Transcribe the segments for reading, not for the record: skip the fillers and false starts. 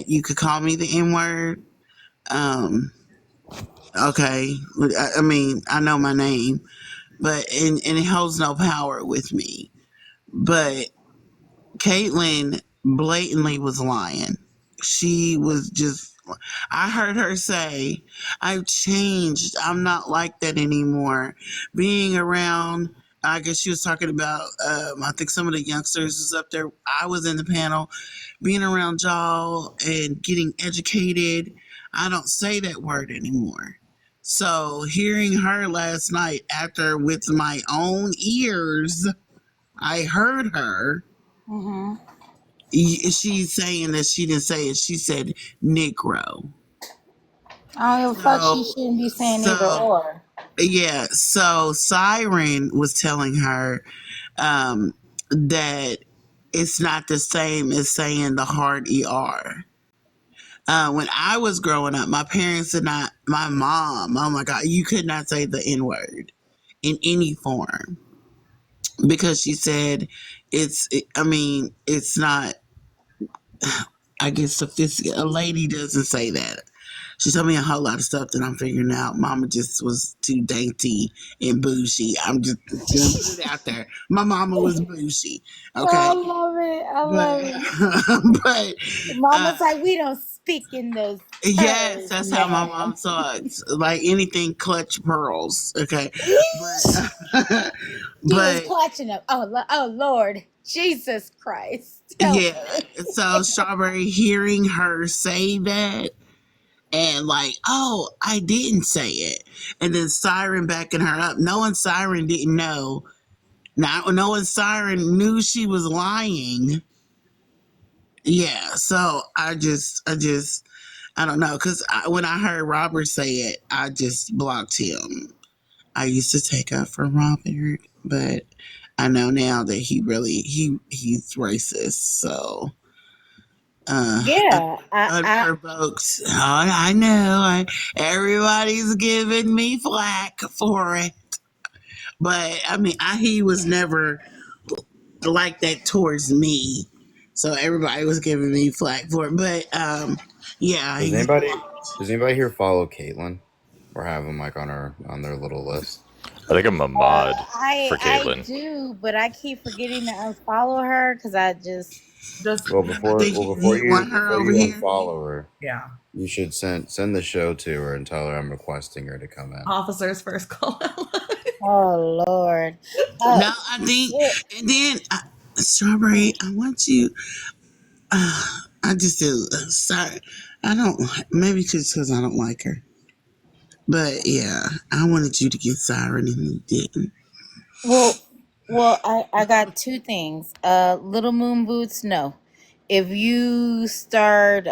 that you could call me the N word. Um, okay. I mean, I know my name, but and it holds no power with me. But Caitlyn blatantly was lying. She was just, I heard her say, I've changed. I'm not like that anymore. Being around, I guess she was talking about, I think some of the youngsters was up there. I was in the panel. Being around y'all and getting educated, I don't say that word anymore. So hearing her last night after with my own ears, I heard her. Mm-hmm. She's saying that she didn't say it. She said Negro. I don't give a fuck. She So, shouldn't be saying either so or. yeah. So Siren was telling her that it's not the same as saying the hard er. When I was growing up, my parents did not. My mom, oh my god, you could not say the N word in any form because she said I mean, it's not. I guess sophisticated. A lady doesn't say that. She told me a whole lot of stuff that I'm figuring out. Mama just was too dainty and bougie. I'm just gonna put it out there. My mama was bougie. I Okay. love it. I But love it. but Mama's like, we don't speak in those yes, terms, that's how my ma'am. mom saw it. Like anything clutch pearls. Okay. But She was but clutching them. Oh, Lord. Jesus Christ. Help yeah. her. So Strawberry hearing her say that and like, oh, I didn't say it. And then Siren backing her up. Knowing Siren didn't know. Now, knowing Siren knew she was lying. Yeah. So I don't know. Because when I heard Robert say it, I just blocked him. I used to take up for Robert, but I know now that he's racist. So uh, Yeah. unprovoked. Oh, I know. Everybody's giving me flack for it. But I mean, he was never like that towards me. So everybody was giving me flack for it. But yeah, Does he's anybody blocked. does anybody here follow Caitlyn or have them like on their little list? I think I'm a mod for I Caitlyn. do, but I keep forgetting to unfollow her because I just. Just Well, I think you want her before over you here. unfollow her, yeah. you should send the show to her and tell her I'm requesting her to come in. Officers first call out. Oh, Lord. No, I think, Shit. and then Strawberry, I want you. I just do. Sorry, I don't. Maybe because I don't like her. But yeah, I wanted you to get Siren and you didn't. Well, I got two things. Little moon boots, no. If you start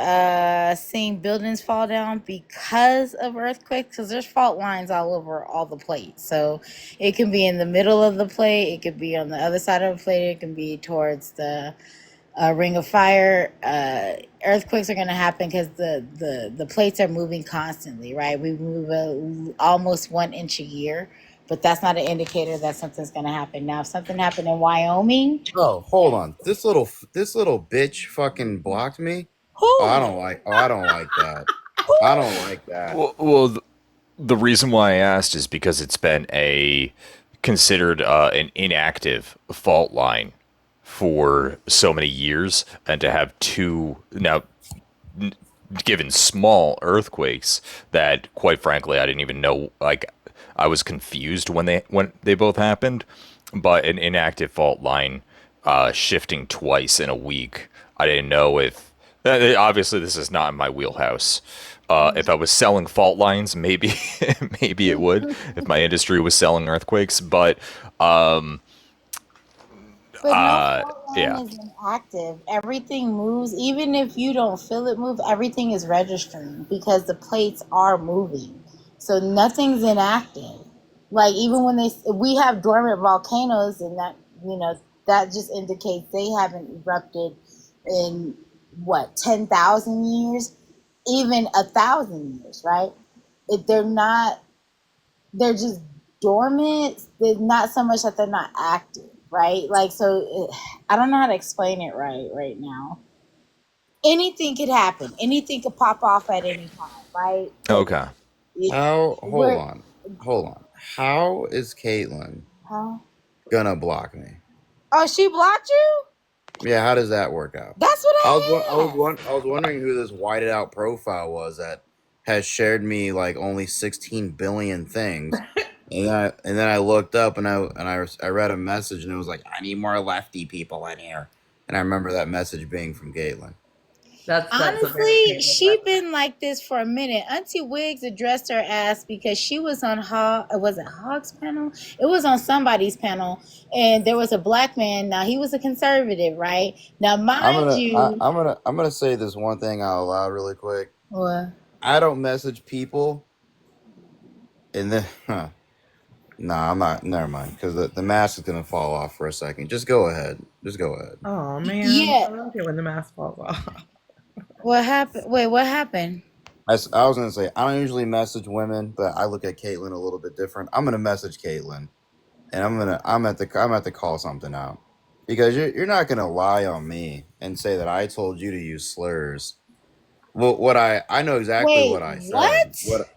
seeing buildings fall down because of earthquakes, because there's fault lines all over all the plates. So it can be in the middle of the plate, it could be on the other side of the plate, it can be towards the ring of fire. Earthquakes are going to happen because the plates are moving constantly, right? We move almost 1 inch a year, but that's not an indicator that something's going to happen. Now, if something happened in Wyoming, Oh, hold on. This little bitch fucking blocked me. who? I don't like that. I don't Who? like that. Well, the reason why I asked is because it's been considered an inactive fault line for so many years, and to have two now, given small earthquakes that, quite frankly, I didn't even know. Like, I was confused when they both happened, but an inactive fault line shifting twice in a week, I didn't know if. Obviously, this is not in my wheelhouse. If I was selling fault lines, maybe maybe it would. If my industry was selling earthquakes, but But no fault line yeah. is inactive. Everything moves. Even if you don't feel it move, everything is registering because the plates are moving. So nothing's inactive. Like even when we have dormant volcanoes, and that that just indicates they haven't erupted in what 10,000 years, even 1,000 years, right? If they're not, they're just dormant. They're not so much that they're not active, right? Like so, I don't know how to explain it right now. anything could happen. Anything could pop off at any time, right? Okay. How? Hold We're, on. Hold on. How is Caitlyn huh? gonna block me? Oh, she blocked you? Yeah, how does that work out? That's what I asked. I was wondering who this whited out profile was that has shared me like only 16 billion things. And then I looked up and I read a message and it was like, I need more lefty people in here. And I remember that message being from Caitlyn. That's a very Honestly, Caitlyn she message. been like this for a minute. Auntie Wiggs addressed her ass because she was on was it Hog's panel? It was on somebody's panel, and there was a black man. Now he was a conservative, right? Now, mind you, I'm gonna say this one thing out loud really quick. what? I don't message people and then nah, I'm not. Never mind, because the mask is gonna fall off for a second. Just go ahead. Just go ahead. Oh man, Yeah. I don't care when the mask falls off. What happened? Wait, what happened? I was gonna say I don't usually message women, but I look at Caitlyn a little bit different. I'm gonna message Caitlyn, and I'm at to call something out because you're not gonna lie on me and say that I told you to use slurs. Well, what I know exactly Wait, what I said. what? What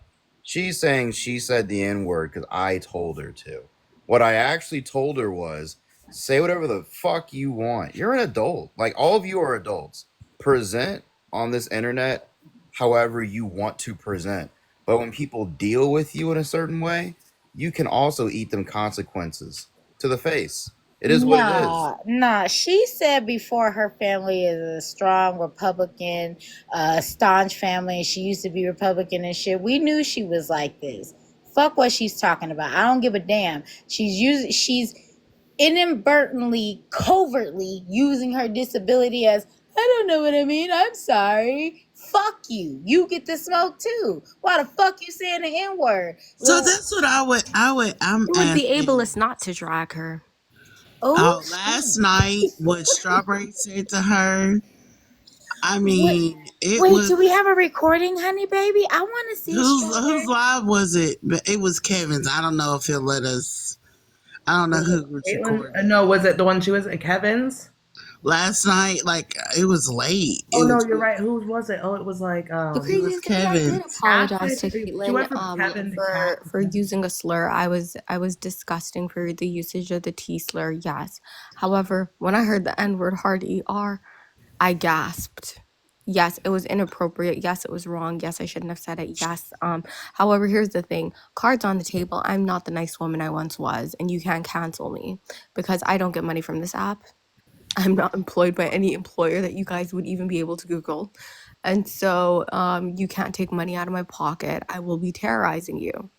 she's saying, she said the N word because I told her to. What I actually told her was say whatever the fuck you want. You're an adult. Like all of you are adults. Present on this internet however you want to present. But when people deal with you in a certain way, you can also eat them consequences to the face. It is what it is. Nah. She said before her family is a strong Republican, staunch family, and she used to be Republican and shit. We knew she was like this. Fuck what she's talking about. I don't give a damn. She's inadvertently, covertly using her disability as I don't know what I mean. I'm sorry. Fuck you. You get the smoke too. Why the fuck you saying the N word? So that's what I'm It would be asking. ableist not to drag her. Oh Last shit. night, what Strawberry said to her, I Wait, mean, it wait, was do we have a recording, honey baby? I want to see whose Strawberry. live was it? But it was Kevin's. I don't know if he'll let us. I don't know Was who it was Caitlyn? recording. No, was it the one she was at Kevin's? Last night, like it was late. Oh no, you're right. Whose was it? Oh, it was like The It was craziest thing is I did Kevin's. apologize to she Caitlyn went from Kevin to Kat. for using a slur. I was disgusting for the usage of the T slur, yes. However, when I heard the N-word hard ER, I gasped. Yes, it was inappropriate. Yes, it was wrong. Yes, I shouldn't have said it. Yes. However, here's the thing. Cards on the table. I'm not the nice woman I once was, and you can't cancel me because I don't get money from this app. I'm not employed by any employer that you guys would even be able to Google. And so you can't take money out of my pocket. I will be terrorizing you.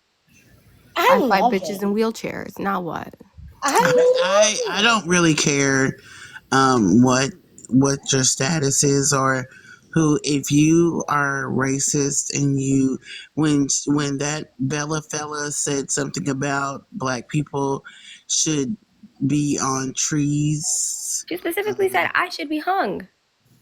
I I fight love bitches it. in wheelchairs. Now what? I I love don't really care what your status is or who if you are racist and you when that Bella fella said something about black people should be on trees. She specifically said I should be hung.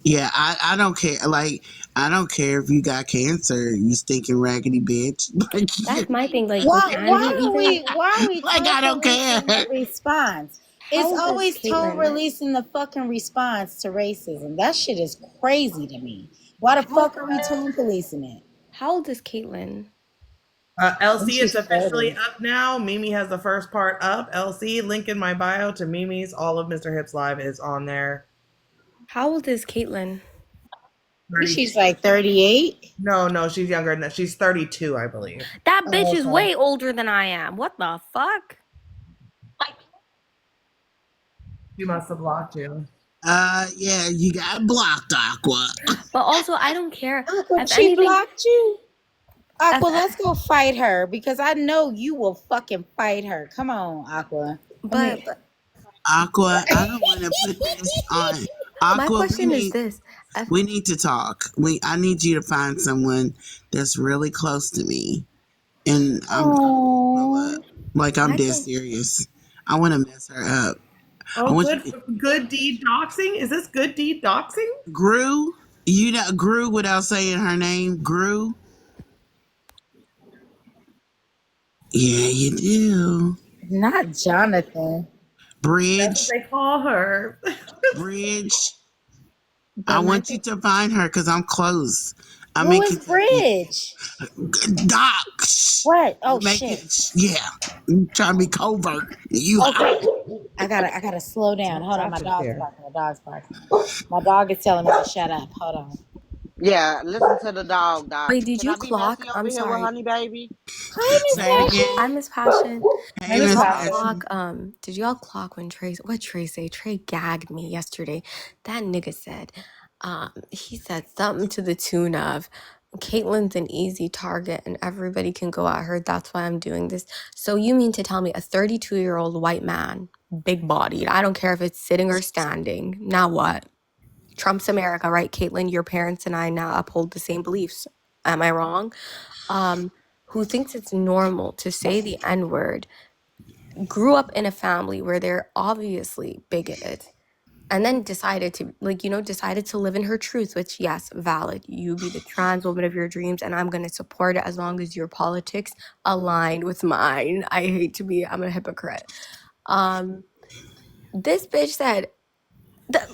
Yeah, I don't care. Like, I don't care if you got cancer, you stinking raggedy bitch. Like, That's my thing. Like with Why Andy, even why are we like I tone don't policing the care. response? It's how does always tone Caitlyn? releasing the fucking response to racism. That shit is crazy to me. Why the How fuck are we tone policing it? how old is Caitlyn? And LC, it's she's officially 30. up now. Mimi has the first part up. LC, link in my bio to Mimi's. All of Mr. Hip's live is on there. How old is Caitlyn? I think 30, she's like 38. no, she's younger than that. She's 32, I believe. That bitch Oh, is okay. way older than I am. What the fuck? She must have blocked you. Yeah, you got blocked, Aqua. But also, I don't care. Aqua, If she anything, blocked you? Aqua, if, let's go fight her because I know you will fucking fight her. Come on, Aqua. but Aqua, I don't want to put this on. my Aqua, question is this: if we need to talk. I need you to find someone that's really close to me, and I'm Oh. like I'm my dead thing, serious. I want to mess her up. I Oh, want you to good deed doxing? Is this good deed doxing? Gru. You know Gru without saying her name. Gru. Yeah, you do. Not Jonathan. That's what Bridge. they call her. Bridge. I But my want you thing, to find her because I'm close. I'm Who in is Kentucky. Bridge? Doc. Shh. What? Oh Make shit. it. Yeah. I'm trying to be covert. You Okay. out. I gotta slow down. Hold on, my Traffic dog's there. barking. My dog's barking. My dog is telling me to shut up. Hold on. Yeah, listen to the dog, Doc. wait, did Can you I be clock? messy over I'm here with sorry. Honey Baby? Hi, Miss Say it Passion. I again. miss Passion. Hi, Hey, Did Miss Miss y'all Passion. Passion. clock? Did y'all clock when what Trey say? Trey gagged me yesterday. That nigga said, he said something to the tune of, Caitlyn's an easy target and everybody can go at her. That's why I'm doing this. So you mean to tell me a 32-year-old white man, big bodied, I don't care if it's sitting or standing. Now what? Trump's America, right, Caitlyn? Your parents and I now uphold the same beliefs. Am I wrong? Who thinks it's normal to say the N-word, grew up in a family where they're obviously bigoted, and then decided to, decided to live in her truth, which, yes, valid. You be the trans woman of your dreams, and I'm going to support it as long as your politics align with mine. I'm a hypocrite. This bitch said, the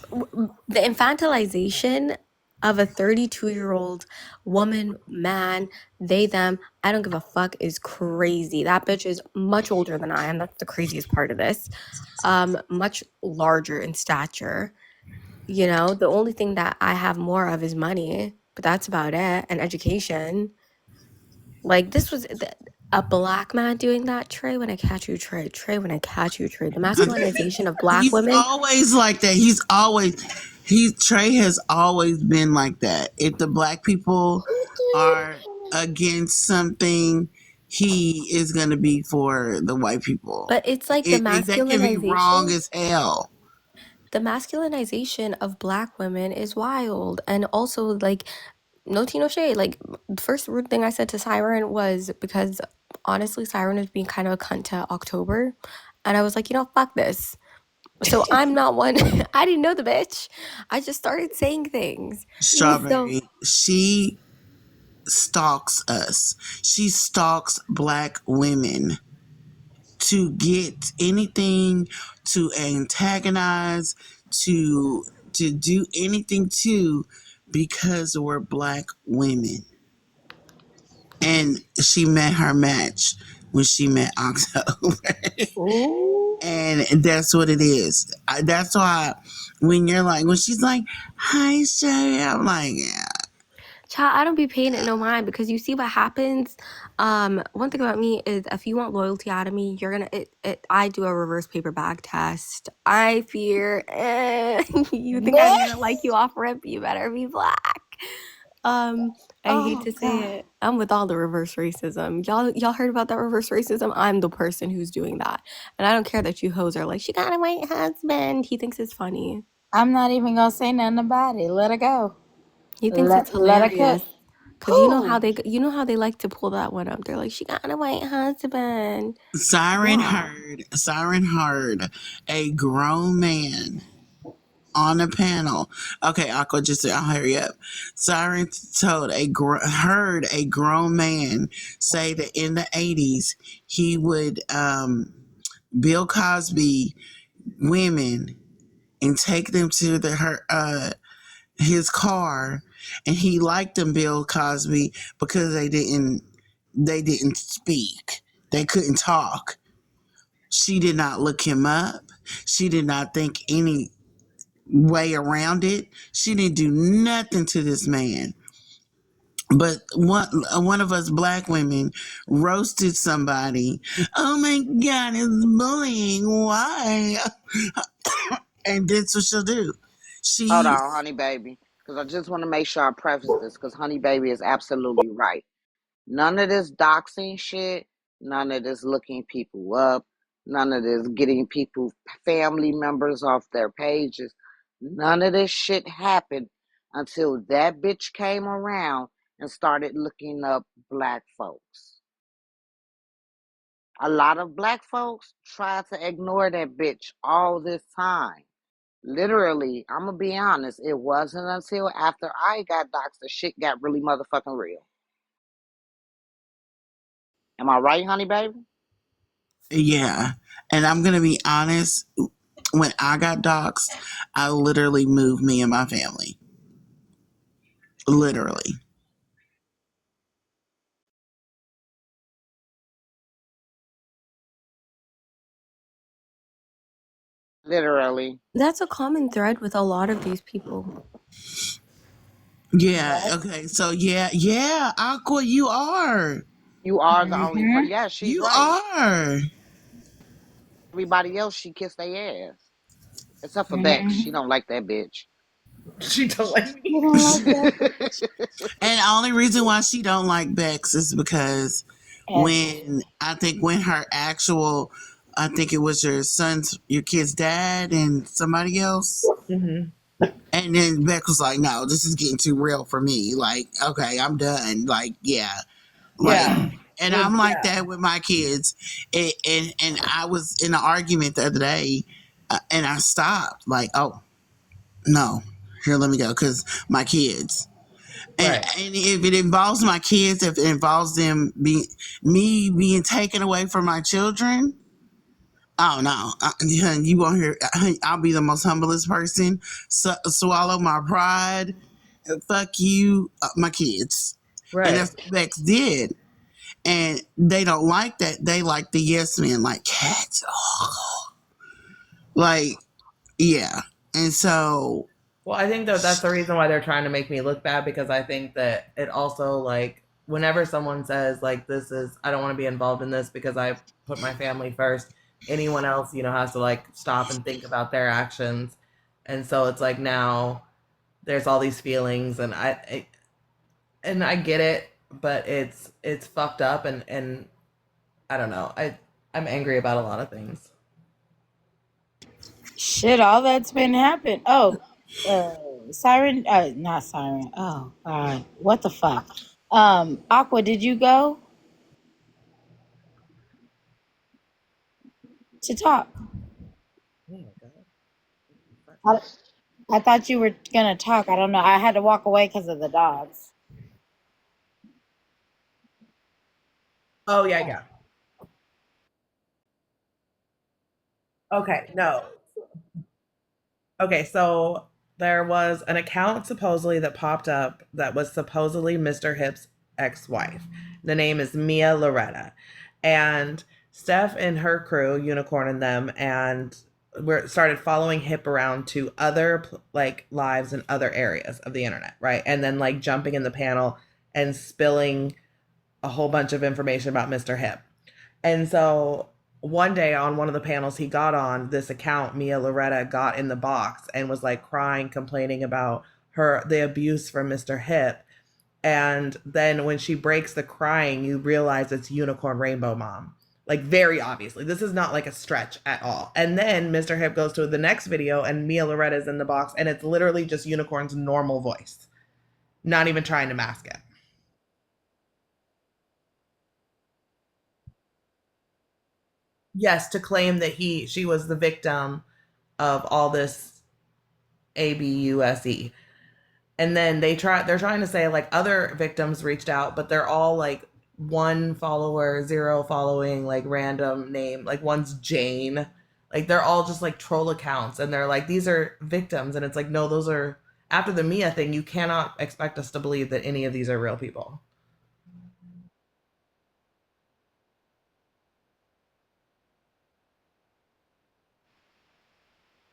infantilization of a 32-year-old woman, man, they, them, I don't give a fuck, is crazy. That bitch is much older than I am. That's the craziest part of this. Much larger in stature. You know, the only thing that I have more of is money, but that's about it, and education. Like, this was a black man doing that. Trey, when I catch you, Trey. Trey, when I catch you, Trey. The masculinization of black He's women. always like that. Trey has always been like that. If the black people are against something, he is going to be for the white people. But it's like the They can be wrong masculinization. as hell. The masculinization of black women is wild. And also, like, no tea, no shade. Like, the first rude thing I said to Siren was because honestly, Siren was being kind of a cunt to October. And I was like, fuck this. So I'm not one. I didn't know the bitch. I just started saying things. So, Strawberry, she stalks us. She stalks black women to get anything, to antagonize, to do anything to, because we're black women. And she met her match when she met October. ooh. And that's what it is. That's why when she's like, hi, Shay, I'm like, yeah. Child, I don't be paying it no mind because you see what happens. One thing about me is if you want loyalty out of me, you're gonna I do a reverse paper bag test. I fear you think I'm gonna like you off rip, you better be black. I hate Oh to say God. it. I'm with all the reverse racism. Y'all heard about that reverse racism? I'm the person who's doing that. And I don't care that you hoes are like, she got a white husband. He thinks it's funny. I'm not even gonna say nothing about it. Let her go. He thinks it's Let her cook. hilarious. Cause Who? you know how they like to pull that one up. They're like, she got a white husband. Siren Yeah. heard a grown man on a panel. Okay, Aqua, I'll hurry up. Siren heard a grown man say that in the 80s he would Bill Cosby women and take them to his car, and he liked them, Bill Cosby, because they didn't speak, they couldn't talk. She did not look him up. She did not think any way around it. She didn't do nothing to this man. But one of us black women roasted somebody. Oh my God, it's bullying. Why? And that's what she'll do. Hold She on, Honey Baby. Because I just want to make sure I preface this because Honey Baby is absolutely right. None of this doxing shit, none of this looking people up, none of this getting people, family members off their pages. None of this shit happened until that bitch came around and started looking up black folks. A lot of black folks tried to ignore that bitch all this time. Literally, I'm gonna be honest, it wasn't until after I got doxxed the shit got really motherfucking real. Am I right, Honey Baby? Yeah. And I'm going to be honest, when I got doxxed, I literally moved me and my family. Literally. Literally. That's a common thread with a lot of these people. Yeah. Okay. So yeah, Aqua, you are. You are the only Mm-hmm. person. Yeah, she's You right. are. Everybody else, she kissed their ass. Except for Bex. She Mm-hmm. don't like that bitch. She don't like me. You don't like that? And the only reason why she don't like Bex is because Yes. when her actual, I think it was your kid's dad and somebody else. Hmm. And then Beck was like, no, this is getting too real for me. Like, okay, I'm done. Like, yeah. Like, Yeah. and With I'm like yeah. that with my kids. And I was in an argument the other day and I stopped. Like, oh, no, here, let me go. Because my kids. Right. And if it involves my kids, if it involves me being taken away from my children, oh no, you won't hear. I'll be the most humblest person. Swallow my pride. Fuck you, my kids, and Right. that's what Bex did. And they don't like that. They like the yes men, like cats. Like, yeah. And so, Well, I think that that's the reason why they're trying to make me look bad, because I think that it also, like, whenever someone says like this is, I don't want to be involved in this because I put my family first, anyone else, has to like stop and think about their actions. And so it's like now there's all these feelings, and I get it, but it's fucked up, and I don't know. I'm angry about a lot of things. Shit, all that's been happening. Oh, Siren. Not Siren. Oh God, what the fuck? Aqua, did you go to talk? Oh my god. I, I thought you were gonna talk. I don't know. I had to walk away because of the dogs. Oh yeah, yeah. Okay, no. Okay, so there was an account supposedly that popped up that was supposedly Mr. Hip's ex-wife. The name is Mia Loretta. And Steph and her crew, Unicorn and them, and we started following Hip around to other like lives in other areas of the internet, right? And then like jumping in the panel and spilling a whole bunch of information about Mr. Hip. And so one day on one of the panels he got on, this account, Mia Loretta, got in the box and was like crying, complaining about the abuse from Mr. Hip. And then when she breaks the crying, you realize it's Unicorn Rainbow Mom. Like, very obviously. This is not like a stretch at all. And then Mr. Hip goes to the next video and Mia Loretta is in the box, and it's literally just Unicorn's normal voice. Not even trying to mask it. Yes, to claim that she was the victim of all this abuse. And then they're trying to say like other victims reached out, but they're all like one follower, zero following, like random name, like one's Jane. Like they're all just like troll accounts, and they're like, these are victims, and it's like, no, those are, after the Mia thing, you cannot expect us to believe that any of these are real people.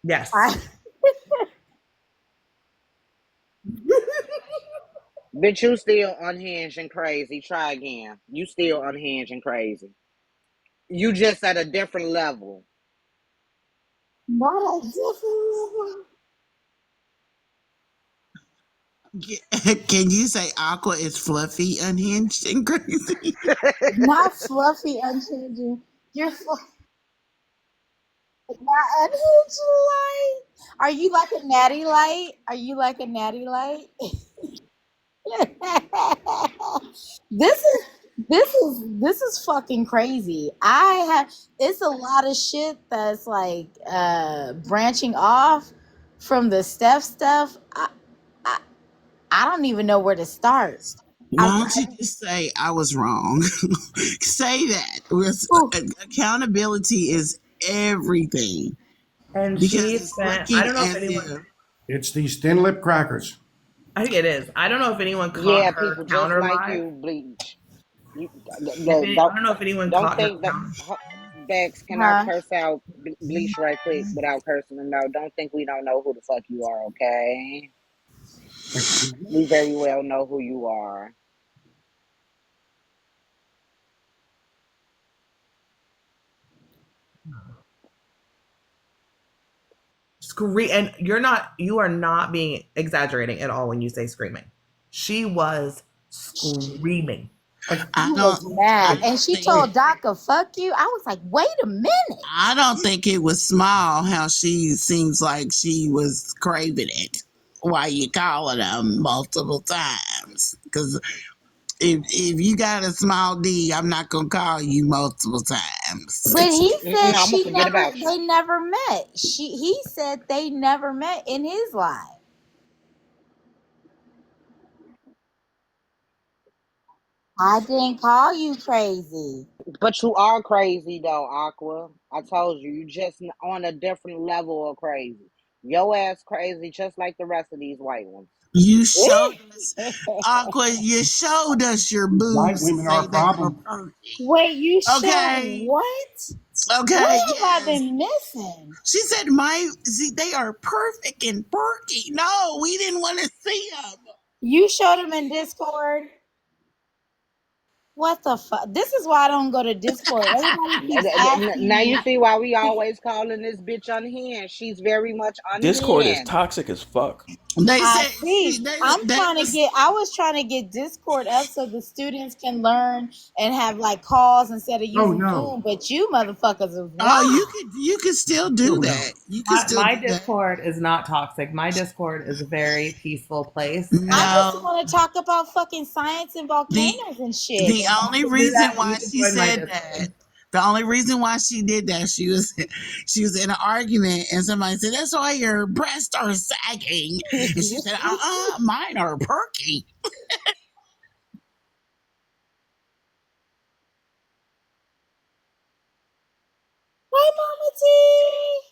Yes. I, Bitch, you still unhinged and crazy. Try again. You still unhinged and crazy. You just at a different level. not a different. can you say Aqua is fluffy, unhinged, and crazy? Not fluffy, unchanging. You're not unhinged light. Are you like a natty light? Are you like a natty light? this is this is fucking crazy. I have it's a lot of shit that's like branching off from the Steph stuff. I, I don't even know where to start. I, Why don't you just say I was wrong? Say that. ooh, Accountability is everything And because she it's spent, I looking don't know if as anyone, if It's these thin lip crackers. I think it is. I don't know if anyone caught Yeah, her people just counter like live. you bleach. You I don't know if anyone don't caught her think that counter. Bex, can I Huh? curse out bleach right quick without cursing them out? Don't think we don't know who the fuck you are, okay? We very well know who you are. Scream, and you are not being exaggerating at all when you say screaming. She was screaming. Like, I She don't. was mad, I and don't she think. told Doc to fuck you. I was like, wait a minute. I don't think it was small. How she seems like she was craving it. Why you calling them multiple times? Because if you got a small D, I'm not gonna call you multiple times. But he said No, I'm gonna forget about you. they never met. He said they never met in his life. I didn't call you crazy. But you are crazy though, Aqua. I told you, you just on a different level of crazy. Your ass crazy, just like the rest of these white ones. You showed us, Aqua. You showed us your White boobs to women are say a they were problem. perfect. Wait, you showed Okay, what? okay, What have I yes. been missing? She said, "My see, they are perfect and perky." No, we didn't want to see them. You showed him in Discord. What the fuck? This is why I don't go to Discord. Everybody keeps asking Now you me. see why we always calling this bitch unhinged. She's very much Discord is unhinged. toxic as fuck. They I said see. they was. I was trying to get Discord up so the students can learn and have like calls instead of Oh using no. Zoom, but you motherfuckers was Oh, wild. you could still Oh do no. that. You could My, still my do that. Discord is not toxic. My Discord is a very peaceful place, and I I just No, want to talk about fucking science and the volcanoes and shit. the if you only can do reason that, why you can she join my said that, Discord. the only reason why she did that, she was in an argument and somebody said, "That's why your breasts are sagging," and she said, mine are perky." Hi, Mama T.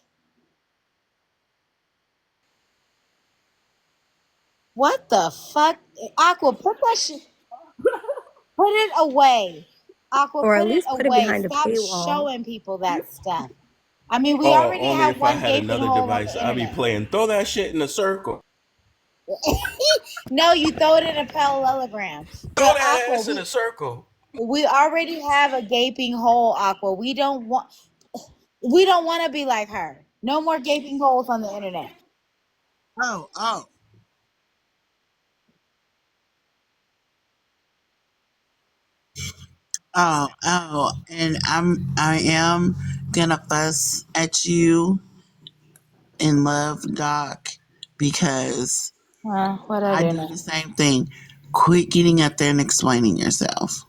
What the fuck? Aqua, put that shit. Put it away. Aqua, Or at put it least put it away. behind a Stop paywall. showing people that stuff. I mean, we Oh, already only have if I one had gaping another hole on device. the I'd be internet. playing. Throw that shit in a circle. No, you throw it in a parallelogram. Throw But that Aqua, ass in a circle. we already have a gaping hole, Aqua. We don't want to be like her. No more gaping holes on the internet. Oh, oh, and I am gonna fuss at you in love, Doc, because What I I do do the now? same thing. Quit getting up there and explaining yourself.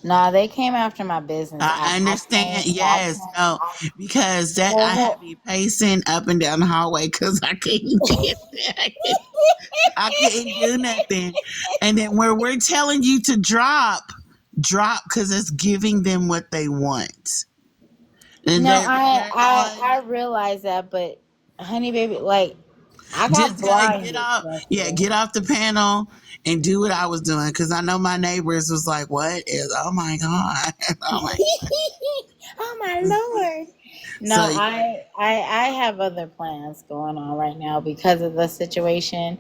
Nah, they came after my business. I I understand. can't. Yes, no, because that I had Well, me pacing up and down the hallway because I couldn't get there. I couldn't do nothing. And then where we're telling you to drop because it's giving them what they want. And no, they're on. I realize that, but honey, baby, like I got Just get blinded off. Yeah, yesterday. get off the panel and do what I was doing because I know my neighbors was like, "What is? Oh my god! Oh my!" Oh my lord! No, So I have other plans going on right now because of the situation.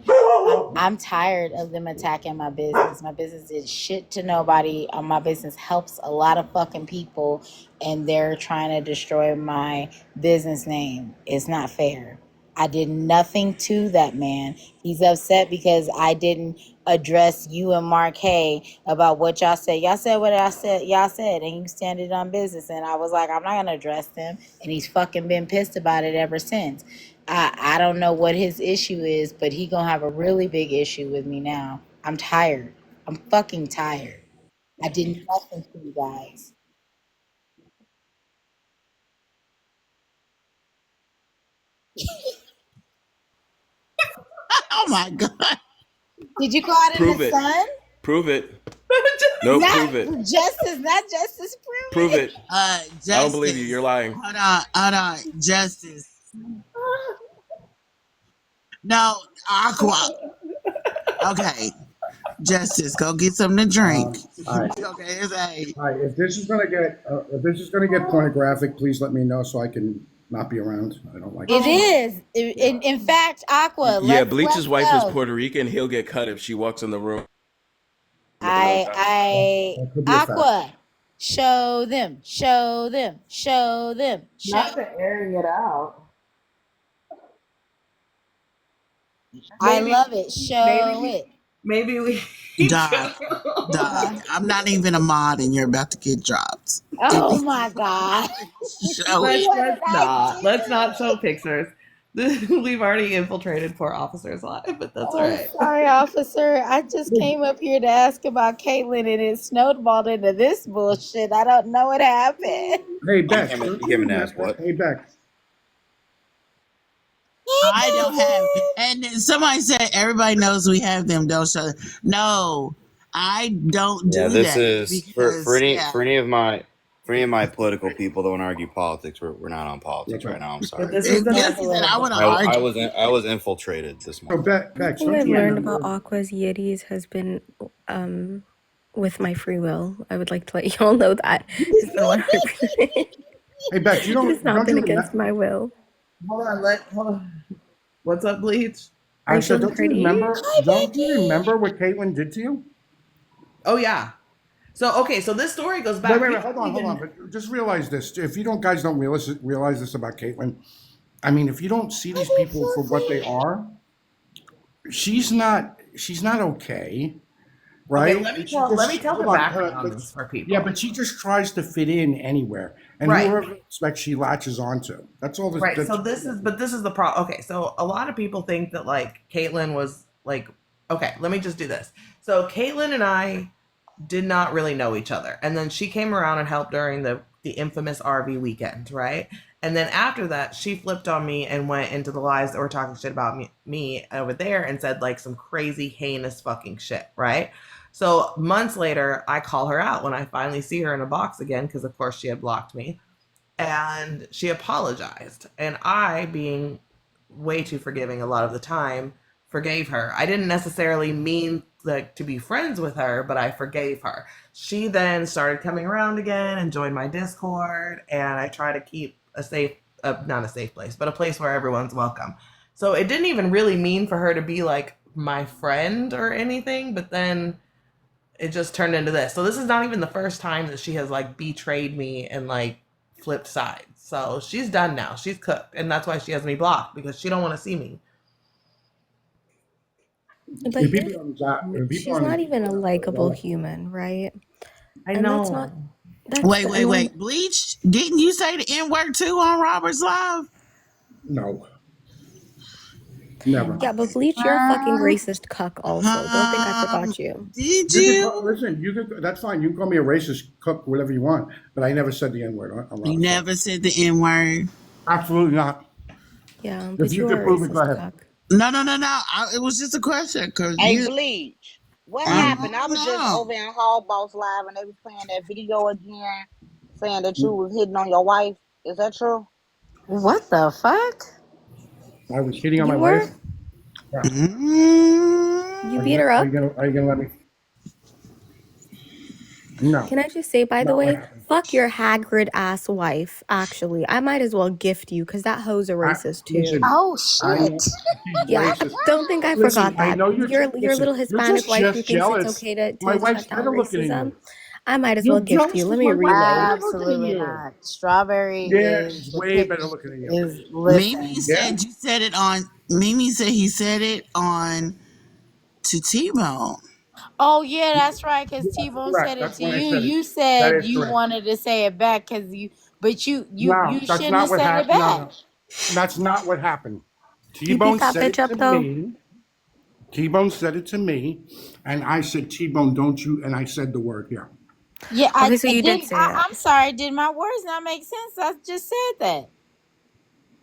I'm tired of them attacking my business. My business did shit to nobody. My business helps a lot of fucking people, and they're trying to destroy my business name. It's not fair. I did nothing to that man. He's upset because I didn't address you and Mark Hay about what y'all said. Y'all said what I said. Y'all said, and you stand it on business. And I was like, I'm not gonna address them. And he's fucking been pissed about it ever since. I don't know what his issue is, but he gonna have a really big issue with me now. I'm tired. I'm fucking tired. I did nothing to you guys. oh my god! Did you call it in the Prove it. sun? Prove it. No, Not prove it. justice, not justice. Prove Prove it. it. I don't believe you. You're Justice. lying. Hold on, Justice. No, Aqua. Okay. Justice, go get something to drink. All right. Okay, it's A. All right. If this is gonna get pornographic, please let me know so I can not be around. I don't like It it. is. In fact, Aqua. Yeah, Let's Bleach's wife is go. Puerto Rican. He'll get cut if she walks in the room. That could be a fact. Aqua. Show them. Show them. Show them. Not Show. the airing it out. I love it. Show it. Maybe we. Dog, I'm not even a mod and you're about to get dropped. Oh my God. Show it. Let's not show pictures. We've already infiltrated poor officers' live, but that's all right. Sorry, officer. I just came up here to ask about Caitlyn and it snowballed into this bullshit. I don't know what happened. Hey, Beck. You came in to ask what? Hey, Beck. I don't have, and then somebody said everybody knows we have them. Don't show. No, I don't do Yeah, that. this is because, for any of my political people that want to argue politics. We're not on politics right now. I'm sorry. This is the Jesse said I want to argue. I was infiltrated this So morning. Beck, One thing I've learned about Aqua's Yetis has been with my free will. I would like to let you all know that it's been 100%. Hey, Beck, you don't. It's not don't been you against my will. Hold on. What's up, Bleach? I said, feeling pretty? don't you remember what Caitlyn did to you? Oh yeah. So this story goes back. Wait, hold on. But just realize this. If you guys don't realize this about Caitlyn, I mean, if you don't see these people for what they are, she's not okay, right? Okay, let me tell the background on this for people. Yeah, but she just tries to fit in anywhere, and whoever expects she latches onto. That's all. Right. So this is the problem. Okay, so a lot of people think that like Caitlyn was like, okay, let me just do this. So Caitlyn and I did not really know each other, and then she came around and helped during the infamous RV weekend, right? And then after that, she flipped on me and went into the lives that were talking shit about me over there and said like some crazy heinous fucking shit, right? So months later, I call her out when I finally see her in a box again, because of course she had blocked me, and she apologized. And I, being way too forgiving a lot of the time, forgave her. I didn't necessarily mean like to be friends with her, but I forgave her. She then started coming around again and joined my Discord, and I try to keep a safe, not a safe place, but a place where everyone's welcome. So it didn't even really mean for her to be like my friend or anything, but then it just turned into this. So this is not even the first time that she has like betrayed me and like flipped sides. So she's done now. She's cooked, and that's why she has me blocked, because she don't want to see me. But she's not even a likable human, right? I know. Wait. Bleach, didn't you say the N-word too on Robert's Live? No. Never. Yeah, but Bleach, you're a fucking racist cuck also. Don't think I forgot you. Did you? Listen, that's fine. You can call me a racist cook, whatever you want, but I never said the N-word. You never said the N-word? Absolutely not. Yeah, but If you you can are a prove it, go racist ahead. cuck. No. It was just a question. Hey, Bleach, what happened? I was just over in Hall Boss Live and they was playing that video again, saying that you was hitting on your wife. Is that true? What the fuck? I was hitting on You my were? wife. You beat her up? Are you gonna let me? No. Can I just say, by the way, fuck your Hagrid ass wife, actually. I might as well gift you, because that hoe's a racist too. Listen, Oh shit. Yeah, racist. don't think I Listen, forgot I that. know Your little Hispanic just wife who thinks jealous. it's okay to My wife's shut down kinda looking at racism. you. I might as well gift you. Let me reload. Absolutely not. Strawberry is way better looking than you. Mimi said you said it on. Mimi said he said it on to T-Bone. Oh yeah, that's right. Because T-Bone said it to you. You said you wanted to say it back because you shouldn't have said it back. No. That's not what happened. You beat that bitch up though. T-Bone said it to me, and I said, T-Bone, don't you? And I said the word, yeah. Yeah, Okay, so you did say it. I'm sorry. Did my words not make sense? I just said that.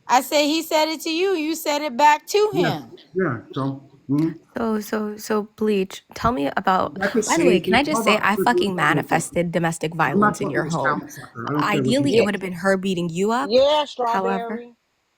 I said he said it to you. You said it back to him. Yeah. So. So Bleach, tell me about. By the way, can I just say I fucking manifested domestic violence in your home. Ideally, it would have been her beating you up. Yeah, Strawberry.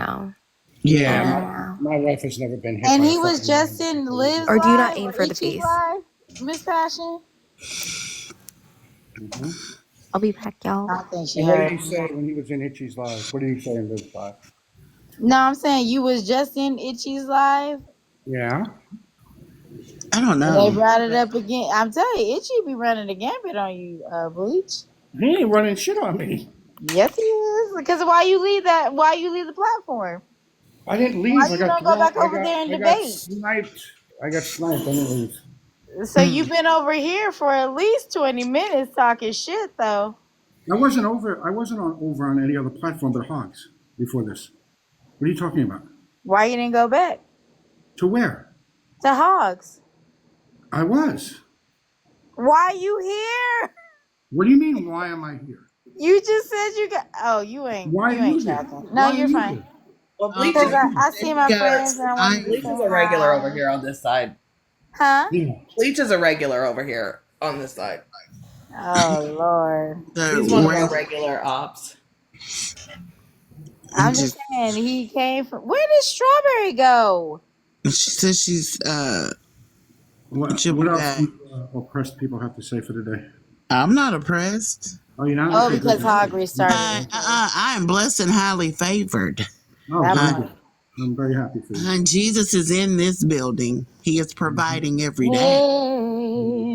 now. Yeah, my wife has never been hit And by he a was fucking just man. in Liv's Or do you not live aim or for the Itchy's face? live, Miss Passion. Mm-hmm. I'll be back, y'all. I don't think she And what did heard. he say when he was in Itchy's live? What did he say in Liv's live? No, I'm saying you was just in Itchy's live. Yeah. I don't And they know. brought it up again. I'm telling you, Itchy be running the gambit on you, Bleach. He ain't running shit on me. Yes, he is. Because why you leave that? Why you leave the platform? I didn't Why leave. I you got don't go thrown. back over there and I got debate? sniped. I got sniped. I didn't leave. So you've been over here for at least 20 minutes talking shit, though. I wasn't over. I wasn't over on any other platform but Hogs before this. What are you talking about? Why you didn't go back To where? to Hogs? I was. Why you here? What do you mean? Why am I here? You just said you got. Oh, you Why are you ain't here? tracking. No, Why are you're you fine. here? Well, Oh, Because Fuck I you. see my friends and I want to be Bleach is saying a regular over hi. here on this side. Huh? Yeah. Bleach is a regular over here on this side. Oh Lord. He's one of our the regular ops. I'm just just saying he came from. Where did Strawberry go? she says she's she'll What be else back. do oppressed people have to say for the day? I'm not oppressed. Oh, you're not? Oh, Okay, good. because That's Hog good. restarted it. I am blessed and highly favored. Oh, That very Uh, part. good. I'm very happy for you. and Jesus is in this building. He is providing every day.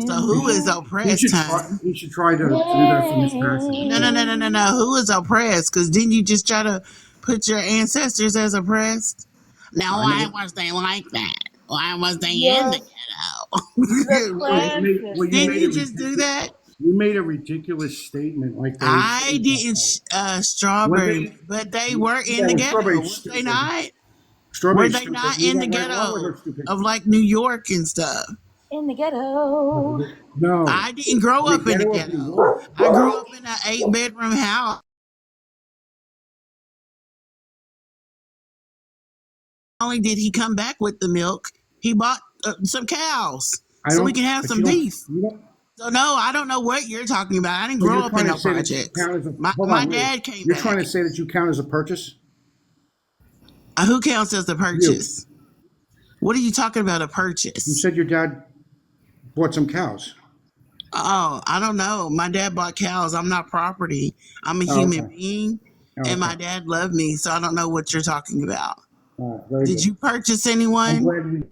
So who is oppressed, hon? He should try to do that for Miss Passion. No. Who is oppressed? Because didn't you just try to put your ancestors as oppressed? Now, I why never. was they like that? Why was they in the Yes, the ghetto? clan You Didn't made you a system. just do ridiculous. that? You made a ridiculous statement like they. I didn't When strawberry, they. but they were in Yeah, the well, ghetto, Strawberry's was they stupid. not? Were Strawberry's they stupid. not in the Right along with her ghetto stupid. of like New York and stuff? In the ghetto. No. I didn't grow In the up in the ghetto of New ghetto. York. I grew up in an 8-bedroom house. Not only did he come back with the milk, he bought some cows I so we don't. can have But some you don't. beef. You don't. So no, I don't know what you're talking about. I didn't So grow you're up in trying to no say that you projects. count as a. My Hold my on, wait. dad came You're trying back. to say that you count as a purchase? Who counts as the You. purchase? What are you talking about? A You purchase? said your dad bought some cows. Oh, I don't know. My dad bought cows. I'm not property. I'm a Oh, human okay. being, Oh, and okay. my dad loved me. So I don't know what you're talking about. All right, very Did good. you purchase I'm anyone? glad we.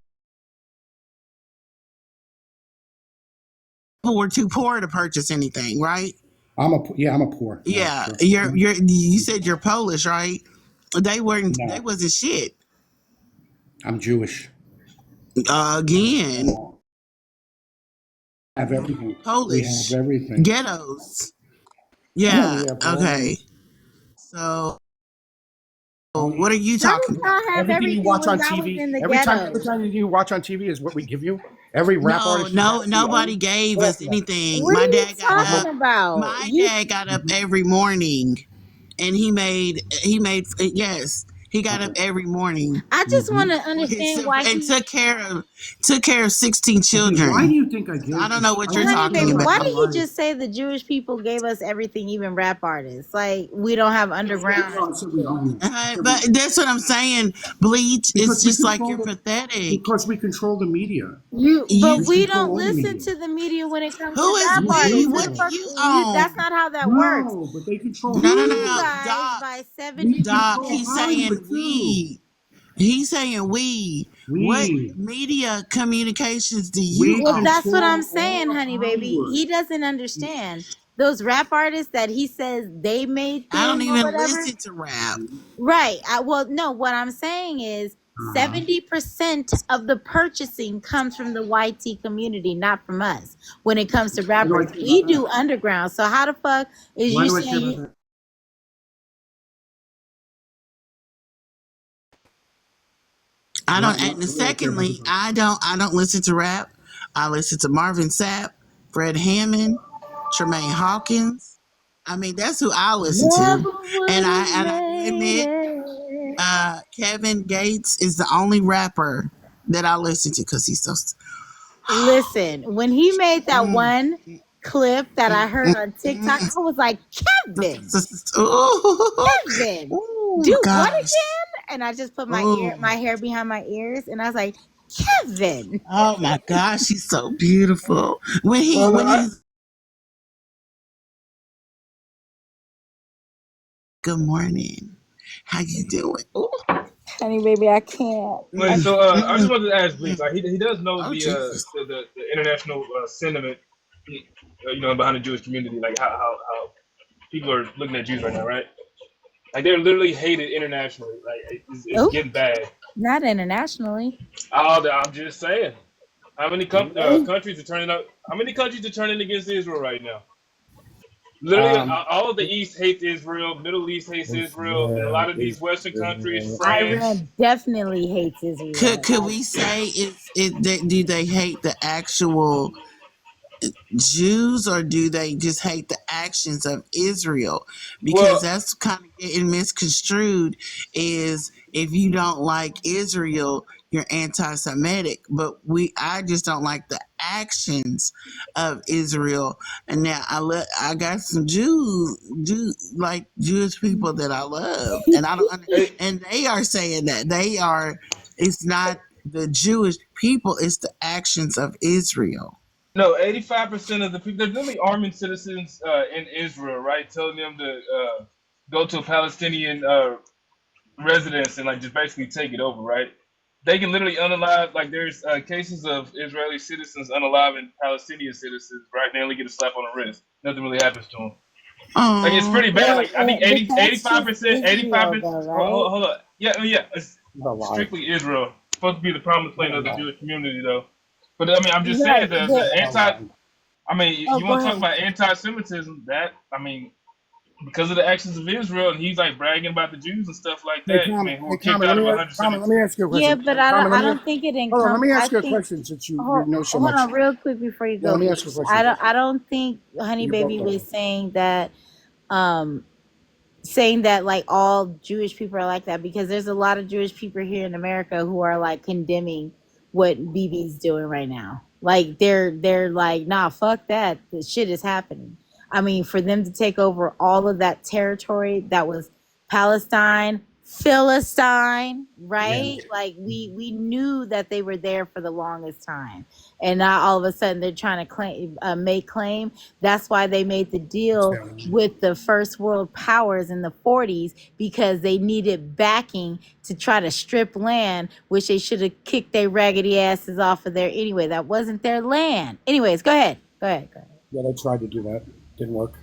People were too poor to purchase anything, right? I'm a poor. Yeah, Yeah, sure. you said you're Polish, right? They weren't. They No, wasn't shit. I'm Jewish. Again, Have everything. We have Polish everything. ghettos. I know Yeah. we have Okay. all So only what are you How talking did about? y'all have everything you everything watch when on y'all was TV. in the Every ghetto? time you watch on TV is what we give you. Every rap No, artist you no, have, we nobody own. gave What else us you got? anything. What are My you dad got talking up. about? My You dad got up Mhm. every morning, and he made yes. He got up Okay. every morning I just want Mm-hmm. to understand why and he took care of 16 Okay. Why do children. you think I So I gave? don't know what I you're think Honey talking baby, I'm why about. did he lying. just say the Jewish people gave us everything, even rap artists? Like we don't have underground. No, I said we own. I said But that's what I'm saying. Bleach. It's because we just like control you're pathetic. because we control the media. But You We we control don't all the listen media. to the media when it comes to who is rap Yes, artists. we? we Who the What do. do fuck? you That's own? not how that works. No, but they control You No. Hollywood. guys Doc, by We 70%. Doc. control He's saying Hollywood too. we. He's saying we. What We media communications do you we Well, own? that's what I'm control saying, all of honey baby. Hollywood. He doesn't understand. Those rap artists that he says they made I don't them or even whatever. listen to rap. Right. Well, no, what I'm saying is Uh-huh. 70% of the purchasing comes from the YT community, not from us. When it comes to What do I rappers, care we about do that? underground. So how the fuck is Why you do I care saying about you that? I Why, don't. why, And why do I care about secondly, that? I don't listen to rap. I listen to Marvin Sapp, Fred Hammond, Tremaine Hawkins. I mean, that's who I listen to. never would have And I made admit, it? Kevin Gates is the only rapper that I listen to because he's so. Listen, when he made that Mm, one clip that I heard mm, on TikTok, mm, I was like, Kevin, ooh, Kevin, ooh, do what gosh. again? and I just put Ooh. my hair behind my ears, and I was like, Kevin. Oh my gosh, she's so beautiful. When he's good morning. How you doing? Ooh. Honey, baby, I can't. Wait, so I just wanted to ask Bleach. Mm. Like, he does know Oh Jesus. the international sentiment, behind the Jewish community, like how people are looking at Jews right now, right? Like they're literally hated internationally. Like it's Oh, getting bad. not internationally. I'm just saying. How many countries are turning up? How many countries are turning against Israel right now? Literally, all of the East hates Israel. Middle East hates Israel, and a lot of these Western countries, France. Iran definitely hates Israel. Could we say do they hate the actual Jews, or do they just hate the actions of Israel? Because Well, that's kind of getting misconstrued. Is if you don't like Israel, you're anti-Semitic. But I just don't like the actions of Israel. And now I got some Jewish people that I love, and I don't. hey, And they are saying that it's not the Jewish people; it's the actions of Israel. no, 85% of the people, they're literally arming citizens in Israel, right? Telling them to go to a Palestinian residence and like just basically take it over, right? They can literally unalive. Like there's cases of Israeli citizens unaliving Palestinian citizens, right? They only get a slap on the wrist. Nothing really happens to them. Like it's Oh, pretty bad. Like I think But that's just 85%, Israel, 85%. though, right? Hold on. Yeah, it's strictly Israel. Supposed to be the promised land of the Jewish community, though. But I mean, I'm just saying Right. the anti. I mean, Oh, you go want to talk ahead. about anti-Semitism? I mean, because of the actions of Israel, and he's like bragging about the Jews and stuff like Hey, that. I Carmen. mean, who Hey, were kicked Carmen. out of 170. Let me ask you a Yeah, question. but Carmen, I don't think it hold on. Let me I ask you a think question since you know so hold much. on real quick before you Yeah, go, let me ask you a Bleach. question. I don't think Honey You broke Baby up. was um saying that like all Jewish people are like that, because there's a lot of Jewish people here in America who are like condemning what BB's doing right now. Like they're like, nah, fuck that. The shit is happening. I mean, for them to take over all of that territory that was Palestine, Philistine, Yeah. right? Like we knew that they were there for the longest time, and now all of a sudden they're trying to make claim. That's why they made the deal with the first world powers in the 40s, because they needed backing to try to strip land, which they should have kicked their raggedy asses off of there anyway. That wasn't their land. Anyways, go ahead. Yeah, they tried to do that. Didn't work.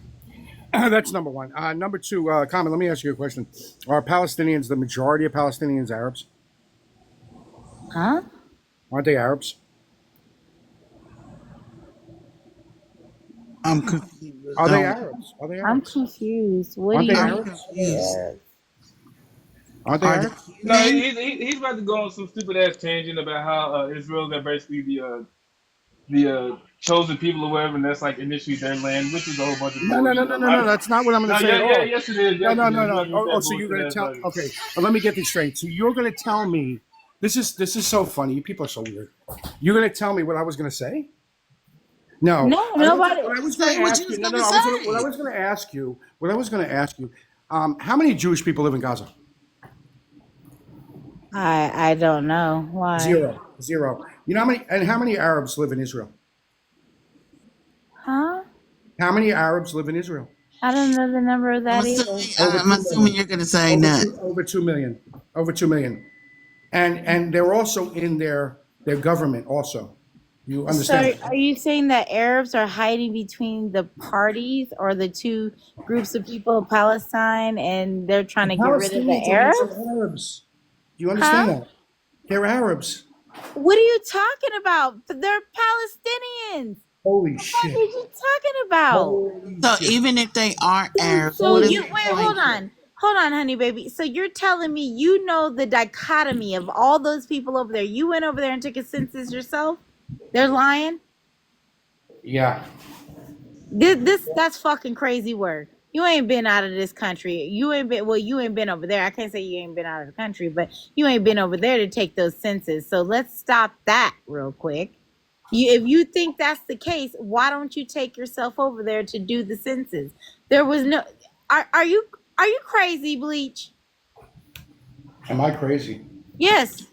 That's number one. Number two, Carmen, let me ask you a question. Are Palestinians, the majority of Palestinians, Arabs? Huh? Aren't they Arabs? I'm confused. Are they Don't. Arabs? Are they I'm Arabs? confused. What do Aren't they you I'm mean? Arabs? confused. Aren't they Are they Arabs? No, human? he's about to go on some stupid ass tangent about how Israel are basically the chosen people or whatever, and that's like initially their land, which is a whole bunch of No, no, no, bullshit. no, A no, lot no. of That's not what I'm going no, to say at all. yes it is, No, yes no, it no, is. You no. gotta use that So you're bullshit going to ass tell? logic. Okay, well, let me get this straight. So you're going to tell me this is so funny. You people are so weird. You're going to tell me what I was going to say? No, No, what nobody. I was going Say to what you ask you. was No, gonna no. What I say. was going to ask you. What I was going to ask you. How many Jewish people live in Gaza? I don't know why. Zero. Zero. You know how many Arabs live in Israel? Huh? How many Arabs live in Israel? I don't know the number of I'm that either. assuming. Over I'm 2 million. assuming you're gonna say none. Over 2 million. Over 2 million. And they're also in their government also. You So understand? are you saying that Arabs are hiding between the parties, or the two groups of people of Palestine, and they're trying The to get rid of the Palestinians are also Arabs? Arabs. Do you Huh? understand that? They're Arabs. What are you talking about? They're Palestinians. Holy What are shit. you talking about? Holy So shit. even if they are Arabs, So what is you Holy the wait, point? hold fucking shit. on. Hold on, honey baby. So you're telling me you know the dichotomy of all those people over there. You went over there and took a census yourself? They're lying? Yeah. This that's fucking crazy work. You ain't been out of this country. You ain't been over there. I can't say you ain't been out of the country, but you ain't been over there to take those census. So let's stop that real quick. If you think that's the case, why don't you take yourself over there to do the census? There was no are you crazy, Bleach? Am I crazy? Yes.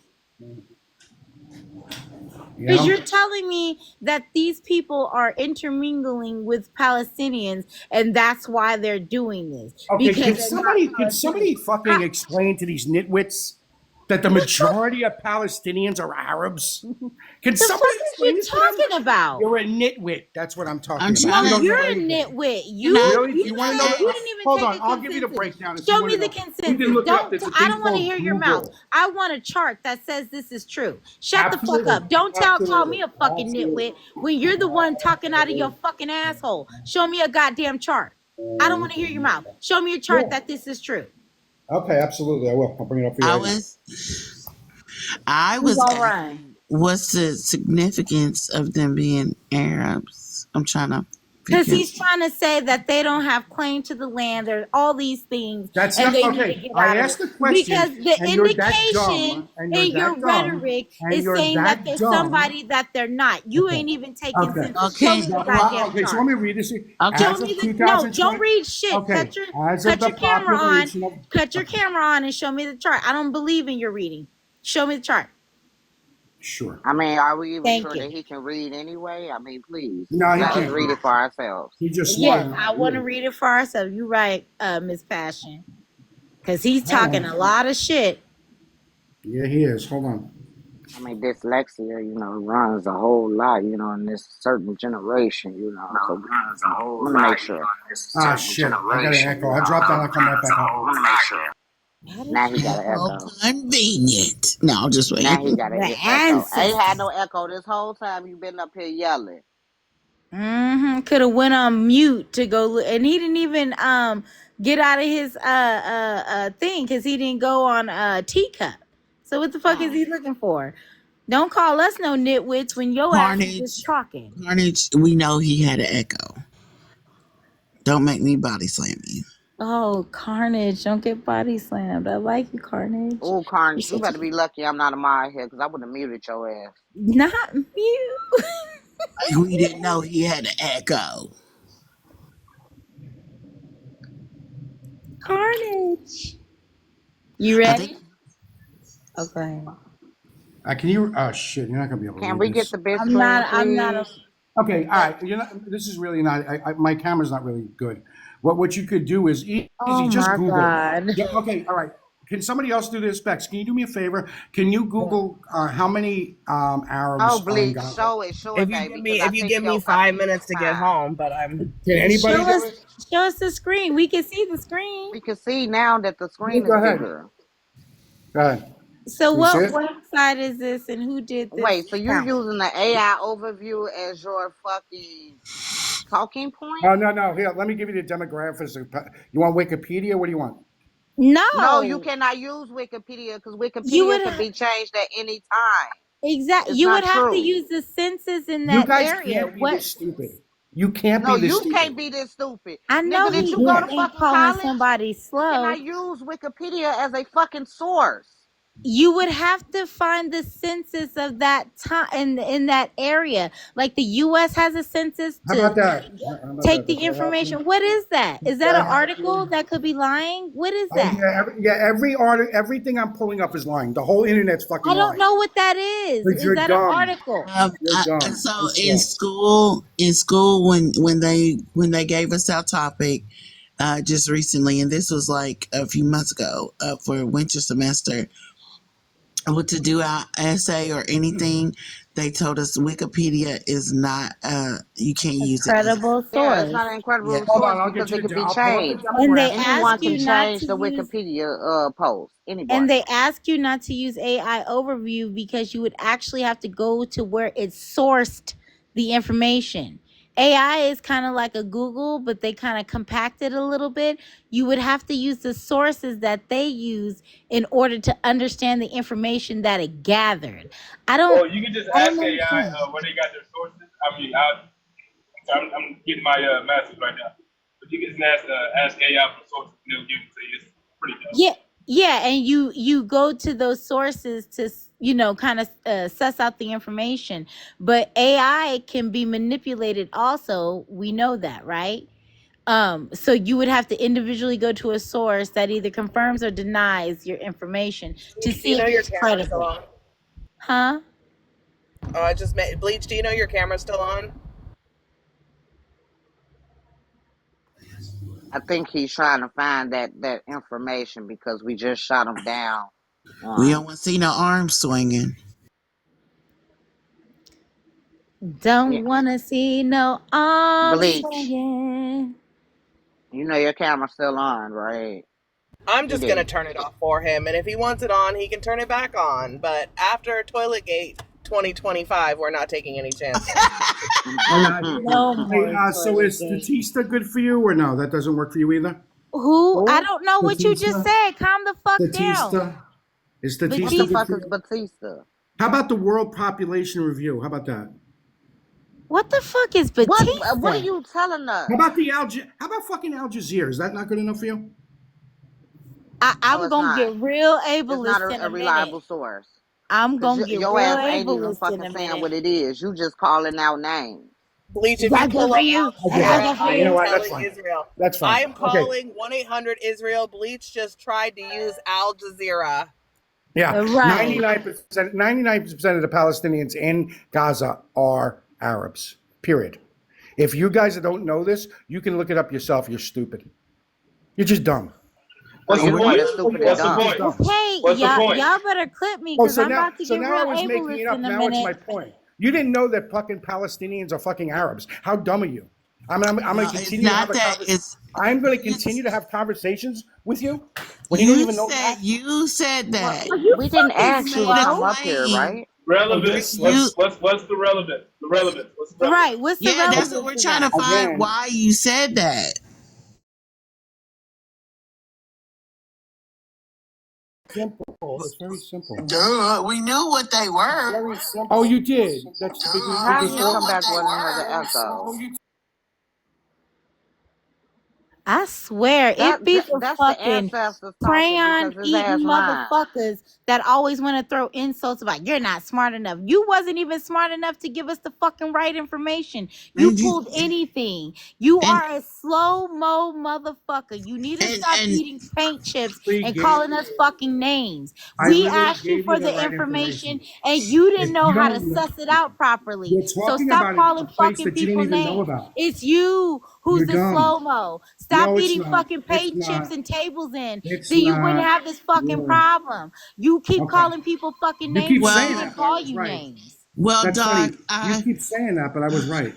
Because Yeah. you're telling me that these people are intermingling with Palestinians, and that's why they're doing this. Okay, Because can they're not somebody Palestinians. fucking explain to these nitwits that the majority of Palestinians are Arabs? Can The somebody fuck is explain you this to them? talking about? You're a nitwit. That's what I'm I'm talking about. No, You trying don't to. you're know a anything. nitwit. You're not. Really? You want to know? You didn't even Hold take on. a I'll give you the consensus. breakdown if you Show want me to the know. We can consensus. look it up. Don't. There's a I thing don't want to called hear your mouth. Google. I want a chart that says this is true. Shut the fuck Absolutely. up. Don't call Absolutely. me a fucking nitwit when you're the one talking out of your fucking asshole. Show me a goddamn chart. I don't want to hear your mouth. Show me a chart Yeah. that this is true. Okay, absolutely. I will. I'll bring it up for you I right now. I Who's was gonna asking, run? what's the significance of them being Arabs? I'm trying to Because figure. he's trying to say that they don't have claim to the land. There's all these things, That's and not they need to okay. get I out of it. asked the question, Because the and you're that indication dumb, and you're in your that dumb, rhetoric and is you're saying that that there's dumb. somebody that they're not. You Okay. ain't even taking Okay. census. Show Okay, me the Well, goddamn okay. So let chart. me read this. okay. Show As me of the no. Don't 2020. read shit. Okay. As of Cut the your camera on. population of. Cut your camera on and show me the chart. I don't believe in your reading. Show me the chart. Sure. I mean, are we even Thank sure you. that he can read anyway? I mean, please No, he let us can't. read it for ourselves. He just Yes, lied. I want to read it for ourselves. You right, Miss Passion. Because he's Hold talking on. a lot of shit. Yeah, he is. Hold on. I mean, dyslexia, runs a whole lot, in this certain generation, So I'm gonna make sure. Ah, shit. I got an echo. I'll drop down. I'll come right back up. I'm gonna make sure. Now he got an How echo. convenient. No, I'm just Now he waiting. got an The echo. Ain't had ancestors. no echo this whole time. You been up here yelling. Could have went on mute to go and he didn't even get out of his thing because he didn't go on teacup. So what the fuck is he looking for? Don't call us no nitwits when your ass is just Carnage. talking. Carnage, we know he had an echo. Don't make me body slam you. Oh, Carnage, don't get body slammed. I like you, Carnage. Oh, You're Carnage, you such better be lucky I'm not a mod here because I would have muted your ass. not mute. Like we didn't know he had an echo. Carnage. You I ready? think Okay. Can you? Oh shit! You're not gonna be able to Can read we this. get the big I'm screen, not. I'm not. please? Okay, all right. This is really not. My camera's not really good. What you could do is easy. Oh Just my Google. god. Yeah, okay, all right. Can somebody else do this, Bex? Can you do me a favor? Can you Google how many Oh, Arabs are in Bleach, Gaza? show it, baby, because I If you think give me your 5 minutes to get fine. home, but I'm Can anybody do it? Show us the screen. We can see the screen. We can see now that the Yeah, screen go is ahead. bigger. Go ahead. So Can you see what it? website is this and who did this Wait, so you're count? using the AI overview as your fucking talking point? Oh no. Here, let me give you the demographics. You want Wikipedia? What do you want? No, you No. cannot use Wikipedia because You Wikipedia would can be changed at any time. It's you would not have to true. use the census in You that guys area. can't be this stupid. You can't No, be this you stupid. can't be this stupid. I know Nigga, did You you he go to can't. ain't fucking calling college? somebody You cannot slow. use Wikipedia as a fucking source. You would have to find the census of that time in that area. Like the US has a census How to about that? How about take that? the Does that help you? information. What is that? Is Does that that an help article you? that could be lying? What is Oh that? yeah, every article, everything I'm pulling up is lying. The whole internet's fucking I don't lying. know what that is. Because Is you're that an dumb. article? You're dumb. So I swear. in school when they gave us our topic just recently, and this was like a few months ago for winter semester, what to do our essay or anything, they told us Wikipedia is not you can't A use it as credible Yeah, it's source. not an yeah. incredible Hold on, source I'll because get you it the. can be I'll pull up the changed. And they demographics. Anyone ask can you not change to the use Wikipedia post. and Anybody. they ask you not to use AI overview because you would actually have to go to where it sourced the information. AI is kind of like a Google, but they kind of compact it a little bit. You would have to use the sources that they use in order to understand the information that it gathered. Or you can just I don't ask AI understand. where they got their sources. I mean, I'm getting my master's right now, but you can just ask AI for sources, and they'll give it to you. It's pretty dope. Yeah, yeah, and you go to those sources to kind of suss out the information. But AI can be manipulated. Also, we know that, right? So you would have to individually go to a source that either confirms or denies your information to Do see you know if your it's camera's still credible. on? Huh? Oh, I just met Bleach. Do you know your camera's still on? I think he's trying to find that information because we just shot him down We don't on. want to see no arms swinging. Yeah, Don't wanna see no arms Bleach. swinging. You know your camera's still on, right? I'm You just gonna do. turn it off for him, and if he wants it on, he can turn it back on. But after Toiletgate 2025, we're not taking any chances. No more So is Toiletgate. Statista good for you or no? That doesn't work for you either? Who? I Who? don't know what you just Statista? said. Calm the fuck down. Statista? Is What Statista the Batista. good fuck for is you? Batista? How about the World Population Review? How about that? What the fuck is What are Batista? you telling us? How about how about fucking Al Jazeera? Is that not good enough for you? No, I'm it's gonna not. get real It's not ableist in a a minute. reliable source. I'm Cause gonna get your real ass ain't even ableist in fucking a saying minute. what it is. You just calling out names. Bleach, Is if you that good pull for up you? Al Is that Jazeera, good for I You know am you? what? That's telling fine. Israel. That's I fine. am Okay. calling 1-800 Israel. Bleach just tried to use Al Jazeera. Yeah. Right. 99% of the Palestinians in Gaza are Arabs. Period. If you guys don't know this, you can look it up yourself. You're stupid. You're just dumb. What's the And Oh, which point? one you, is oh, stupid you and What's are. the You're dumb? just point? dumb. Okay, What's the point? y'all better clip me Oh, because I'm about to so get now real I was making it ableist up. in a Now it's my minute. point. You didn't know that fucking Palestinians are fucking Arabs. How dumb are you? I'm going No, to it's continue to have not a that. conversation. I'm going to continue to have conversations with you when you don't even know that. You said Well, that. Are you we didn't fucking ask You you made to a come slow? up here, claim. right? Oh, Relevant. yes, You What's the relevant? The relevant. What's the relevant? Right. What's the yeah, that's what relevance we're of trying to that? find. again, Why you said that? simple. It's very simple. Duh, we knew what they were. Very simple. Oh, you did. That's because you How We just you knew come don't. what back they with another were. echo? I swear, it be the That's the fucking ancestors talking crayon because his ass eating lying. motherfuckers that always want to throw insults about you're not smart enough. You wasn't even smart enough to give us the fucking right information. You And you, pulled anything. You and are a slow mo motherfucker. You need to stop and eating paint chips I and gave calling us fucking names. I We literally asked you gave you for the the right information information. and you didn't If know you how to don't, suss it out properly. you're So talking stop about a calling place fucking that you don't people even know names. about. It's you who's You're the dumb. slow mo. Stop No, it's eating not. fucking It's paint chips not. and tables in. It's Then you wouldn't not. have this fucking You're problem. You keep okay. calling people fucking You names keep when we saying well, didn't that, but I call was you right. names. That's Doc, funny. You keep saying that, but I was right.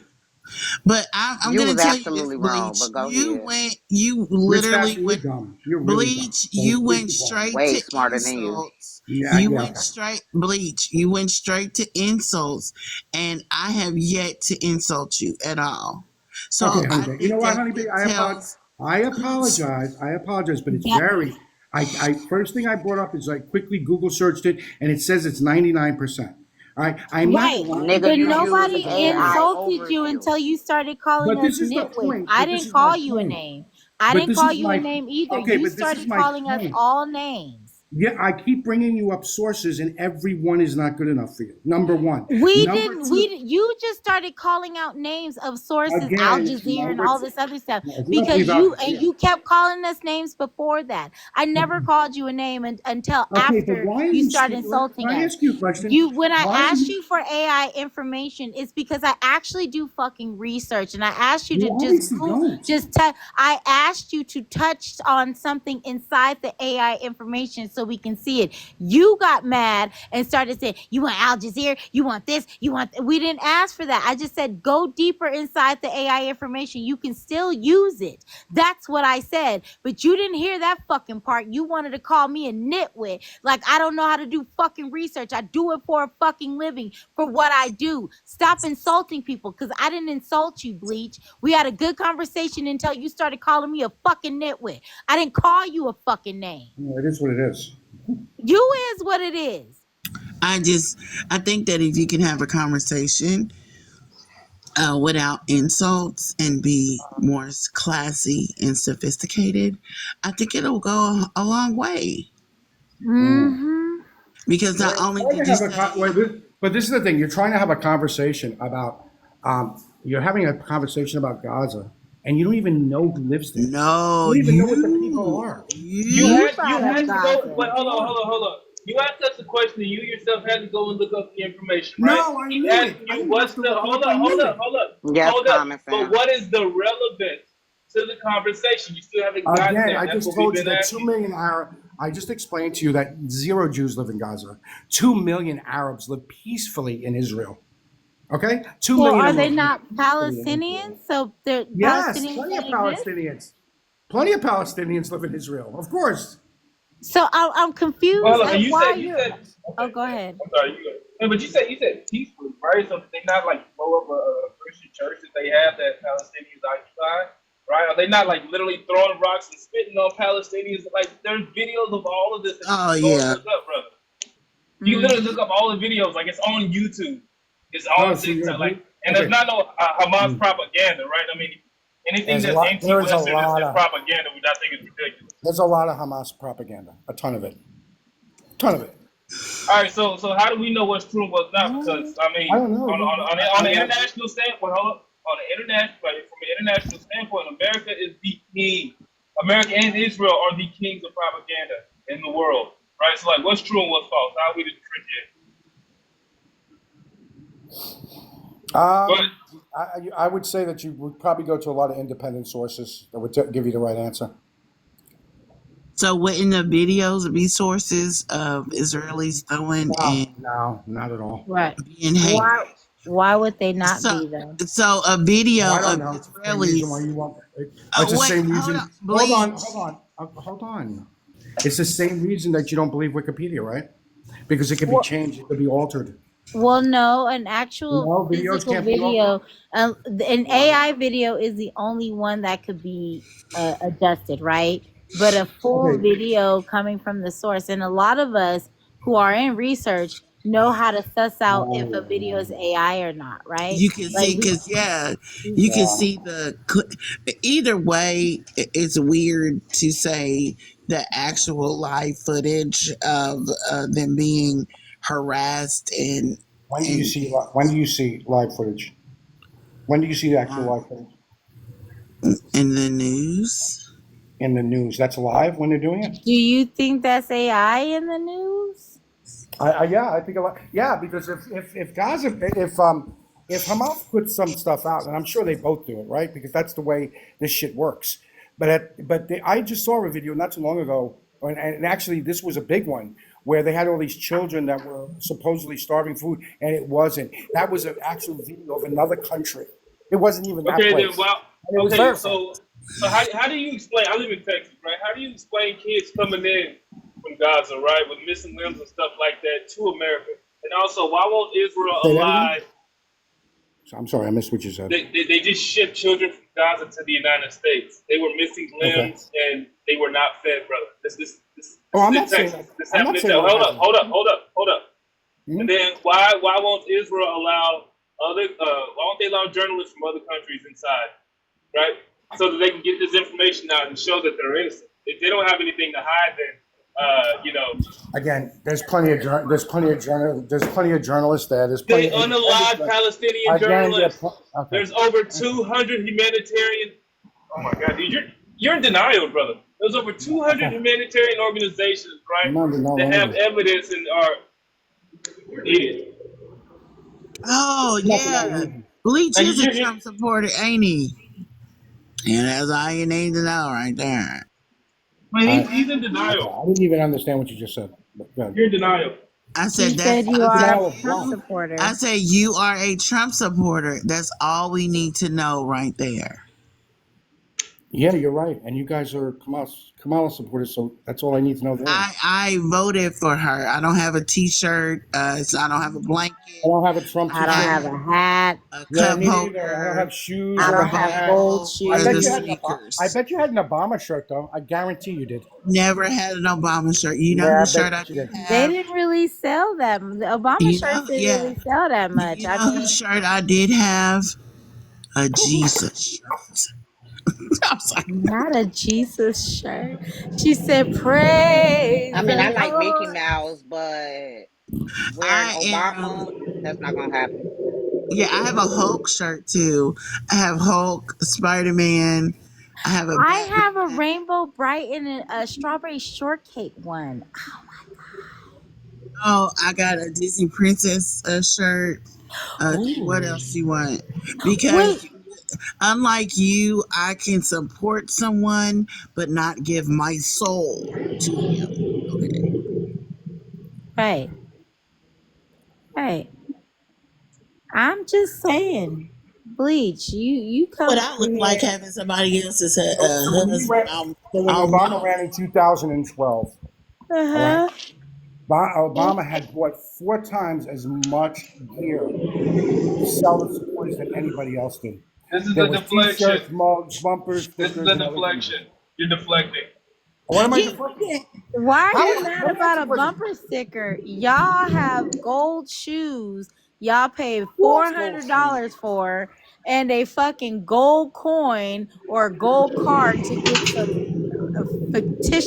but I'm You gonna was tell you this, absolutely wrong, Bleach. but go ahead. You Rich literally Pastor, you're went, dumb. You're really dumb. Bleach. So You please went be quiet. straight Way to smarter than you. insults. Yeah, You yeah. went straight, Bleach. You went straight to insults, and I have yet to insult you at all. Okay, So honey I bee. You know think what, that honey bee? it tells I who's apologize. I apologize, but it's That very. I first thing I brought up is I quickly Google searched it, and it says it's 99%. All right, I'm not right. lying Nigga, But to you you. use nobody It's very. AI insulted over you you. until you started calling But us this is the nitwits. point. I But this didn't is my call you a point. name. I But didn't this call is you a my. name either. Okay, You but this is started my calling us point. all names. Yeah, I keep bringing you up sources, and every one is not good enough for you. Number one. We Number didn't. two. You just started calling out names of sources, Al Again, Jazeera, and number all two. this other stuff No, if you don't because believe Al you Jazeera. kept calling us names before that. I never called you a name until Okay, but after why are you you started still? Can insulting I us. ask you a question? You when I Why are asked you? you for AI information, it's because I actually do fucking research, and I asked you to You just obviously go, don't. I asked you to touch on something inside the AI information so we can see it. You got mad and started saying, you want Al Jazeera, you want this, you want we didn't ask for that. I just said go deeper inside the AI information. You can still use it. That's what I said. But you didn't hear that fucking part. You wanted to call me a nitwit. Like I don't know how to do fucking research. I do it for a fucking living for what I do. Stop insulting people because I didn't insult you, Bleach. We had a good conversation until you started calling me a fucking nitwit. I didn't call you a fucking name. No, it is what it is. You is what it is. I think that if you can have a conversation without insults and be more classy and sophisticated, I think it'll go a long way. Mm. Mm-hmm. Because Well, not you're only trying did to you have a say, but this is the thing. You're trying to have a conversation about. You're having a conversation about Gaza, and you don't even know who lives there. No, You don't even know what the people are. You You had brought up to go. Gaza. Wait, hold on. You asked us a question, and you yourself had to go and look up the information, right? No, I He's knew it. asking I you didn't what's have to the look it up. I knew it. Yes, hold up. common But sense. what is the relevance to the conversation? You still haven't gotten Again, there. I That's just what we've told you been that 2 asking. million Arab. I just explained to you that 0 Jews live in Gaza. 2 million Arabs live peacefully in Israel. Okay, 2 Well, million are of them they live not peacefully in Palestinians? Israel. So the Yes, Palestinians plenty of don't exist. Palestinians. Plenty of Palestinians live in Israel, of course. So I'm Well, confused hold on. at You why said you're. okay. Oh, go ahead. I'm sorry. You go. No, but you said peacefully, right? So they not like blow up a Christian church that they have that Palestinians occupy, right? Are they not like literally throwing rocks and spitting on Palestinians? Like there's videos of all of this that you oh can go and yeah. look up, brother. You Mm. literally look up all the videos, like it's on YouTube, it's Oh, on so you're TikTok, like, agree? and there's Okay. not no Hamas propaganda, right? I mean, anything There's a that's lot. There is a anti-Western lot is of. propaganda, which I think is ridiculous. There's a lot of Hamas propaganda. A ton of it. Ton of it. All right, so how do we know what's true and what's not? Because I I mean, don't know. on the international standpoint, hold up, on the international, like, from an international standpoint, America is the king. America and Israel are the kings of propaganda in the world, right? So like, what's true and what's false? How are we to differentiate? But I would say that you would probably go to a lot of independent sources that would give you the right answer. So wouldn't the videos be sources of Israelis throwing and No, not at all. Right. being hate? Why would they not So be though? so a video Well, I don't of know. It's the same reason why Israelis. you want. It's the Wait, same hold on, reason. bleach. Hold on. It's the same reason that you don't believe Wikipedia, right? Because it could be Well, changed. It could be altered. well, no, an actual No, videos physical can't be altered. video, an AI video is the only one that could be adjusted, right? But a full Okay. video coming from the source, and a lot of us who are in research know how to suss out if a video is AI or not, right? You can Like see, because you can see either way. It's weird to say the actual live footage of them being harassed and When do you and see? When do you see live footage? When do you see the actual uh, live footage in the news. in the news? That's live when they're doing it. do you think that's AI in the news? Yeah, I think a lot. Yeah, because if Gaza, if Hamas puts some stuff out, and I'm sure they both do it, right? Because that's the way this shit works. I just saw a video not too long ago, and actually this was a big one where they had all these children that were supposedly starving food, and it wasn't. That was an actual video of another country. It wasn't even that okay, then place, well, and it was okay, verified. so how do you explain? I live in Texas, right? How do you explain kids coming in from Gaza, right, with missing limbs and stuff like that to America? And also, why won't Israel Say that allow? again? I'm sorry, I missed what you said. They just shipped children from Gaza to the United States. They were missing Okay. limbs and they were not fed, brother. This Oh, I'm in not saying Texas. that. This I'm happened not in saying Texas. that Hold hasn't. up. Hmm? And then why won't Israel allow why won't they allow journalists from other countries inside, right? So that they can get this information out and show that they're innocent. If they don't have anything to hide, then Again, there's plenty of journalists there. There's they plenty. unalive Palestinian Again, journalists. okay. There's over 200 humanitarian. Oh my God, dude, you're in denial, brother. There's over 200 humanitarian organizations, right, No that have longer. evidence and are idiot. Oh yeah, Bleach Like is a you're Trump supporter, ain't he? And that's all you need to know right there. man, I he's in denial. didn't even understand what you just said. But good. You're in denial. I He said said you In are a denial of Trump what? supporter. I said you are a Trump supporter. That's all we need to know right there. Yeah, you're right. And you guys are Kamala supporters, so that's all I need to know there. I voted for her. I don't have a T-shirt. So I don't have a blanket. I don't have a Trump I don't have T-shirt. a hat. A Yeah, cup me neither. I don't holder. have shoes I or a don't have hat. gold Or I the bet you shoes. had I sneakers. bet you had an Obama shirt though. I guarantee you did. Never had an Obama shirt. You know Yeah, I whose shirt bet I you did did. They have? didn't really sell them. The Obama You shirts know, didn't yeah. really sell that much. You I know mean, whose shirt I did have? A Jesus shirt. I was like, not a Jesus shirt. She said, "Praise I mean, I the like Mickey Lord." Mouse, but wearing I am. Obama, that's not gonna happen. Yeah, I have a Hulk shirt too. I have Hulk, Spider Man. I have a I have a Batman. Rainbow Bright and a strawberry shortcake one. Oh, I got a Disney Princess shirt. What Ooh. else you want? Wait, Because unlike you, I can support someone but not give my soul to him. Okay. right, right. I'm just saying, Bleach. You What come. I look like having somebody else's So when he husband ran, so when on Obama my. ran in 2012, Uh all right, huh. Obama had bought 4 times as much gear to sell to supporters than anybody else did. This is There a was deflection. T-shirts, mugs, bumpers, This is stickers, a and everything. deflection. You're deflecting. What am I Yeah, deflecting? yeah, Why are How you is it? mad Let me ask about you a a question. bumper sticker? Y'all have gold shoes. Y'all paid Who four wants gold hundred shoes? dollars for, and a fucking gold coin or a gold card to get some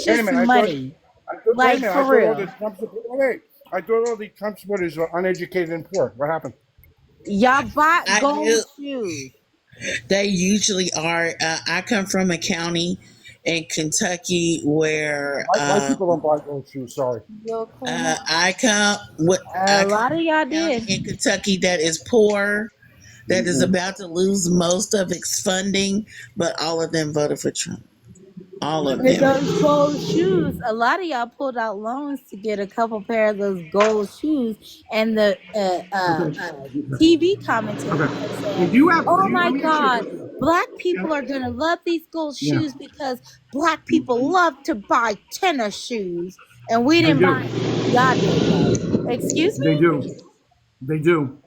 Wait a fictitious minute. money. Wait a Like minute. for real. I thought all the Trump supporters are uneducated and poor. What happened? Y'all bought I gold do. shoes. They usually are. I come from a county in Kentucky where White people don't buy gold shoes. Sorry. Yo, Queen. I A come lot of y'all from a county did. in Kentucky that is poor, that is about to lose most of its funding, but all of them voted for Trump. All of And them. those gold shoes, a lot of y'all pulled out loans to get a couple pair of those gold shoes. And the Okay. TV commentators Okay. are Hey, saying, do you have? oh Do you? my Let me ask you a God, question. black Yeah. people are going to love these gold Yeah. shoes because black people love to buy tennis shoes. And we They didn't buy do. any. Y'all did, though. Excuse They me? do. They do.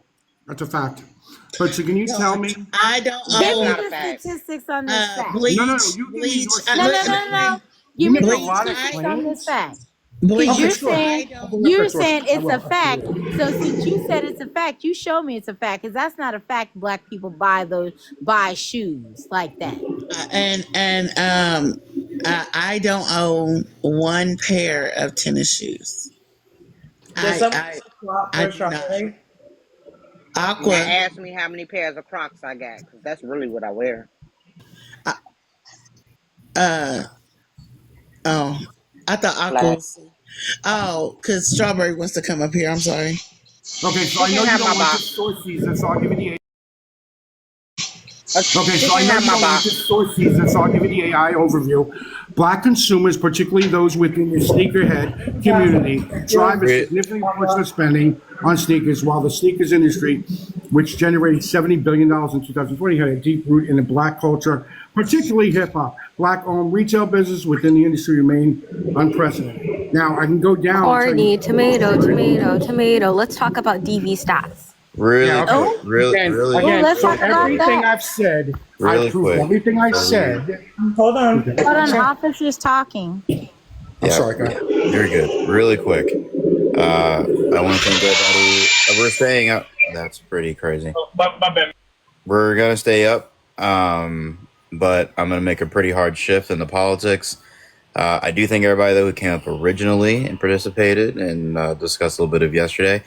That's a fact. But so can you No, tell me? I don't Give That's me not own a the fact. statistics on this fact. No. bleach. You give me Bleach. your No, no, no, statistics. no. You Give me make a the Bleach. lot of statistics on this claims. fact. Because Okay, Bleach. sure. I'll bring up you're that source. saying I it's a will. fact. Absolutely. So since you said it's a fact, you show me it's a fact. Because that's not a fact. Black people buy shoes like that. I don't own one pair of tennis shoes. Does I someone I swap I for do not. strawberry? Now Aqua. ask me how many pairs of Crocs I got, because that's really what I wear. Uh, uh oh, I thought Aqua Flat. was. Oh, because Strawberry wants to come up here. I'm sorry. Okay, so She I know can you have don't my want box. this source season, so I'll give you the. Okay, She so I can know have you my don't want box. this source season, so I'll give you the AI overview. Black consumers, particularly those within the sneakerhead community, drive a Re- significant portion of spending on sneakers, while the sneakers industry, which generated $70 billion in 2020, had a deep root in the black culture, particularly hip hop. Black-owned retail business within the industry remain unprecedented. Now I can go down and tell you. Corny, tomato, tomato, tomato. Let's talk about DV stats. Yeah, really okay. quick, Oh, really, oh, let's So talk really about quick, everything that. I've said, I really proved quick. everything I Before we, said. Hold on. Okay. Hold on, So, officer's talking. I'm yeah, sorry, guys. you're good. Really quick. I want to thank everybody. We're staying up. That's pretty crazy. Oh, my bad. We're gonna stay up, but I'm gonna make a pretty hard shift in the politics. I do thank everybody though who came up originally and participated and discussed a little bit of yesterday.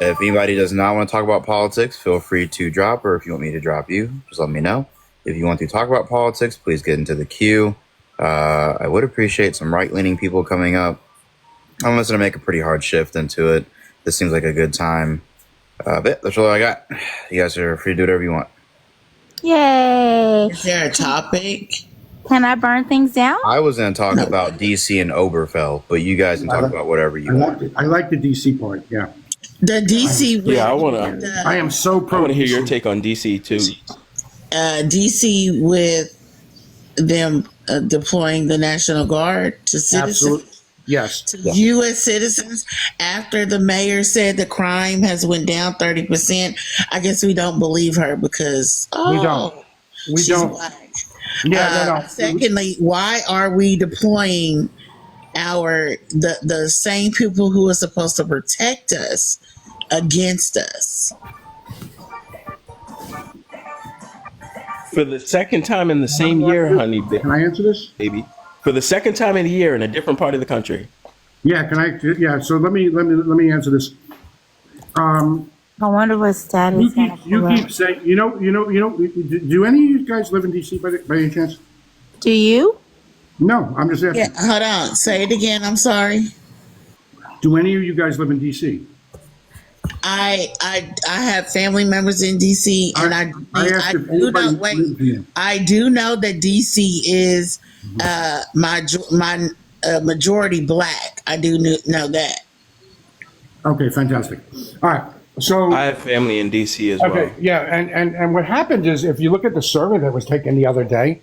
If anybody does not want to talk about politics, feel free to drop, or if you want me to drop you, just let me know. If you want to talk about politics, please get into the queue. I would appreciate some right-leaning people coming up. I'm just gonna make a pretty hard shift into it. This seems like a good time. But that's all I got. You guys are free to do whatever you want. Yay. Is there a topic? Can I burn things down? I was going to talk No. about DC and Oberfell, but you guys can talk about whatever you want. I like the DC part. Yeah, The DC Yeah, I with wanna I am so I pro wanna hear your DC. take on DC too. DC with them deploying the National Guard to citizens. Absolutely, yes. To U.S. citizens after the mayor said the crime has went down 30%. I guess we don't believe her because We don't. We she's don't. black. Yeah, no. Secondly, why are we deploying the same people who are supposed to protect us against us? For the second time in the same year, honey, Can I answer this? baby. For the second time in a year in a different part of the country. Yeah, can I? Yeah. So let me answer this. I wonder what status. You keep saying, do any of you guys live in DC by any chance? Do you? No, I'm just Yeah, asking. hold on. Say it again. I'm sorry. Do any of you guys live in DC? I have family members in DC, and I asked I if do know. anybody Wait, lives here. I do know that DC is my majority black. I do know that. Okay, fantastic. All right, so I have family in DC as well. okay, yeah, and what happened is, if you look at the survey that was taken the other day,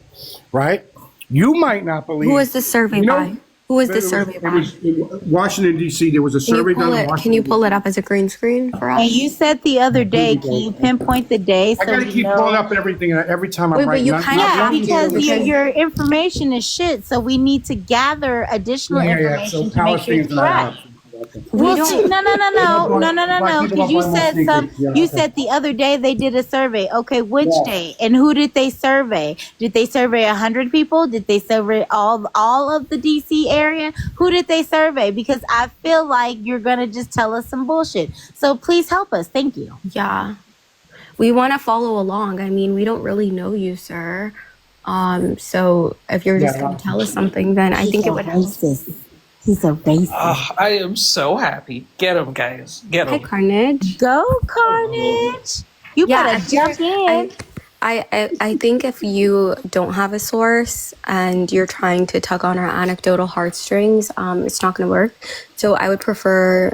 right? You might not believe. Who was the survey by? Who was the survey by? It was in Washington D.C. There was a survey done in Washington. Can you pull it up as a green screen for us? And you said the other day, can you pinpoint the day? I gotta keep pulling up everything every time I'm Wait, but writing. you Not- kinda not- have not- to, because your information is shit. So we need to gather additional So information to make sure it's Palestinians are not correct. options. Well, see, no. Because you said you said the other day they did a survey. Okay, which day and who did they survey? Did they survey 100 people? Did they survey all of the DC area? Who did they survey? Because I feel like you're gonna just tell us some bullshit. So please help us. Thank you. Yeah. We want to follow along. I mean, we don't really know you, sir. So if you're just going to tell us something, then I think it would help. He's a racist. I am so happy. Get him, guys. Get Hi, him. Carnage. Go, Carnage. You better jump in. I think if you don't have a source and you're trying to tug on our anecdotal heartstrings, it's not going to work. So I would prefer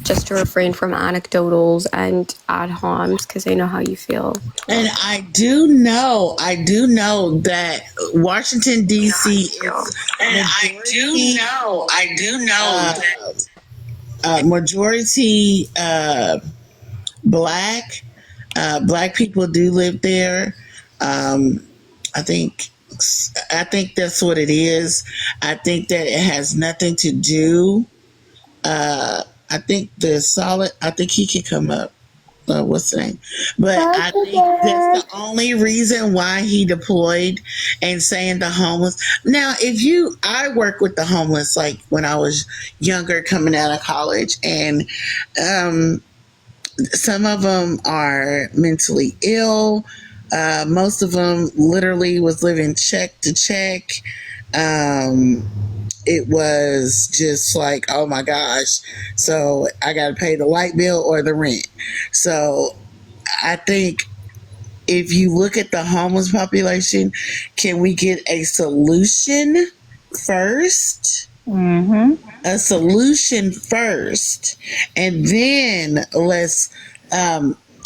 just to refrain from anecdotals and ad homs because I know how you feel. And I do know that Washington D.C. is. And I do know that majority black. Black people do live there. I think that's what it is. I think that it has nothing to do. I think he could come up. What's the name? But I think that's the only reason why he deployed and saying the homeless. Now, I work with the homeless like when I was younger, coming out of college, and some of them are mentally ill. Most of them literally was living check to check. It was just like, oh my gosh. So I got to pay the light bill or the rent. So I think if you look at the homeless population, can we get a solution first? Mm-hmm. A solution first, and then let's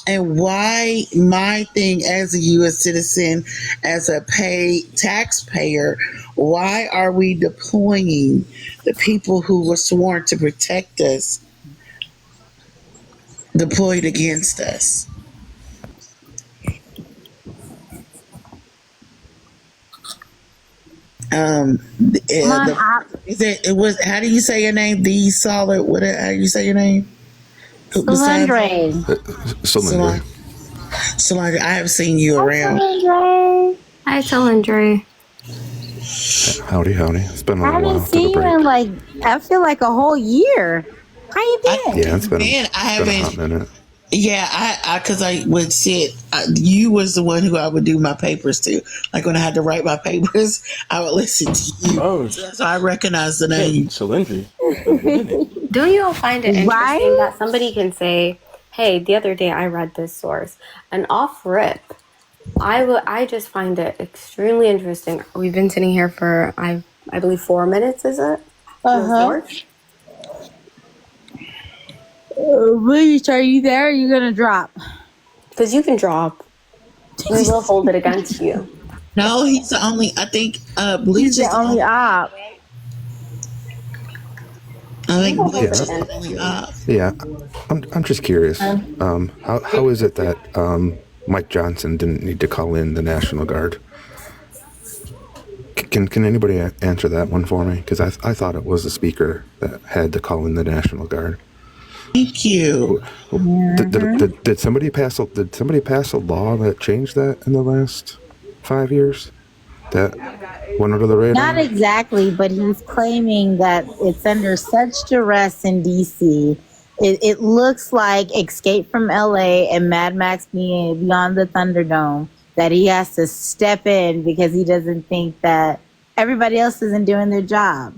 and why my thing as a U.S. citizen, as a taxpayer, why are we deploying the people who were sworn to protect us deployed against us? It was. How do you say your name? The solid. How do you say your name? Solandre. Solandre. I have seen you around. Hi, Solandre. Howdy. It's been a I little while. haven't seen you in I feel like a whole year. How you been? Yeah, it's been a hot minute. Yeah, because I would sit. You was the one who I would do my papers to. Like when I had to write my papers, I would listen to you. Oh, so I recognize the name. Solandre. Don't you all find it interesting that somebody can say, hey, the other day I read this source, and off rip, I just find it extremely interesting. We've been sitting here for, I believe, 4 minutes, is it? Uh-huh. Bleach, are you there? Or are you going to drop? Because you can drop. We will hold it against you. No, he's the only, I think, Bleach He's the only op. I think Bleach is the only op. Yeah, I'm just curious. How is it that Mike Johnson didn't need to call in the National Guard? Can anybody answer that one for me? Because I thought it was the speaker that had to call in the National Guard. Thank you. Did somebody pass a law that changed that in the last 5 years? That went under the radar? Not exactly, but he's claiming that it's under such duress in DC It looks like Escape from LA and Mad Max being Beyond the Thunderdome, that he has to step in because he doesn't think that everybody else isn't doing their job.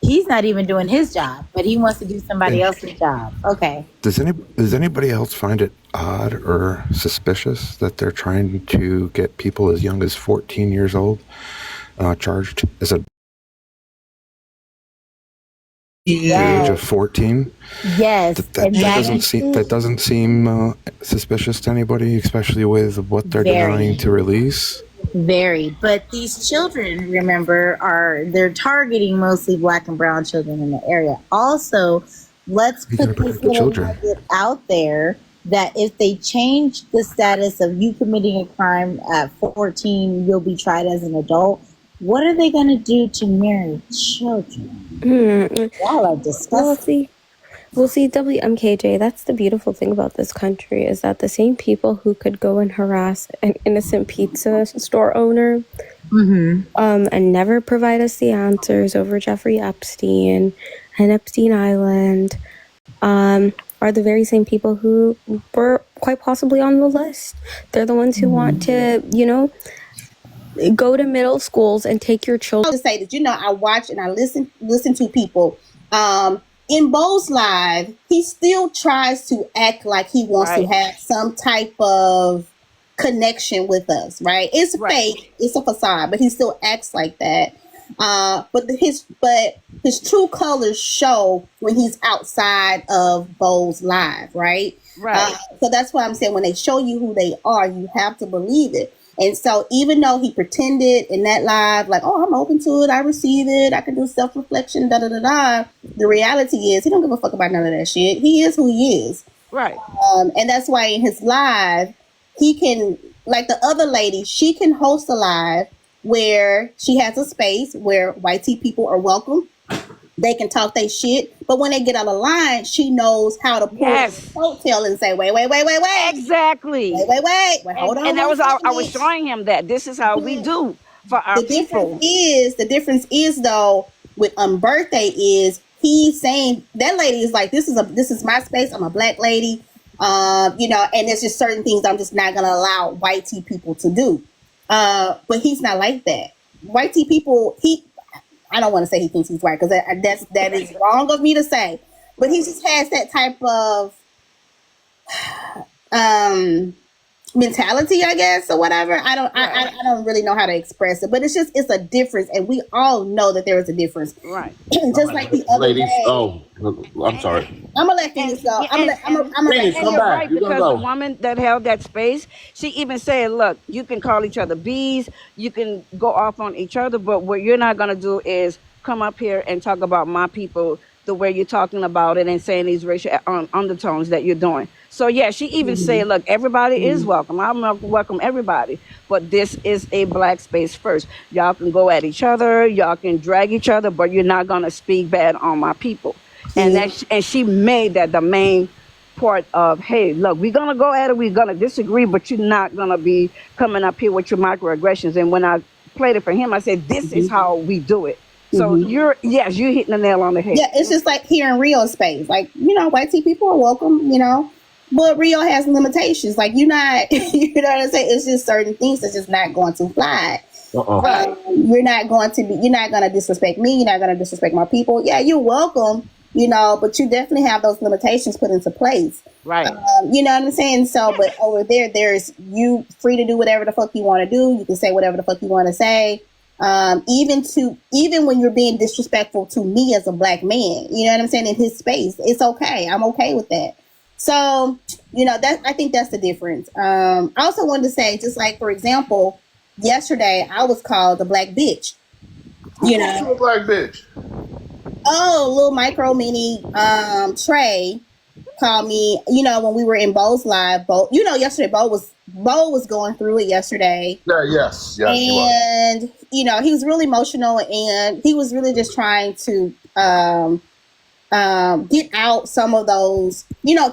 He's not even doing his job, but he wants to do somebody else's job. Okay. Does anybody else find it odd or suspicious that they're trying to get people as young as 14 years old charged as a the age of 14? Yes. That doesn't seem suspicious to anybody, especially with what they're denying to release. Very. But these children, remember, they're targeting mostly black and brown children in the area. Also, let's put this little nugget out there that if they change the status of you committing a crime at 14, you'll be tried as an adult. What are they going to do to married children? Y'all are disgusting. Well, see, WMKJ, that's the beautiful thing about this country, is that the same people who could go and harass an innocent pizza store owner and never provide us the answers over Jeffrey Epstein and Epstein Island are the very same people who were quite possibly on the list. They're the ones who want to, go to middle schools and take your children. To say that, I watch and I listen to people. In Bo's live, he still tries to act like he wants to have some type of connection with us, right? It's fake, it's a facade, but he still acts like that. But his true colors show when he's outside of Bo's live, right? So that's why I'm saying when they show you who they are, you have to believe it. And so even though he pretended in that live, like, oh, I'm open to it, I receive it, I can do self-reflection, the reality is he don't give a fuck about none of that shit. He is who he is. Right. And that's why in his live, he can, like the other lady, she can host a live where she has a space where white tea people are welcome. They can talk their shit, but when they get out of line, she knows how to pull a hotel and say, wait. Exactly. Wait, hold on. And that was I was showing him that this is how we do for our people. The difference is though, with birthday is he's saying that lady is like, this is my space. I'm a black lady. And there's just certain things I'm just not gonna allow white tea people to do. But he's not like that. White tea people, I don't want to say he thinks he's white because that is wrong of me to say, but he just has that type of mentality, I guess, or whatever. I don't really know how to express it, but it's a difference, and we all know that there is a difference. Right. Just like the other ladies. day. Oh, I'm sorry. I'm gonna let Phoenix go. Phoenix, come back. Right, You because go. the woman that held that space, she even said, look, you can call each other bees, you can go off on each other, but what you're not gonna do is come up here and talk about my people the way you're talking about it and saying these racial undertones that you're doing. So yeah, she even said, look, everybody is welcome. I'm gonna welcome everybody, but this is a black space first. Y'all can go at each other, y'all can drag each other, but you're not gonna speak bad on my people. And she made that the main part of, hey, look, we're gonna go at it, we're gonna disagree, but you're not gonna be coming up here with your microaggressions. And when I played it for him, I said, this is how we do it. So you're hitting the nail on the head. Yeah, it's just like here in Rio space. Like, white tea people are welcome, but Rio has limitations. Like, you're not, you know what I'm saying? It's just certain things that's just not going to fly. You're not going to disrespect me. You're not going to disrespect my people. Yeah, you're welcome, but you definitely have those limitations put into place. Right. You know what I'm saying? So, but over there's you free to do whatever the fuck you want to do. You can say whatever the fuck you want to say. Even when you're being disrespectful to me as a black man, you know what I'm saying, in his space, it's okay. I'm okay with that. So, I think that's the difference. I also wanted to say, just like, for example, yesterday I was called a black bitch. You a black bitch? Oh, little micro mini Trey called me, when we were in Bo's live. Yesterday Bo was going through it yesterday. Yeah, yes. And he was really emotional, and he was really just trying to get out some of those,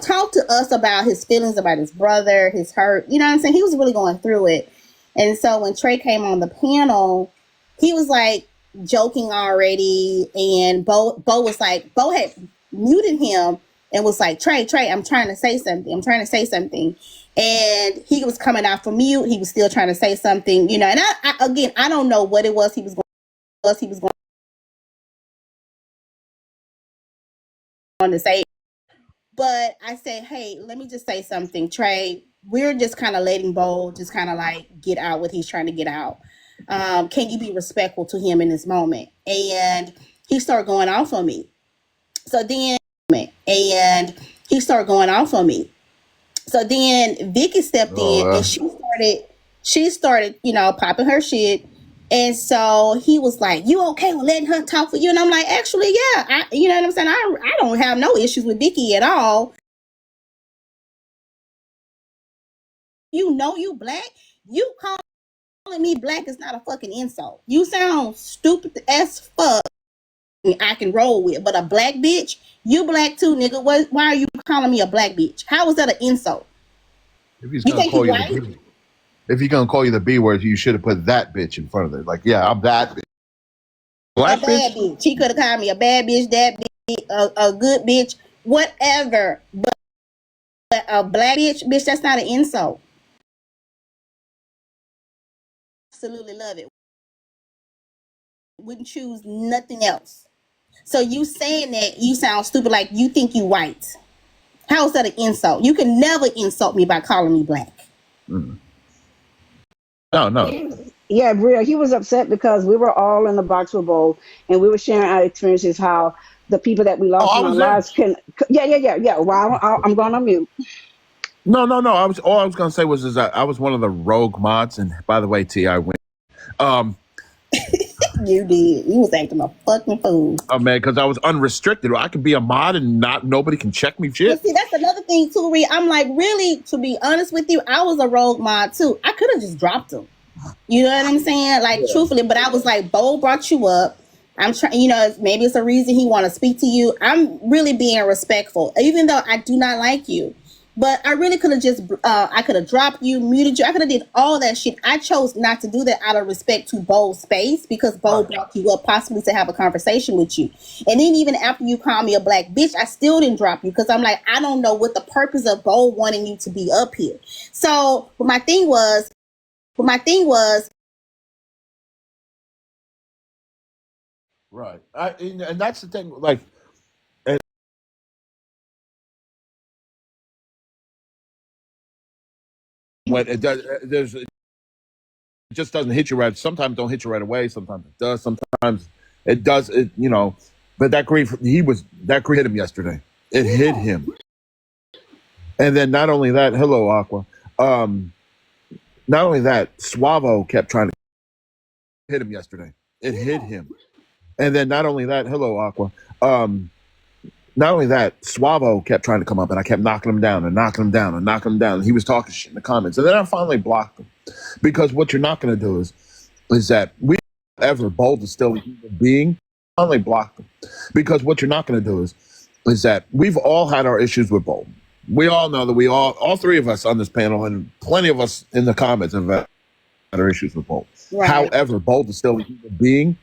talk to us about his feelings about his brother, his hurt. You know what I'm saying? He was really going through it. And so when Trey came on the panel, he was like joking already, and Bo was like, Bo had muted him, and was like, Trey, I'm trying to say something. I'm trying to say something. And he was coming out from mute. He was still trying to say something, you know. And I don't know what it was he was going to say. But I said, hey, let me just say something, Trey. We're just kind of letting Bo just kind of like get out what he's trying to get out. Can you be respectful to him in this moment? And he started going off on me. So then, and he started going off on me. So then Vicky stepped in and she started, you know, popping her shit. And so he was like, you okay with letting her talk for you? And I'm like, actually, yeah. You know what I'm saying? I don't have no issues with Vicky at all. You know you black. You calling me black is not a fucking insult. You sound stupid as fuck. I can roll with, but a black bitch, you black too, nigga. Why are you calling me a black bitch? How is that an insult? If he's You gonna think call you you white? the B, if he's gonna call you the B word, you should have put that bitch in front of it. Like, yeah, I'm that bitch. A Black bad bitch? bitch. He could have called me a bad bitch, that bitch, a good bitch, whatever. But a black bitch, that's not an insult. Absolutely love it. Wouldn't choose nothing else. So you saying that you sound stupid, like you think you white. How is that an insult? You can never insult me by calling me black. Mm. No. Yeah, Bria, he was upset because we were all in the box with Bo and we were sharing our experiences, how the people that we Oh, lost I in our was there. lives can. Yeah. Well, I'm going on mute. No. All I was gonna say was is that I was one of the rogue mods, and by the way, T, I win. You did. You was acting a fucking fool. Oh man, because I was unrestricted. I could be a mod and nobody can check me Well, shit. see, that's another thing too, Ree. I'm like, really, to be honest with you, I was a rogue mod too. I could have just dropped him. You know what I'm saying? Like, truthfully, but I was like, Bo brought you up. I'm trying, you know, maybe it's a reason he want to speak to you. I'm really being respectful, even though I do not like you. But I really could have just, I could have dropped you, muted you. I could have did all that shit. I chose not to do that out of respect to Bo's space because Bo brought you up possibly to have a conversation with you. And then even after you called me a black bitch, I still didn't drop you because I'm like, I don't know what the purpose of Bo wanting you to be up here. So, but my thing was, Right. And that's the thing. Like, and when it does, it just doesn't hit you right. Sometimes it don't hit you right away. Sometimes it does. Sometimes it does. But that grief, that grief hit him yesterday. It hit him. And then not only that, hello, Aqua. Not only that, Suavo kept trying to hit him yesterday. It hit him. And then not only that, hello, Aqua. Not only that, Suavo kept trying to come up and I kept knocking him down and knocking him down and knocking him down. And he was talking shit in the comments. And then I finally blocked him. Because what you're not going to do is that we ever bold is still a human being. Finally blocked him. Because what you're not going to do is that we've all had our issues with bold. We all know that all three of us on this panel and plenty of us in the comments have had our issues with bold. right. However, bold is still a human being.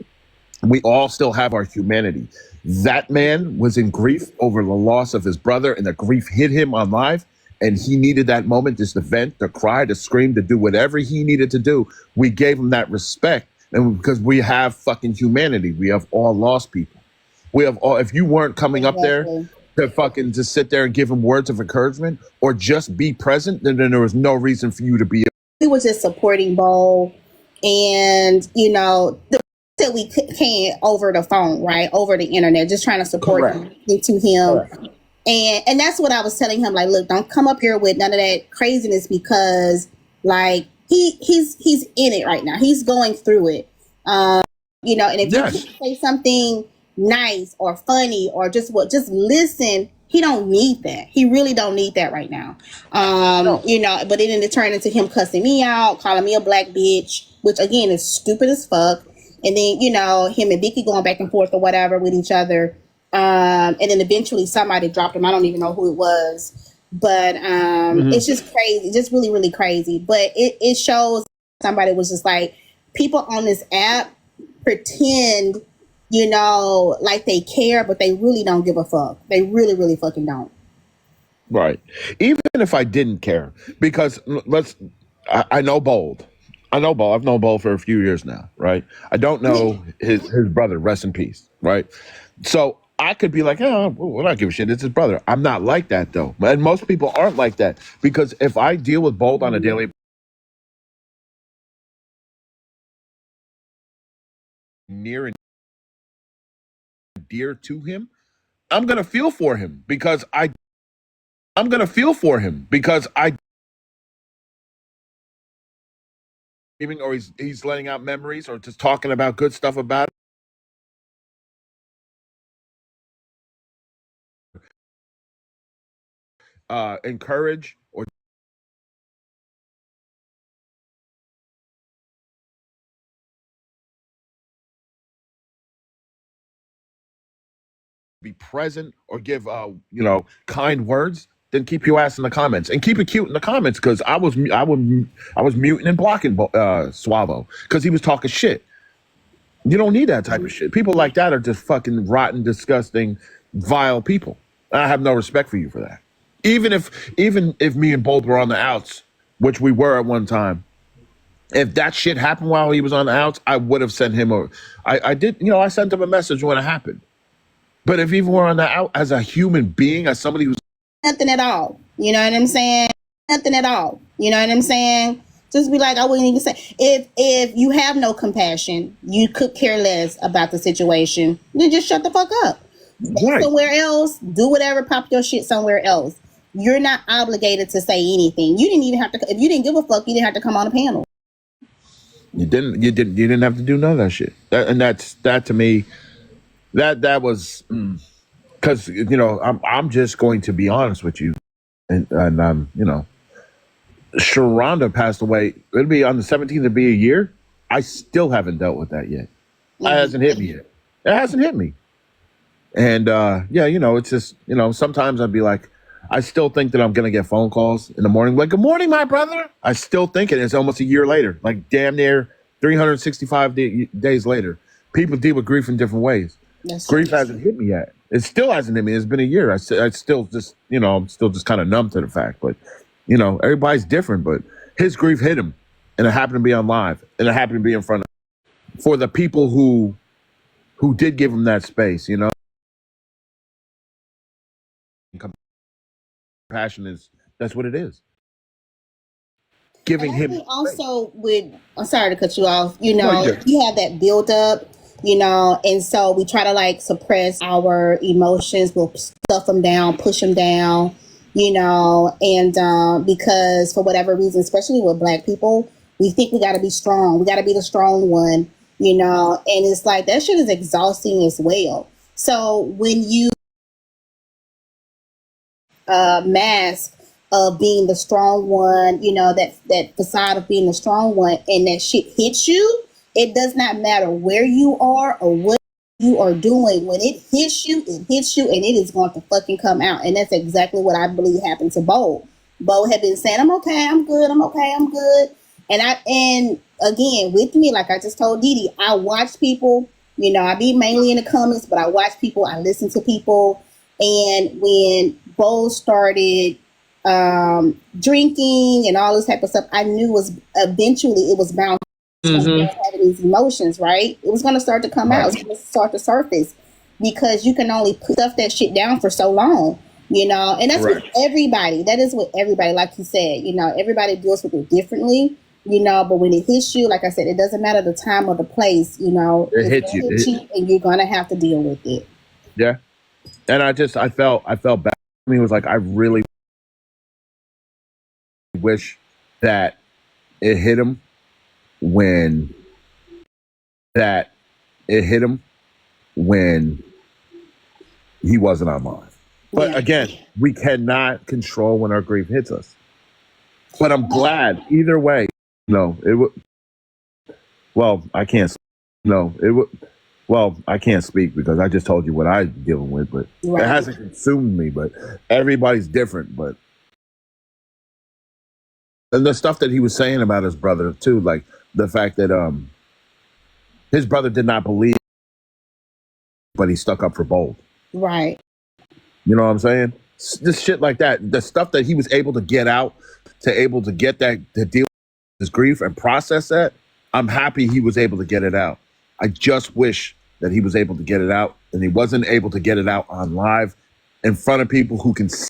We all still have our humanity. That man was in grief over the loss of his brother, and the grief hit him on live, and he needed that moment just to vent, to cry, to scream, to do whatever he needed to do. We gave him that respect, and because we have fucking humanity, we have all lost people. We have all. If you weren't coming up there to fucking just sit there and give him words of encouragement or just be present, then there was no reason for you to be. We were just supporting Bo, and you know, that we can over the phone, right, over the internet, just trying to support him, to him. Correct. And that's what I was telling him. Like, look, don't come up here with none of that craziness because, like, he's in it right now. He's going through it. You know, and if you say something nice or funny or just listen. He don't need that. He really don't need that right now. You know, but it ended turn into him cussing me out, calling me a black bitch, which again is stupid as fuck. And then, you know, him and Vicky going back and forth or whatever with each other. And then eventually somebody dropped him. I don't even know who it was. But it's just crazy. Just really, really crazy. But it shows somebody was just like, people on this app pretend, you know, like they care, but they really don't give a fuck. They really, really fucking don't. Right. Even if I didn't care, because I know Bold. I know Bold. I've known Bold for a few years now, right? I don't know his brother, rest in peace, right? So I could be like, oh, well, I don't give a shit. It's his brother. I'm not like that, though. And most people aren't like that, because if I deal with Bold on a daily near and dear to him, I'm going to feel for him because I'm going to feel for him because or he's letting out memories or just talking about good stuff about encourage or be present or give kind words, then keep your ass in the comments and keep it cute in the comments, because I was muting and blocking Suavo because he was talking shit. You don't need that type of shit. People like that are just fucking rotten, disgusting, vile people. I have no respect for you for that. Even if me and Bolt were on the outs, which we were at one time, if that shit happened while he was on the outs, I would have sent him I did, I sent him a message when it happened. But if even we're on the out as a human being, as somebody who's nothing at all. You know what I'm saying? Nothing at all. You know what I'm saying? Just be like, I wouldn't even say. If you have no compassion, you could care less about the situation, then just shut the fuck up. Go somewhere else, do whatever, pop your shit somewhere else. You're not obligated to say anything. You didn't even have to. If you didn't give a fuck, you didn't have to come on a panel. you didn't have to do none of that shit. That to me, that was because I'm just going to be honest with you, and Sharonda passed away. It'll be on the 17th. It'll be a year. I still haven't dealt with that yet. It hasn't hit me yet. It hasn't hit me. And it's just sometimes I'd be like, I still think that I'm gonna get phone calls in the morning, like, "Good morning, my brother." I still think it. It's almost a year later, like damn near 365 days later. People deal with grief in different ways. Grief hasn't hit me yet. It still hasn't hit me. It's been a year. I still just I'm still just kind of numb to the fact, but everybody's different. But his grief hit him, and it happened to be on live, and it happened to be in front of for the people who did give him that space. Compassion that's what it is. Giving him also I'm sorry to cut you off. You have that build up, and so we try to like suppress our emotions. We'll stuff them down, push them down, and because for whatever reason, especially with Black people, we think we got to be strong. We got to be the strong one, and it's like that shit is exhausting as well. So when you mask of being the strong one, that facade of being the strong one, and that shit hits you, it does not matter where you are or what you are doing. When it hits you, and it is going to fucking come out. And that's exactly what I believe happened to Bo. Bo had been saying, "I'm okay, I'm good, I'm okay, I'm good." And again, with me, like I just told Didi, I watch people, I be mainly in the comments, but I watch people, I listen to people. And when Bo started drinking and all this type of stuff, I knew eventually it was bound to having these emotions, right? It was going to start to come out. It was going to start to surface, because you can only put that shit down for so long, and that's with everybody. That is with everybody. Like you said, everybody deals with it differently, but when it hits you, like I said, it doesn't matter the time or the place, it hits you, and you're going to have to deal with it. Yeah. And I felt bad. I mean, it was like, I really wish that it hit him when he wasn't online. But again, we cannot control when our grief hits us. But I'm glad either way. I can't. I can't speak because I just told you what I'm dealing with, but it hasn't consumed me. But everybody's different. But and the stuff that he was saying about his brother too, like the fact that his brother did not believe, but he stuck up for Bold. Right. You know what I'm saying? This shit like that, the stuff that he was able to get out, to get that, to deal with his grief and process that. I'm happy he was able to get it out. I just wish that he was able to get it out, and he wasn't able to get it out on live in front of people who can see.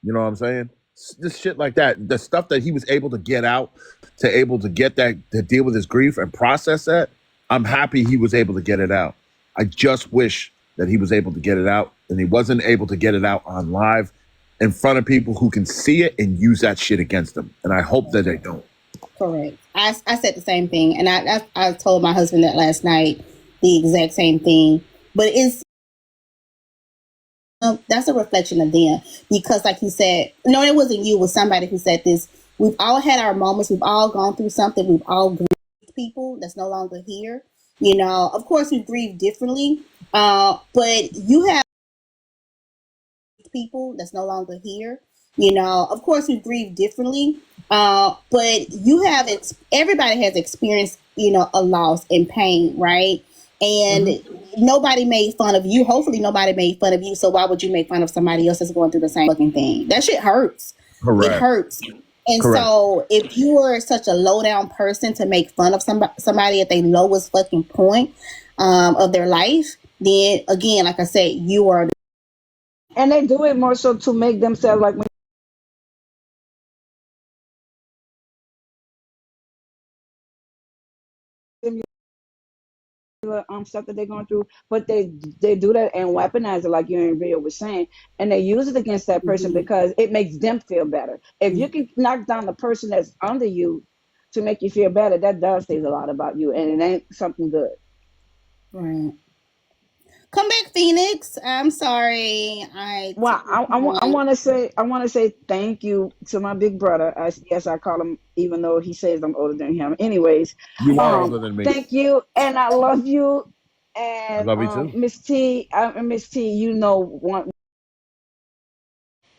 You know what I'm saying? This shit like that, the stuff that he was able to get out, to get that, to deal with his grief and process that. I'm happy he was able to get it out. I just wish that he was able to get it out, and he wasn't able to get it out on live in front of people who can see it and use that shit against him. And I hope that they don't. Correct. I said the same thing, and I told my husband that last night, the exact same thing. But it's that's a reflection of them, because, like you said, no, it wasn't you. It was somebody who said this. We've all had our moments. We've all gone through something. We've all grieved people that's no longer here. You know, of course, we grieve differently, but you have people that's no longer here. You know, of course, we grieve differently, but you have everybody has experienced, you know, a loss and pain, right? And nobody made fun of you. Hopefully, nobody made fun of you. So why would you make fun of somebody else that's going through the same fucking thing? That shit hurts. Correct. It hurts. And Correct. so, if you are such a low down person to make fun of somebody at their lowest fucking point of their life, then again, like I said, you are. And they do it more so to make themselves like when stuff that they're going through, but they do that and weaponize it, like you and Rio was saying, and they use it against that person because it makes them feel better. If you can knock down the person that's under you to make you feel better, that does say a lot about you, and it ain't something good. Right. Come back, Phoenix. I'm sorry. Well, I want to say thank you to my big brother. Yes, I call him, even though he says I'm older than him. Anyways, You are older than me. thank you, and I love you. I And love you too. Miss T, you know,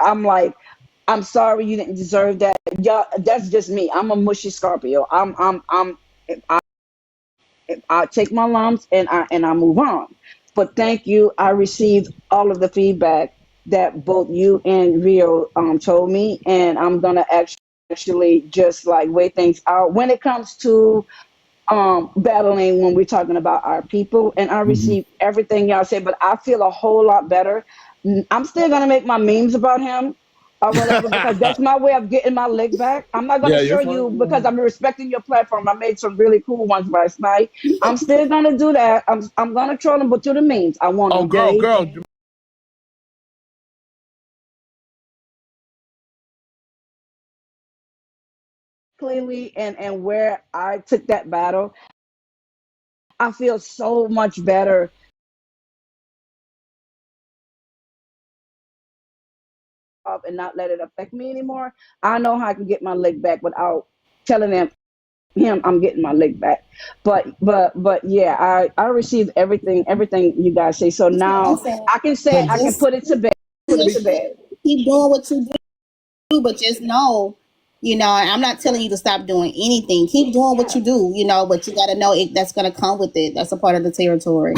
I'm like, I'm sorry you didn't deserve that. Yeah, that's just me. I'm a mushy Scorpio. I take my lumps and I move on. But thank you. I received all of the feedback that both you and Rio told me, and I'm gonna actually just like weigh things out when it comes to battling when we're talking about our people. And I received everything y'all said, but I feel a whole lot better. I'm still gonna make my memes about him or whatever because that's my way of getting my lick back. I'm not gonna Yeah, you're show you fine. because I'm respecting your platform. I made some really cool ones last night. I'm still gonna do that. I'm gonna troll them, but to the memes. I want Oh, them day girl. clearly and where I took that battle. I feel so much better and not let it affect me anymore. I know how I can get my leg back without telling him I'm getting my leg back. But yeah, I received everything you guys say. So That's what I'm now saying. I can say I can Just put it to bed. keep doing what you do, but just know, you know, I'm not telling you to stop doing anything. Keep doing what you do, you know, but you got to know that's going to come with it. That's a part of the territory.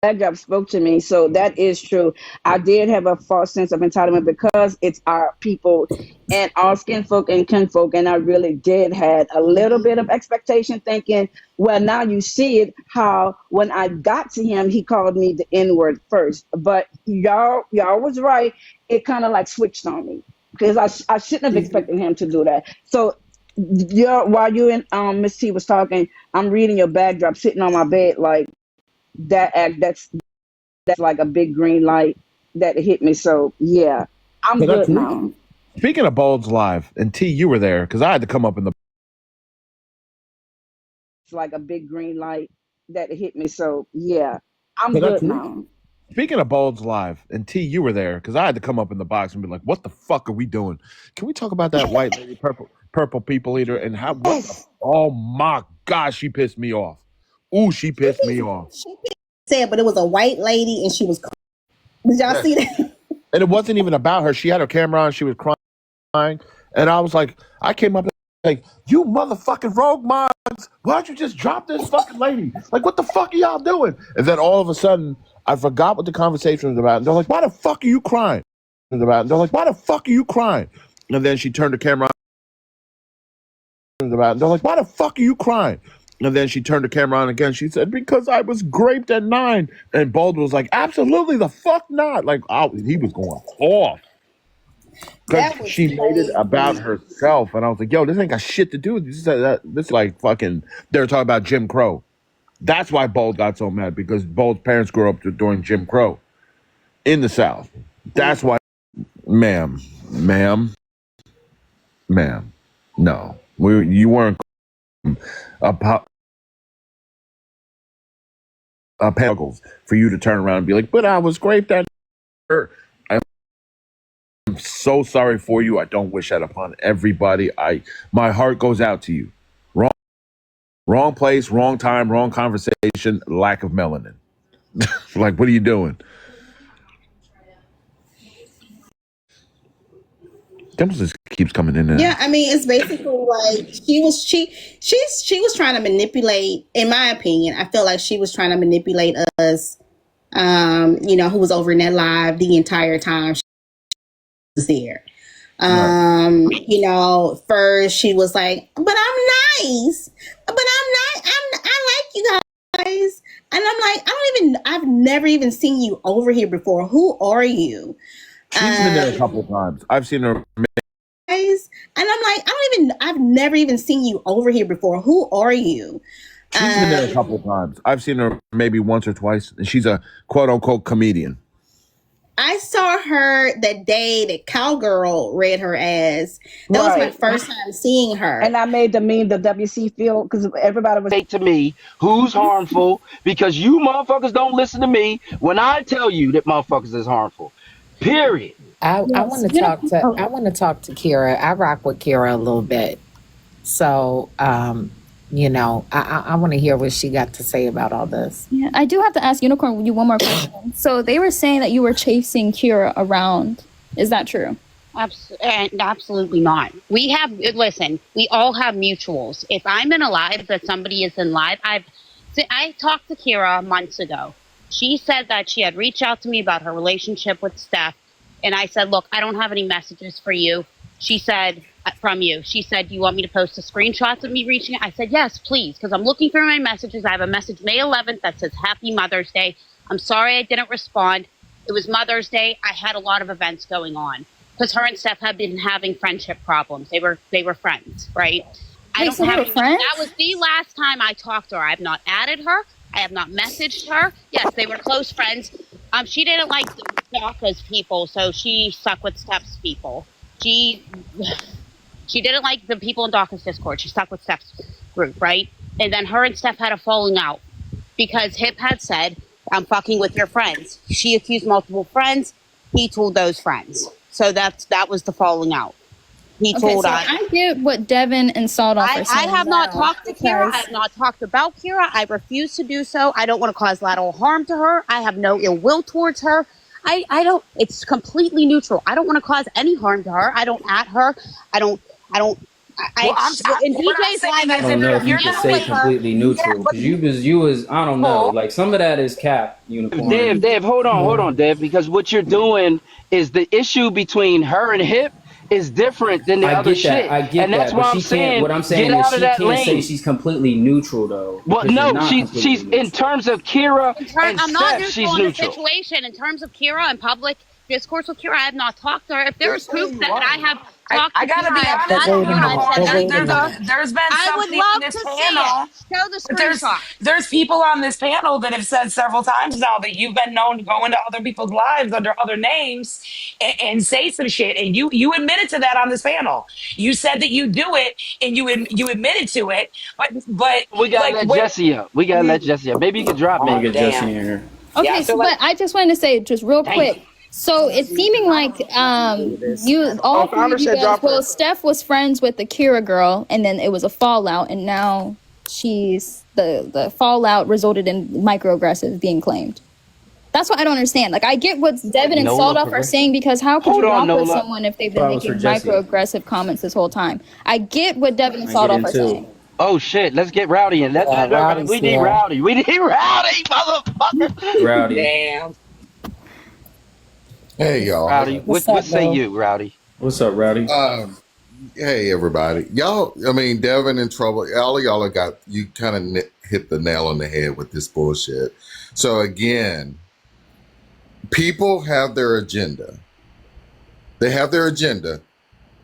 That job spoke to me, so that is true. I did have a false sense of entitlement because it's our people and our skin folk and kinfolk, and I really did had a little bit of expectation, thinking, well, now you see it. How when I got to him, he called me the N word first, but y'all was right. It kind of like switched on me because I shouldn't have expected him to do that. So. While you and Miss T was talking, I'm reading your backdrop, sitting on my bed, like that's like a big green light that hit me. So yeah, I'm So that's good true. now. Speaking of Bulge Live, and T, you were there because I had to come up in the. It's like a big green light that hit me. So yeah, I'm So that's good true. now. Speaking of Bulge Live, and T, you were there because I had to come up in the box and be like, "What the fuck are we doing? Can we talk about that white lady, purple people eater, and how? What the? Oh my god, she pissed me off. Ooh, she pissed me off. Said, but it was a white lady and she was. Did y'all Yes. see that? And it wasn't even about her. She had her camera on. She was crying, and I was like, I came up like, "You motherfucking rogue mods! Why'd you just drop this fucking lady? Like, what the fuck are y'all doing?" And then all of a sudden, I forgot what the conversation was about. And they're like, why the fuck are you crying? And they're like, why the fuck are you crying? And then she turned the camera on. And they're like, why the fuck are you crying? And then she turned the camera on again. She said, because I was raped at 9. And Baldwin was like, absolutely the fuck not. Like, he was going off. Because she made it about herself. And I was like, yo, this ain't got shit to do with this. This like fucking, they were talking about Jim Crow. That's why Bold got so mad, because Bold's parents grew up during Jim Crow in the South. That's why, ma'am, no. You weren't a pedagog for you to turn around and be like, but I was raped at her. I'm so sorry for you. I don't wish that upon everybody. My heart goes out to you. Wrong place, wrong time, wrong conversation, lack of melanin. Like, what are you doing? Dimples just keeps coming in there. Yeah, I mean, it's basically like she was trying to manipulate. In my opinion, I feel like she was trying to manipulate us. Who was over in that live the entire time she was there. First she was like, but I'm nice, but I like you guys, and I'm like, I've never even seen you over here before. Who are you? She's been there a couple of times. I've seen her. And I'm like, I've never even seen you over here before. Who are you? She's been there a couple of times. I've seen her maybe once or twice, and she's a quote unquote comedian. I saw her that day that Cowgirl read her ass. That was my first time seeing her. And I made the meme, the WC field, because everybody was Say to me, who's harmful? Because you motherfuckers don't listen to me when I tell you that motherfuckers is harmful. Period. I want to talk to Kira. I rock with Kira a little bit. So, I want to hear what she got to say about all this. Yeah, I do have to ask Unicorn you one more question. So they were saying that you were chasing Kira around. Is that true? Absolutely not. We all have mutuals. If I'm in a live that somebody is in live, I talked to Kira months ago. She said that she had reached out to me about her relationship with Steph. And I said, look, I don't have any messages for you. She said, from you. She said, do you want me to post a screenshot of me reaching out? I said, yes, please, because I'm looking through my messages. I have a message May 11th that says, Happy Mother's Day. I'm sorry I didn't respond. It was Mother's Day. I had a lot of events going on because her and Steph have been having friendship problems. They were friends, right? Friends? That was the last time I talked to her. I have not added her. I have not messaged her. Yes, they were close friends. She didn't like Dawka's people, so she stuck with Steph's people. She didn't like the people in Dawka's Discord. She stuck with Steph's group, right? And then her and Steph had a falling out because Hip had said, I'm fucking with your friends. She accused multiple friends. He told those friends. So that was the falling out. He told us. I get what Devin and Sawdoff are saying. I have not talked to Kira. I have not talked about Kira. I refuse to do so. I don't want to cause lateral harm to her. I have no ill will towards her. I don't. It's completely neutral. I don't want to cause any harm to her. I don't at her. I don't. In DJ's live, I don't know if you can say completely neutral because you was I don't know, like some of that is cap. Unicorn. Dev, hold on, Dev, because what you're doing is the issue between her and Hip is different than the other shit. I get and that's that, what but I'm saying. What I'm saying is she can't say she's completely neutral though. Well, no, she's in terms of Kira and I'm not Steph, neutral she's in neutral. the situation. In terms of Kira and public discourse with Kira, I have not talked to her. If there's proof that I have talked to gotta Kira, be I have honest, not Unicorn. There's been I some would people love on this to panel. see it. Show the screenshot. There's people on this panel that have said several times now that you've been known to go into other people's lives under other names and say some shit, and you admitted to that on this panel. You said that you do it, and you admitted to it, but we gotta let Jesse up. We gotta let Jesse up. Maybe you can drop me. Get Jesse in here. Okay, but I just wanted to say just real quick. So it's seeming like you all three of you guys, well, Steph was friends with the Kira girl, and then it was a fallout, and now she's the fallout resulted in microaggressive being claimed. That's what I don't understand. Like, I get what Devin and Sawdoff are saying, because how could you rock with someone if they've been making microaggressive comments this whole time? I get what Devin and Sawdoff are saying. Oh shit, let's get rowdy and Rowdy's we need here. rowdy. We need rowdy, motherfucker. Rowdy. Damn. Hey y'all, how Rowdy, y'all? what What's up, say Lou? you, Rowdy? What's up, Rowdy? Hey everybody, y'all. I mean, Devin in trouble. All of y'all have got you kind of hit the nail on the head with this bullshit. So again, people have their agenda. They have their agenda.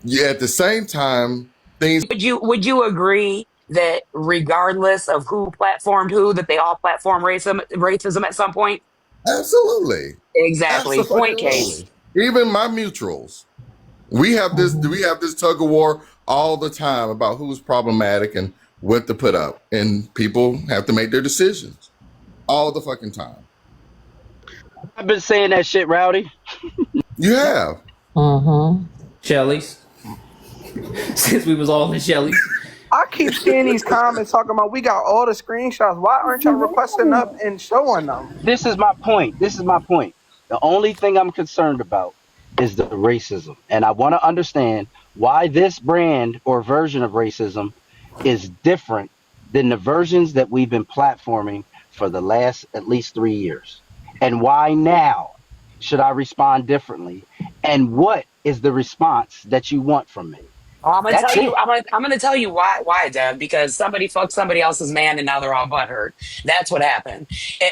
Yeah, at the same time, things. Would you agree that regardless of who platformed who, that they all platform racism at some point? Absolutely, Exactly. Point case. absolutely. Even my mutuals. We have this. We have this tug of war all the time about who's problematic and what to put up, and people have to make their decisions all the fucking time. I've been saying that shit, Rowdy. You have. Shelley's. Since we was all in Shelley's. I keep seeing these comments talking about we got all the screenshots. Why aren't y'all requesting up and showing them? This is my point. This is my point. The only thing I'm concerned about is the racism. And I want to understand why this brand or version of racism is different than the versions that we've been platforming for the last at least 3 years. And why now should I respond differently? And what is the response that you want from me? Oh, I'm gonna That's tell you. it. I'm gonna tell you why, Dev. Because somebody fucked somebody else's man, and now they're all butthurt. That's what happened,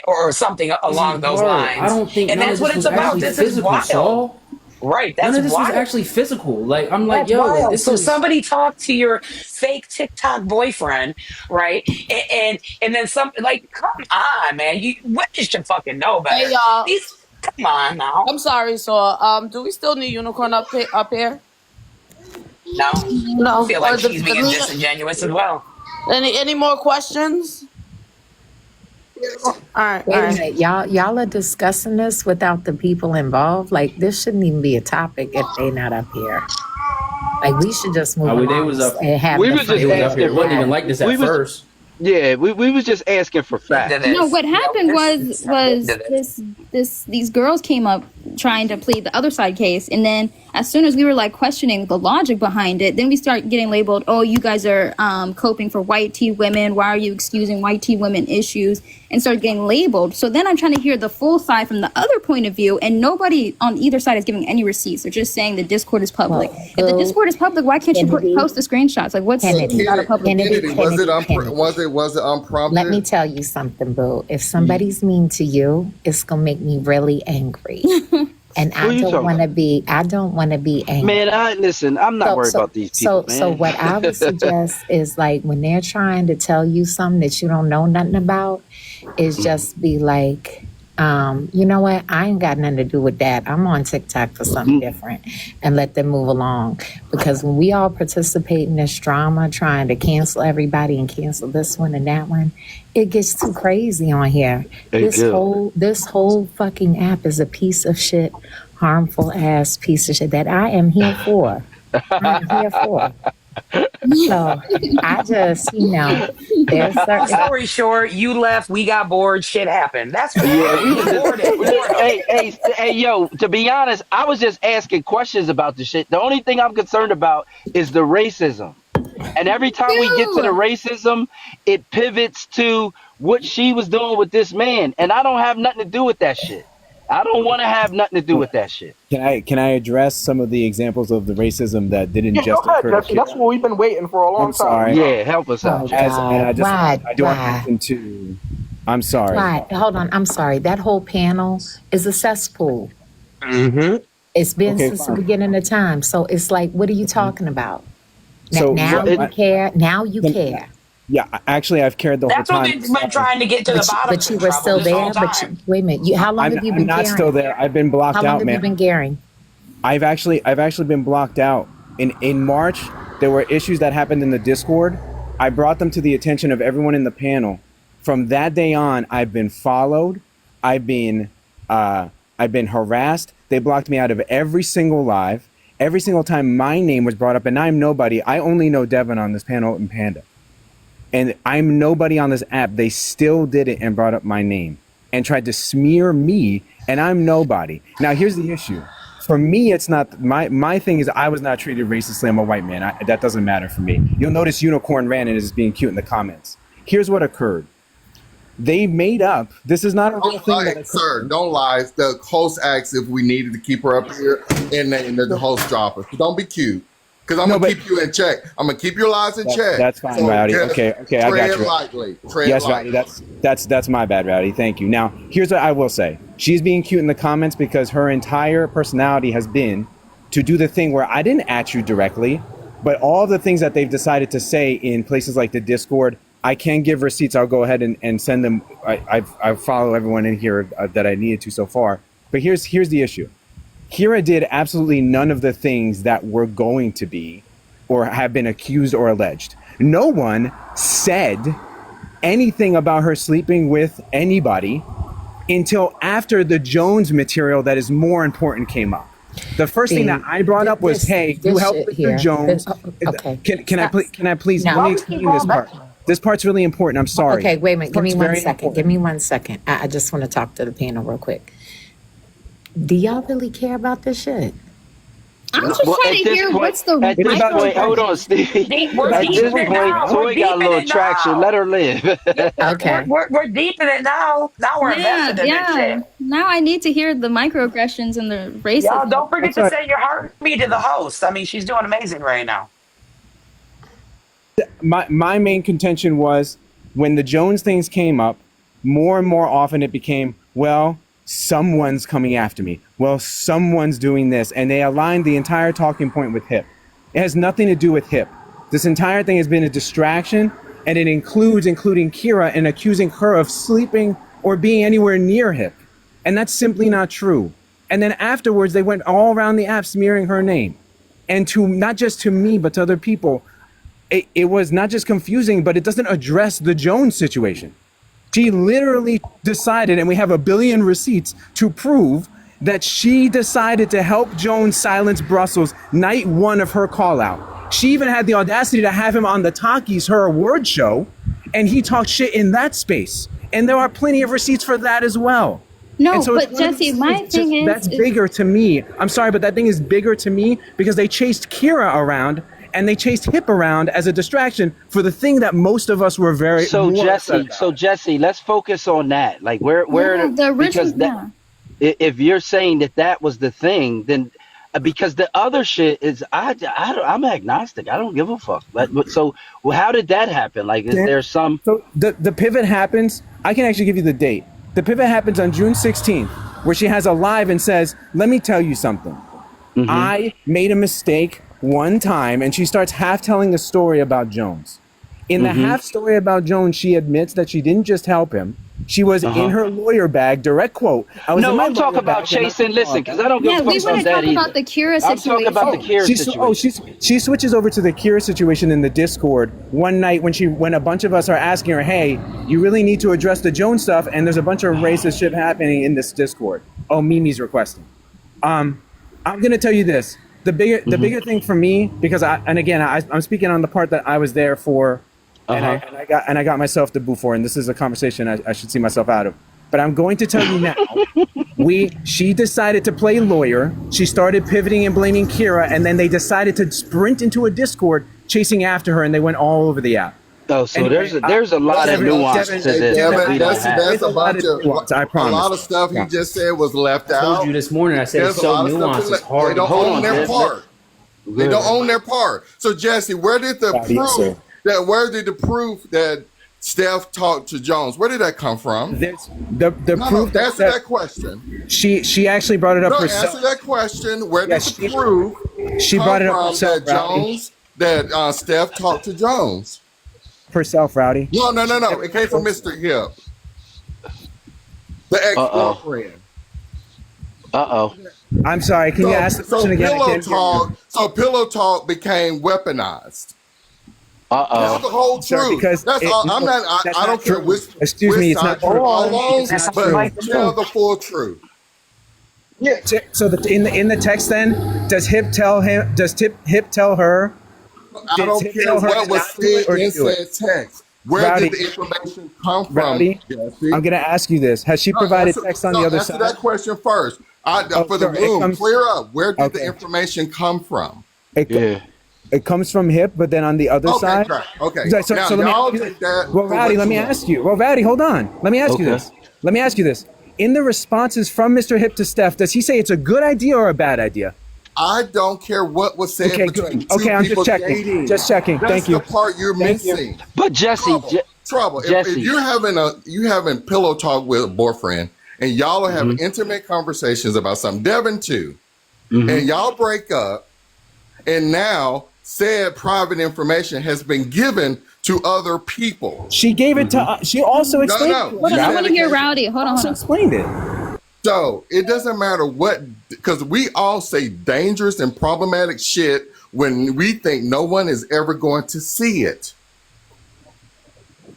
or something along those Bro, I lines. don't think And none that's of what this it's was about. actually This is physical, wild, Saul. right? None That's of this was wild. actually physical. Like, I'm like, That's yo, like, wild. this So is. somebody talked to your fake TikTok boyfriend, right? And then some. Like, come on, man. You women should fucking know Hey better. y'all, These. Come on now. I'm sorry. So, do we still need Unicorn up here? No, I No. feel Or like she's being disingenuous as well. any more questions? All right, all Wait a right. minute, y'all are discussing this without the people involved. Like this shouldn't even be a topic if they not up here. Like we should just move They along was up. and have We the was just They was fucking up here. asking It wasn't for even like this we at was first. we was just asking for Into facts. No, this. what happened was Into this. these girls came up trying to plead the other side case, and then as soon as we were like questioning the logic behind it, then we start getting labeled, oh, you guys are coping for white tea women, why are you excusing white tea women issues, and start getting labeled. So then I'm trying to hear the full side from the other point of view, and nobody on either side is giving any receipts. They're just saying the Discord is public. If the Discord is public, why can't you post the screenshots? Like what's not a public? Kennedy, was it unprompted? Let me tell you something, boo. If somebody's mean to you, it's gonna make me really angry. And I don't want to be angry. Man, listen, I'm not worried about these people, man. So what I would suggest is like when they're trying to tell you something that you don't know nothing about, is just be like, you know what? I ain't got nothing to do with that. I'm on TikTok for something different, and let them move along. Because when we all participate in this drama, trying to cancel everybody and cancel this one and that one, it gets too crazy on here. This whole fucking app is a piece of shit, harmful ass piece of shit that I am here for. I'm here for. So I just, there's certain. Story short, you left, we got bored, shit happened. That's what Yeah, happened. We was bored. hey, yo, to be honest, I was just asking questions about the shit. The only thing I'm concerned about is the racism. And every time we get to the racism, it pivots to what she was doing with this man. And I don't have nothing to do with that shit. I don't want to have nothing to do with that shit. Can I address some of the examples of the racism that didn't Yeah, just go ahead, occur to Jesse. That's what we've been waiting for a long I'm sorry. time. Yeah, help us out. I do want to mention too. I'm sorry. Right, hold on. I'm sorry. That whole panel is a cesspool. Mm-hmm. It's been since the beginning of time. So it's like, what are you talking about? So now you care. Now you care. Yeah, actually, I've cared the That's whole what time. they've been trying to get to the bottom of. But you were still there. Wait a minute. How long have you been I'm not caring? still there. I've been blocked How long out, have man. you been caring? I've actually been blocked out. In March, there were issues that happened in the Discord. I brought them to the attention of everyone in the panel. From that day on, I've been followed. I've been harassed. They blocked me out of every single live. Every single time my name was brought up, and I'm nobody. I only know Devin on this panel and Panda. And I'm nobody on this app. They still did it and brought up my name and tried to smear me, and I'm nobody. Now, here's the issue. For me, it's not my thing is I was not treated racistly. I'm a white man. That doesn't matter for me. You'll notice Unicorn ran and is being cute in the comments. Here's what occurred. They made up. This is not a real thing that occurred. Sir, don't lie. The host asked if we needed to keep her up here, and the host dropped her. So don't be cute, because I'm gonna keep you in check. I'm gonna keep your lies in check. That's fine, so Rowdy. Okay, I got you. Lightly. Yes, Rowdy. That's my bad, Rowdy. Thank you. Now, here's what I will say. She's being cute in the comments because her entire personality has been to do the thing where I didn't at you directly, but all the things that they've decided to say in places like the Discord. I can give receipts. I'll go ahead and send them. I follow everyone in here that I needed to so far. But here's the issue. Kira did absolutely none of the things that were going to be or have been accused or alleged. No one said anything about her sleeping with anybody until after the Jones material that is more important came up. The first thing that I brought up was, hey, you helped Mr. Jones. Okay. Can I please No. let me explain this part? This part's really important. I'm sorry. Okay, wait a minute. Give me one second. Important. Give me 1 second. I just want to talk to the panel real quick. Do y'all really care about this shit? I'm just trying to hear what's the At this point, hold on, Steve. At this point, Toy got a little traction. Let her live. Okay. We're deep in it now. Now we're invested in this shit. Now I need to hear the microaggressions and the racism. Y'all don't forget to say your heartbeat to the host. I mean, she's doing amazing right now. My main contention was when the Jones things came up, more and more often it became, well, someone's coming after me. Well, someone's doing this. And they aligned the entire talking point with HIP. It has nothing to do with HIP. This entire thing has been a distraction, and it including Kira and accusing her of sleeping or being anywhere near HIP. And that's simply not true. And then afterwards, they went all around the app smearing her name. And to not just to me, but to other people, it was not just confusing, but it doesn't address the Jones situation. She literally decided, and we have a billion receipts to prove that she decided to help Jones silence Brussels night one of her call out. She even had the audacity to have him on the Talkies, her award show, and he talked shit in that space. And there are plenty of receipts for that as well. No, so but Jesse, my thing is... That's bigger to me. I'm sorry, but that thing is bigger to me because they chased Kira around and they chased HIP around as a distraction for the thing that most of us were very... So Jesse, let's focus on that. Like where the original, if you're saying that was the thing, then because the other shit is I'm agnostic. I don't give a fuck. So how did that happen? Like, is there some... So the pivot happens. I can actually give you the date. The pivot happens on June 16th, where she has a live and says, let me tell you something. Mm-hmm. I made a mistake one time, and she starts half telling a story about Jones. In the half story about Jones, she admits that she didn't just help him. She was in her lawyer bag, direct quote. I'm talking about Chasing. Listen, because I don't give a fuck about that either. About the Kira situation. I'm talking about the Kira situation. She switches over to the Kira situation in the Discord one night when a bunch of us are asking her, hey, you really need to address the Jones stuff, and there's a bunch of racist shit happening in this Discord. Oh, Mimi's requesting. I'm gonna tell you this. The bigger thing for me, because I'm speaking on the part that I was there for, and I got myself to boo for, and this is a conversation I should see myself out of. But I'm going to tell you now, she decided to play lawyer. She started pivoting and blaming Kira, and then they decided to sprint into a Discord chasing after her, and they went all over the app. Oh, so anyway, there's a lot of nuance to this. That's a bunch of nuance, I promise. A lot of stuff he just said was left out. I told you this morning. I said it's so nuanced. It's hard. They don't own their part. They don't own their part. So Jesse, where did the proof that Steph talked to Jones? Where did that come from? The proof. Answer that question. She actually brought it up herself. Answer that question. Where did the proof? She brought it up herself. That Steph talked to Jones. Herself, Rowdy. No. It came from Mr. Hip, the ex-girlfriend. I'm sorry. Can you ask the question again? Pillow talk became weaponized. That's the whole truth. I don't care which. Excuse me. It's not true. But tell the full truth. Yeah. So in the text, then does Hip tell him? Does Hip tell her? I don't care what was said in said text. Where did the information come from? Rowdy, I'm going to ask you this. Has she provided text on the other side? Answer that question first. For the sorry, room, clear up. Where did the okay. information come from? It comes from HIP, but then on the other side. Correct. Okay. So Now, let me y'all ask you take this. that Well, for Rowdy, what let you me want. ask you. Well, Rowdy, hold on. Let me ask you this. Let me ask you this. In the responses from Mr. HIP to Steph, does he say it's a good idea or a bad idea? I don't care what was said Okay, between good. two Okay, I'm people just checking. dating. Just checking. That's Thank you. the part you're Thank you. missing. But Jesse, Trouble. If Jesse, you're having pillow talk with a boyfriend and y'all are having intimate conversations about something, Devin too, and y'all break up, and now said private information has been given to other people. She gave it to. She also explained. No. Hold on, I want to hear Rowdy. Hold on. Explained it. So it doesn't matter what, because we all say dangerous and problematic shit when we think no one is ever going to see it.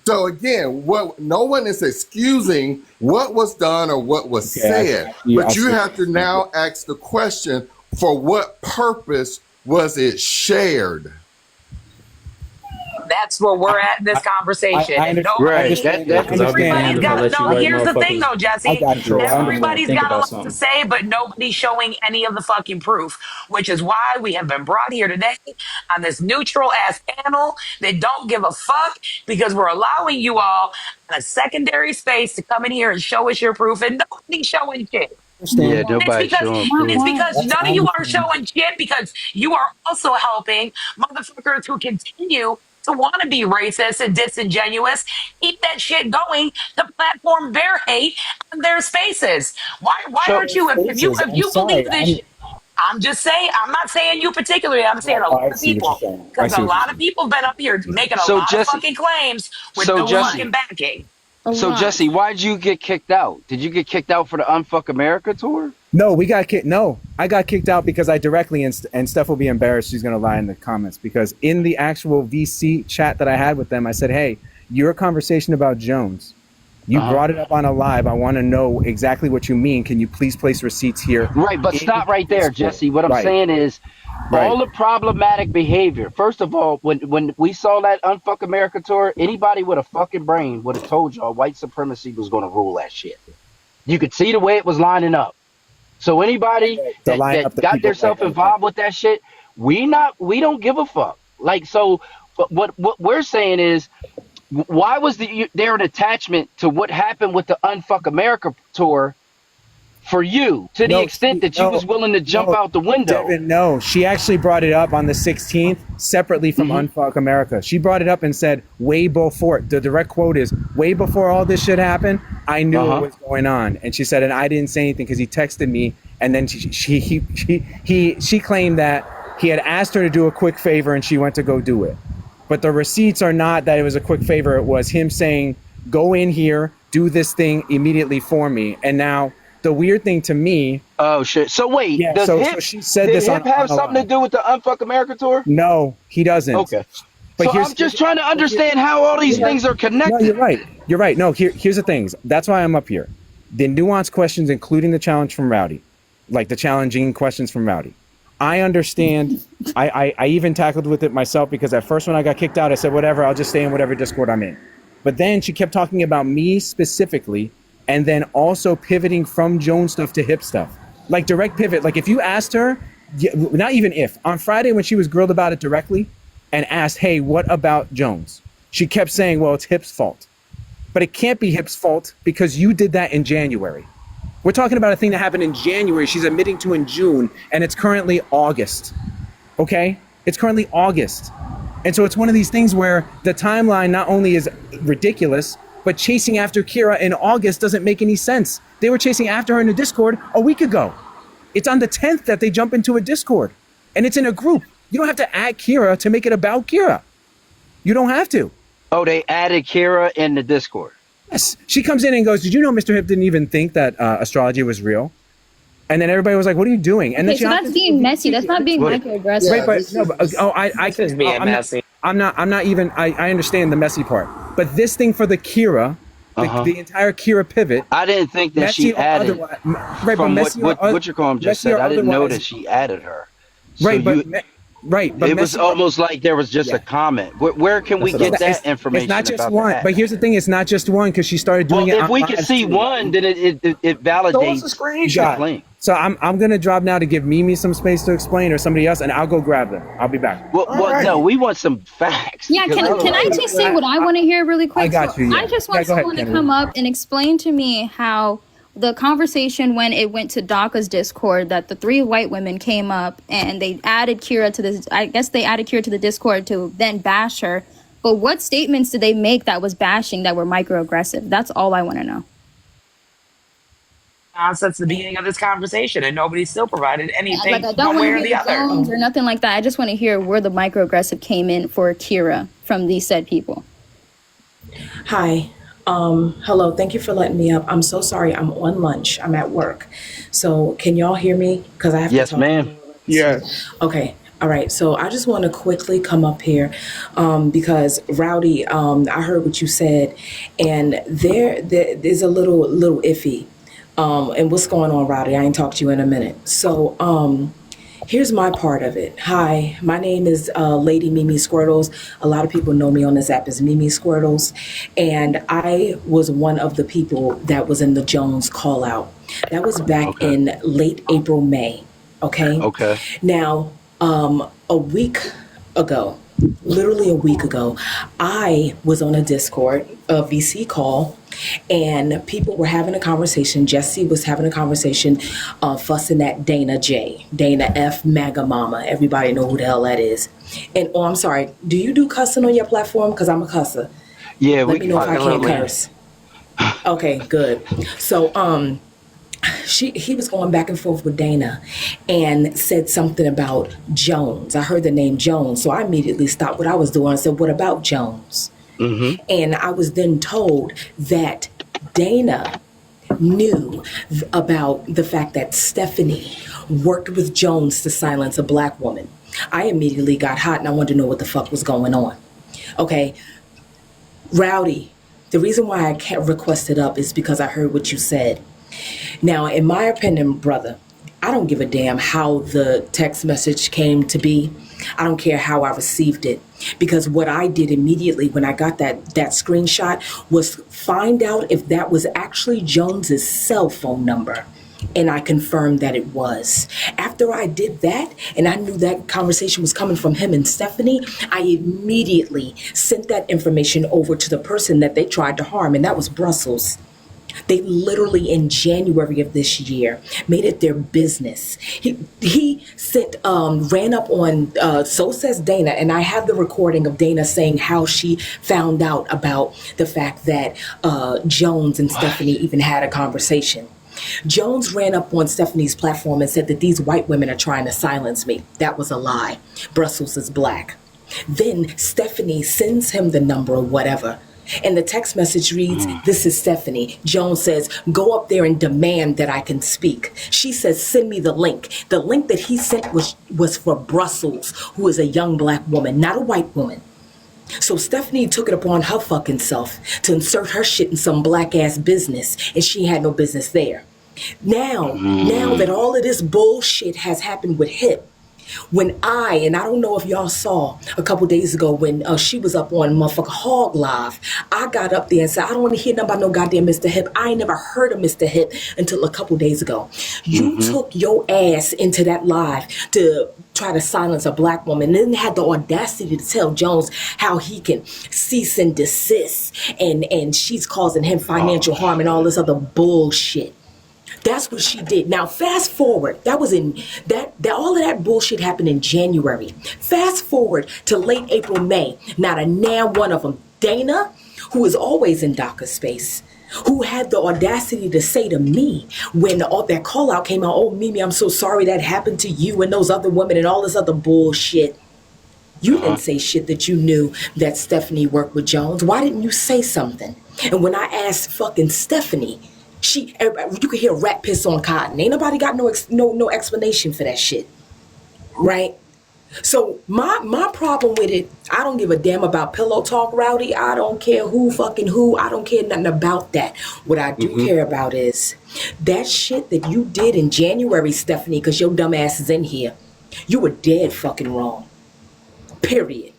So again, no one is excusing what was done or what was said, but you have to now ask the question: for what purpose was it shared? That's where we're at in this conversation. And Right. everybody's got no, here's the thing though, Jesse. Everybody's Think got a about lot to something. say, but nobody's showing any of the fucking proof, which is why we have been brought here today on this neutral ass panel that don't give a fuck, because we're allowing you all in a secondary space to come in here and show us your proof, and nobody's showing shit. Yeah, And nobody's showing it's proof. because none of you are showing shit, because you are also helping motherfuckers who continue to want to be racist and disingenuous keep that shit going to platform their hate on their spaces. Why aren't you, if you believe this shit, I'm just saying, I'm not saying you particularly, I'm saying a lot of people, because a lot of people have been up here making a lot of fucking claims with no fucking backing. So Jesse, why did you get kicked out? Did you get kicked out for the Unfuck America tour? No, we got kicked. No, I got kicked out because I directly, and Steph will be embarrassed. She's going to lie in the comments, because in the actual VC chat that I had with them, I said, hey, your conversation about Jones, you brought it up on a live. I want to know exactly what you mean. Can you please place receipts here? Right, but stop right there, Jesse. What I'm saying is all the problematic behavior. First of all, when we saw that Unfuck America tour, anybody with a fucking brain would have told y'all white supremacy was going to rule that shit. You could see the way it was lining up. So anybody that got themselves involved with that shit, we don't give a fuck. Like, so what we're saying is, why was there an attachment to what happened with the Unfuck America tour for you, to the extent that you was willing to jump out the window? Devin, no, she actually brought it up on the 16th separately from Unfuck America. She brought it up and said, way before, the direct quote is, way before all this shit happened, I knew what was going on. And she said, and I didn't say anything because he texted me. And then she claimed that he had asked her to do a quick favor and she went to go do it. But the receipts are not that it was a quick favor. It was him saying, go in here, do this thing immediately for me. And now the weird thing to me. Oh shit! So wait, yeah, does so HIP, she said did this HIP have something to do with the Unfuck America tour? No, he doesn't. Okay. But so I'm just trying to understand how all these things are connected. No, you're right. You're right. No, here's the things. That's why I'm up here. The nuanced questions, including the challenge from Rowdy, like the challenging questions from Rowdy. I understand. I even tackled with it myself, because at first when I got kicked out, I said, whatever, I'll just stay in whatever Discord I'm in. But then she kept talking about me specifically, and then also pivoting from Jones stuff to HIP stuff. Like direct pivot. Like if you asked her, not even if, on Friday when she was grilled about it directly and asked, hey, what about Jones? She kept saying, well, it's HIP's fault. But it can't be HIP's fault because you did that in January. We're talking about a thing that happened in January. She's admitting to in June, and it's currently August. Okay? It's currently August. And so it's one of these things where the timeline not only is ridiculous, but chasing after Kira in August doesn't make any sense. They were chasing after her in the Discord a week ago. It's on the 10th that they jump into a Discord, and it's in a group. You don't have to add Kira to make it about Kira. You don't have to. Oh, they added Kira in the Discord. Yes. She comes in and goes, did you know Mr. HIP didn't even think that astrology was real? And then everybody was like, what are you doing? And Okay, then so that's being messy. That's not being microaggressive. Right, but no, but, I can be messy. I'm not even. I understand the messy part, but this thing for the Kira, the entire Kira pivot. I didn't think that she added. Right, from but what your call just said, I didn't know that she added her. So right, but but it was almost like there was just a comment. Where can we get that information? It's not just about one. that? But here's the thing: it's not just one, because she started doing it. If we can see one, then it validates the claim. So I'm gonna drop now to give Mimi some space to explain, or somebody else, and I'll go grab them. I'll be back. Well, no, we want some facts. Yeah, can I just say what I want to hear really quick? I got you. Yeah. I just want go ahead, someone to Kennedy. come up and explain to me how the conversation when it went to DACA's Discord, that the 3 white women came up and they added Kira to this. I guess they added Kira to the Discord to then bash her. But what statements did they make that was bashing, that were microaggressive? That's all I want to know. Since the beginning of this conversation, and nobody still provided anything Like, I don't one want way to or hear the the other. zones or nothing like that. I just want to hear where the microaggressive came in for Kira from these said people. Hi. Hello. Thank you for letting me up. I'm so sorry. I'm on lunch. I'm at work. So can y'all hear me? Because I have Yes, to talk. ma'am. Yes. Okay. All right. So I just want to quickly come up here because Rowdy, I heard what you said, and there's a little iffy. And what's going on, Rowdy? I ain't talked to you in a minute. So here's my part of it. Hi, my name is Lady Mimi Squirtles. A lot of people know me on this app as Mimi Squirtles. And I was one of the people that was in the Jones call out. That was back in late April, May. Okay? Okay. Now, a week ago, literally a week ago, I was on a Discord, a VC call, and people were having a conversation. Jesse was having a conversation, fussing at Dana J, Dana F, MAGA Mama. Everybody know who the hell that is. And I'm sorry, do you do cussing on your platform? Because I'm a cusser. Yeah, Let me know if I can't curse. Okay, good. So, he was going back and forth with Dana and said something about Jones. I heard the name Jones, so I immediately stopped what I was doing and said, what about Jones? Mm-hmm. And I was then told that Dana knew about the fact that Stephanie worked with Jones to silence a black woman. I immediately got hot and I wanted to know what the fuck was going on. Okay, Rowdy, the reason why I can't request it up is because I heard what you said. Now, in my opinion, brother, I don't give a damn how the text message came to be. I don't care how I received it. Because what I did immediately when I got that screenshot was find out if that was actually Jones's cell phone number. And I confirmed that it was. After I did that, and I knew that conversation was coming from him and Stephanie, I immediately sent that information over to the person that they tried to harm, and that was Brussels. They literally in January of this year made it their business. He sent ran up on so says Dana, and I have the recording of Dana saying how she found out about the fact that Jones and Stephanie even had a conversation. Jones ran up on Stephanie's platform and said that these white women are trying to silence me. That was a lie. Brussels is black. Then Stephanie sends him the number or whatever. And the text message reads, this is Stephanie. Jones says, go up there and demand that I can speak. She says, send me the link. The link that he sent was for Brussels, who is a young black woman, not a white woman. So Stephanie took it upon her fucking self to insert her shit in some black ass business, and she had no business there. Now that all of this bullshit has happened with Hip, when I don't know if y'all saw a couple days ago when she was up on motherfucker Hog Live, I got up there and said, I don't want to hear nothing about no goddamn Mr. Hip. I ain't never heard of Mr. Hip until a couple days ago. You took your ass into that live to try to silence a black woman, and then had the audacity to tell Jones how he can cease and desist, and she's causing him financial harm and all this other bullshit. That's what she did. Now, fast forward. That was in that all of that bullshit happened in January. Fast forward to late April, May. Not a damn one of them. Dana, who is always in DACA space, who had the audacity to say to me when all that call out came out, oh, Mimi, I'm so sorry that happened to you and those other women and all this other bullshit. You didn't say shit that you knew that Stephanie worked with Jones. Why didn't you say something? And when I asked fucking Stephanie, you could hear rat piss on cotton. Ain't nobody got no explanation for that shit, right? So my problem with it, I don't give a damn about pillow talk, Rowdy. I don't care who fucking who. I don't care nothing about that. What I do care about is that shit that you did in January, Stephanie, because your dumb ass is in here. You were dead fucking wrong. Period.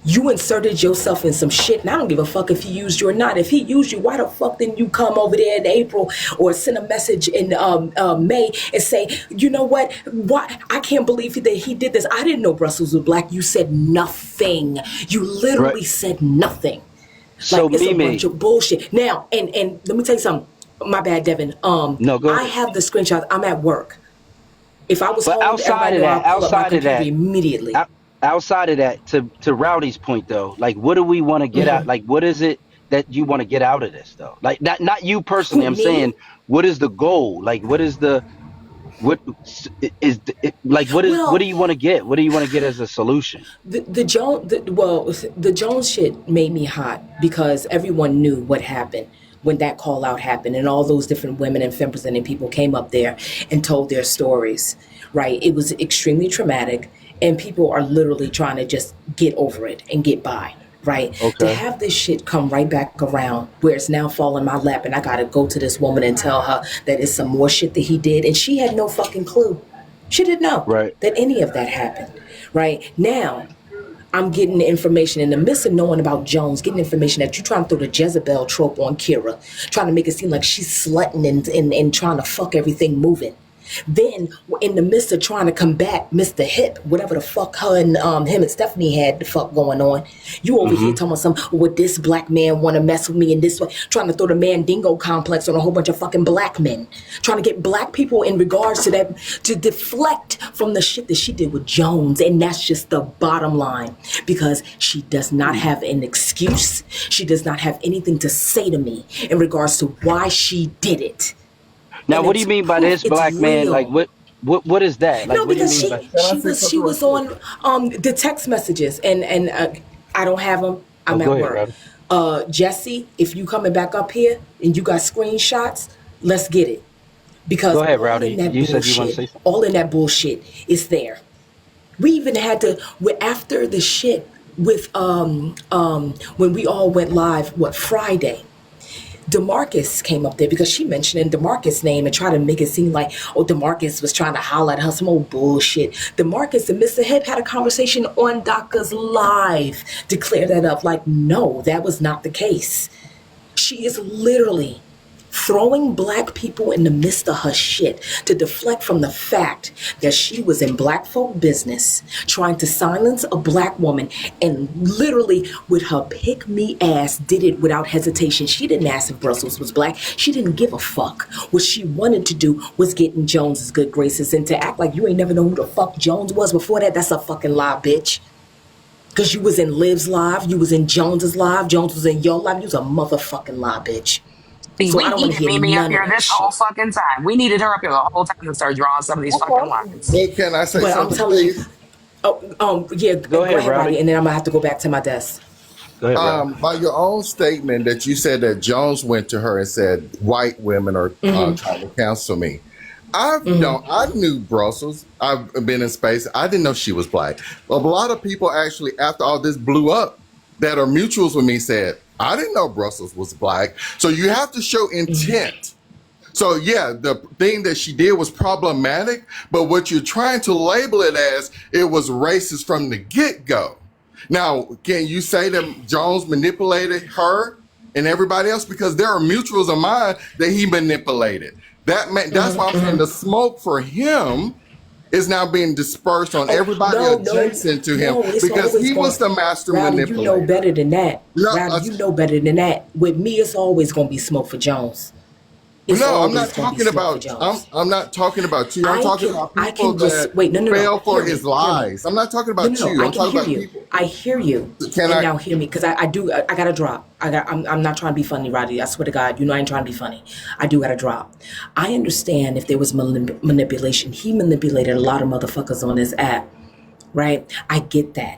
You inserted yourself in some shit, and I don't give a fuck if he used you or not. If he used you, why the fuck didn't you come over there in April or send a message in May and say, you know what? Why I can't believe that he did this. I didn't know Brussels was black. You said nothing. You literally said nothing. So Like, it's a Mimi, bunch of bullshit. Now, and let me tell you something. My bad, Devin. no, go I ahead. have the screenshots. I'm at work. If I was But home, everybody know I'll pull up my computer immediately. outside of that, to Rowdy's point though, like what do we want to get out? Like what is it that you want to get out of this though? Like not you personally. Who, I'm me? saying what is the goal? Like what is the what is it, like what do Well, you want to get? What do you want to get as a solution? the Jones shit made me hot because everyone knew what happened when that call out happened, and all those different women and representing people came up there and told their stories. Right? It was extremely traumatic, and people are literally trying to just get over it and get by. Right? To Okay. have this shit come right back around where it's now falling my lap, and I gotta go to this woman and tell her that it's some more shit that he did, and she had no fucking clue. She didn't know Right. that any of that happened. Right? Now, I'm getting the information in the midst of knowing about Jones, getting information that you're trying to throw the Jezebel trope on Kira, trying to make it seem like she's slutting and trying to fuck everything moving. Then, in the midst of trying to combat Mr. Hip, whatever the fuck her and him and Stephanie had the fuck going on, you over here talking about some, would this black man want to mess with me in this way? Trying to throw the Mandingo complex on a whole bunch of fucking black men. Trying to get black people in regards to that, to deflect from the shit that she did with Jones. And that's just the bottom line. Because she does not have an excuse. She does not have anything to say to me in regards to why she did it. Now, And what do you mean by this black man? Like real. what is that? Like No, what do you because mean by? she was on the text messages, and I don't have them. Oh, I'm go at ahead, work. Robbie. Jesse, if you coming back up here and you got screenshots, let's get it. Because Go ahead, all in Rowdy. that You said you want to bullshit, say something. all in that bullshit is there. We even had to after the shit with when we all went live, Friday. DeMarcus came up there because she mentioned DeMarcus' name and tried to make it seem like, oh, DeMarcus was trying to holler at her some old bullshit. DeMarcus and Mr. Hip had a conversation on DACA's live to clear that up. Like, no, that was not the case. She is literally throwing black people in the midst of her shit to deflect from the fact that she was in black folk business trying to silence a black woman, and literally with her pick me ass did it without hesitation. She didn't ask if Brussels was black. She didn't give a fuck. What she wanted to do was get in Jones's good graces, and to act like you ain't never know who the fuck Jones was before that, that's a fucking lie, bitch. Because you was in Liv's live, you was in Jones's live, Jones was in your live, you was a motherfucking lie, bitch. See, So we I don't want to needed hear Mimi up none of here that this whole shit. fucking time. We needed her up here the whole time to start drawing some of these fucking lines. Hey, can I say But I'm something, telling you, please? yeah, Go ahead, Roddy, Rowdy. and then I'm gonna have to go back to my desk. Go ahead, Rowdy. By your own statement that you said that Jones went to her and said white women are trying to cancel me. I knew Brussels. I've been in space. I didn't know she was black. A lot of people actually, after all this blew up, that are mutuals with me said, I didn't know Brussels was black. So you have to show intent. So yeah, the thing that she did was problematic, but what you're trying to label it as, it was racist from the get-go. Now, can you say that Jones manipulated her and everybody else? Because there are mutuals of mine that he manipulated. That's why I'm saying the smoke for him is now being dispersed on everybody adjacent to him, because he was the master Rowdy, manipulator. you know better than that. No, Rowdy, you know better than that. With me, it's always gonna be smoke for Jones. No, I'm not talking about. I'm not talking about you. I'm talking about people that fell for his lies. I'm not talking about you. I'm talking about people. I hear you. Now hear me, because I gotta drop. I'm not trying to be funny, Roddy. I swear to God, you know I ain't trying to be funny. I do gotta drop. I understand if there was manipulation. He manipulated a lot of motherfuckers on this app, right? I get that.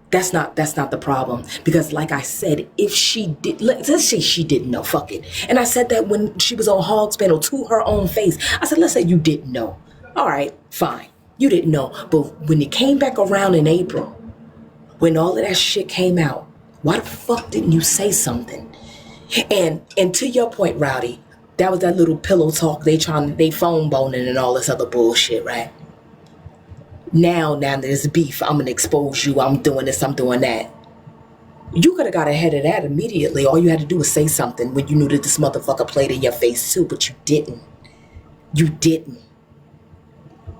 That's not the problem, because like I said, if she did, let's say she didn't know, fuck it. And I said that when she was on Hog's panel to her own face. I said, let's say you didn't know. All right, fine. You didn't know. But when it came back around in April, when all of that shit came out, why the fuck didn't you say something? And to your point, Rowdy, that was that little pillow talk. They phone boning and all this other bullshit, right? Now there's beef. I'm gonna expose you. I'm doing this. I'm doing that. You could have got ahead of that immediately. All you had to do was say something when you knew that this motherfucker played in your face too, but you didn't. You didn't.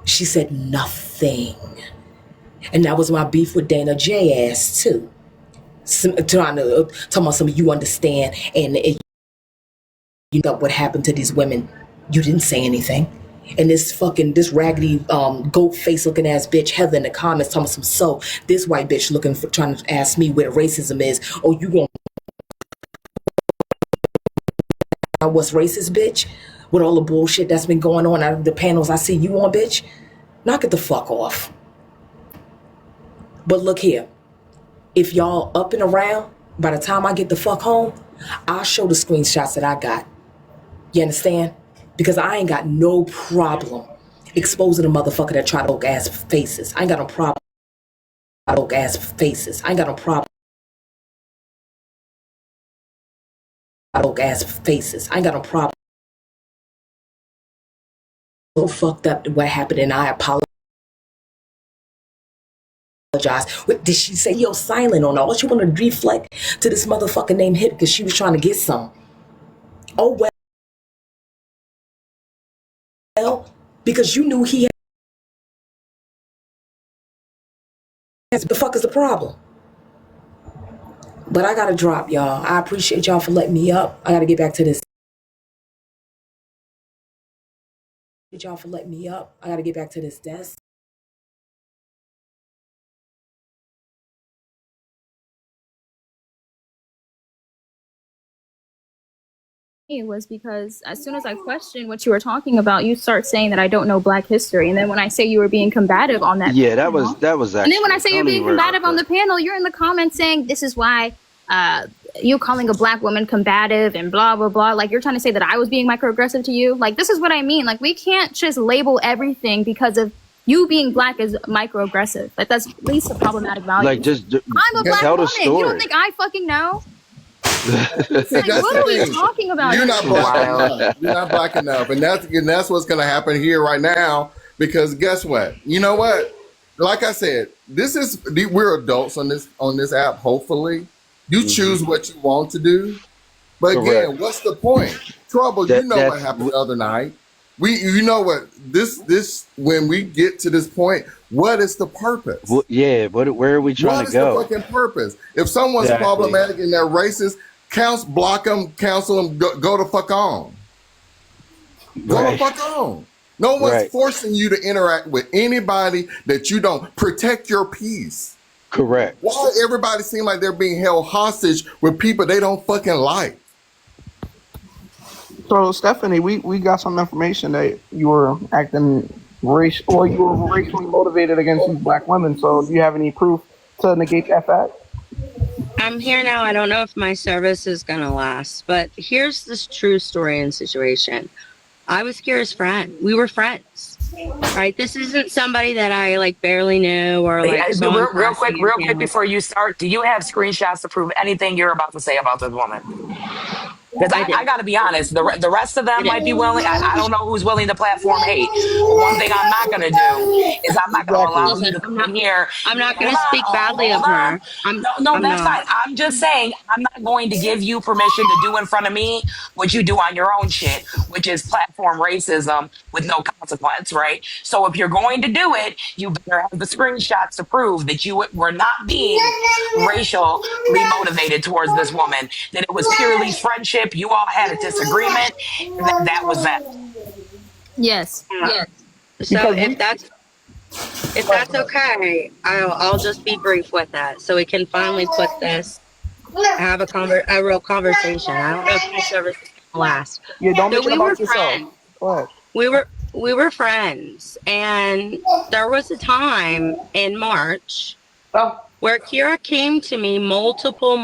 She said nothing. And that was my beef with Dana J ass too. Talking about some of you understand and you know what happened to these women. You didn't say anything. And this raggedy goat face looking ass bitch Heather in the comments talking some this white bitch trying to ask me where racism is. Oh, you gonna what's racist, bitch? With all the bullshit that's been going on out of the panels I see you on, bitch. Knock it the fuck off. But look here. If y'all up and around, by the time I get the fuck home, I'll show the screenshots that I got. You understand? Because I ain't got no problem exposing a motherfucker that try to poke ass faces. I ain't got no problem poke ass faces. I ain't got no problem poke ass faces. I ain't got no problem. So fucked up what happened, and I apologize. What did she say? Yo, silent on all. She wanted to deflect to this motherfucker named Hip because she was trying to get some. Oh well, because you knew he had the fuck is the problem. But I gotta drop, y'all. I appreciate y'all for letting me up. I gotta get back to this. Y'all for letting me up. I gotta get back to this desk. Was because as soon as I questioned what you were talking about, you start saying that I don't know Black history, and then when I say you were being combative on that, Yeah, panel, that was and then when I actually. say you're Don't even being worry combative about on that. the panel, you're in the comments saying this is why you calling a Black woman combative and blah blah blah. Like you're trying to say that I was being microaggressive to you. Like this is what I mean. Like we can't just label everything because of you being Black as microaggressive. Like that's at least a problematic value. Like, just I'm a Black tell the woman. You don't story. think I fucking know? See, Like, that's what the are we thing. talking about You're here? not black enough. You're not black enough, and that's what's going to happen here right now. Because guess what? You know what? Like I said, we're adults on this app. Hopefully, you choose what you want to do. But Correct. again, what's the point? Trouble. You know what happened the other night. You know what this when we get to this point, what is the purpose? Yeah, where are we trying What to is the go? fucking purpose? If someone's Exactly. problematic and they're racist, block them, counsel them, go the fuck on. Go the Right. fuck on. No one's Right. forcing you to interact with anybody that you don't. Protect your peace. Correct. Why everybody seem like they're being held hostage with people they don't fucking like? So Stephanie, we got some information that you were acting race or you were racially motivated against these Black women. So do you have any proof to negate that fact? I'm here now. I don't know if my service is going to last, but here's this true story and situation. I was Kira's friend. We were friends, right? This isn't somebody that I like barely knew or like saw in Real passing in quick panels. before you start, do you have screenshots to prove anything you're about to say about this woman? Because I do. I got to be honest, the rest of I them might be willing. I don't know who's willing to platform hate, but one thing I'm not going to do is I'm not going to Exactly. allow you Listen, to come in here. I'm not going Hold to on, speak badly hold of on. her. I'm No, I'm that's not. fine. I'm just saying I'm not going to give you permission to do in front of me what you do on your own shit, which is platform racism with no consequence, right? So if you're going to do it, you better have the screenshots to prove that you were not being racially motivated towards this woman, that it was purely friendship. You all had a disagreement, and that was that. Yes. Yes. So Because we if that's okay, I'll just be brief with that, so we can finally put this have a real conversation. I don't know if my service is gonna last. yeah, don't So make it we were about yourself. friends. Go ahead. We were friends, and there was a time in March where Kira came to me multiple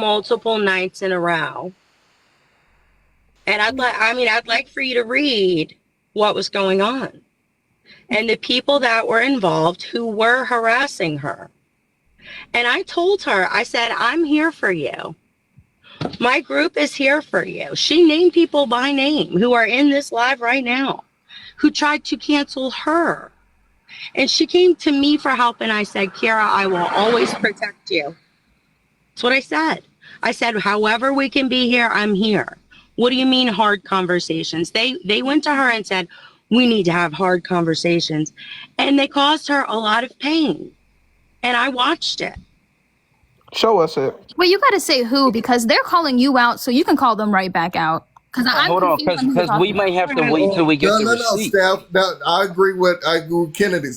nights in a row, and I'd like for you to read what was going on and the people that were involved who were harassing her. And I told her, I said, I'm here for you. My group is here for you. She named people by name who are in this live right now, who tried to cancel her. And she came to me for help, and I said, Kira, I will always protect you. That's what I said. I said, however we can be here, I'm here. What do you mean hard conversations? They went to her and said, we need to have hard conversations. And they caused her a lot of pain. And I watched it. Show us it. Well, you got to say who, because they're calling you out, so you can call them right back out. Because I'm Hold on, confused on who you're because we talking may about. have to wait till we get No, the no, no, receipt. Steph. No, I agree with Kennedy.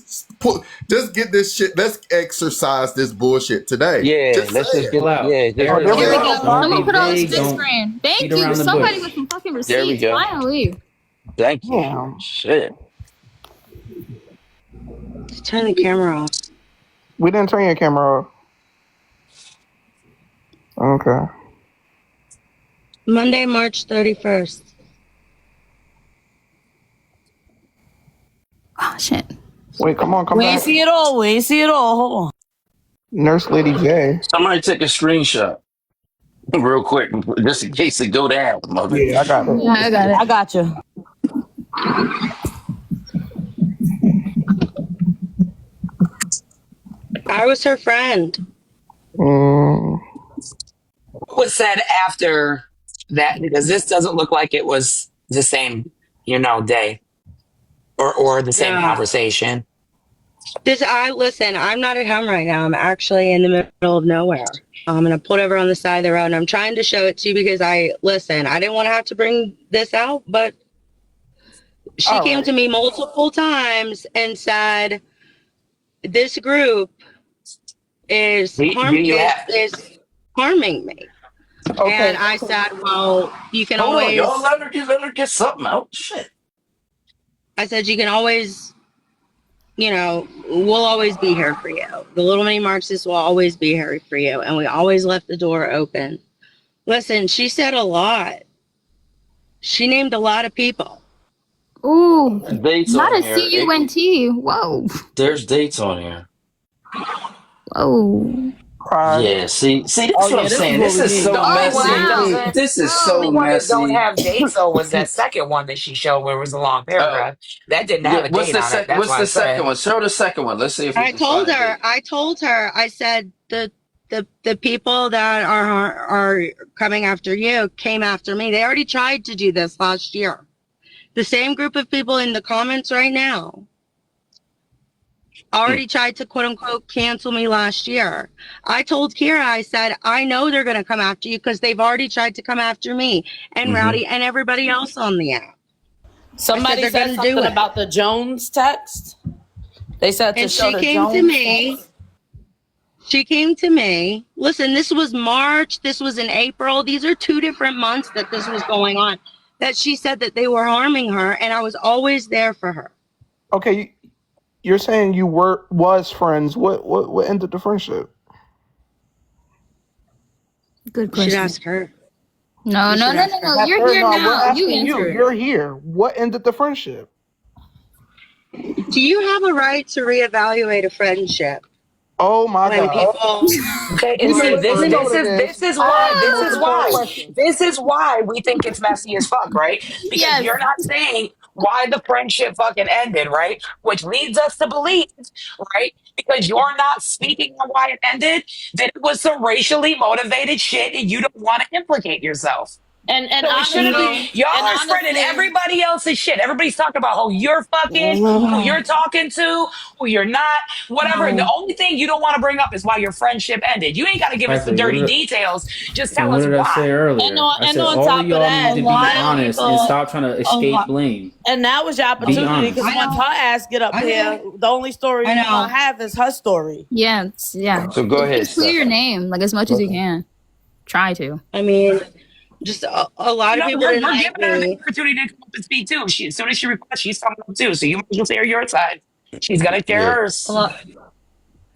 Just get this shit. Let's exercise this bullshit today. Yeah, Just let's say just it. get There Here we we go. go. Someone put on the vague, split don't screen. Thank beat you. around the Somebody bush. with some fucking There we receipts. go. Finally. Thank you. Damn. Shit. Just turn the camera off. We didn't turn your camera off. Okay. Monday, March 31st. Oh, shit. Wait, come on, come We ain't back. see it all. We ain't see it all. Hold on. Nurse Lady J. Somebody take a screenshot real quick, just in case it go down, mother. Yeah, I got it. Yeah, I got it. I got you. I was her friend. Mm, What was said after that? Because this doesn't look like it was the same, day or the same Yeah. conversation. Listen, I'm not at home right now. I'm actually in the middle of nowhere. And I pulled over on the side of the road and I'm trying to show it to you because I didn't want to have to bring this out, but she came to me multiple times and said, this group is Do you have? harming me. okay. And I said, well, you can Hold on, always, y'all. Let her get something out. Shit. I said, you can always, we'll always be here for you. The little mini Marxists will always be here for you. And we always left the door open. Listen, she said a lot. She named a lot of people. Ooh. Dates Not on a here. CUNT. Whoa. There's dates on here. Whoa. Yeah, see, that's Oh what yeah, I'm this is saying. what This we is need. so The only one that messy. doesn't, This is the only so one that don't messy. have dates though was that second one that she showed where it was a long Oh, paragraph. That didn't have a what's date the on it. That's What's why I the second said. one? Show the second one. Let's see if we can find a date. I told her, I said, the people that are coming after you came after me. They already tried to do this last year. The same group of people in the comments right now already tried to quote unquote cancel me last year. I told Kira, I said, I know they're going to come after you because they've already tried to come after me and Rowdy and everybody else on the app. Somebody they're said going to do something it. about the Jones text. They said to And show she the came Jones to me. text. She came to me. Listen, this was March. This was in April. These are 2 different months that this was going on. That she said that they were harming her, and I was always there for her. Okay, you're saying you was friends. What ended the friendship? Good You question. should ask her. No. You're here No, now. we're You asking you. answer it. You're here. What ended the friendship? Do you have a right to reevaluate a friendship? Oh my When God. people And see, this We know this what it is is. this is why this is Multiple why questions. this is why we think it's messy as fuck, right? Because Yes. you're not saying why the friendship fucking ended, right? Which leads us to believe, right? Because you're not speaking on why it ended, that it was some racially motivated shit and you don't want to implicate yourself. And So it shouldn't be, honestly, y'all are spreading everybody else's shit. Everybody's talking about who you're fucking, who you're talking to, who you're not, whatever. The only thing you don't want to bring up is why your friendship ended. You ain't got to give us the Exactly. dirty details. Just tell And what us did I why. say earlier? I said all of y'all need to be honest and stop trying to escape blame. and now was your Be opportunity because honest. once her ass get up here, the only story you're gonna have is her story. Yeah. So go ahead, Just clear Steph. your name like as much as you can. Try to. I mean, just a lot of people We're didn't like giving her the me. opportunity to come up and speak too. As soon as she requests, she's talking up too. So you might as well share your side. She's got to share Yeah. hers.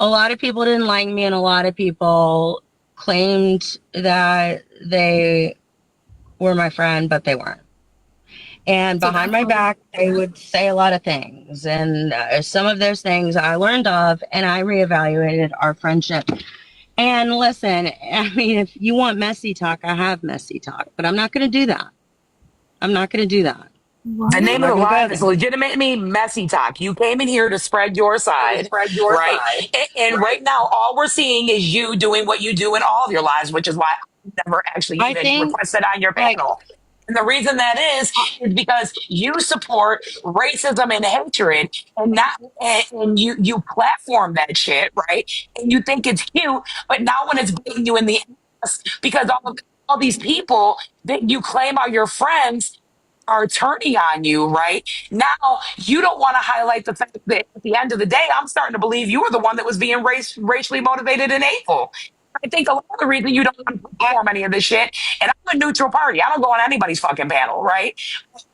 A lot of people didn't like me, and a lot of people claimed that they were my friend, but they weren't. And behind my back, they would say a lot of things. And some of those things I learned of, and I reevaluated our friendship. And listen, I mean, if you want messy talk, I have messy talk, but I'm not going to do that. I'm not going to do that. The name of the live is legitimately messy talk. You came in here to spread your side, right? And right now, all we're seeing is you doing what you do in all of your lives, which is why never actually I even think, requested on your like, panel. And the reason that is because you support racism and hatred, and not and you platform that shit, right? And you think it's cute, but now when it's biting you in the ass, because all these people that you claim are your friends are turning on you, right? Now you don't want to highlight the fact that at the end of the day, I'm starting to believe you were the one that was being racially motivated and hateful. I think a lot of the reason you don't want to perform any of this shit, and I'm a neutral party. I don't go on anybody's fucking panel, right?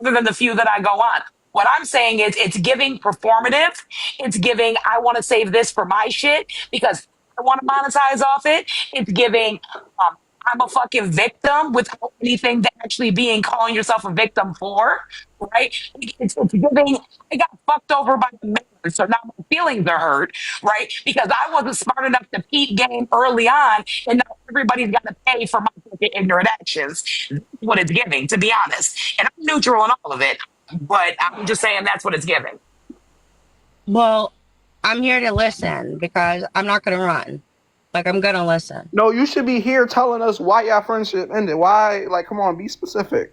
Other than the few that I go on. What I'm saying is it's giving performative. It's giving, I want to save this for my shit because I want to monetize off it. It's giving, I'm a fucking victim without anything to actually being calling yourself a victim for, right? It's giving, I got fucked over by the man, so now my feelings are hurt, right? Because I wasn't smart enough to peep game early on, and now everybody's got to pay for my fucking ignorant actions. That's what it's giving, to be honest. And I'm neutral in all of it, but I'm just saying that's what it's giving. well, I'm here to listen because I'm not going to run. Like, I'm going to listen. No, you should be here telling us why y'all friendship ended. Why? Like, come on, be specific.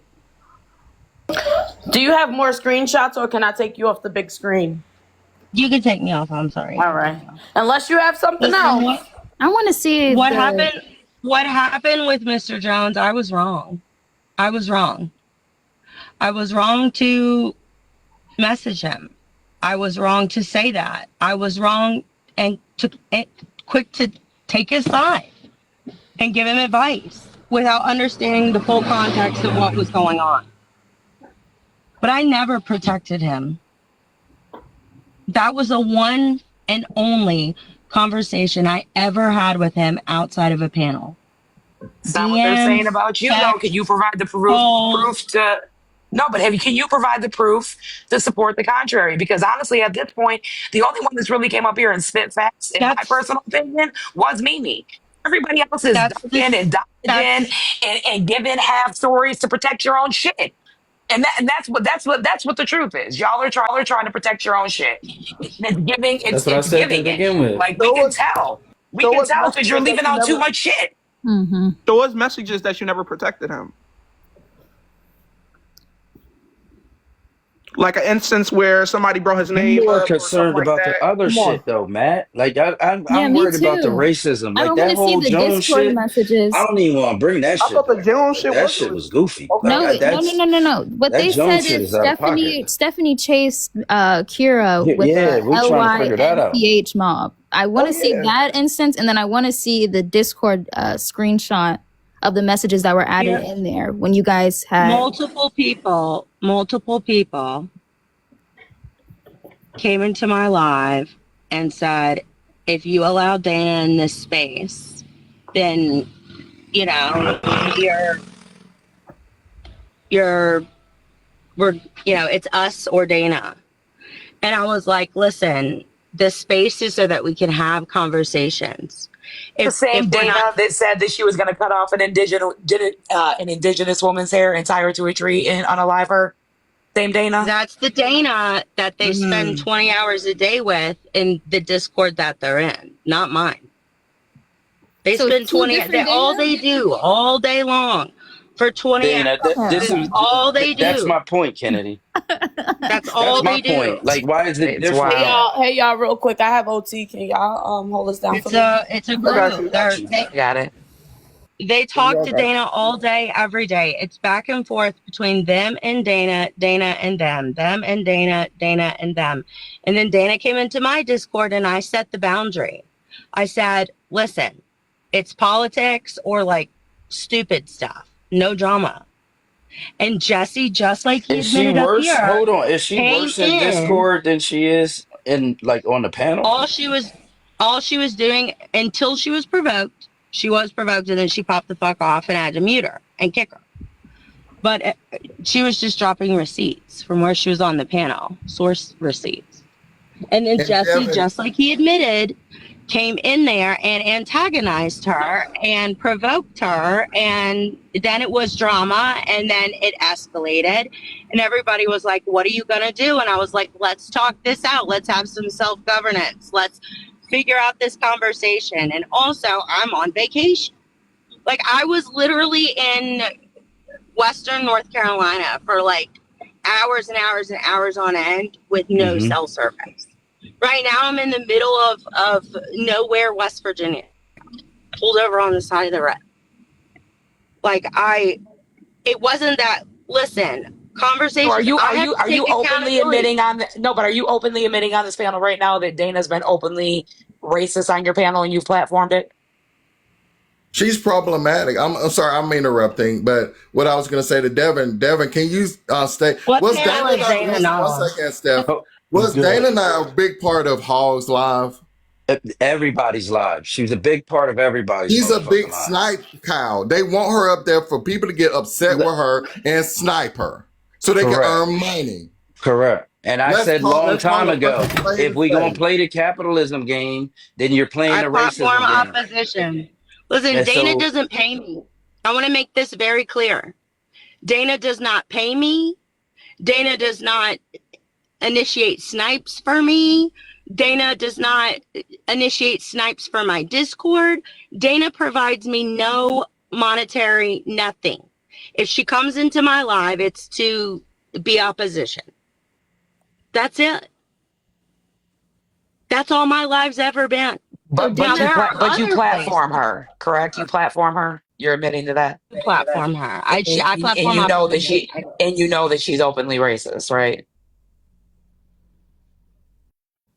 Do you have more screenshots, or can I take you off the big screen? You can take me off. I'm sorry. All right. Unless you have something Listen, else. I want to see what the. happened. What happened with Mr. Jones? I was wrong. I was wrong. I was wrong to message him. I was wrong to say that. I was wrong and quick to take his side and give him advice without understanding the full context of what was going on. But I never protected him. That was the one and only conversation I ever had with him outside of a panel. Is that what they're saying about you, though? Can you provide the proof to? No, but can you provide the proof to support the contrary? Because honestly, at this point, the only one that's really came up here and spit facts, in my personal opinion, was Mimi. Everybody else is ducking and dodging and giving half stories to protect your own shit. And that's what the truth is. Y'all are trying to protect your own shit. It's giving That's what I it's said to giving it. begin with. Like we can tell. We can tell because you're leaving out too much shit. Mm-hmm. There was messages that you never protected him. Like an instance where somebody brought his name You are up or something concerned like about that. the other Come on. shit though, Matt. Like I'm Yeah, me worried about the too. racism. I Like don't that want to see whole the Jones Discord shit. messages. I don't even want to bring that I shit thought the back. Jones Like, shit that was shit was goofy. No, Like that's no. What that they Jones said shit is is out of pocket. Stephanie chased Kira with Yeah, a we trying to figure that out. LYNPH mob. I want to see that instance, and then I want to see the Discord screenshot of the messages that were added in there when you guys had multiple people came into my live and said, if you allow Dana in this space, then, you know, it's us or Dana. And I was like, listen, the space is so that we can have conversations. The same Dana that said that she was going to cut off an indigenous woman's hair and tie her to a tree and unalive her. Same Dana. That's the Dana that they spend 20 hours a day with in the Discord that they're in, not mine. They spend 20. All they do all day long for 20 Dana, hours. All they do. That's my point, Kennedy. That's all That's my they do. point. Like, why is it different? Hey y'all, real quick. I have OT. Can y'all hold us down? It's a group. Got it. They talk to Dana all day, every day. It's back and forth between them and Dana, Dana and them and Dana, Dana and them. And then Dana came into my Discord and I set the boundary. I said, listen, it's politics or like stupid stuff. No drama. And Jesse, just like he admitted up here, hold on, is she worse in Discord than she is in like on the panel? All she was doing until she was provoked. She was provoked and then she popped the fuck off and I had to mute her and kick her. But she was just dropping receipts from where she was on the panel, source receipts. And then Jesse, just like he admitted, came in there and antagonized her and provoked her. And then it was drama and then it escalated. And everybody was like, what are you going to do? And I was like, let's talk this out. Let's have some self-governance. Let's figure out this conversation. And also, I'm on vacation. Like, I was literally in Western North Carolina for like hours and hours and hours on end with no Mm-hmm. cell service. Right now, I'm in the middle of nowhere, West Virginia. Pulled over on the side of the road. Like, it wasn't that. Listen, So conversations. I have to are you take openly accountability. admitting on the, no, but are you openly admitting on this panel right now that Dana's been openly racist on your panel and you've platformed it? She's problematic. I'm sorry, I'm interrupting, but what I was going to say to Devin, can you stay? What Was panel Dana is not, Dana not one on? second, Steph. Oh, Was good. Dana not a big part of Hog's Live? Everybody's live. She was a big part of everybody's He's a motherfucking big lives. snipe cow. They want her up there for people to get upset with her and snipe her so they can Correct. earn money. Correct. And I said long Let's call time it what ago, the spade if a we gonna spade. play the capitalism game, then you're playing I the platform racism game. opposition. Listen, And Dana so, doesn't pay me. I want to make this very clear. Dana does not pay me. Dana does not initiate snipes for me. Dana does not initiate snipes for my Discord. Dana provides me no monetary nothing. If she comes into my live, it's to be opposition. That's it. That's all my live's ever been. So Now there are But you other platform places her, correct? You platform her. You're admitting to that, to platform her. I and platform you know that opposition. she's openly racist, right?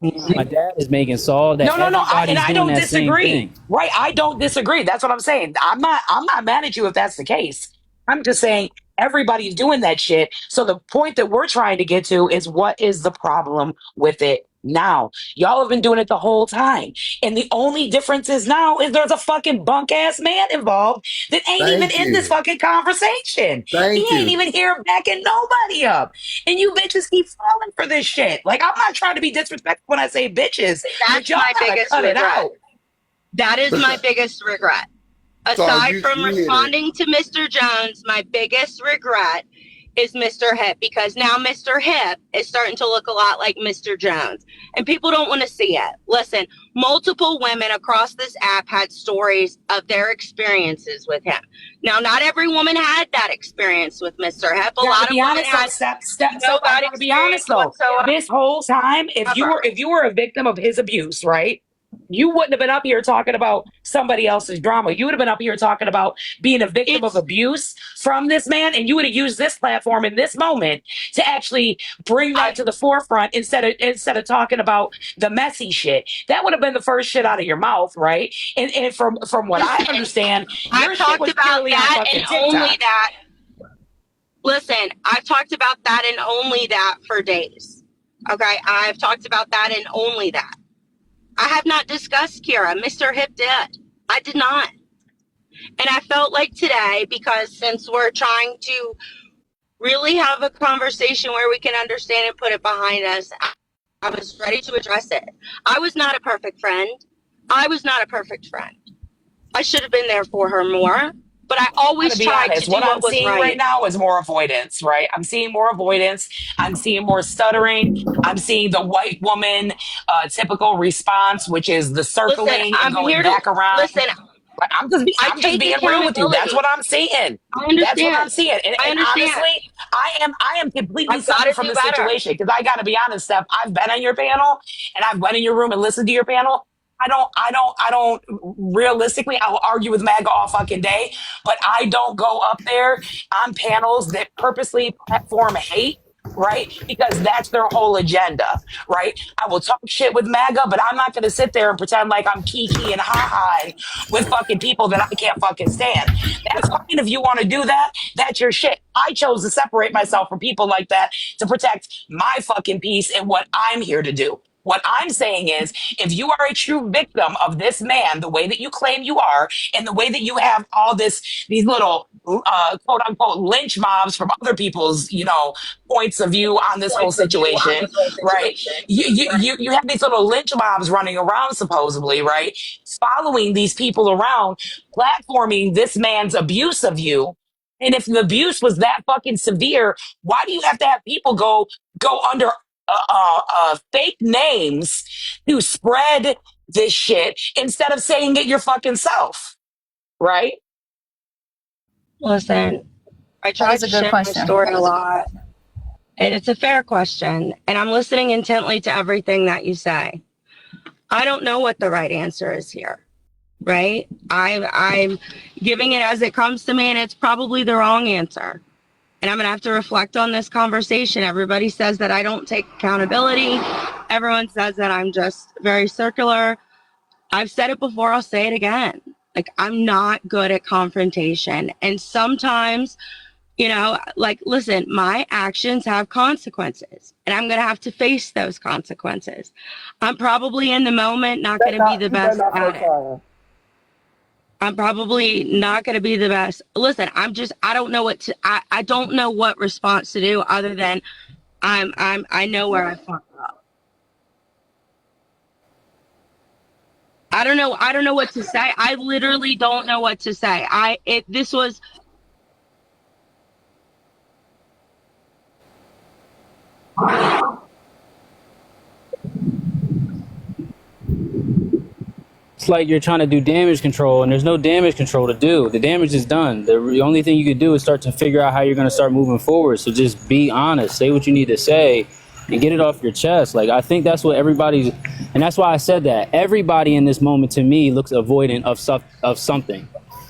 My dad is making Saul that No. And everybody's I doing don't that same disagree. thing. Right? I don't disagree. That's what I'm saying. I'm not mad at you if that's the case. I'm just saying everybody's doing that shit. So the point that we're trying to get to is what is the problem with it now? Y'all have been doing it the whole time. And the only difference is now is there's a fucking bunk ass man involved that ain't even Thank in this you. fucking conversation. He Thank ain't you. even here backing nobody up. And you bitches keep falling for this shit. Like, I'm not trying to be disrespectful when I say bitches, but That's y'all my gotta biggest cut it regret. out. That is my biggest regret. So Aside from you hit it. responding to Mr. Jones, my biggest regret is Mr. Hip, because now Mr. Hip is starting to look a lot like Mr. Jones. And people don't want to see it. Listen, multiple women across this app had stories of their experiences with him. Now, not every woman had that experience with Mr. Hip. A Gotta lot of be women honest though, had step. no I bad gotta be honest experience though. whatsoever. This whole time, if you were a victim of his abuse, right? You wouldn't have been up here talking about somebody else's drama. You would have been up here talking about being a victim of It's abuse from this man, and you would have used this platform in this moment to actually bring that I to the forefront instead of talking about the messy shit. That would have been the first shit out of your mouth, right? And from what I listen. understand, I've your shit talked was about purely on that and fucking only TikTok. that. Listen, I've talked about that and only that for days. Okay, I've talked about that and only that. I have not discussed Kira. Mr. Hip did. I did not. And I felt like today, because since we're trying to really have a conversation where we can understand and put it behind us, I was ready to address it. I was not a perfect friend. I was not a perfect friend. I should have been there for her more, but I I'm gonna always be tried to honest. What do I'm what was seeing right right. now is more avoidance, right? I'm seeing more avoidance. I'm seeing more stuttering. I'm seeing the white woman typical response, which is the Listen, circling and I'm going here to back around. listen. Like, I I'm just take being real with you. That's accountability. what I'm seeing. I That's what I'm understand. seeing. I And understand. honestly, I am completely I've got suffering to from do the better. situation because I got to be honest, Steph. I've been on your panel and I've went in your room and listened to your panel. I don't realistically, I will argue with MAGA all fucking day, but I don't go up there on panels that purposely platform hate, right? Because that's their whole agenda, right? I will talk shit with MAGA, but I'm not going to sit there and pretend like I'm kiki and ha-ha with fucking people that I can't fucking stand. That's fine if you want to do that. That's your shit. I chose to separate myself from people like that to protect my fucking peace and what I'm here to do. What I'm saying is, if you are a true victim of this man, the way that you claim you are, and the way that you have all these little quote unquote lynch mobs from other people's, points of view on this whole situation, right? You have these little lynch mobs running around supposedly, right? Following these people around, platforming this man's abuse of you. And if the abuse was that fucking severe, why do you have to have people go under fake names to spread this shit instead of saying it your fucking self, right? Listen, I That tried is a to good share my question. story a lot, and it's a fair question, and I'm listening intently to everything that you say. I don't know what the right answer is here, right? I'm giving it as it comes to me, and it's probably the wrong answer. And I'm gonna have to reflect on this conversation. Everybody says that I don't take accountability. Everyone says that I'm just very circular. I've said it before, I'll say it again. Like, I'm not good at confrontation. And sometimes, you know, like, listen, my actions have consequences, and I'm going to have to face those consequences. I'm probably in the moment not going to be the best at it. I'm probably not going to be the best. Listen, I don't know what to, I don't know what response to do other than I know where I fucked up. I don't know what to say. I literally don't know what to say. This was, It's like you're trying to do damage control, and there's no damage control to do. The damage is done. The only thing you could do is start to figure out how you're going to start moving forward. So just be honest, say what you need to say, and get it off your chest. Like, I think that's what everybody's, and that's why I said that. Everybody in this moment, to me, looks avoidant of something.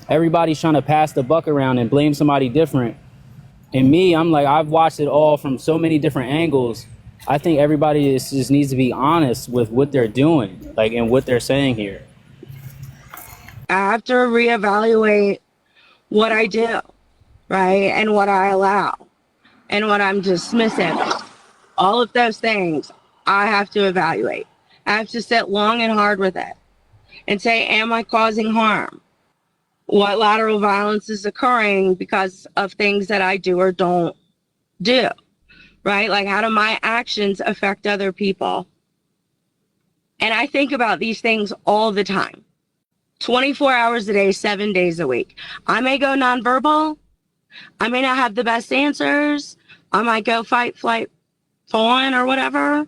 Everybody's trying to pass the buck around and blame somebody different. And me, I'm like, I've watched it all from so many different angles. I think everybody just needs to be honest with what they're doing, like, and what they're saying here. I have to reevaluate what I do, right? And what I allow and what I'm dismissing. All of those things I have to evaluate. I have to sit long and hard with it and say, am I causing harm? What lateral violence is occurring because of things that I do or don't do, right? Like, how do my actions affect other people? And I think about these things all the time, 24 hours a day, 7 days a week. I may go nonverbal. I may not have the best answers. I might go fight, flight, fawn, or whatever.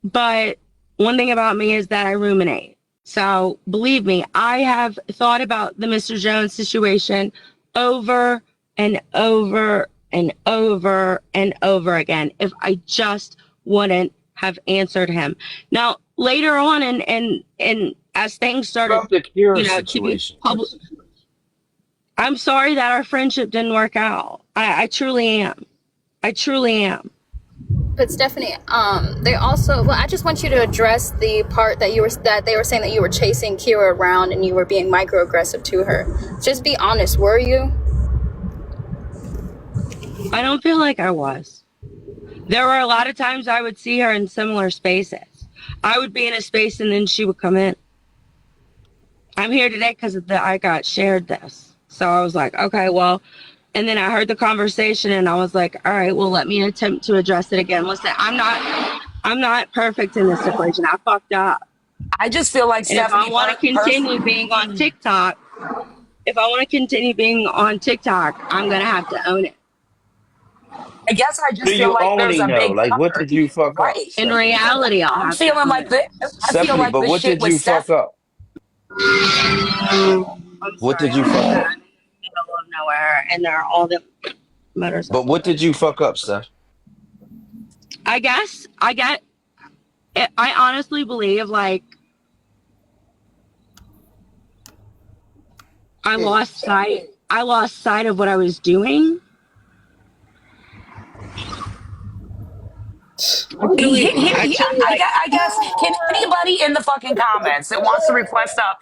But one thing about me is that I ruminate. So believe me, I have thought about the Mr. Jones situation over and over and over and over again if I just wouldn't have answered him. Now, later on, and as things started, About the Kira you know, to be situation. public, I'm sorry that our friendship didn't work out. I truly am. I truly am. But Stephanie, they also, well, I just want you to address the part that they were saying that you were chasing Kira around and you were being microaggressive to her. Just be honest, were you? I don't feel like I was. There were a lot of times I would see her in similar spaces. I would be in a space and then she would come in. I'm here today because I got shared this. So I was like, okay, well, and then I heard the conversation and I was like, all right, well, let me attempt to address it again. Listen, I'm not perfect in this equation. I fucked up. I just feel like And if I Stephanie, want to continue being on TikTok, I'm going to have to own it. I guess I What do just feel you like there's only a know? big Like, what part, did you fuck up, right? In Stephanie? reality, I'll I'm have to feeling own like it. I feel Stephanie, like but the what shit did with you Steph. fuck up? I'm What sorry. did you fuck up? I'm in the middle of nowhere and there are all the But what did motorcycles. you fuck up, Steph? I honestly believe, like, I lost sight of what I was doing. I guess, can anybody in the fucking comments that wants to request up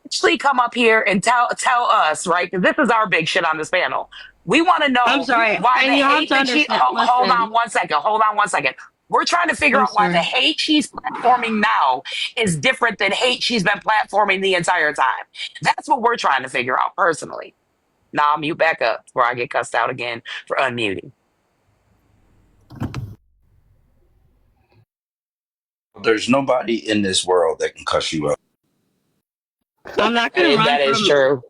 actually come up here and tell us, right? Because this is our big shit on this panel. We want to I'm know sorry. why the And you have hate to that she. understand, Hold on listen, one second. Hold on one second. We're trying to figure I'm out why the sorry. hate she's platforming now is different than hate she's been platforming the entire time. That's what we're trying to figure out personally. Now I'll mute back up before I get cussed out again for unmuting. There's nobody in this world that can cuss you out. I'm not going to run That is from, true.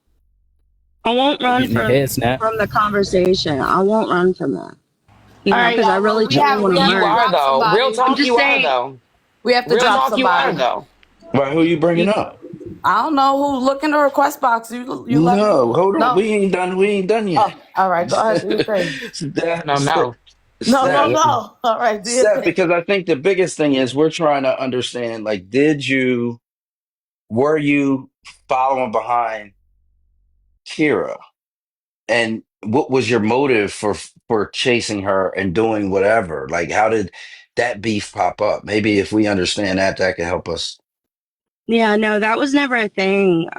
I won't run Getting your head snapped. from the conversation. I won't run from that. You All know, right, because I y'all. Well, really truly want to we have You to learn. are drop though. Real somebody. I'm talk, just you are saying, though. We have to Real drop talk, you are somebody. though. Right? Who you bringing up? I don't know who. Look in the request box. You let me. No, hold on. No. We ain't done. We ain't done Oh, yet. all right. Go ahead. Do your thing. Steph, No, Steph, no. No, no, Steph, no. All right. Do your Steph, thing. because I think the biggest thing is we're trying to understand. Like, were you following behind Kira, and what was your motive for chasing her and doing whatever? Like, how did that beef pop up? Maybe if we understand that, that can help us. Yeah, no, that was never a thing.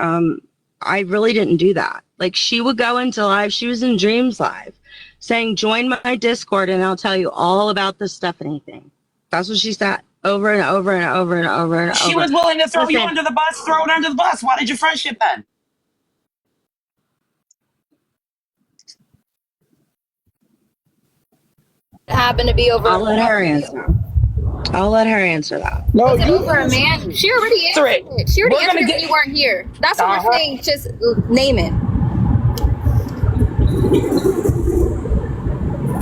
I really didn't do that. Like she would go into live, she was in Dreams Live saying, join my Discord and I'll tell you all about the Stephanie thing. That's what she said over and over and over and over and She over. was willing to throw you Listen, under the bus, throw it under the bus. Why did you friendship then? Happened to be over. I'll let her answer. I'll let her answer that. No, Was it you over a man? She already Answer answered it. She already We're answered gonna it when get. you weren't here. That's what we're Uh-huh. saying. Just name it.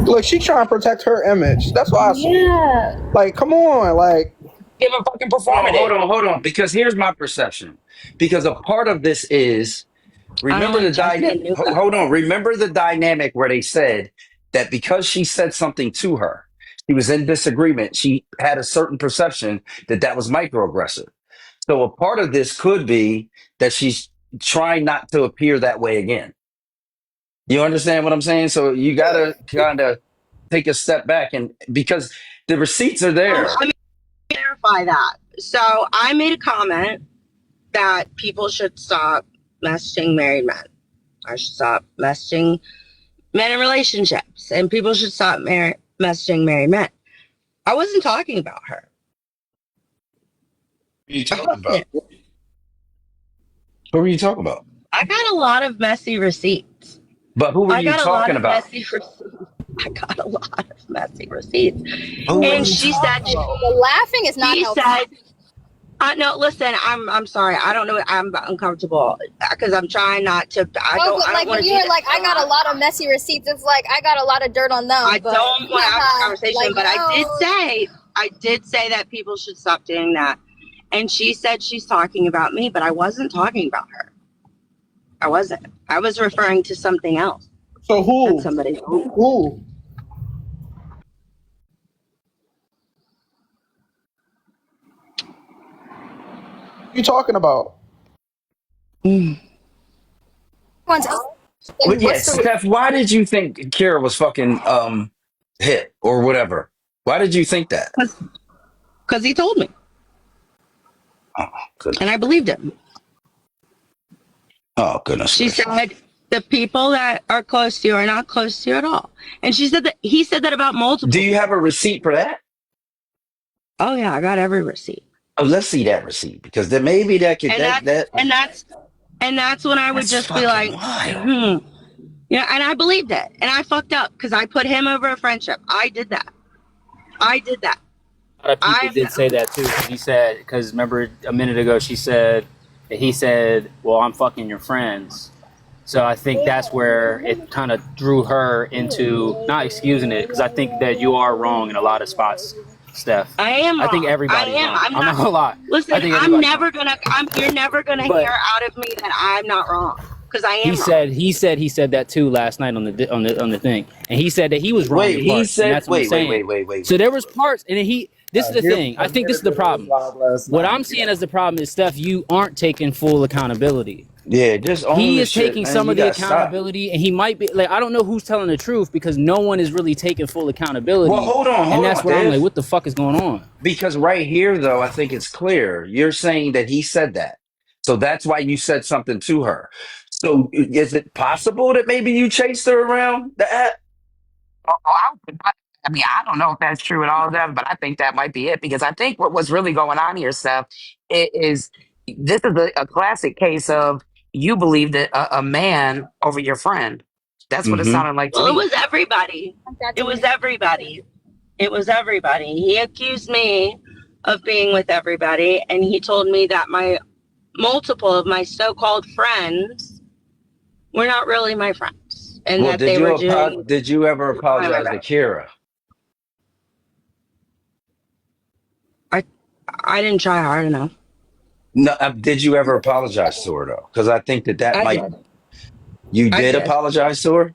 look. She trying to protect her image. That's why I see. Yeah. Like, come on, like. Give a fucking Hold on, performing hold it. on, hold on. Because here's my perception. Because a part of this is I don't remember like the Jesse dynamic. and Nuka. Hold on. Remember the dynamic where they said that because she said something to her, she was in disagreement. She had a certain perception that that was microaggressive. So a part of this could be that she's trying not to appear that way again. You understand what I'm saying? So you got to kind of take a step back, and because the receipts are there. Let me clarify that. So I made a comment that people should stop messaging married men. I should stop messaging men in relationships, and people should stop messaging married men. I wasn't talking about her. Who are you talking about? Who are you talking about? I got a lot of messy receipts. But who were I you got a lot talking of about? messy receipts. I got a lot of messy receipts. Who were And you she talking said, about? The laughing is not she helping. said, no, listen, I'm sorry. I don't know. I'm uncomfortable because I'm trying not to. I No, don't but like want when to do you're this. like, I got a lot of messy receipts. It's like I got a lot of dirt on them. I But don't want to have this conversation, like, but no. I did say that people should stop doing that. And she said she's talking about me, but I wasn't talking about her. I wasn't. I was referring to something else. So That who? somebody else. Who? You talking about? But yeah, What's the? Steph, why did you think Kira was fucking hit or whatever? Why did you think that? Because he told me, Oh goodness. and I believed him. Oh goodness. She said the people that are close to you are not close to you at all, and she said that he said that about multiple. Do you have a receipt for that? Oh yeah, I got every receipt. Oh, let's see that receipt because then maybe that could And that's when I would just be like, yeah, and I believed it, and I fucked up because I put him over a friendship. I did that. A lot of people did say that too. He said, because remember a minute ago she said that he said, "Well, I'm fucking your friends." So I think that's where it kind of drew her into not excusing it, because I think that you are wrong in a lot of spots, Steph. I am. I think wrong. everybody's I am. wrong. I'm not gonna lie. Listen, I think I'm everybody's never wrong. gonna. You're never gonna But hear out of me that I'm not wrong because I am he wrong. he said that too last night on the thing, and he said that he was wrong Wait, in he parts, and said that's what I'm saying. So there was parts, and he. This is the thing. I think this is the problem. What I'm seeing as the problem is, Steph, you aren't taking full accountability. Yeah, just own He the is shit, taking man. some You of the gotta stop. accountability, and he might be like, I don't know who's telling the truth because no one is really taking full accountability. Well, hold on, and that's where I'm Dev. like, what the fuck is going on? Because right here, though, I think it's clear. You're saying that he said that. So that's why you said something to her. So is it possible that maybe you chased her around the app? I mean, I don't know if that's true at all, Dev, but I think that might be it because I think what's really going on here, Steph, is this is a classic case of you believe that a man over your friend. That's what it Mm-hmm. sounded like to Well, it me. was everybody. It was everybody. It was everybody. He accused me of being with everybody, and he told me that my multiple of my so-called friends were not really my friends, and Well, that they were doing did you ever behind my apologize to back. Kira? I didn't try hard enough. No, did you ever apologize to her though? Because I think that I might. did. You I did did. apologize to her.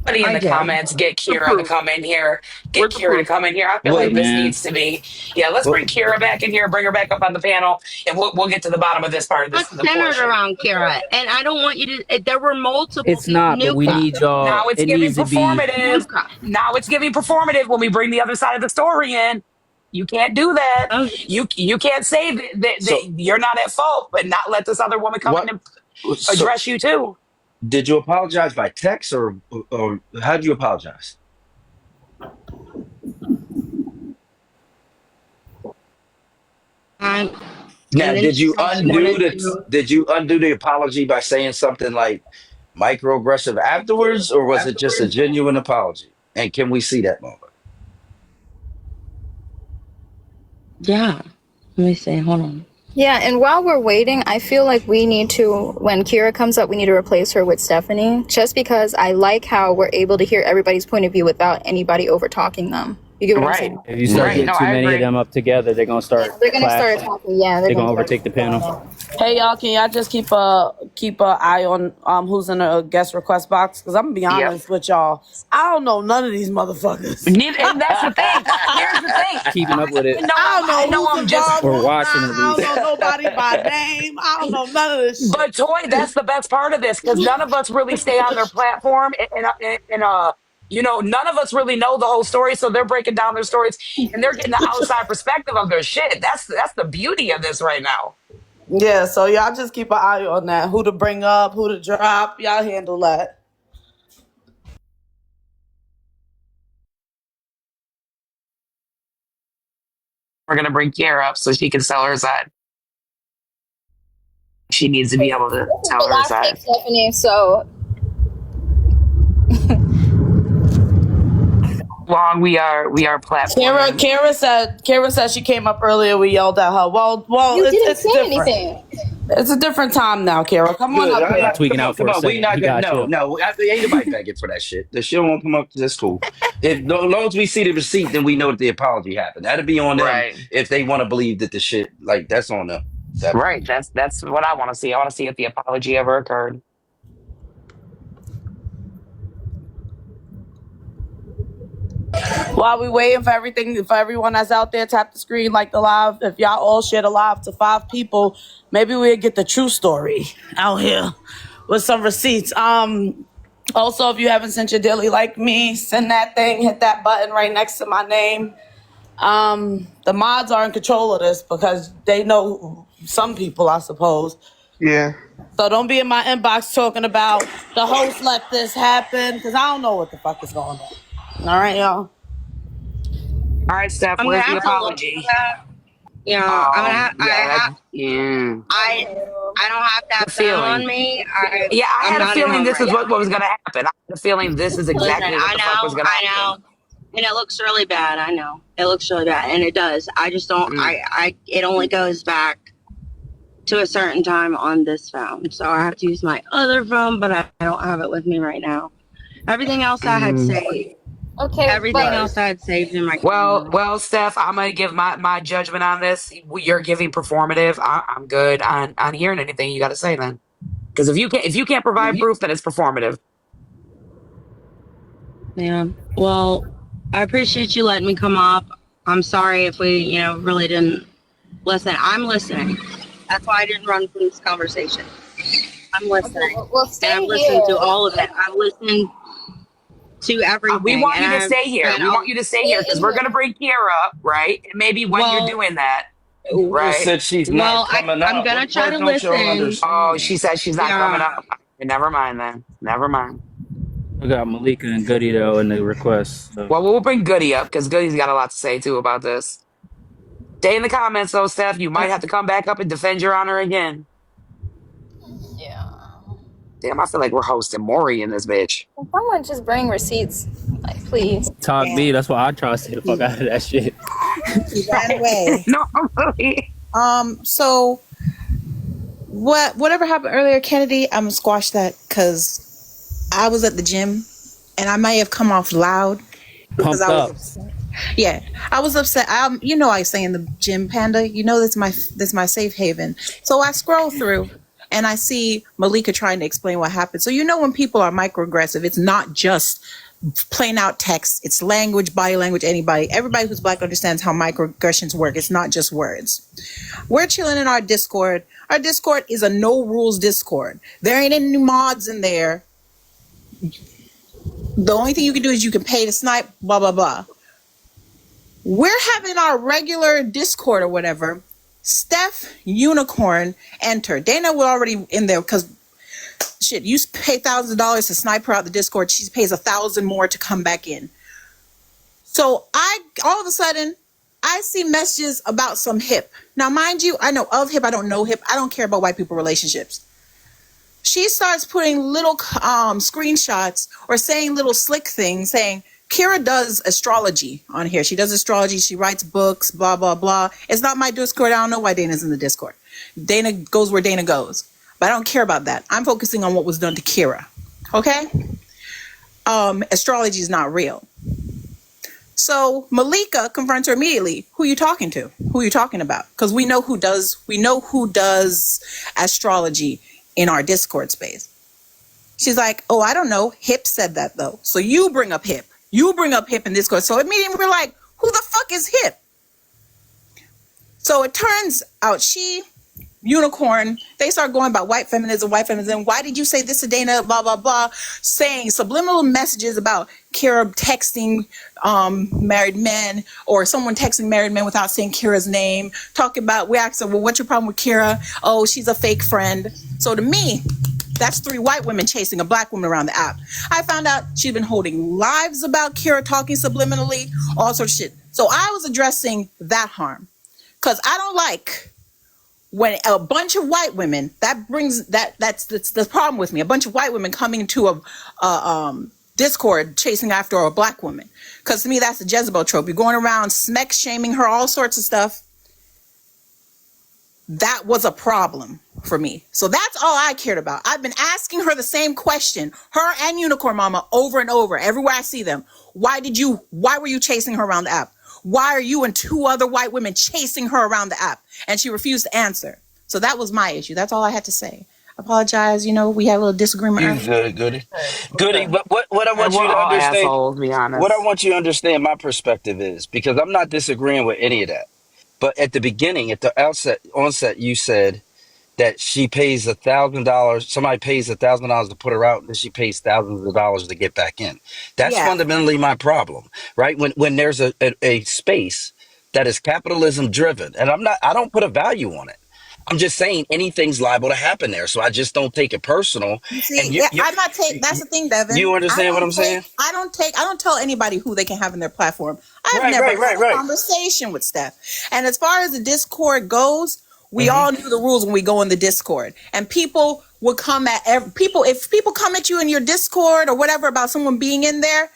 Somebody in I the did. comments, get The Kira to proof. come in here. Get Where's the Kira to proof? come in here. I feel Yeah, like What? this man. needs to be, yeah, let's bring What? Kira back in here, bring her back up on the panel, and we'll get to the bottom of this part of Not this the centered portion. around Kira. And I don't want you to, there were multiple It's people. not, but we Nuka. need y'all. Now it's It giving needs to be. performative. Nuka. Now it's giving performative when we bring the other side of the story in. You can't do that. Oh, You can't say that So you're not at fault, but not let this other woman come in what? and So address you too. did you apologize by text or how did you apologize? and Now, then did she you said she undo wanted the to. did you undo the apology by saying something like microaggressive afterwards, or was it just a genuine apology? And can we see that moment? Yeah. Let me see. Hold on. Yeah, and while we're waiting, I feel like we need to, when Kira comes up, we need to replace her with Stephanie, just because I like how we're able to hear everybody's point of view without anybody over talking them. You get what I'm Right. saying? If you start Right. Mm-hmm. No, getting too I many of agree. them up together, they're gonna Yeah, start they're gonna start clashing. talking. Yeah, they're They're gonna gonna start overtake the going panel. on. Hey y'all, can y'all just keep a eye on who's in the guest request box? Because I'm gonna be Yep. honest with y'all, I don't know none of these motherfuckers. And that's the thing. Here's the thing. Keeping up with it I don't I know know who's I'm just involved, or who's watching not. at I don't least. know nobody by name. I don't know none of this shit. but Toy, that's the best part of this because none of us really stay on their platform none of us really know the whole story, so they're breaking down their stories and they're getting the outside perspective of their shit. That's the beauty of this right now. Yeah, so y'all just keep an eye on that. Who to bring up, who to drop. Y'all handle that. We're gonna bring Kiara up so she can sell her side. She needs to be able to This is tell the her last thing, side. Stephanie. So Long we are platforming. Kara said she came up earlier. We yelled at her. Well, you didn't it's say different. anything. It's a different time now, Kara. Come on Good. up I'm here. He not, tweaking out come for a on. We second. not He gonna. got No, you. no. Ain't nobody begging for that shit. The shit don't come up. That's cool. If as long as we see the receipt, then we know that the apology happened. That'll be on them Right. if they want to believe that the shit like that's on them. That part. Right. That's what I want to see. I want to see if the apology ever occurred. While we waiting for everyone that's out there, tap the screen, like the live. If y'all all share the live to 5 people, maybe we'll get the true story out here with some receipts. Also, if you haven't sent your daily like me, send that thing, hit that button right next to my name. The mods are in control of this because they know some people, I suppose. Yeah. So don't be in my inbox talking about the host let this happen because I don't know what the fuck is going on. All right, y'all. All right, Steph, I'm gonna where's the have to look for apology? that. Yeah, Yeah, yeah. I don't have that The found feeling. on me. Yeah, I I'm had a not at feeling home this right is now. what was gonna happen. I had a feeling this is Listen, exactly what the fuck was gonna I happen. know, and it looks really bad. I know it looks really bad, and it does. I just don't. Mm. It only goes back to a certain time on this phone, so I have to use my other phone, but I don't have it with me right now. Everything else I had Mm. saved. Okay, Everything but else I had saved in my camera. Well, Steph, I'm gonna give my judgment on this. You're giving performative. I'm good on hearing anything you got to say then. Because if you can't provide proof, then it's performative. Yeah. Well, I appreciate you letting me come up. I'm sorry if we, really didn't listen. I'm listening. That's why I didn't run from this conversation. I'm listening. we'll And I've stay listened to here. all of it. I've listened to We everything. want And you to I've stay here. spent We want you to stay here Stay because in we're here. gonna bring Kiera up, right? And maybe when you're well, doing that, Who just right? said she's not coming I'm up? gonna What try part to don't y'all listen. Oh, she understand? said she's not coming Yeah. up. Never mind then. Never mind. We got Malika and Goody though in the request. So. Well, we'll bring Goody up because Goody's got a lot to say too about this. Stay in the comments though, Steph. You might have to come back up and defend your honor again. Yeah. Damn, I feel like we're hosting Maury in this bitch. Well, someone just bring receipts, like please. Talk Yeah. B. That's why I try to stay the fuck out of that shit. He ran away. No, I'm really. So whatever happened earlier, Kennedy, I'm gonna squash that because I was at the gym and I may have come off loud because Pumped I was up. upset. Yeah, I was upset. You know, I say in the gym, Panda. You know, this my safe haven. So I scroll through, and I see Malika trying to explain what happened. So you know, when people are microaggressive, it's not just plain out text. It's language, body language. Everybody who's black understands how microaggressions work. It's not just words. We're chilling in our Discord. Our Discord is a no rules Discord. There ain't any mods in there. The only thing you can do is you can pay to snipe. Blah blah blah. We're having our regular Discord or whatever. Steph Unicorn enter. Dana was already in there because shit, you pay thousands of dollars to snipe her out the Discord. She pays 1,000 more to come back in. So all of a sudden I see messages about some hip. Now, mind you, I know of hip. I don't know hip. I don't care about white people relationships. She starts putting little screenshots or saying little slick things, saying Kira does astrology on here. She does astrology. She writes books, blah, blah, blah. It's not my Discord. I don't know why Dana's in the Discord. Dana goes where Dana goes. But I don't care about that. I'm focusing on what was done to Kira. Okay? Astrology is not real. So Malika confronts her immediately. Who are you talking to? Who are you talking about? Because we know who does astrology in our Discord space. She's like, oh, I don't know. Hip said that though. So you bring up Hip. You bring up Hip in Discord. So immediately we're like, who the fuck is Hip? So it turns out Unicorn, they start going about white feminism. Why did you say this to Dana? Blah, blah, blah. Saying subliminal messages about Kira texting married men or someone texting married men without saying Kira's name. We asked her, well, what's your problem with Kira? Oh, she's a fake friend. So to me, that's 3 white women chasing a black woman around the app. I found out she'd been holding lives about Kira talking subliminally, all sorts of shit. So I was addressing that harm because I don't like when a bunch of white women, that's the problem with me. A bunch of white women coming into a Discord chasing after a black woman. Because to me, that's a Jezebel trope. You're going around smeck shaming her, all sorts of stuff. That was a problem for me. So that's all I cared about. I've been asking her the same question, her and Unicorn Mama, over and over, everywhere I see them. Why were you chasing her around the app? Why are you and 2 other white women chasing her around the app? And she refused to answer. So that was my issue. That's all I had to say. Apologize. You know, we had a little disagreement earlier. Goody. But what I want And you we're to all understand, assholes, be what I honest. want you to understand, my perspective is because I'm not disagreeing with any of that. But at the beginning, at the onset, you said that she pays $1,000. Somebody pays $1,000 to put her out, and then she pays thousands of dollars to get back in. That's Yeah. fundamentally my problem, right? When there's a space that is capitalism driven, and I don't put a value on it. I'm just saying anything's liable to happen there, so I just don't take it personal. You And see, yeah, I'm not take. That's the thing, Devin. you understand what I'm saying? I don't tell anybody who they can have in their platform. I've Right, never right, right, had a right. conversation with Steph. And as far as the Discord goes, we all knew the rules when we go in the Discord. And people would come at if people come at you in your Discord or whatever about someone being in there,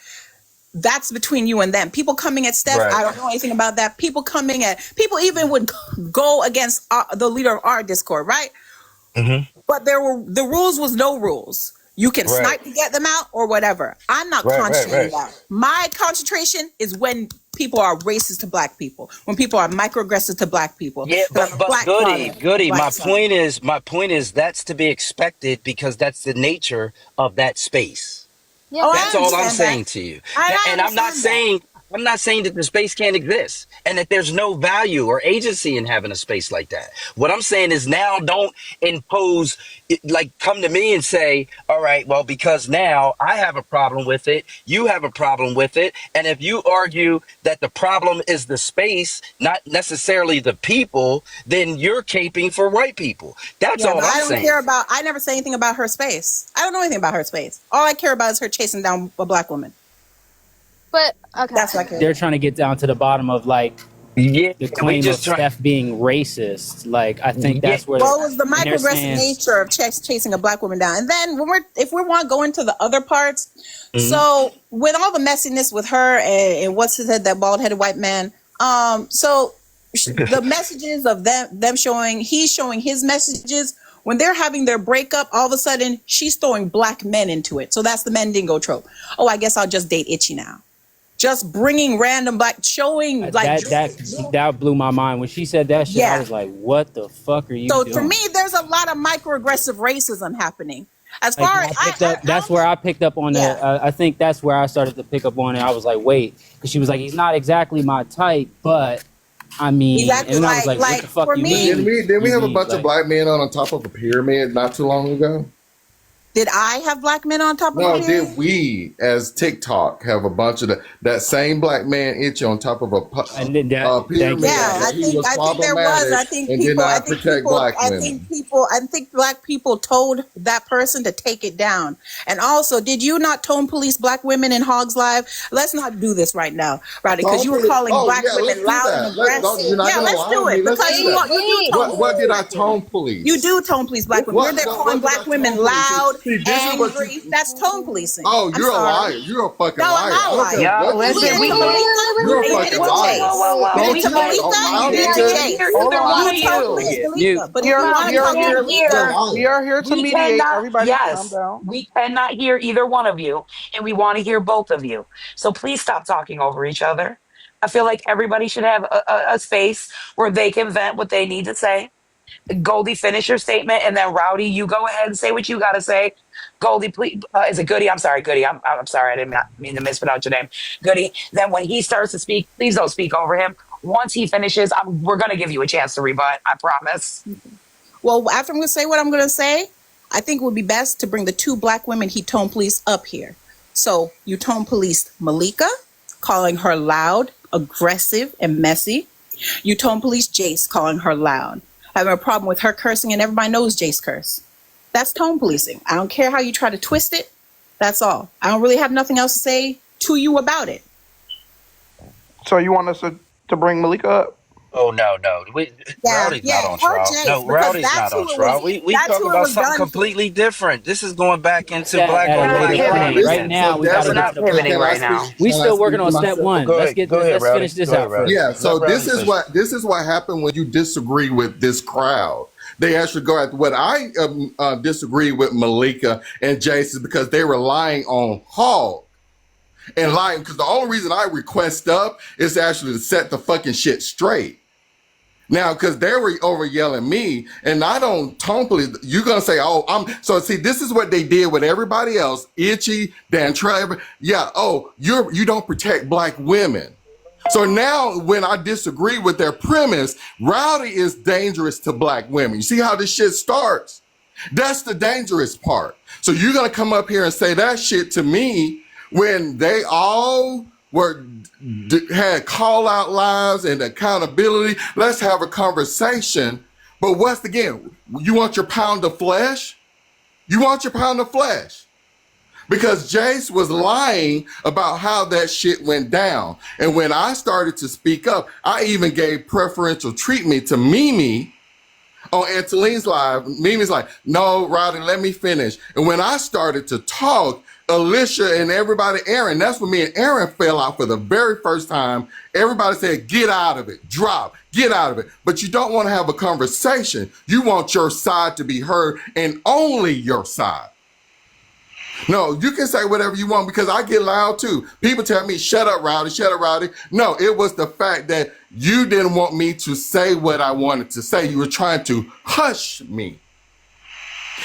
that's between you and them. People coming at Steph, I don't know anything about that. People even would go against the leader of our Discord, right? But the rules was no rules. You can snipe to get them out or whatever. I'm not concentrating that. My concentration is when people are racist to black people, when people are microaggressive to black people. Yeah, but goody. My point is that's to be expected because that's the nature of that space. Yeah, That's all I'm saying to you. And I'm not saying that the space can't exist and that there's no value or agency in having a space like that. What I'm saying is now don't impose come to me and say, all right, well, because now I have a problem with it, you have a problem with it, and if you argue that the problem is the space, not necessarily the people, then you're caping for white people. That's all I'm saying. I never say anything about her space. I don't know anything about her space. All I care about is her chasing down a black woman. But okay, that's what I care. They're trying to get down to the bottom of the claim of Steph being racist. I think that's where. Well, it was the microaggressive nature of chasing a black woman down. And then if we want to go into the other parts, so with all the messiness with her and what's his head, that bald headed white man, so the messages of them showing his messages. When they're having their breakup, all of a sudden she's throwing black men into it. So that's the Mendingo trope. Oh, I guess I'll just date Itchy now. just bringing random black, showing like that blew my mind when she said that shit. Yeah. I was like, "What the fuck are you So doing?" for me, there's a lot of microaggressive racism happening. As Like, far I as picked up, that's where I picked up on that. I think that's where I started to pick up on it. I was like, wait, because she was like, he's not exactly my type, but I mean, Exactly, and then I was like, what the fuck for you me- mean? Didn't we have a bunch Like- of black men on top of a pyramid not too long ago? did I have black men on top of No, me? did we, as TikTok, have a bunch of that same black man itch on top of a pyramid? Yeah, I think there was. I think people. I think black people told that person to take it down. And also, did you not tone police black women in Hogs Live? Let's not do this right now, Rowdy, because you were calling black women loud and aggressive. Let's do it because you do tone. What did I tone police? You do tone police black women. You're there calling black women loud, angry. That's tone policing. Oh, you're a liar. You're a fucking liar. No, I'm not lying. Y'all, listen, You're a fucking liar. Don't you We are here to mediate. Everybody calm down. We cannot hear either one of you, and we want to hear both of you. So please stop talking over each other. I feel like everybody should have a space where they can vent what they need to say. Goldie, finish your statement, and then Rowdy, you go ahead and say what you got to say. Goldie, please, is it Goody? I'm sorry, Goody. I'm sorry, I didn't mean to mispronounce your name. Goody. Then when he starts to speak, please don't speak over him. Once he finishes, we're going to give you a chance to rebut. I promise. Well, after I'm going to say what I'm going to say, I think it would be best to bring the two black women he tone police up here. So you tone policed Malika, calling her loud, aggressive, and messy. You tone police Jace, calling her loud. Having a problem with her cursing, and everybody knows Jace curse. That's tone policing. I don't care how you try to twist it. That's all. I don't really have nothing else to say to you about it. So you want us to bring Malika up? Oh no. Rowdy's not on trial. No, Rowdy's not on trial. We talking about something completely different. This is going back into black women. Right now, we We're not pivoting right now. We still working on step one. Let's finish this out first. Yeah, so this is what happened when you disagree with this crowd. They actually go at what I disagree with Malika and Jason because they were lying on Hog. And lying, because the only reason I request up is actually to set the fucking shit straight. Now, because they were over yelling me, and I don't tone police. You're gonna say, "Oh, so." See, this is what they did with everybody else. Itchy, Dan Trevor. Yeah. Oh, you don't protect black women. So now, when I disagree with their premise, Rowdy is dangerous to black women. You see how this shit starts? That's the dangerous part. So you're gonna come up here and say that shit to me when they all had call out lives and accountability. Let's have a conversation. But once again, you want your pound of flesh? You want your pound of flesh. Because Jace was lying about how that shit went down. And when I started to speak up, I even gave preferential treatment to Mimi on Antoline's live. Mimi's like, no, Rowdy, let me finish. And when I started to talk, Alicia and everybody, Aaron, that's when me and Aaron fell out for the very first time. Everybody said, get out of it, drop, get out of it. But you don't want to have a conversation. You want your side to be heard and only your side. No, you can say whatever you want because I get loud too. People tell me, shut up, Rowdy, shut up, Rowdy. No, it was the fact that you didn't want me to say what I wanted to say. You were trying to hush me.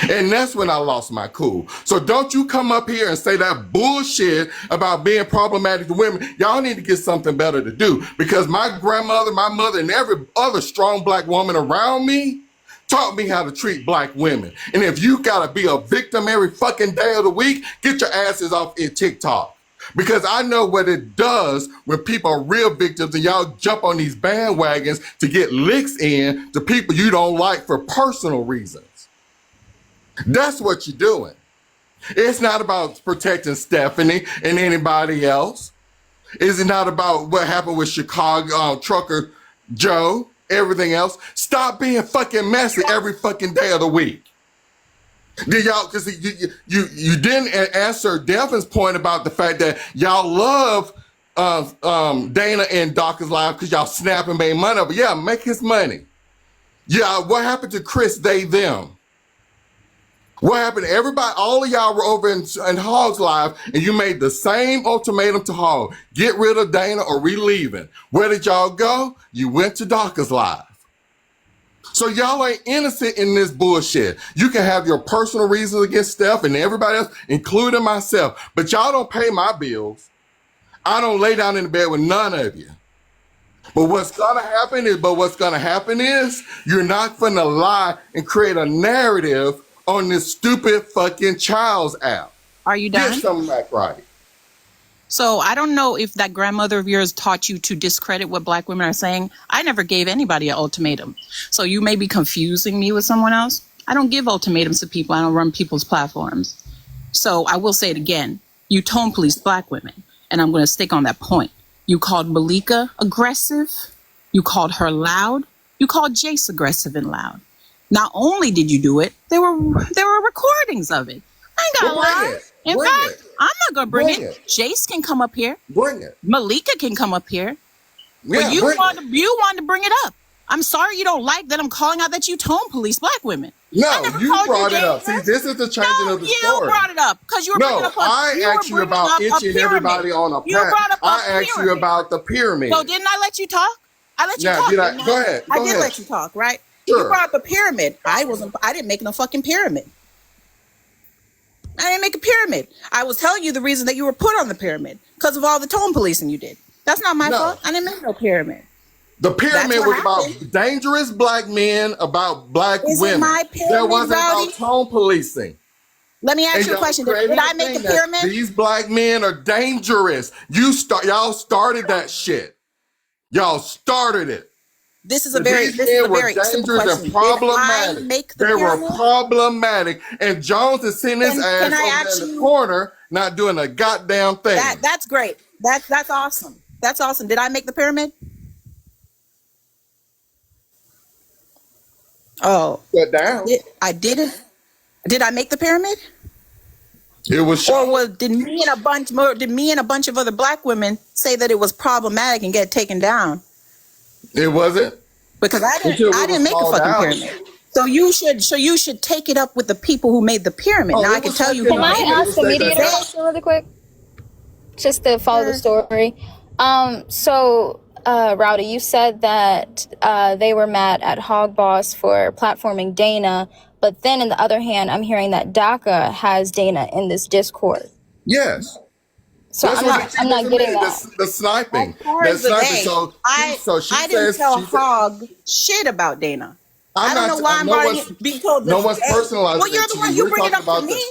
And that's when I lost my cool. So don't you come up here and say that bullshit about being problematic to women. Y'all need to get something better to do because my grandmother, my mother, and every other strong black woman around me taught me how to treat black women. And if you gotta be a victim every fucking day of the week, get your asses off in TikTok. Because I know what it does when people are real victims and y'all jump on these bandwagons to get licks in to people you don't like for personal reasons. That's what you're doing. It's not about protecting Stephanie and anybody else. It's not about what happened with Chicago Trucker Joe, everything else. Stop being fucking messy every fucking day of the week. Did y'all, because you didn't answer Devin's point about the fact that y'all love Dana and Dawkins Live because y'all snap and made money over. Yeah, make his money. Yeah, what happened to Chris, they, them? What happened? Everybody, all of y'all were over in Hog's Live, and you made the same ultimatum to Hog. Get rid of Dana or we leaving. Where did y'all go? You went to Dawkins Live. So y'all ain't innocent in this bullshit. You can have your personal reasons against Steph and everybody else, including myself, but y'all don't pay my bills. I don't lay down in the bed with none of you. But what's gonna happen is you're not gonna lie and create a narrative on this stupid fucking Child's app. Are you done? Get something back right. So I don't know if that grandmother of yours taught you to discredit what black women are saying. I never gave anybody an ultimatum. So you may be confusing me with someone else. I don't give ultimatums to people. I don't run people's platforms. So I will say it again. You tone police black women, and I'm going to stick on that point. You called Malika aggressive. You called her loud. You called Jace aggressive and loud. Not only did you do it, there were recordings of it. I ain't gonna lie. In fact, I'm not gonna bring it. Jace can come up here. Bring it. Malika can come up here. Yeah, but you wanted to bring it up. I'm sorry you don't like that I'm calling out that you tone police black women. No, you brought it up. See, this is the changing of the story. You brought it up because you were bringing up. I asked you about itching everybody on a path. I asked you about the pyramid. So didn't I let you talk? I let you talk. Go ahead. I did let you talk, right? Sure. You brought up a pyramid. I didn't make no fucking pyramid. I didn't make a pyramid. I was telling you the reason that you were put on the pyramid because of all the tone policing you did. That's not my fault. I didn't make no pyramid. The pyramid was about dangerous black men, about black women. My pyramid, that wasn't about tone policing. Let me ask you a question. Did I make a pyramid? These black men are dangerous. Y'all started that shit. Y'all started it. This is a very simple question. And problematic. They were problematic. And Jones is sitting his ass over in the corner, not doing a goddamn thing. That's great. That's awesome. That's awesome. Did I make the pyramid? Oh, shut down. I didn't. Did I make the pyramid? It was. Or did me and a bunch of other black women say that it was problematic and get taken down? It wasn't. Because I didn't make a fucking pyramid. So you should take it up with the people who made the pyramid. Now I can tell you. Can I ask the mediator a question really quick? Just to follow the story. Rowdy, you said that they were mad at Hog Boss for platforming Dana, but then on the other hand, I'm hearing that DACA has Dana in this Discord. Yes. So I'm not getting that. The sniping. I didn't tell Hog shit about Dana. I don't know why I'm being told this. No one's personalized. Well, you're the one. You bring it up to me.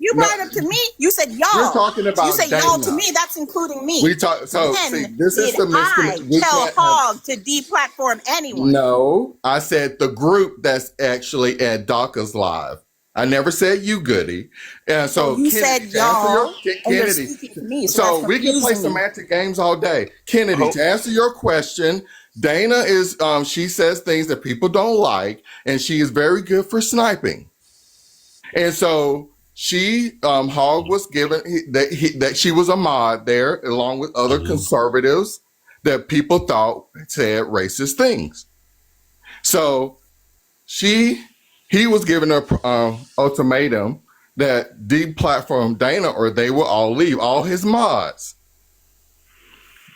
You brought it up to me. You said y'all. We're talking about you said y'all to me. That's including me. We talk. So see, this is the miscommunication. I tell Hog to deplatform anyone. No, I said the group that's actually at Dawkins Live. I never said you, Goody. And so you said y'all. Kennedy. To me, so we can play semantic games all day. Kennedy, to answer your question, Dana is she says things that people don't like, and she is very good for sniping. And so Hog was given that she was a mod there along with other conservatives that people thought said racist things. So he was given an ultimatum that deplatform Dana or they will all leave, all his mods.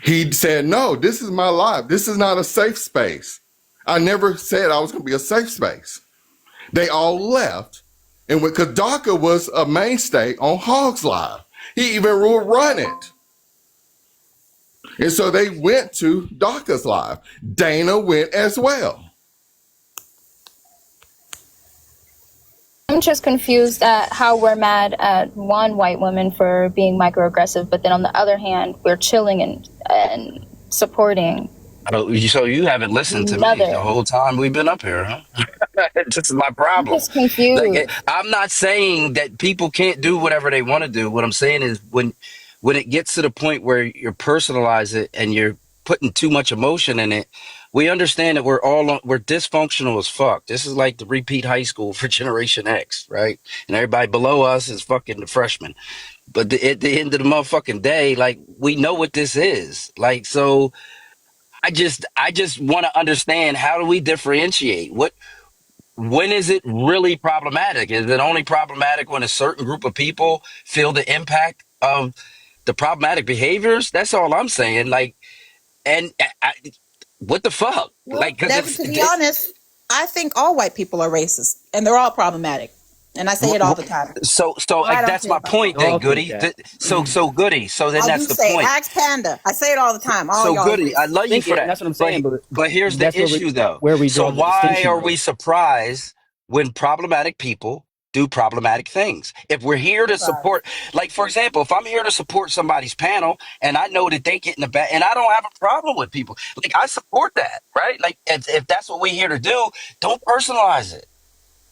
He said, no, this is my life. This is not a safe space. I never said I was going to be a safe space. They all left. And because DACA was a mainstay on Hog's Live, he even would run it. And so they went to DACA's Live. Dana went as well. I'm just confused at how we're mad at one white woman for being microaggressive, but then on the other hand, we're chilling and supporting. So you haven't listened to me the whole time we've been up here, huh? This is my problem. I'm just confused. I'm not saying that people can't do whatever they want to do. What I'm saying is when it gets to the point where you personalize it and you're putting too much emotion in it, we understand that we're dysfunctional as fuck. This is like the repeat high school for Generation X, right? And everybody below us is fucking the freshmen. But at the end of the motherfucking day, like, we know what this is. Like, so I just want to understand, how do we differentiate? when is it really problematic? Is it only problematic when a certain group of people feel the impact of the problematic behaviors? That's all I'm saying. Like, and what the fuck? Well, Like, because Devin, if to be honest, I think all white people are racist, and they're all problematic. And I say it all the time. I don't that's care my about point, We then, all think Goody. that. So Goody. So then I do that's the say, point. ask Panda. I say it all the time. All So y'all are Goody, I racist. love you Think for it, and that. that's what I'm saying. But here's the That's issue, though. where we So draw the why distinction, are though. we surprised when problematic people do problematic things? If we're here to support, like, for example, if I'm here to support somebody's panel and I know that they get in the back, and I don't have a problem with people, like, I support that, right? Like, if that's what we're here to do, don't personalize it.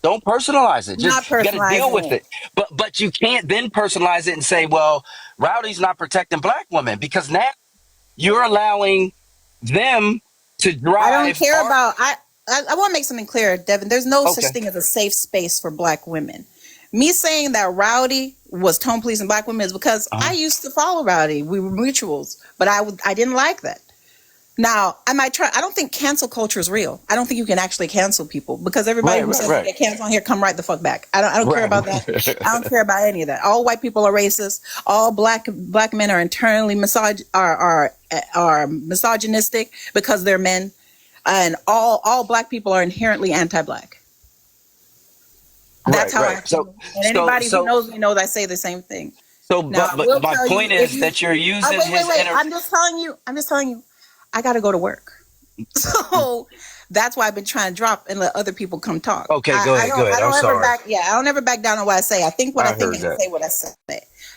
Don't personalize it. Just Not you got to deal with personalizing it. it. But you can't then personalize it and say, well, Rowdy's not protecting black women, because now you're allowing them to I don't drive care our. about. I want to make something clear, Devin. There's no such Okay. thing as a safe space for black women. Me saying that Rowdy was tone policing black women is because I used to follow Rowdy. We were mutuals, but I didn't like that. Now, I might try. I don't think cancel culture is real. I don't think you can actually cancel people, because everybody who says they get canceled on here, come right the fuck back. I don't care about that. I don't care about any of that. All white people are racist. All black men are internally are misogynistic because they're men, and all black people are inherently anti-black. That's how I feel. And anybody who knows me knows I say the same thing. Now, I will But my tell you, point is that you're using wait. I'm just telling you. I got to go to work. So that's why I've been trying to drop and let other people come talk. Okay, go ahead. I don't I'm ever sorry. I don't ever back down on what I say. I think what I think and I say what I say.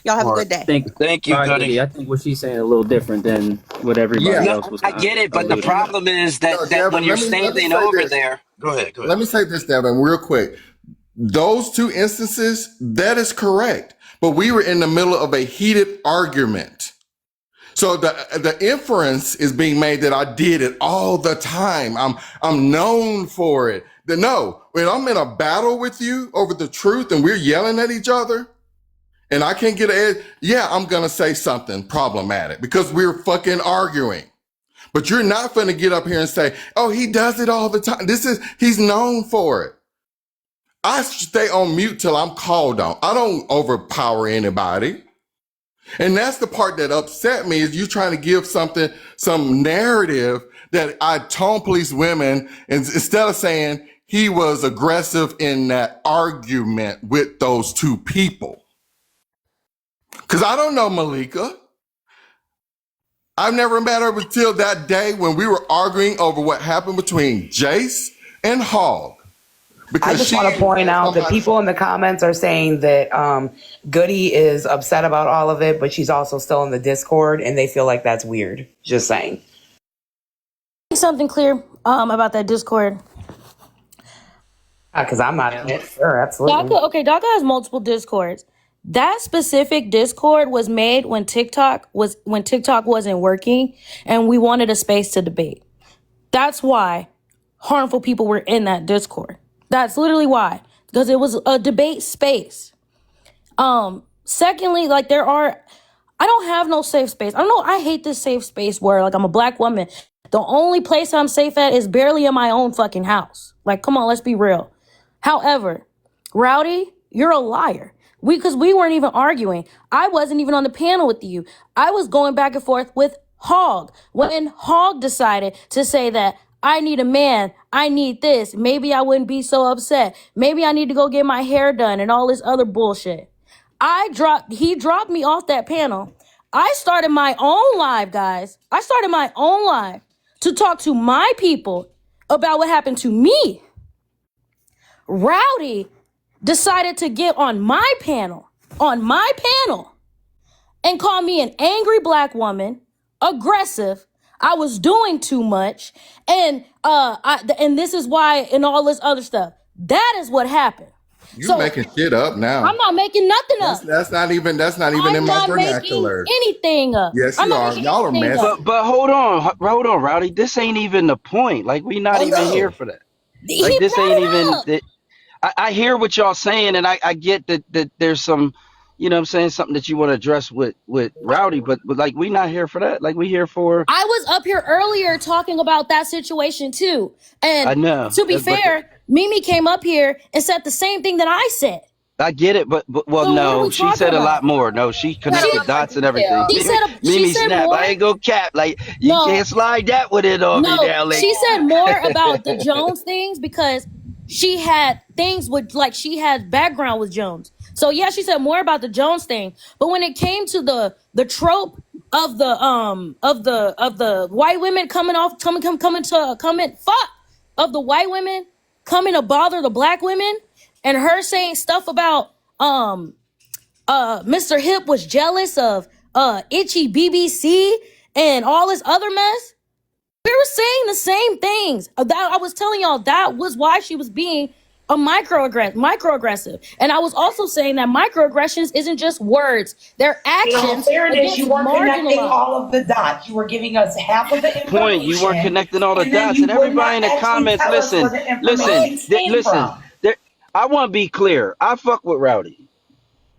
Y'all have a good day. Thank you, Goody. I think what she's saying is a little different than what everybody else was. I get it, but the problem is that, No, that Devin, when you're let me standing say over this. there. Go ahead. Let me say this, Devin, real quick. Those two instances, that is correct. But we were in the middle of a heated argument. So the inference is being made that I did it all the time. I'm known for it. No, when I'm in a battle with you over the truth and we're yelling at each other and I can't get an edge, yeah, I'm going to say something problematic because we're fucking arguing. But you're not going to get up here and say, oh, he does it all the time. He's known for it. I stay on mute till I'm called on. I don't overpower anybody. And that's the part that upset me, is you trying to give some narrative that I tone police women, and instead of saying he was aggressive in that argument with those two people. Cause I don't know Malika. I've never met her until that day when we were arguing over what happened between Jace and Hogg. I just want to point out that people in the comments are saying that Goody is upset about all of it, but she's also still in the Discord, and they feel like that's weird. Just saying. Something clear about that Discord. Because I'm not in it. Sure, absolutely. DACA has multiple Discords. That specific Discord was made when TikTok wasn't working, and we wanted a space to debate. That's why harmful people were in that Discord. That's literally why, because it was a debate space. Secondly, I don't have no safe space. I don't know. I hate this safe space where, I'm a black woman. The only place I'm safe at is barely in my own fucking house. Come on, let's be real. However, Rowdy, you're a liar. Because we weren't even arguing. I wasn't even on the panel with you. I was going back and forth with Hogg. When Hogg decided to say that I need a man, I need this, maybe I wouldn't be so upset. Maybe I need to go get my hair done and all this other bullshit. He dropped me off that panel. I started my own live, guys. I started my own live to talk to my people about what happened to me. Rowdy decided to get on my panel, and call me an angry black woman, aggressive. I was doing too much, and this is why, and all this other stuff. That is what happened. You're making shit up now. I'm not making nothing up. That's not even in my vernacular. Anything up. Yes, you are. Y'all are messing. But hold on, Rowdy. This ain't even the point. We not even here for that. This ain't even. I hear what y'all saying, and I get that there's some, something that you want to address with Rowdy, but we not here for that. We here for. I was up here earlier talking about that situation too, and I know. to be fair, Mimi came up here and said the same thing that I said. I get it, but well, So what are no, we she talking said a lot about? more. No, she Got a connected lot more dots and everything. detail. She Mimi said snap. more. I ain't gonna cap. Like you No, can't slide that one in on me no. now, like. She said more about the Jones things because she had things with like she had background with Jones. So yeah, she said more about the Jones thing. But when it came to the trope of the white women coming of the white women coming to bother the black women and her saying stuff about Mr. Hip was jealous of Itchy BBC and all this other mess. We were saying the same things. That I was telling y'all that was why she was being a microaggressive. And I was also saying that microaggressions isn't just words; they're In all actions fairness, against you weren't connecting marginalized. all of the dots. You were giving us half of the Point. You weren't information, connecting all the and then dots, you and would everybody not in the actually comments, tell us where listen, the information came listen. from. I want to be clear. I fuck with Rowdy.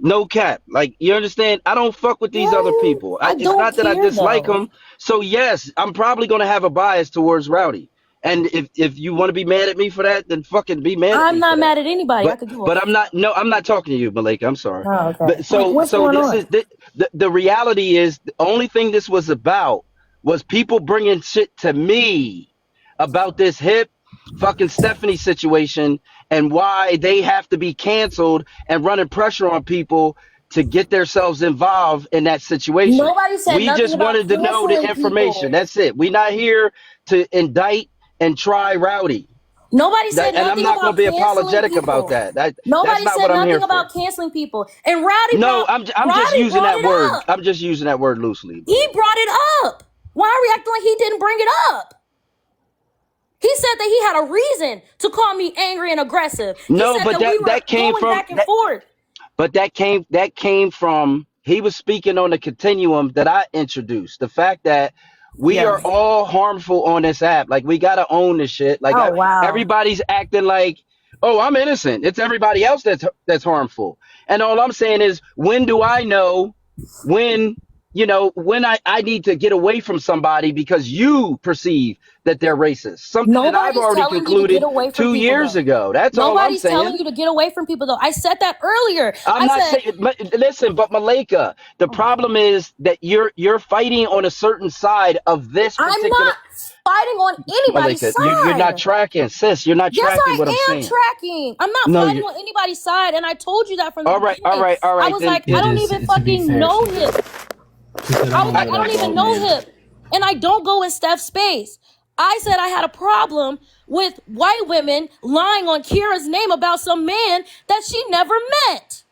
No cap. Like, you understand? I don't fuck with these other people. I It's don't not that I care dislike though. them. So yes, I'm probably gonna have a bias towards Rowdy. And if you want to be mad at me for that, then fucking be mad at I'm me for not that. mad at anybody. I But could give a but I'm not. No, I'm not talking to you, Malika. I'm sorry. Oh, okay. But so What's so going this on? is the reality is the only thing this was about was people bringing shit to me about this hip fucking Stephanie situation and why they have to be canceled and running pressure on people to get themselves involved in that situation. Nobody said We nothing just about wanted to know the canceling information. people. That's it. We're not here to indict and try Rowdy. Nobody said And I'm nothing not going to about be canceling apologetic about people. that. That's Nobody not said what I'm here nothing for. about canceling people. And No, I'm just using Brought that it word. up. I'm just using that word loosely, bro. He brought it up. Why are we acting like he didn't bring it up? He said that he had a reason to call me angry and aggressive. He No, said but that we were that came going from back and forth. But that came from he was speaking on the continuum that I introduced. The fact that we Yeah. are all harmful on this app. Like we gotta own this shit. Like Oh wow. everybody's acting like, oh, I'm innocent. It's everybody else that's harmful. And all I'm saying is, when do I know when when I need to get away from somebody because you perceive that they're racist? Something that I've Nobody's already telling you to get concluded away from two people years though. ago. That's all I'm Nobody's telling saying. you to get away from people though. I said that earlier. I'm I not said, saying, listen, but Malika, the oh my God. problem is that you're fighting on a certain side of this I'm particular. not fighting on anybody's Malika, you're not side. tracking, sis. You're not Yes, tracking what I'm I am saying. tracking. I'm not No, fighting you. on anybody's side, and I told you that from the All right, all beginning. right, all I right. was Then like, I It don't is, even to be fucking fair, know she him. said, I I don't was know like, where I that don't even dog know man. him, and I don't go in Steph's space. I said I had a problem with white women lying on Kira's name about some man that she never met.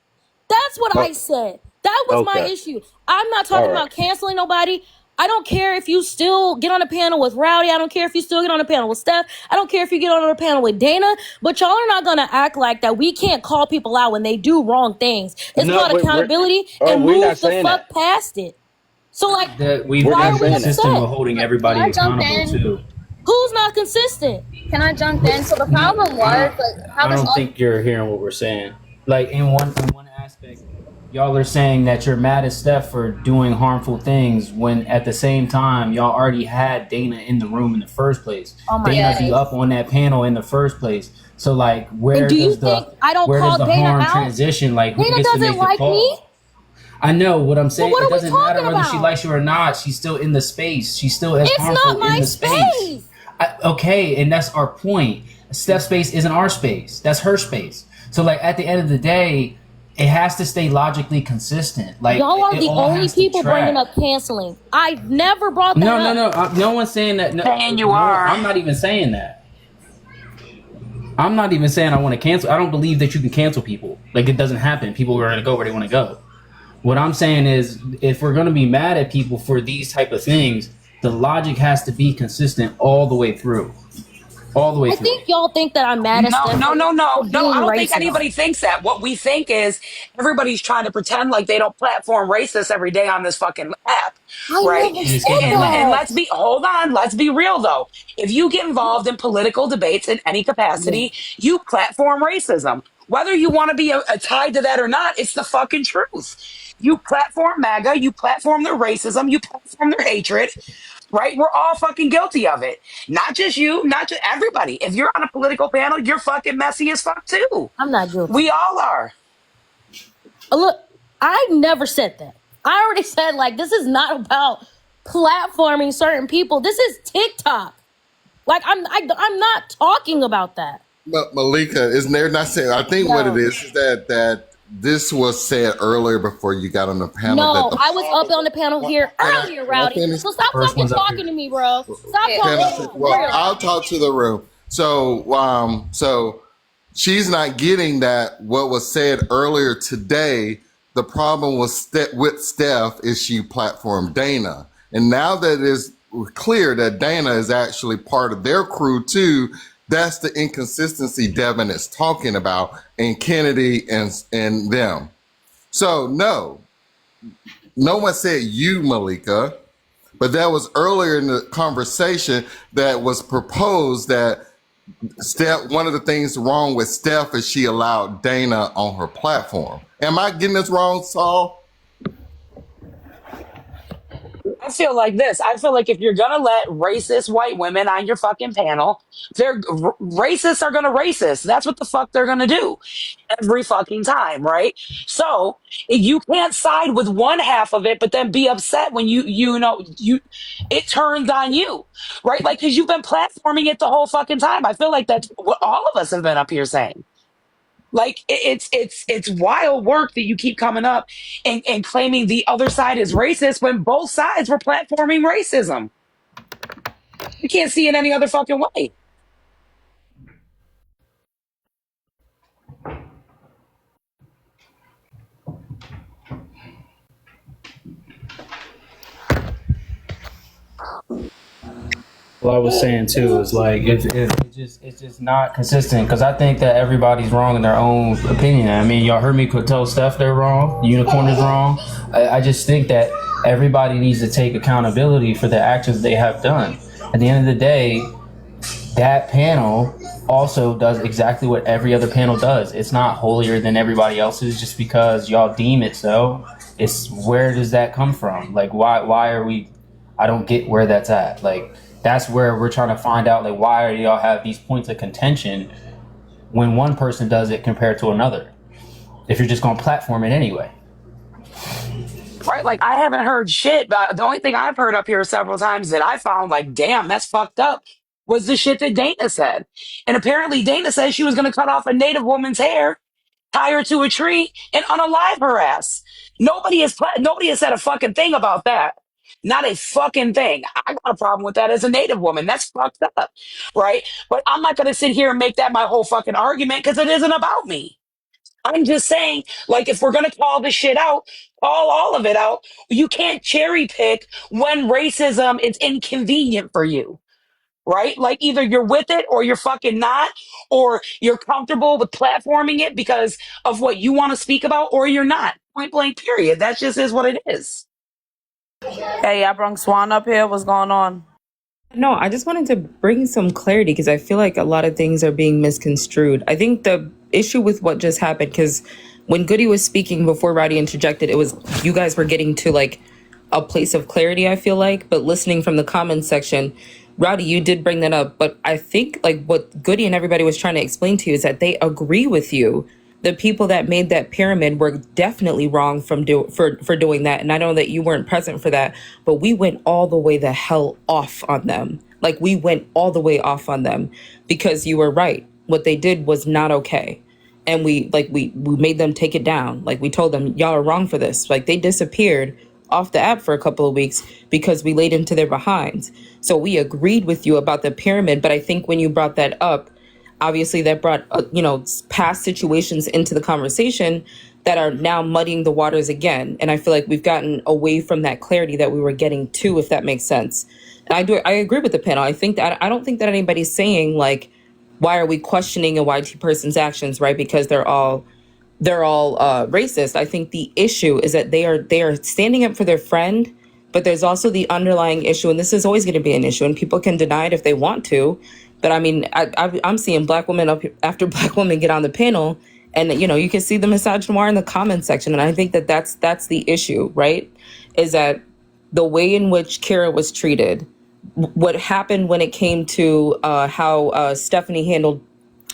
That's what Oh, I said. That was my okay. issue. I'm not All talking right. about canceling nobody. I don't care if you still get on a panel with Rowdy. I don't care if you still get on a panel with Steph. I don't care if you get on a panel with Dana. But y'all are not going to act like that we can't call people out when they do wrong things. It's No, called we're. accountability Oh, and we're not move the saying that. fuck past it. So, like, That we've We're why not been are we saying that. consistent upset? with holding Can everybody I jump accountable in? too. Who's not consistent? Can I jump in? So the No, problem was like how I this don't all think you're hearing what we're saying. Like in one aspect, y'all are saying that you're mad at Steph for doing harmful things when at the same time y'all already had Dana in the room in the first place. Oh my Dana God. be up yes. on that panel in the first place. So like And do you think I don't where does call the Dana harm out? transition? Like who Dana gets to doesn't make the like me. call? I know what I'm So saying. what It are we doesn't matter talking whether she about? likes you or not. She's still in the space. She's still as It's harmful not in my the space. space. Okay, and that's our point. Steph's space isn't our space. That's her space. So like at the end of the day, it has to stay logically consistent. Like Y'all are it the all only has to people bringing track. up canceling. I've never brought that No, up. no, no. No one's saying that. No, Saying you no, are. I'm not even saying that. I'm not even saying I want to cancel. I don't believe that you can cancel people. Like it doesn't happen. People are going to go where they want to go. What I'm saying is, if we're going to be mad at people for these type of things, the logic has to be consistent all the way through. All the way I through. think y'all think that I'm mad at No, no, Stephanie no, no, for no. I being don't think racist. anybody thinks that. What we think is everybody's trying to pretend like they don't platform racists every day on this fucking app, I right? never You just said can't be And wrong. that. let's be hold on, let's be real though. If you get involved in political debates in any Yeah. capacity, you platform racism. Whether you want to be tied to that or not, it's the fucking truth. You platform MAGA, you platform their racism, you platform their hatred, right? We're all fucking guilty of it. Not just you, not just everybody. If you're on a political panel, you're fucking messy as fuck too. I'm not guilty. We all are. Look, I never said that. I already said, like, this is not about platforming certain people. This is TikTok. Like, I'm not talking about that. But Malika, isn't there not saying? I think what it is that this was said earlier before you got on the panel. No, I was up on the panel here earlier, Rowdy. So stop fucking talking to me, bro. Stop talking. Well, I'll talk to the room. So she's not getting that what was said earlier today. The problem was with Steph is she platformed Dana. And now that it is clear that Dana is actually part of their crew too, that's the inconsistency Devin is talking about, and Kennedy and them. So no one said you, Malika, but that was earlier in the conversation that was proposed that Steph, one of the things wrong with Steph is she allowed Dana on her platform. Am I getting this wrong, Saul? I feel like this. I feel like if you're gonna let racist white women on your fucking panel, racists are gonna racist. That's what the fuck they're gonna do every fucking time, right? So you can't side with one half of it, but then be upset when it turns on you, right? Like, because you've been platforming it the whole fucking time. I feel like that's what all of us have been up here saying. Like it's wild work that you keep coming up and claiming the other side is racist when both sides were platforming racism. You can't see it any other fucking way. What I was saying too is like it's just not consistent because I think that everybody's wrong in their own opinion. I mean, y'all heard me tell Steph they're wrong, Unicorn is wrong. I just think that everybody needs to take accountability for the actions they have done. At the end of the day, that panel also does exactly what every other panel does. It's not holier than everybody else's just because y'all deem it so. It's where does that come from? Like why are we? I don't get where that's at. Like. That's where we're trying to find out, like, why do y'all have these points of contention when one person does it compared to another? If you're just going to platform it anyway. Right? Like, I haven't heard shit, but the only thing I've heard up here several times that I found, like, damn, that's fucked up, was the shit that Dana said. And apparently Dana said she was going to cut off a Native woman's hair, tie her to a tree, and unalive her ass. Nobody has said a fucking thing about that. Not a fucking thing. I got a problem with that as a Native woman. That's fucked up, right? But I'm not going to sit here and make that my whole fucking argument because it isn't about me. I'm just saying, like, if we're going to call this shit out, call all of it out. You can't cherry pick when racism is inconvenient for you, right? Like, either you're with it or you're fucking not, or you're comfortable with platforming it because of what you want to speak about, or you're not. Point blank, period. That just is what it is. Hey, I brung Swan up here. What's going on? No, I just wanted to bring some clarity because I feel like a lot of things are being misconstrued. I think the issue with what just happened, because when Goody was speaking before Rowdy interjected, it was you guys were getting to like a place of clarity, I feel like. But listening from the comments section, Rowdy, you did bring that up. But I think like what Goody and everybody was trying to explain to you is that they agree with you. The people that made that pyramid were definitely wrong for doing that. And I know that you weren't present for that, but we went all the way the hell off on them. Like we went all the way off on them because you were right. What they did was not okay. And we made them take it down. Like we told them, y'all are wrong for this. Like they disappeared off the app for a couple of weeks because we laid into their behinds. So we agreed with you about the pyramid. But I think when you brought that up, obviously that brought, past situations into the conversation that are now muddying the waters again. And I feel like we've gotten away from that clarity that we were getting to, if that makes sense. And I agree with the panel. I don't think that anybody's saying like, why are we questioning a YT person's actions, right? Because they're all racist. I think the issue is that they are standing up for their friend, but there's also the underlying issue, and this is always going to be an issue, and people can deny it if they want to. But I mean, I'm seeing black women up after black women get on the panel, and you can see the misogynoir in the comment section, and I think that's the issue, right? Is that the way in which Kira was treated what happened when it came to how Stephanie handled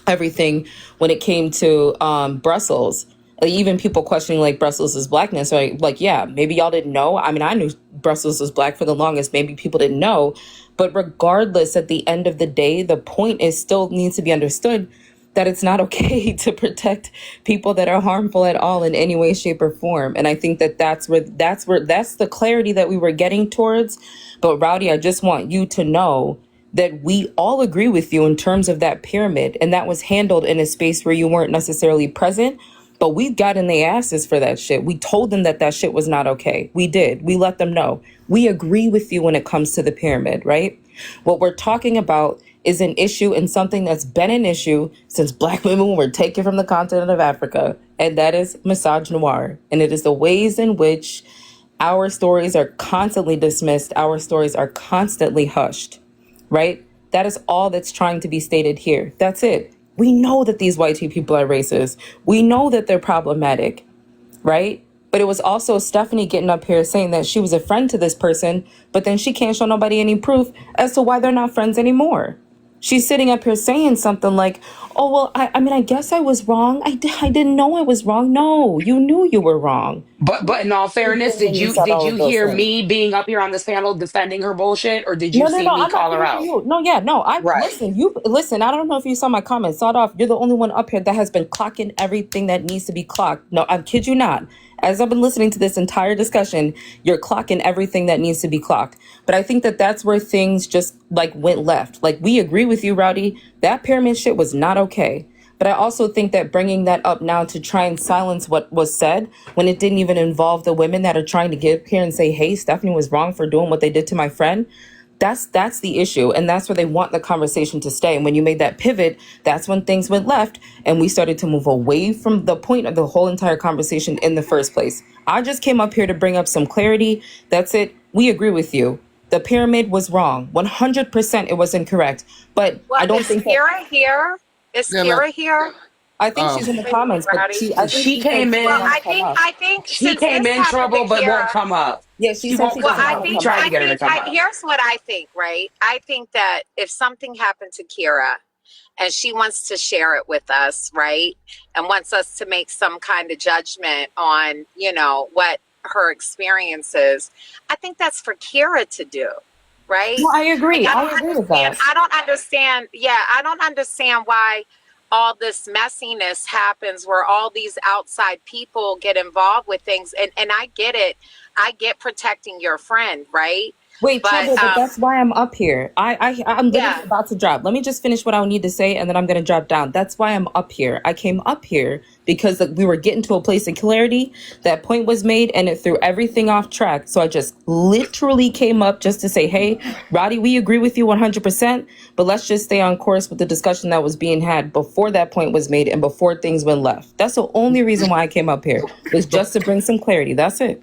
everything when it came to Brussels. Like, even people questioning like Brussels' blackness, right? Like, yeah, maybe y'all didn't know. I mean, I knew Brussels was black for the longest. Maybe people didn't know. But regardless, at the end of the day, the point is still needs to be understood that it's not okay to protect people that are harmful at all in any way, shape, or form. And I think that that's the clarity that we were getting towards. But Rowdy, I just want you to know that we all agree with you in terms of that pyramid, and that was handled in a space where you weren't necessarily present. But we got in their asses for that shit. We told them that that shit was not okay. We did. We let them know. We agree with you when it comes to the pyramid, right? What we're talking about is an issue and something that's been an issue since Black women were taken from the continent of Africa, and that is misogynoir. And it is the ways in which our stories are constantly dismissed, our stories are constantly hushed, right? That is all that's trying to be stated here. That's it. We know that these white people are racist. We know that they're problematic, right? But it was also Stephanie getting up here saying that she was a friend to this person, but then she can't show nobody any proof as to why they're not friends anymore. She's sitting up here saying something like, oh, well, I mean, I guess I was wrong. I didn't know I was wrong. No, you knew you were wrong. But in all fairness, When you said did all you of those hear things. me being up here on this panel defending her bullshit, or did you No, no, see no. me I'm not call her speaking for out? you. No, yeah, no. I Right. listen. You listen. I don't know if you saw my comments. Start off. You're the only one up here that has been clocking everything that needs to be clocked. No, I kid you not. As I've been listening to this entire discussion, you're clocking everything that needs to be clocked. But I think that that's where things just like went left. Like, we agree with you, Rowdy. That pyramid shit was not okay. But I also think that bringing that up now to try and silence what was said when it didn't even involve the women that are trying to get up here and say, hey, Stephanie was wrong for doing what they did to my friend. That's the issue. And that's where they want the conversation to stay. And when you made that pivot, that's when things went left and we started to move away from the point of the whole entire conversation in the first place. I just came up here to bring up some clarity. That's it. We agree with you. The pyramid was wrong. 100% it was incorrect. But Well, I don't is think that, Kira here? Is Yeah, no, Kira here? I think she's in the Maybe comments, but Rowdy. I think She she said came she didn't Well, want in. to come up. I think She since came this in happened to trouble, but won't Kira, come up. Yeah, she She said won't she well, come doesn't I want up. to We think come tried up. to get her to come up. here's what I think, right? I think that if something happened to Kira and she wants to share it with us, right? And wants us to make some kind of judgment on, what her experience is, I think that's for Kira to do, right? No, I Like agree. I agree with that. I don't understand. Yeah, I don't understand why all this messiness happens where all these outside people get involved with things. And I get it. I get protecting your friend, right? Wait, But Trouble, but that's why I'm up here. I'm literally yeah, about to drop. Let me just finish what I need to say, and then I'm gonna drop down. That's why I'm up here. I came up here because we were getting to a place of clarity. That point was made, and it threw everything off track. So I just literally came up just to say, "Hey, Roddy, we agree with you 100%, but let's just stay on course with the discussion that was being had before that point was made and before things went left." That's the only reason why I came up here, was just to bring some clarity. That's it.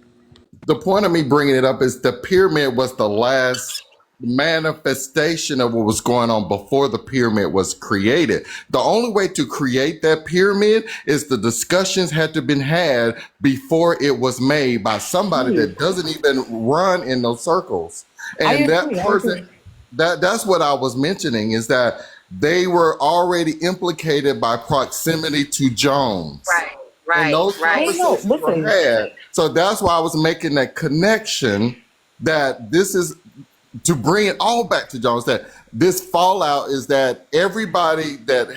the point of me bringing it up is the pyramid was the last manifestation of what was going on before the pyramid was created. The only way to create that pyramid is the discussions had to been had before it was made by somebody that doesn't even run in those circles. And that person, that's what I was mentioning, is that they were already implicated by proximity to Jones. And those conversations were had. So that's why I was making that connection, that this is to bring it all back to Jones, that this fallout is that everybody that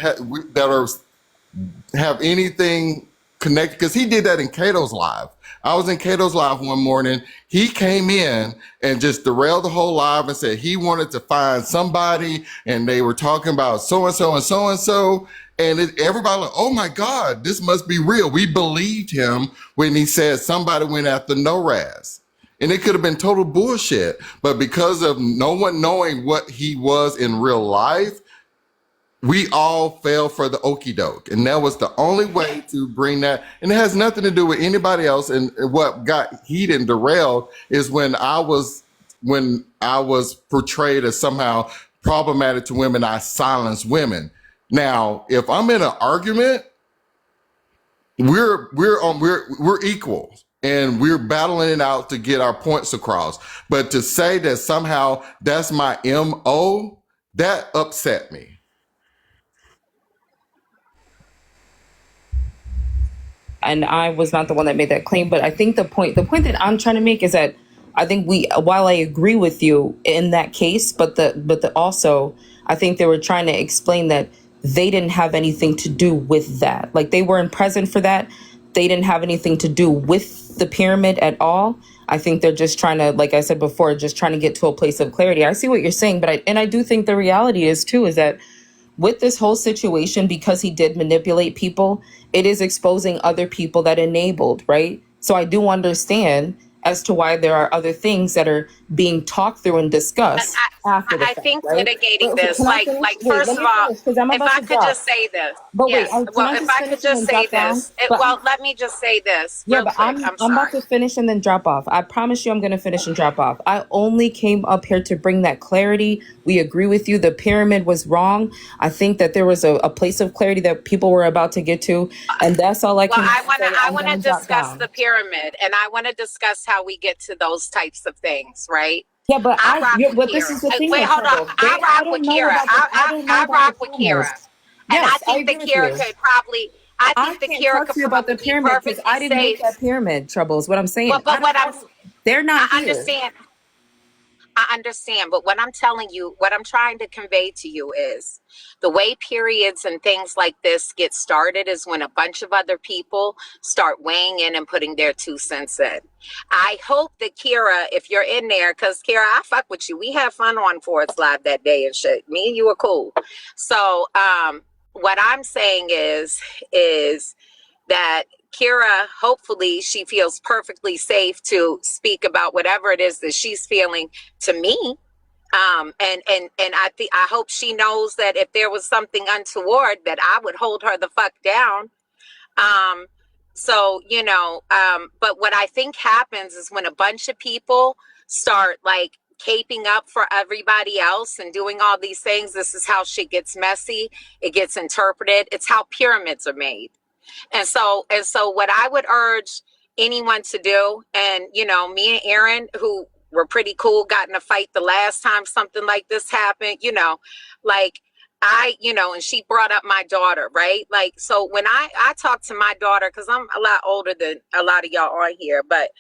have anything connected, because he did that in Cato's Live. I was in Cato's Live one morning. He came in and just derailed the whole live and said he wanted to find somebody, and they were talking about so-and-so and so-and-so. And everybody like, oh my God, this must be real. We believed him when he said somebody went after NORAS. And it could have been total bullshit. But because of no one knowing what he was in real life, we all fell for the okie doke. And that was the only way to bring that. And it has nothing to do with anybody else. And what got heated and derailed is when I was portrayed as somehow problematic to women, I silenced women. Now, if I'm in an argument, we're equal. and we're battling it out to get our points across. But to say that somehow that's my MO, that upset me. And I was not the one that made that claim, but I think the point that I'm trying to make is that I think while I agree with you in that case, but also I think they were trying to explain that they didn't have anything to do with that. Like, they weren't present for that. They didn't have anything to do with the pyramid at all. I think they're just trying to, like I said before, just trying to get to a place of clarity. I see what you're saying, but I do think the reality is that with this whole situation, because he did manipulate people, it is exposing other people that enabled, right? So I do understand as to why there are other things that are being talked through and discussed after the I fact, think right? mitigating Okay, this, can I like, finish? Wait, first let of me all, finish, because I'm if about I to could drop. just say this, But wait, yes. can Well, I if just I could finish and just then say drop down? this, But let me just say this yeah, real but quick. I'm I'm about sorry. to finish and then drop off. I promise you I'm going to finish and drop off. I only came up here to bring that clarity. We agree with you. The pyramid was wrong. I think that there was a place of clarity that people were about to get to, and that's all I Well, came up to say. I I'm wanna going to drop discuss down. the pyramid, and I want to discuss how we get to those types of things, right? Yeah, but I rock with but this Kira. is the thing Wait, though, hold on. Trouble. I I rock with don't know Kira. about I the rock with Kira, pyramid. and I Yes, I think agree that with Kira you. could probably. I I think that can't Kira talk could to you about probably the be pyramid because perfectly I didn't make safe. that pyramid. Trouble is what I'm saying. But what They're not I here. understand. I understand, but what I'm telling you, what I'm trying to convey to you is the way periods and things like this get started is when a bunch of other people start weighing in and putting their 2 cents in. I hope that Kira, if you're in there, because Kira, I fuck with you. We had fun on Forest Live that day and shit. Me and you were cool. So what I'm saying is that Kira, hopefully she feels perfectly safe to speak about whatever it is that she's feeling to me. And I hope she knows that if there was something untoward, that I would hold her the fuck down. Um, but what I think happens is when a bunch of people start like caping up for everybody else and doing all these things, this is how shit gets messy. It gets interpreted. It's how pyramids are made. And so what I would urge anyone to do, and me and Aaron, who were pretty cool, got in a fight the last time something like this happened, like and she brought up my daughter, right? Like, so when I talk to my daughter, because I'm a lot older than a lot of y'all on here, but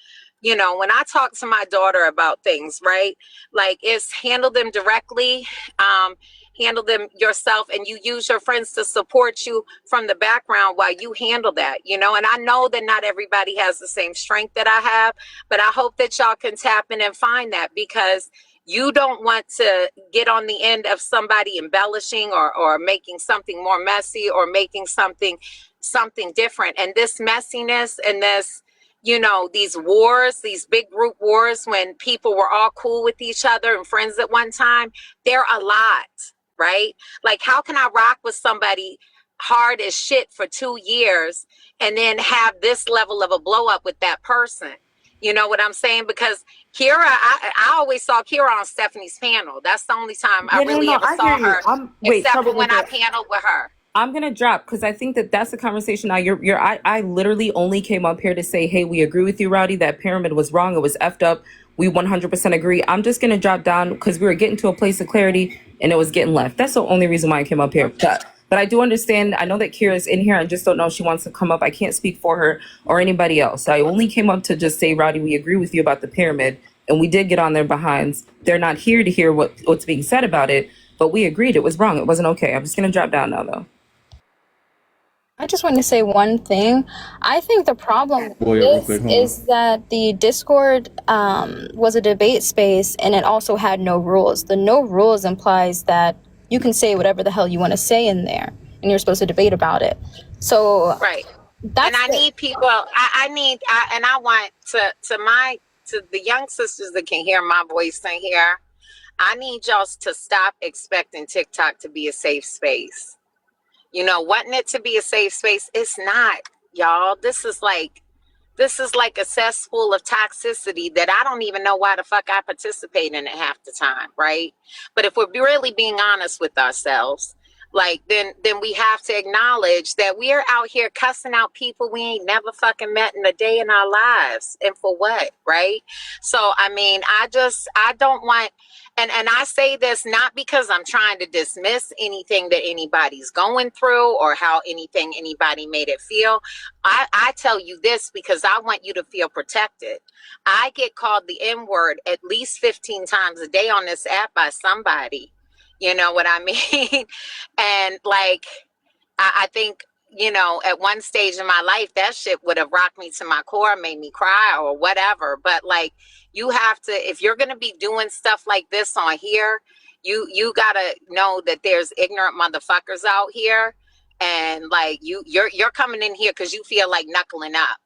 when I talk to my daughter about things, right? Like, it's handle them directly, handle them yourself, and you use your friends to support you from the background while you handle that, and I know that not everybody has the same strength that I have, but I hope that y'all can tap in and find that, because you don't want to get on the end of somebody embellishing or making something more messy or making something different. And this messiness and this, these wars, these big group wars, when people were all cool with each other and friends at one time, they're a lot, right? Like, how can I rock with somebody hard as shit for 2 years and then have this level of a blow up with that person? You know what I'm saying? Because Kira, I always saw Kira on Stephanie's panel. That's the only time I really ever I saw hear you. her, except for when I paneled with her. I'm gonna drop because I think that's the conversation now. I literally only came up here to say, hey, we agree with you, Rowdy. That pyramid was wrong. It was effed up. We 100% agree. I'm just gonna drop down because we were getting to a place of clarity and it was getting left. That's the only reason why I came up here. But I do understand. I know that Kira's in here. I just don't know if she wants to come up. I can't speak for her or anybody else. I only came up to just say, Rowdy, we agree with you about the pyramid, and we did get on their behinds. They're not here to hear what's being said about it, but we agreed it was wrong. It wasn't okay. I'm just gonna drop down now, though. I just want to say one thing. I think the problem with Real this quick, hold is that the Discord was a debate space and it also had no rules. The no rules implies that you can say whatever the hell you want to say in there and you're supposed to debate about it. So Right. And I need people, I want to the young sisters that can hear my voice in here, I need y'all to stop expecting TikTok to be a safe space. Wanting it to be a safe space, it's not, y'all. This is like a cesspool of toxicity that I don't even know why the fuck I participate in it half the time, right? But if we're really being honest with ourselves, like then we have to acknowledge that we are out here cussing out people we ain't never fucking met in a day in our lives. And for what, right? So I mean, I don't want, and I say this not because I'm trying to dismiss anything that anybody's going through or how anybody made it feel. I tell you this because I want you to feel protected. I get called the N-word at least 15 times a day on this app by somebody. You know what I mean? And like, I think, you know, at one stage in my life, that shit would have rocked me to my core, made me cry or whatever. But like, you have to, if you're going to be doing stuff like this on here, you got to know that there's ignorant motherfuckers out here. And like, you're coming in here because you feel like knuckling up.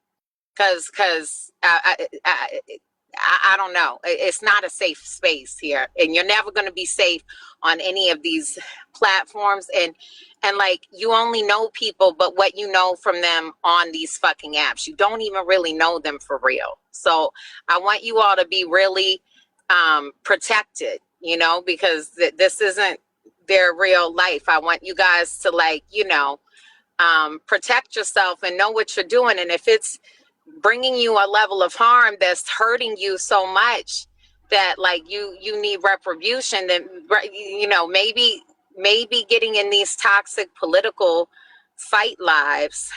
Because I don't know. It's not a safe space here, and you're never going to be safe on any of these platforms. And like, you only know people, but what you know from them on these fucking apps, you don't even really know them for real. So I want you all to be really protected, you know, because this isn't their real life. I want you guys to, like, you know, protect yourself and know what you're doing. And if it's bringing you a level of harm that's hurting you so much that like you need retribution, then, you know, maybe getting in these toxic political fight lives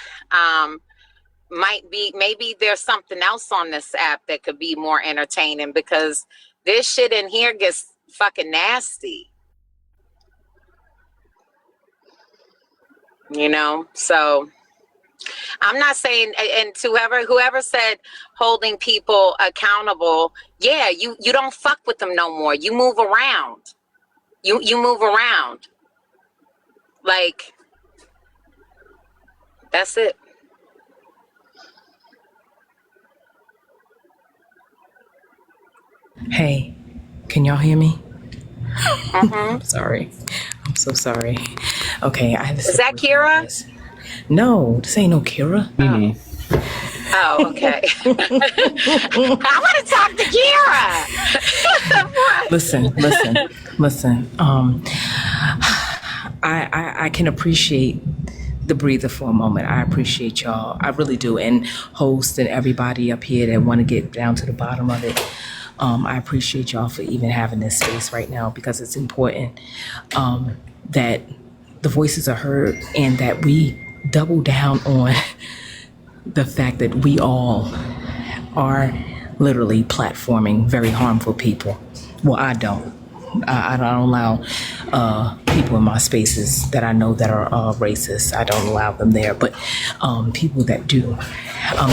might be, maybe there's something else on this app that could be more entertaining, because this shit in here gets fucking nasty, you know. So I'm not saying, and to whoever said holding people accountable, yeah, you don't fuck with them no more. You move around. You move around. Like, that's it. Hey, can y'all hear me? Mm-hmm. Sorry. I'm so sorry. Okay, I have a Is that Kira? No, this ain't no Kira. Mm-hmm. Oh, okay. I want to talk to Kira. Listen. I can appreciate the breather for a moment. I appreciate y'all. I really do. And host and everybody up here that want to get down to the bottom of it. I appreciate y'all for even having this space right now, because it's important that the voices are heard and that we double down on the fact that we all are literally platforming very harmful people. Well, I don't. I don't allow people in my spaces that I know that are racist. I don't allow them there. But people that do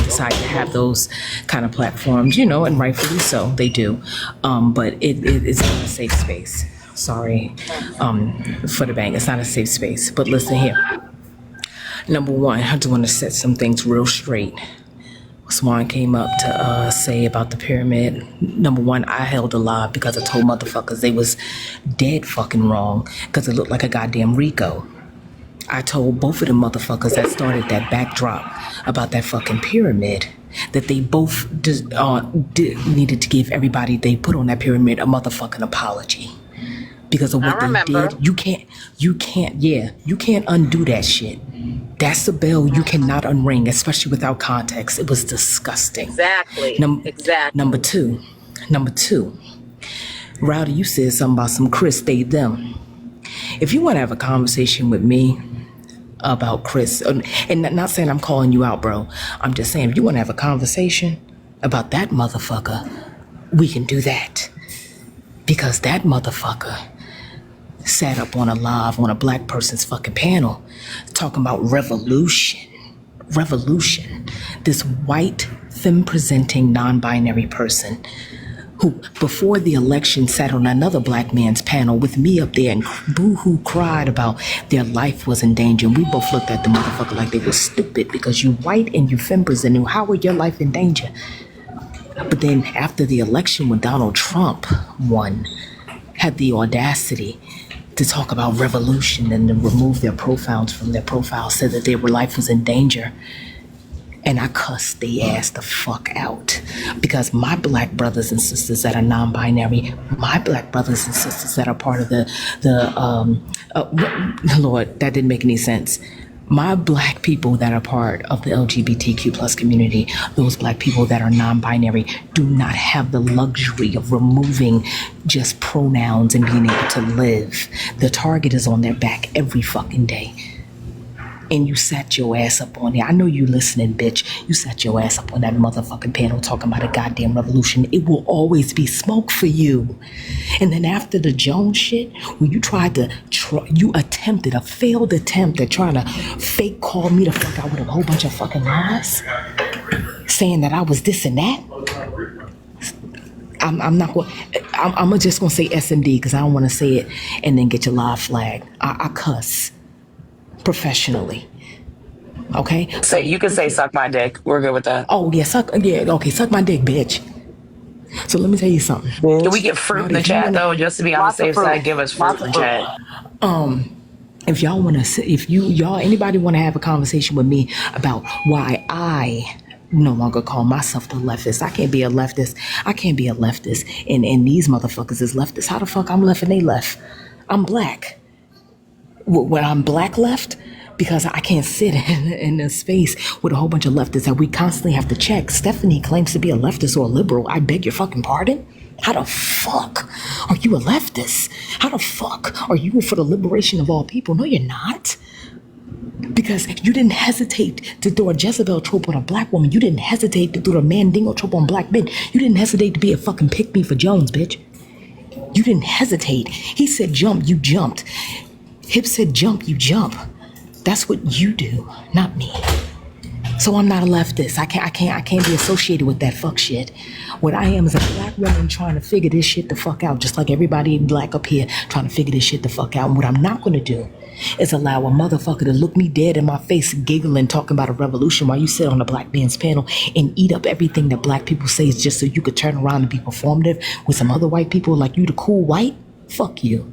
decide to have those kind of platforms, you know, and rightfully so, they do. But it's not a safe space. Sorry for the bang. It's not a safe space. But listen here. Number one, I just want to set some things real straight. Swan came up to say about the pyramid. Number one, I held alive because I told motherfuckers they was dead fucking wrong because it looked like a goddamn Rico. I told both of them motherfuckers that started that backdrop about that fucking pyramid that they both needed to give everybody they put on that pyramid a motherfucking apology. Because of what they did. You can't undo that shit. That's a bell you cannot unring, especially without context. It was disgusting. Exactly. Exactly. Number two, Rowdy, you said something about some Chris, they, them. If you want to have a conversation with me about Chris, and not saying I'm calling you out, bro. I'm just saying, if you want to have a conversation about that motherfucker, we can do that. Because that motherfucker sat up on a black person's fucking panel talking about revolution. This white, femme-presenting, non-binary person who, before the election, sat on another black man's panel with me up there and boo-hoo cried about their life was in danger. And we both looked at the motherfucker like they were stupid because you white and you femme-presenting. How are your life in danger? But then after the election, when Donald Trump won, had the audacity to talk about revolution and then remove their profiles from their profile, said that their life was in danger. and I cussed they ass the fuck out, because my black brothers and sisters that are non-binary, my black brothers and sisters that are part of Lord, that didn't make any sense. My black people that are part of the LGBTQ plus community, those black people that are non-binary, do not have the luxury of removing just pronouns and being able to live. The target is on their back every fucking day. And you sat your ass up on there. I know you listening, bitch. You sat your ass up on that motherfucking panel talking about a goddamn revolution. It will always be smoke for you. And then after the Jones shit, when you you attempted a failed attempt at trying to fake call me the fuck out with a whole bunch of fucking lies, saying that I was this and that. I'm just gonna say SMD because I don't want to say it and then get your live flag. I cuss professionally. Okay? So you can say suck my dick. We're good with that. Oh, yeah, suck my dick, bitch. So let me tell you something. Can we get fruit in the chat, though, just to be on the safe side? Give us fruit in the chat. If y'all want to, anybody want to have a conversation with me about why I no longer call myself the leftist. I can't be a leftist. And these motherfuckers is leftists. How the fuck I'm left and they left? I'm black. When I'm black left, because I can't sit in a space with a whole bunch of leftists that we constantly have to check. Stephanie claims to be a leftist or a liberal. I beg your fucking pardon? How the fuck are you a leftist? How the fuck are you for the liberation of all people? No, you're not. Because you didn't hesitate to throw a Jezebel trope on a black woman. You didn't hesitate to throw a Mandingo trope on black men. You didn't hesitate to be a fucking pick-me for Jones, bitch. You didn't hesitate. He said jump, you jumped. Hip said jump, you jump. That's what you do, not me. So I'm not a leftist. I can't be associated with that fuck shit. What I am is a black woman trying to figure this shit the fuck out, just like everybody black up here trying to figure this shit the fuck out. And what I'm not gonna do is allow a motherfucker to look me dead in my face, giggling, talking about a revolution while you sit on the black man's panel and eat up everything that black people say is just so you could turn around and be performative with some other white people like you, the cool white. Fuck you.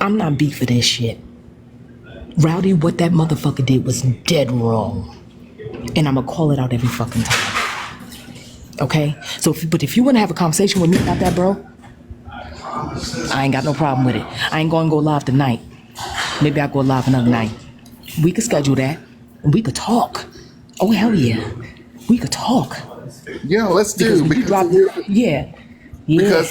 I'm not beef for this shit. Rowdy, what that motherfucker did was dead wrong. And I'm gonna call it out every fucking time. Okay? So, if you wanna have a conversation with me about that, bro, I ain't got no problem with it. I ain't gonna go live tonight. Maybe I'll go live another night. We could schedule that. And we could talk. Oh, hell yeah. We could talk. Yeah, let's do. Because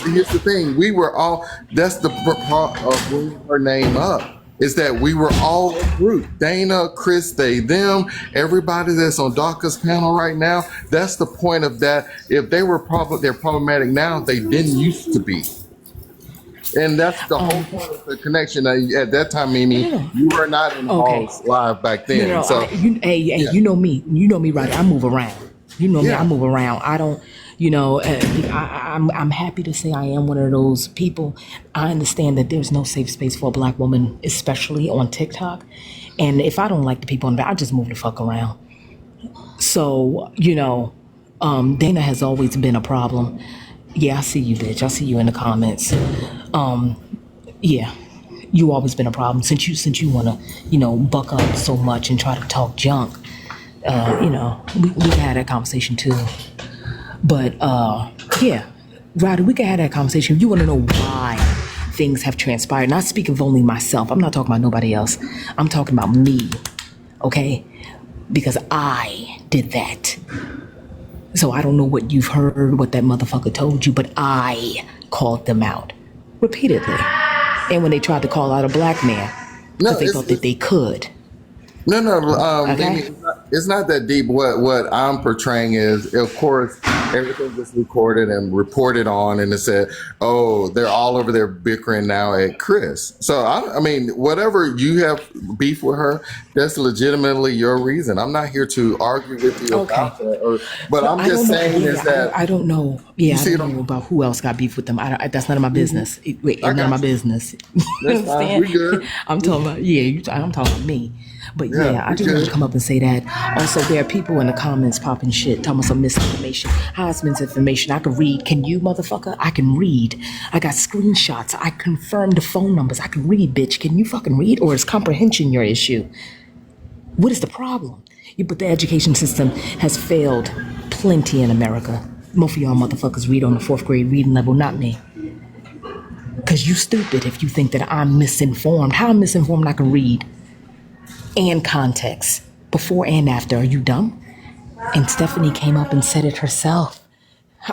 here's the thing. We were all, that's the part of bringing her name up. Is that we were all a group. Dana, Chris, they, them, everybody that's on DACA's panel right now. That's the point of that. If they were they're problematic now, they didn't used to be. And that's the whole point of the connection. At that time, Mimi, you were not involved live back then. You know me. You know me, right? I move around. You know me. I move around. I don't. I'm happy to say I am one of those people. I understand that there's no safe space for a black woman, especially on TikTok. And if I don't like the people on there, I just move the fuck around. So, Dana has always been a problem. Yeah, I see you, bitch. I see you in the comments. Yeah, you always been a problem since you wanna, buck up so much and try to talk junk. We've had that conversation too. But yeah, Ryder, we can have that conversation. You want to know why things have transpired. Not speaking of only myself. I'm not talking about nobody else. I'm talking about me. Okay? Because I did that. So I don't know what you've heard, what that motherfucker told you, but I called them out repeatedly. And when they tried to call out a black man, because they thought that they could. No, okay? It's not that deep. What I'm portraying is, of course, everything was recorded and reported on, and it said, "Oh, they're all over there bickering now at Chris." So I mean, whatever you have beef with her, that's legitimately your reason. I'm not here to argue with you about that. But I'm just saying is that I don't know. Yeah, I don't know about who else got beef with them. That's none of my business. It's none of my business. That's fine. We good. I'm talking about I'm talking about me. But I just want to come up and say that. Also, there are people in the comments popping shit, talking about some misinformation. How's misinformation? I can read. Can you, motherfucker? I can read. I got screenshots. I confirmed the phone numbers. I can read, bitch. Can you fucking read? Or is comprehension your issue? What is the problem? But the education system has failed plenty in America. Most of y'all motherfuckers read on the 4th grade reading level, not me. Because you stupid if you think that I'm misinformed. How I'm misinformed I can read? And context. Before and after. Are you dumb? And Stephanie came up and said it herself.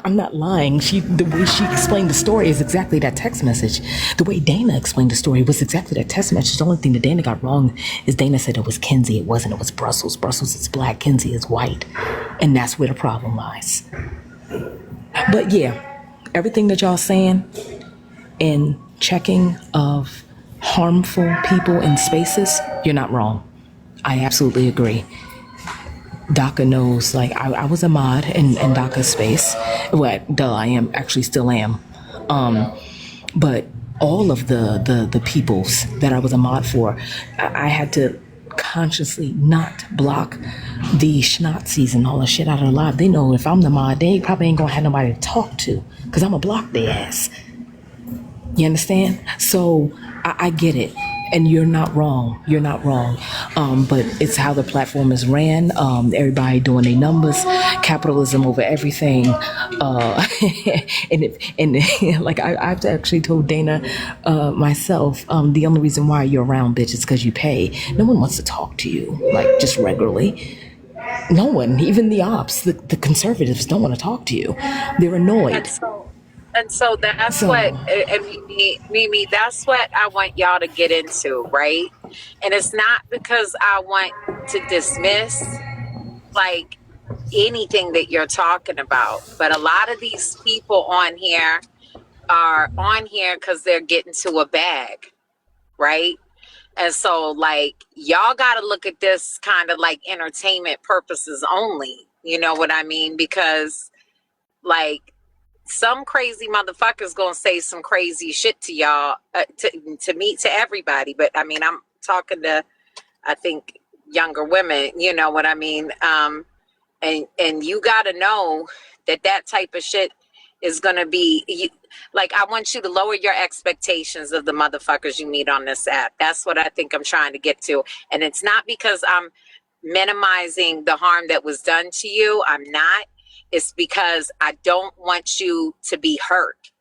I'm not lying. The way she explained the story is exactly that text message. The way Dana explained the story was exactly that text message. The only thing that Dana got wrong is Dana said it was Kinsey. It wasn't. It was Brussels. Brussels is black. Kinsey is white. And that's where the problem lies. But yeah, everything that y'all saying in checking of harmful people in spaces, you're not wrong. I absolutely agree. DACA knows, like, I was a mod in DACA's space. I am, actually still am. But all of the peoples that I was a mod for, I had to consciously not block the Schnazis and all the shit out of the live. They know if I'm the mod, they probably ain't gonna have nobody to talk to, because I'm gonna block their ass. You understand? So I get it. And you're not wrong. You're not wrong. But it's how the platform is ran. Everybody doing their numbers, capitalism over everything. Like I've actually told Dana myself, the only reason why you're around, bitch, is because you pay. No one wants to talk to you, like, just regularly. No one, even the ops, the conservatives don't want to talk to you. They're annoyed. And so that's what, and Mimi, that's what I want y'all to get into, right? And it's not because I want to dismiss, like, anything that you're talking about, but a lot of these people on here are on here because they're getting to a bag, right? And so, like, y'all got to look at this kind of like entertainment purposes only, you know what I mean? Because, like, some crazy motherfuckers gonna say some crazy shit to y'all, to me, to everybody. But I mean, I'm talking to, I think, younger women, you know what I mean? And you gotta know that type of shit is gonna be, like, I want you to lower your expectations of the motherfuckers you meet on this app. That's what I think I'm trying to get to. And it's not because I'm minimizing the harm that was done to you. I'm not. It's because I don't want you to be hurt.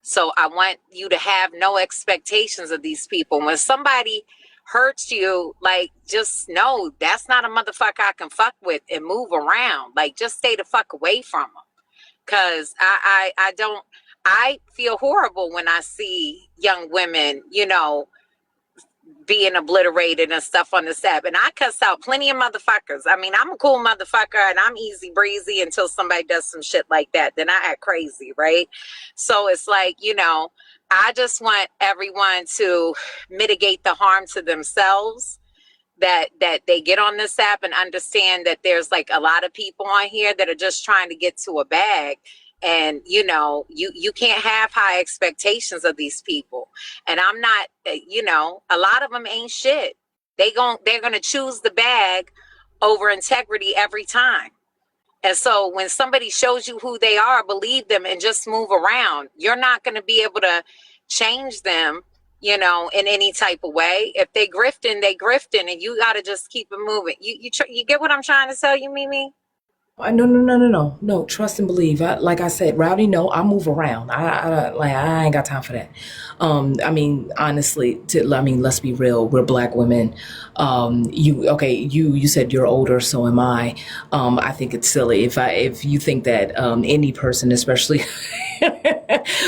So I want you to have no expectations of these people. When somebody hurts you, like, just know that's not a motherfucker I can fuck with and move around. Like, just stay the fuck away from them. Cause I feel horrible when I see young women, you know, being obliterated and stuff on this app. And I cuss out plenty of motherfuckers. I mean, I'm a cool motherfucker and I'm easy breezy until somebody does some shit like that. Then I act crazy, right? So it's like, you know, I just want everyone to mitigate the harm to themselves, that they get on this app and understand that there's, like, a lot of people on here that are just trying to get to a bag. And, you know, you can't have high expectations of these people. And I'm not, you know, a lot of them ain't shit. They're going to choose the bag over integrity every time. And so when somebody shows you who they are, believe them and just move around. You're not going to be able to change them, you know, in any type of way. If they grifting, and you got to just keep it moving. You get what I'm trying to tell you, Mimi? No. Trust and believe. Like I said, Rowdy, no, I move around. I ain't got time for that. I mean, honestly, let's be real. We're black women. You said you're older, so am I. I think it's silly if you think that any person, especially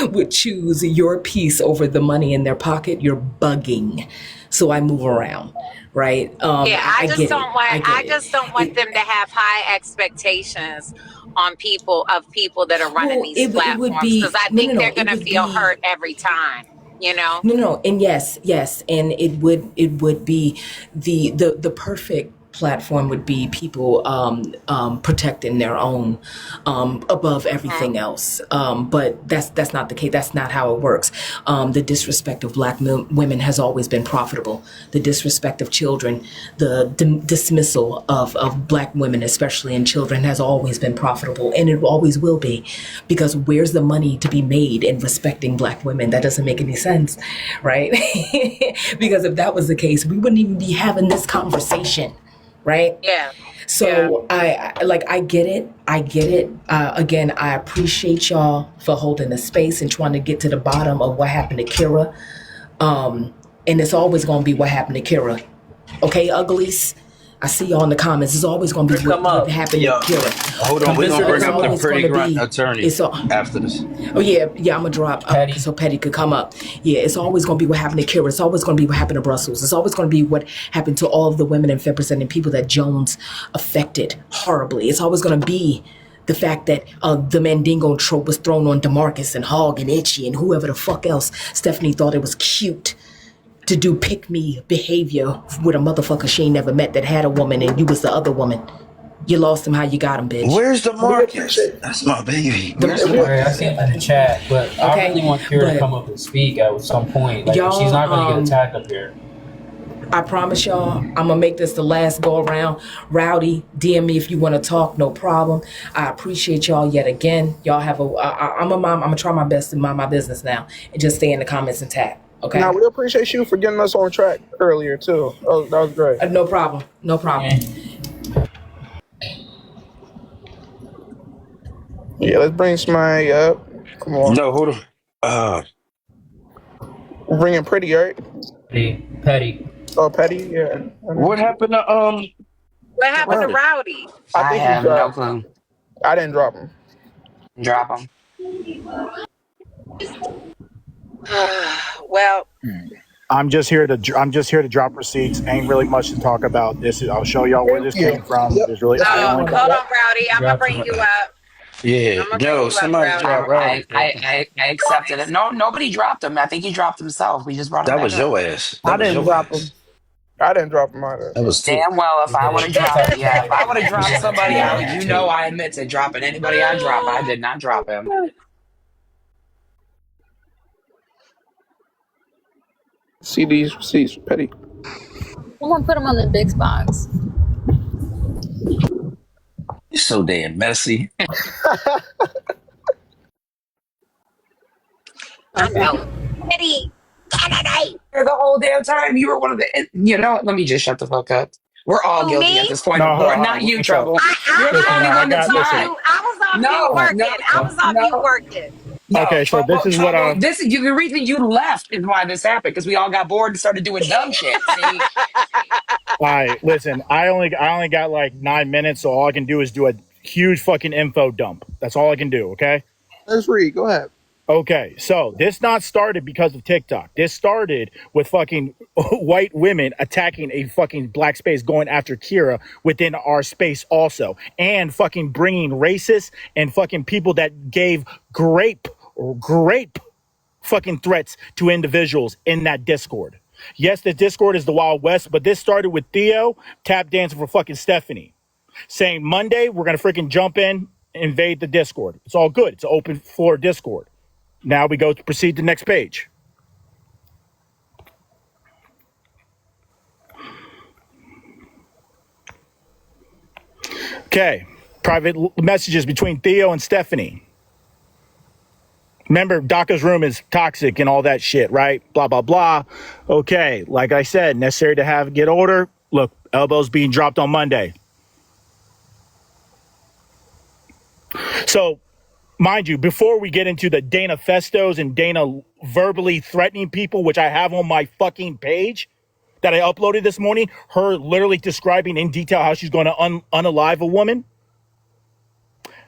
would choose your piece over the money in their pocket. You're bugging. So I move around. Right. I just don't want them to have high expectations on people that are running these platforms, because I think they're going to feel hurt every time, you know? No. And yes. And it would be the perfect platform would be people protecting their own above everything else. But that's not the case. That's not how it works. The disrespect of black women has always been profitable. The disrespect of children, the dismissal of black women, especially in children, has always been profitable, and it always will be, because where's the money to be made in respecting black women? That doesn't make any sense, right? Because if that was the case, we wouldn't even be having this conversation. right? Yeah. So I get it. I get it. Again, I appreciate y'all for holding the space and trying to get to the bottom of what happened to Kira. And it's always going to be what happened to Kira. Okay, uglies? I see y'all in the comments. It's always going to be what happened Yo, to Kira. hold on. We're going to bring up the pretty grunt attorney It's after this. Oh yeah, I'm gonna drop so Petty could come up. Yeah, it's always gonna be what happened to Kira. It's always gonna be what happened to Brussels. It's always gonna be what happened to all of the women and representing people that Jones affected horribly. It's always gonna be the fact that the Mandingo trope was thrown on DeMarcus and Hogg and Itchy and whoever the fuck else Stephanie thought it was cute to do pick-me behavior with a motherfucker she ain't never met that had a woman and you was the other woman. You lost him how you got him, bitch. Where's the Marcus? That's my baby. Where's the Right, I see him in the chat, but I really want Kira to come up and speak at some point. Like, she's not going to get attacked up here. I promise y'all, I'm gonna make this the last go around. Rowdy, DM me if you want to talk, no problem. I appreciate y'all yet again. Y'all have I'm a mom. I'm gonna try my best to mind my business now and just stay in the comments and tag. Okay. Now we appreciate you for getting us on track earlier too. Oh, that was great. No problem. No problem. Yeah, let's bring Smiley up. Come on. No, hold on. Bringing Pretty, right? Petty. Oh, Petty, yeah. What happened to What happened to Rowdy? I think have no clue. I didn't drop him. Drop him. Well, I'm just here to drop receipts. Ain't really much to talk about. I'll show y'all where this came from. There's really hold on, Rowdy. I'm gonna bring you up. Yeah, no, somebody dropped Rowdy. I accepted it. No, nobody dropped him. I think he dropped himself. We just brought him That back was up. your ass. I didn't drop him. I didn't drop him either. That was Damn well if I would have dropped if I would have dropped somebody out, you know I admit to dropping anybody I drop. I did not drop him. See these receipts, Petty. I'm gonna put them on the big box. You're so damn messy. Petty. The whole damn time you were one of the. You know what? Let me just shut the fuck up. We're all Who, guilty me? at this point. No, hold on, Not you, what's Trouble. You're the Listen, only no, I one that's got- listen. not. I was off mute working. I was off mute working. No, Okay, so this is what Trouble, this is the reason you left is why this happened because we all got bored and started doing dumb shit. See, All right, listen. I only got like 9 minutes, so all I can do is do a huge fucking info dump. That's all I can do. Okay. Let's read. Go ahead. Okay, so this not started because of TikTok. This started with fucking white women attacking a fucking black space, going after Kira within our space also, and fucking bringing racists and fucking people that gave grape fucking threats to individuals in that Discord. Yes, the Discord is the Wild West, but this started with Theo tap dancing for fucking Stephanie, saying Monday we're gonna freaking jump in, invade the Discord. It's all good. It's an open floor Discord. Now we go to proceed to the next page. Okay, private messages between Theo and Stephanie. Remember, DACA's room is toxic and all that shit, right? Blah, blah, blah. Okay, like I said, necessary to get order. Look, elbows being dropped on Monday. So, mind you, before we get into the Dana Festos and Dana verbally threatening people, which I have on my fucking page that I uploaded this morning, her literally describing in detail how she's going to unalive a woman.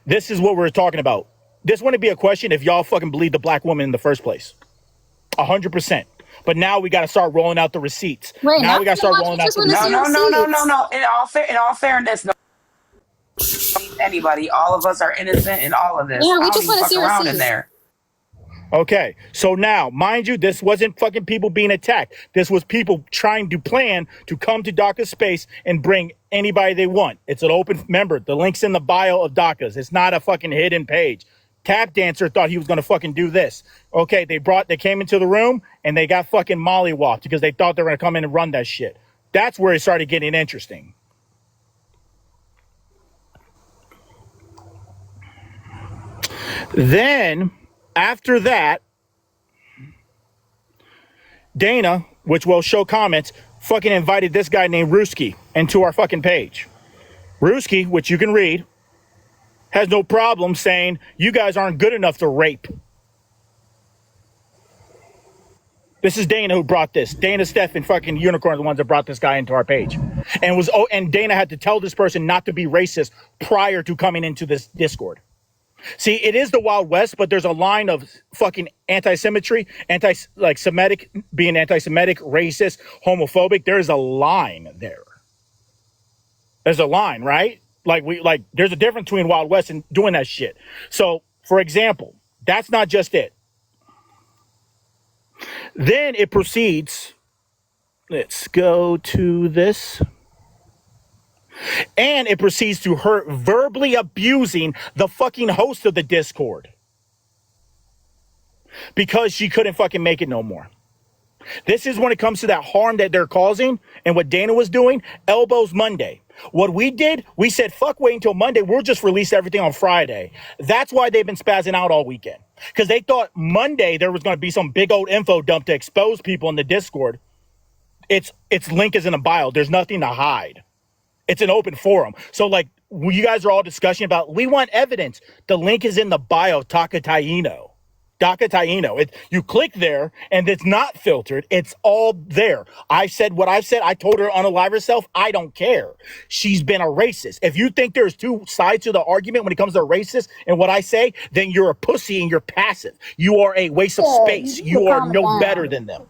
This is what we're talking about. This wouldn't be a question if y'all fucking believe the black woman in the first place. 100%. But now we got to start rolling out the receipts. Wait, now we got to start rolling out the receipts. No. In all fairness, no. Anybody, all of us are innocent in all of this. Yeah, we I don't just even wanna fuck see around in receipts. there. Okay, so now, mind you, this wasn't fucking people being attacked. This was people trying to plan to come to DACA's space and bring anybody they want. It's an open, remember, the link's in the bio of DACA's. It's not a fucking hidden page. Tap Dancer thought he was going to fucking do this. Okay, they came into the room and they got fucking mollywopped because they thought they were going to come in and run that shit. That's where it started getting interesting. Then, after that, Dana, which will show comments, fucking invited this guy named Ruski into our fucking page. Ruski, which you can read, has no problem saying you guys aren't good enough to rape. This is Dana who brought this. Dana, Steph, and fucking Unicorn are the ones that brought this guy into our page. And Dana had to tell this person not to be racist prior to coming into this Discord. See, it is the Wild West, but there's a line of fucking anti-symmetry, Semitic, being anti-Semitic, racist, homophobic. There's a line there. There's a line, right? There's a difference between Wild West and doing that shit. So, for example, that's not just it. Then it proceeds. Let's go to this. And it proceeds to her verbally abusing the fucking host of the Discord because she couldn't fucking make it no more. This is when it comes to that harm that they're causing and what Dana was doing. Elbows Monday. What we did, we said, fuck, wait until Monday. We'll just release everything on Friday. That's why they've been spazzing out all weekend. Because they thought Monday there was going to be some big old info dump to expose people in the Discord. Its link is in the bio. There's nothing to hide. It's an open forum. So, you guys are all discussing about, we want evidence. The link is in the bio, Takataino. You click there, and it's not filtered. It's all there. I said what I said. I told her on a live herself, I don't care. She's been a racist. If you think there's two sides to the argument when it comes to racist and what I say, then you're a pussy and you're passive. You are a waste of space. You are no better than them.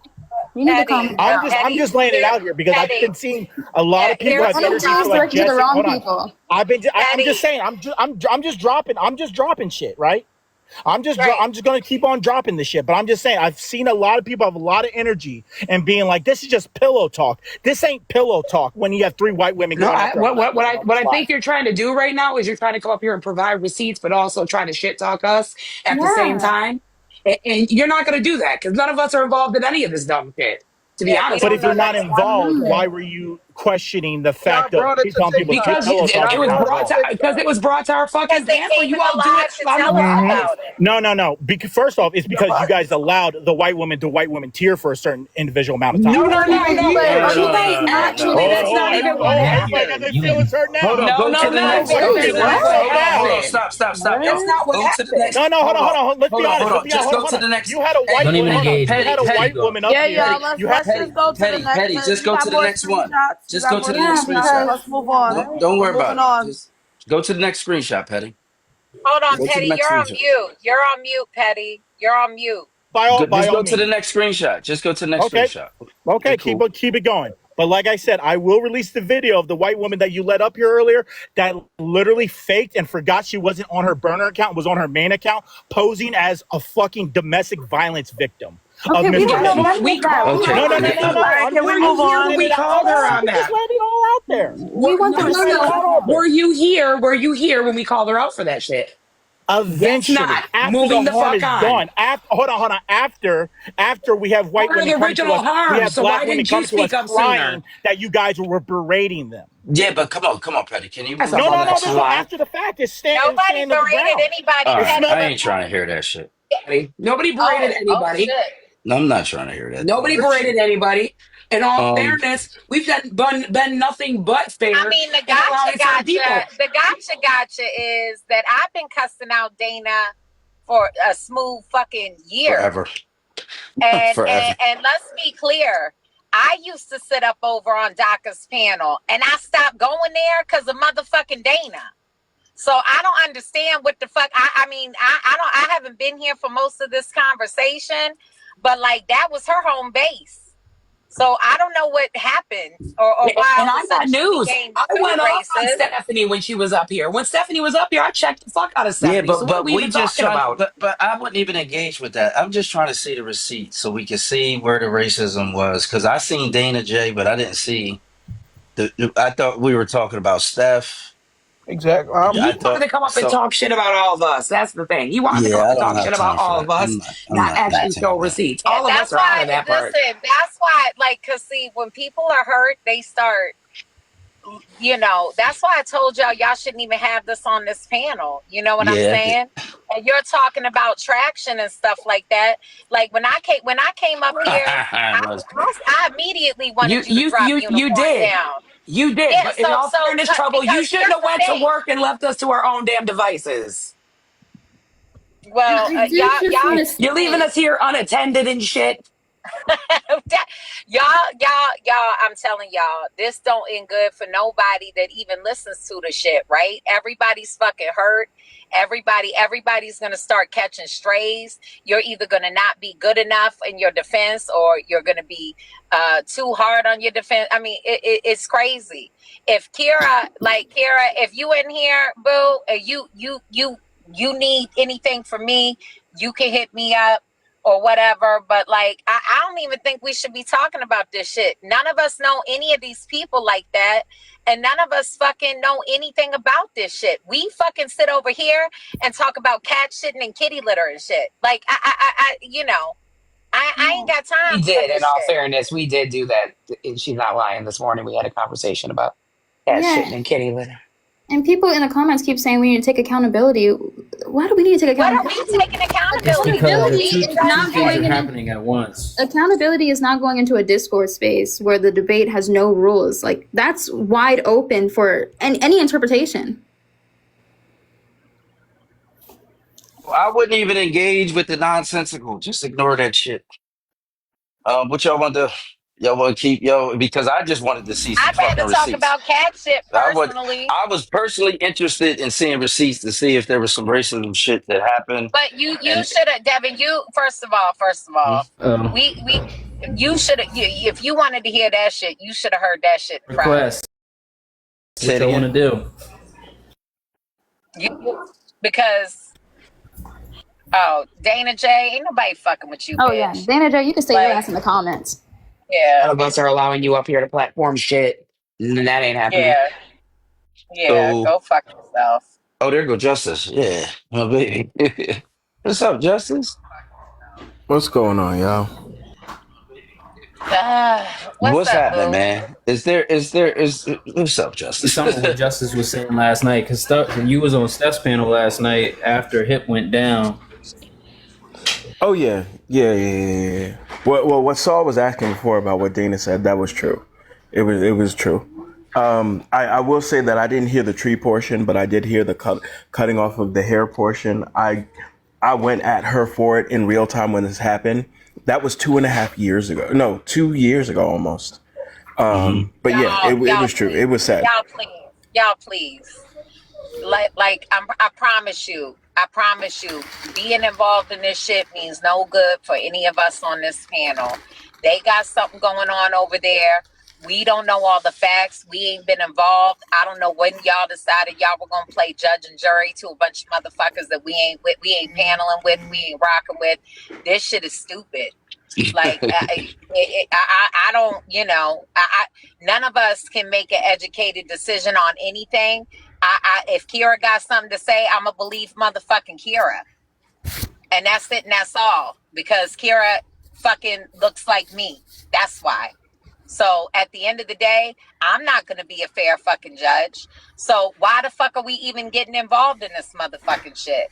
You need to calm down. I'm just laying it out here because I've been seeing a lot of people have energy for like Jesse. Hold on. I'm just saying. I'm just dropping shit, right? I'm just going to keep on dropping this shit, but I'm just saying I've seen a lot of people have a lot of energy and being like, this is just pillow talk. This ain't pillow talk when you have three white women going after what I think you're trying to do right now is you're trying to come up here and provide receipts, but also trying to shit talk us at the same time. And you're not going to do that because none of us are involved in any of this dumb shit, to be honest. But if you're not involved, why were you questioning the fact of some people because it was brought to our fucking panel. You all do it on the live. No. First off, it's because you guys allowed the white woman to white woman tier for a certain individual amount of time. No. Actually, that's not even what happened. Hold on, go to the next. Hold on, stop. That's not what happened. No, hold on. Let's be honest. Just go to the next. You had a white woman up here. Yeah, let's just go to the next. Petty, just go to the next one. Just go to the next screenshot. Let's move on. Don't worry about it. Just go to the next screenshot, Petty. Hold on, Petty. You're on mute. You're on mute, Petty. You're on mute. Just go to the next screenshot. Just go to the next screenshot. Okay, cool. keep it going. But like I said, I will release the video of the white woman that you let up here earlier that literally faked and forgot she wasn't on her burner account, was on her main account, posing as a fucking domestic violence victim. Okay, we don't know that. No. Can we move on? We called her on that. Just let it all out there. We want the receipt. Were you here? Were you here when we called her out for that shit? Eventually, after moving the harm is done. Hold on. After we have white women come to us, we have black women come to us crying that you guys were berating them. Yeah, but come on, Petty. Can you? No. After the fact, it's standing. Nobody berated anybody. I ain't trying to hear that shit. Nobody berated anybody. No, I'm not trying to hear that. Nobody berated anybody. In all fairness, we've been nothing but fair. I mean, the gotcha is that I've been cussing out Dana for a smooth fucking year. Forever. And let's be clear. I used to sit up over on DACA's panel, and I stopped going there because of motherfucking Dana. So I don't understand what the fuck. I haven't been here for most of this conversation, but that was her home base. So I don't know what happened or why. And I got news. I went off on Stephanie when she was up here. When Stephanie was up here, I checked the fuck out of Stephanie. Yeah, but we just about. But I wouldn't even engage with that. I'm just trying to see the receipt so we can see where the racism was. Because I seen Dana J, but I didn't see I thought we were talking about Steph. Exactly. He wanted to come up and talk shit about all of us. That's the thing. He wanted to come up and talk shit about all of us, not actually show receipts. All of us are out of that part. Listen, that's why, because see, when people are hurt, they start, that's why I told y'all shouldn't even have this on this panel. You know what I'm saying? And you're talking about traction and stuff like that. Like when I came up here, I immediately wanted you to drop You Unicorn did. down. You did. Yeah, But in all fairness, Trouble, you because shouldn't here's have the went to thing. work and left us to our own damn devices. Well, I did just want to You're leaving say, us here unattended and shit. y'all, I'm telling y'all, this don't end good for nobody that even listens to the shit, right? Everybody's fucking hurt. Everybody's gonna start catching strays. You're either gonna not be good enough in your defense, or you're gonna be too hard on your defense. I mean, it's crazy. If Kira, if you in here, boo, you need anything from me, you can hit me up or whatever. But like, I don't even think we should be talking about this shit. None of us know any of these people like that, and none of us fucking know anything about this shit. We fucking sit over here and talk about cat shitting and kitty litter and shit. Like, I ain't got time We for did, in this all shit. fairness, we did do that. And she's not lying. This morning we had a conversation about cat yeah. shitting and kitty litter. And people in the comments keep saying we need to take accountability. Why do we need to take What are accountability? we taking It's accountability because for? the We two is just not things said. are going in. happening at once. Accountability is not going into a Discord space where the debate has no rules. Like, that's wide open for any interpretation. I wouldn't even engage with the nonsensical. Just ignore that shit. What y'all want to? Y'all want to keep because I just wanted to see some I'd fucking rather talk receipts. about cat shit personally. I was personally interested in seeing receipts to see if there was some racism shit that happened. But you And should have, Devin. You first of all, Um, we you should have. If you wanted to hear that shit, you should have heard that shit Friday. request. say What it y'all want again. to do? Because Dana J, ain't nobody fucking with you, Oh yeah, bitch. Dana Joe, you can stay your Like, ass in the comments. yeah, None of us are allowing you up here to platform shit. And that ain't happening. yeah, So, go fuck yourself. there go Justice. Yeah, my baby. What's up, Justice? What's going on, y'all? What's What's up, happening, boo? man? Is what's up, Justice? Some of what Justice was saying last night, because you was on Steph's panel last night after Hip went down. Oh yeah. What Saul was asking before about what Dana said, that was true. It was true. I will say that I didn't hear the tree portion, but I did hear the cutting off of the hair portion. I went at her for it in real time when this happened. That was 2.5 years ago. No, 2 years ago almost. But yeah, it was true. It was sad. Y'all please. I promise you, being involved in this shit means no good for any of us on this panel. They got something going on over there. We don't know all the facts. We ain't been involved. I don't know when y'all decided y'all were gonna play judge and jury to a bunch of motherfuckers that we ain't paneling with, we ain't rocking with. This shit is stupid. Like I don't, none of us can make an educated decision on anything. If Kira got something to say, I'ma believe motherfucking Kira, and that's it, and that's all. Because Kira fucking looks like me. That's why. So at the end of the day, I'm not gonna be a fair fucking judge. So why the fuck are we even getting involved in this motherfucking shit?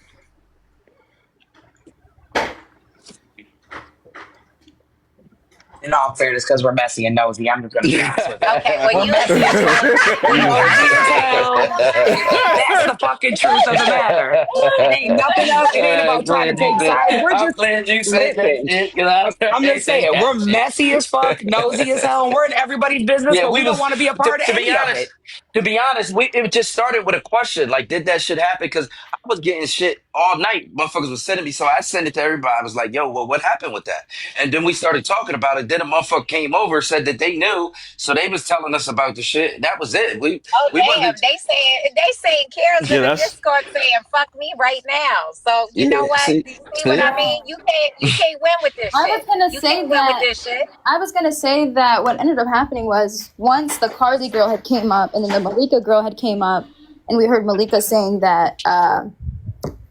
In all fairness, because we're messy and nosy, I'm just going to be honest with you. Okay, well, We're messy as fuck. We're nosy as hell. That's the fucking truth of the matter. It ain't nothing else. It ain't about trying to take sides. We're I'm just, glad you said that listen, shit because I'm just saying, we're messy as fuck, nosy as hell, and we're in everybody's business, yeah, but we we don't was want to be a part of to be any of honest. it. To be honest, it just started with a question like, did that shit happen? Because I was getting shit all night. Motherfuckers was sending me, so I sent it to everybody. I was like, "Yo, well, what happened with that?" And then we started talking about it. Then a motherfucker came over, said that they knew, so they was telling us about the shit. That was it. Oh We damn! wasn't. They saying Kara's Yeah, in the that's Discord saying "fuck me" right now. So you know Yeah, what? see, You see what see. I mean? You can't win with this I was shit. gonna You say can't win with that. this shit. I was gonna say that what ended up happening was once the Carly girl had came up, and then the Malika girl had came up, and we heard Malika saying that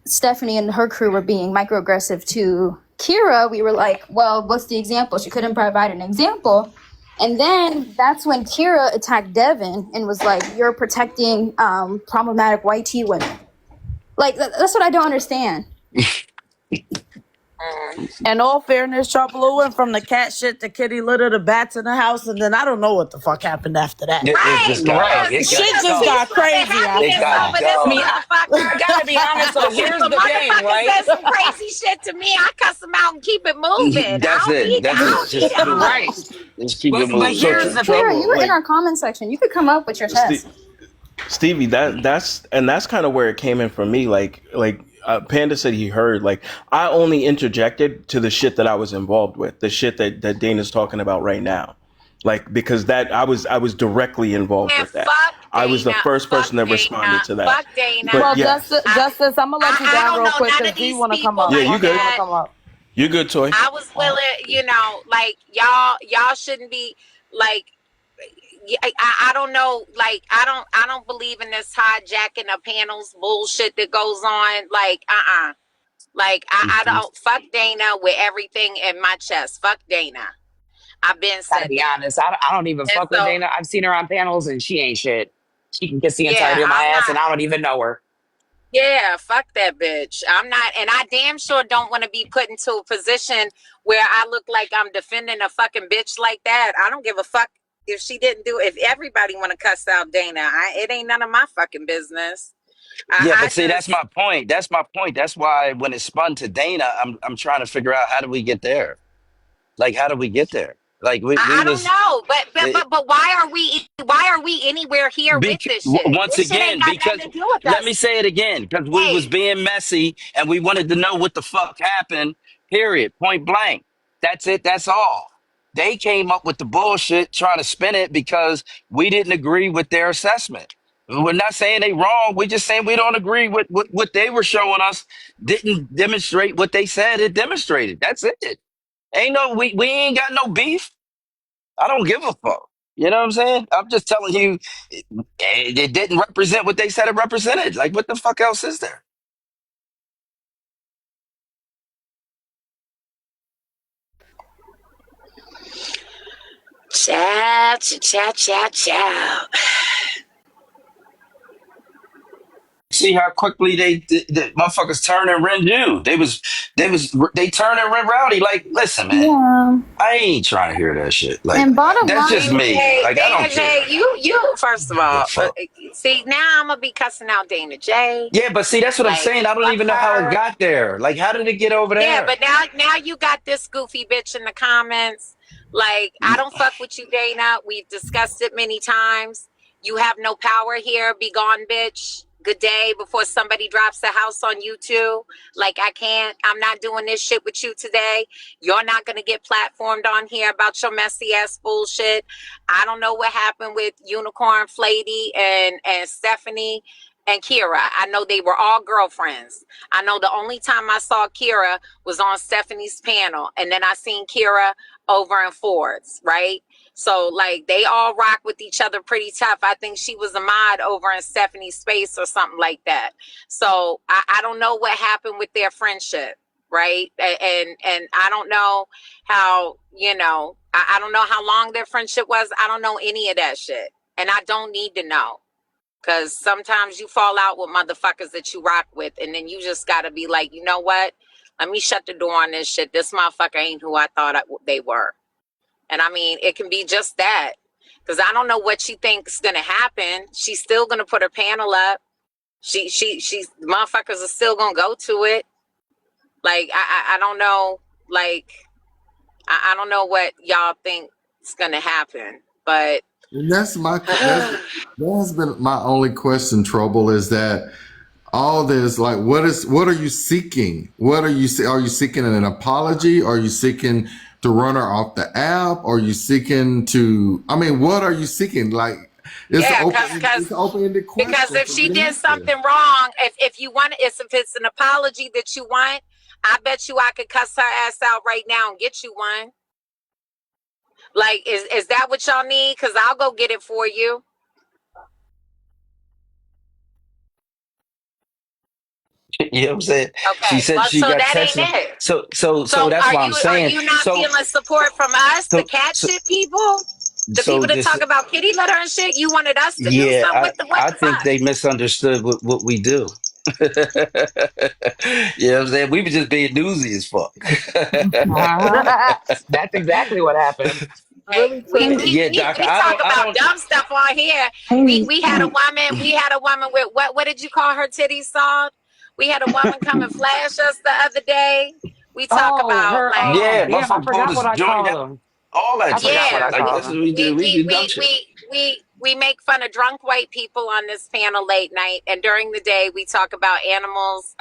Stephanie and her crew were being microaggressive to Kira. We were like, well, what's the example? She couldn't provide an example. And then that's when Kira attacked Devin and was like, you're protecting problematic white tea women. Like, that's what I don't understand. In all fairness, Trouble went from the cat shit to kitty litter to bats in the house, and then I don't know what the fuck happened after that. It just got Right. it Shit got just dumb. got crazy It after got that. Over this I mean, dumb. I gotta be honest though. Here's If a the thing, motherfucker right? says some crazy shit to me, I cuss them out and keep it moving. That's it. That's I it. don't need Just do it. Right. Just keep it But moving. Yeah, here's the Clara, you Trouble, were in like our comment section. You could come up with your test. Stevie, that's kind of where it came in for me. Panda said he heard. Like, I only interjected to the shit that I was involved with, the shit that Dana's talking about right now. Like, because that I was directly involved And with that. fuck I was the Dana. first Fuck person that Dana. responded to that. Fuck Dana. But Well, yeah, Justice, I'm gonna let you I down don't real know quick none because of D these want to come people up. yeah, like you good. that. You good, Toy. I was willing, you know, like y'all shouldn't be like. I don't know, like I don't believe in this hijacking of panels bullshit that goes on. Like like I don't fuck Dana with everything in my chest. Fuck Dana. I've been Gotta said be that, honest. I don't even and fuck with so Dana. I've seen her on panels and she ain't shit. She can kiss the yeah, entirety of my I'm ass not. and I don't even know her. Yeah, fuck that bitch. I'm not, and I damn sure don't want to be put into a position where I look like I'm defending a fucking bitch like that. I don't give a fuck if she didn't do. If everybody want to cuss out Dana, it ain't none of my fucking business. Yeah, I but see, that's just, my point. That's my point. That's why when it spun to Dana, I'm trying to figure out how do we get there? Like, how do we get there? Like, we I don't was know, it, but why are we anywhere here with this shit? once This shit ain't again got nothing because to do with let me us. say it again because we was Hey, being messy and we wanted to know what the fuck happened. Period. Point blank. That's it. That's all. They came up with the bullshit trying to spin it because we didn't agree with their assessment. We're not saying they wrong. We're just saying we don't agree with what they were showing us. Didn't demonstrate what they said it demonstrated. That's it. Ain't no we ain't got no beef. I don't give a fuck. You know what I'm saying? I'm just telling you, it didn't represent what they said it represented. Like, what the fuck else is there? chow, chow, chow, chow. See how quickly the motherfuckers turn and rend you. They turn and rend rowdy. Like, listen, man, Yeah. I ain't trying to hear that shit. Like, And bottom that's line, just me. Like, I don't Dana care. J, you first of I don't give a all, fuck. see now I'm gonna be cussing out Dana J. Yeah, but see, that's what I'm Like saying. I don't fuck even know how it her. got there. Like, how did it get over Yeah, there? but now you got this goofy bitch in the comments. Like I don't fuck with you, Dana. We've discussed it many times. You have no power here. Be gone, bitch. Good day before somebody drops the house on you too. Like I'm not doing this shit with you today. You're not gonna get platformed on here about your messy ass bullshit. I don't know what happened with Unicorn Flatey and Stephanie and Kira. I know they were all girlfriends. I know the only time I saw Kira was on Stephanie's panel, and then I seen Kira over in Ford's, right? So like they all rock with each other pretty tough. I think she was a mod over in Stephanie's space or something like that. So I don't know what happened with their friendship, right? And I don't know how, I don't know how long their friendship was. I don't know any of that shit. And I don't need to know. Cause sometimes you fall out with motherfuckers that you rock with, and then you just gotta be like, you know what? Let me shut the door on this shit. This motherfucker ain't who I thought they were. And I mean, it can be just that. Cause I don't know what she thinks gonna happen. She's still gonna put her panel up. She's motherfuckers are still gonna go to it. Like I don't know. Like I don't know what y'all think is gonna happen, but And that has been my only question, Trouble, is that all this, like, what are you seeking? Are you seeking an apology? Are you seeking to run her off the app? Are you seeking to, I mean, what are you seeking? Like, it's yeah, an because open-ended question if for she me to did answer. something wrong, if you want, if it's an apology that you want, I bet you I could cuss her ass out right now and get you one. Like, is that what y'all need? Because I'll go get it for you. You know what I'm saying? She Okay, said well, she so got that ain't texted. it. So So that's why I'm are saying. you not feeling support from us, the So, cat so, shit people, the so people that this. talk about kitty litter and shit? You wanted us to do Yeah, something. What I the think fuck? they misunderstood what we do. You know what I'm saying? We were just being newsy as fuck. Uh-huh. That's exactly what happened. Right. Really We, quick. we Yeah, we Doc. we talk I about don't. dumb stuff on here. Amy, We had a woman. We had a woman with what did you call her titties salt? We had a woman come and flash us the other day. We talk Oh, about her. like Yeah, Damn, I motherfucker pulled forgot his what I joint called out. him. All that I shit. forgot what yeah. I Like called that's what him. we do. We do dumb shit. We make fun of drunk white people on this panel late night, and during the day we talk about animals,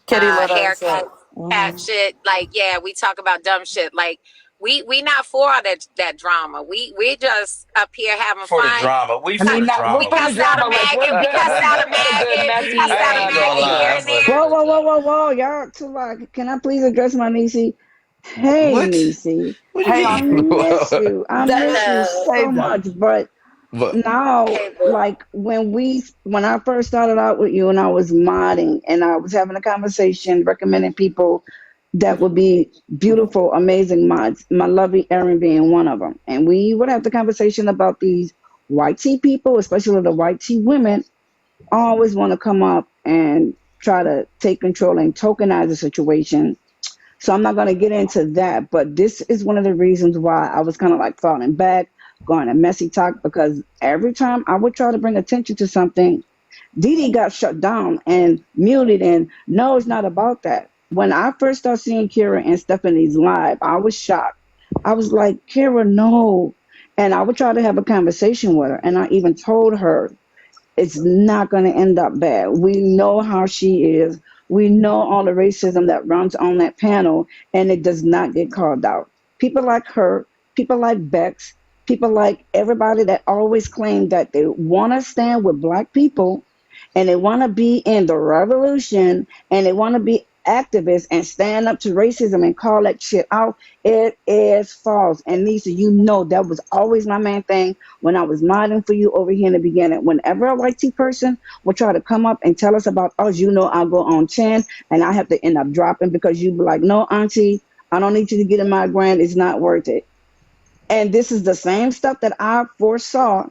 Kitty litter and shit. haircuts, cat shit. Like, yeah, we talk about dumb shit. Like, we not for all that drama. We just up here having For the fun. drama. We I for mean, the not we're We drama. for the We cussed out a drama. Like maggot. We cussed out a we're for the good, maggot. We messy cussed out a I ain't gonna maggot here lie. and But there. whoa, whoa, whoa, whoa, whoa. Y'all too loud. Can I please address my niecey? Hey, what? niecey. What do you Hey, I mean? Auntie. miss you. I miss you Hey, so much. Devin. But But now, Hey, boo. like when I first started out with you and I was modding and I was having a conversation recommending people that would be beautiful, amazing mods, my lovely Erin being one of them. And we would have the conversation about these white tea people, especially the white tea women, always want to come up and try to take control and tokenize the situation. So I'm not going to get into that, but this is one of the reasons why I was kind of like falling back, going to messy talk, because every time I would try to bring attention to something, Didi got shut down and muted. And no, it's not about that. When I first started seeing Kira and Stephanie's live, I was shocked. I was like, Kira, no. And I would try to have a conversation with her. And I even told her it's not going to end up bad. We know how she is. We know all the racism that runs on that panel, and it does not get called out. People like her, people like Bex, people like everybody that always claim that they want to stand with black people and they want to be in the revolution and they want to be activists and stand up to racism and call that shit out. It is false. And Lisa, you know that was always my main thing when I was modding for you over here in the beginning. Whenever a white tea person would try to come up and tell us about us, you know, I'll go on 10 and I have to end up dropping because you be like, no, auntie, I don't need you to get in my grand. It's not worth it. And this is the same stuff that I foresaw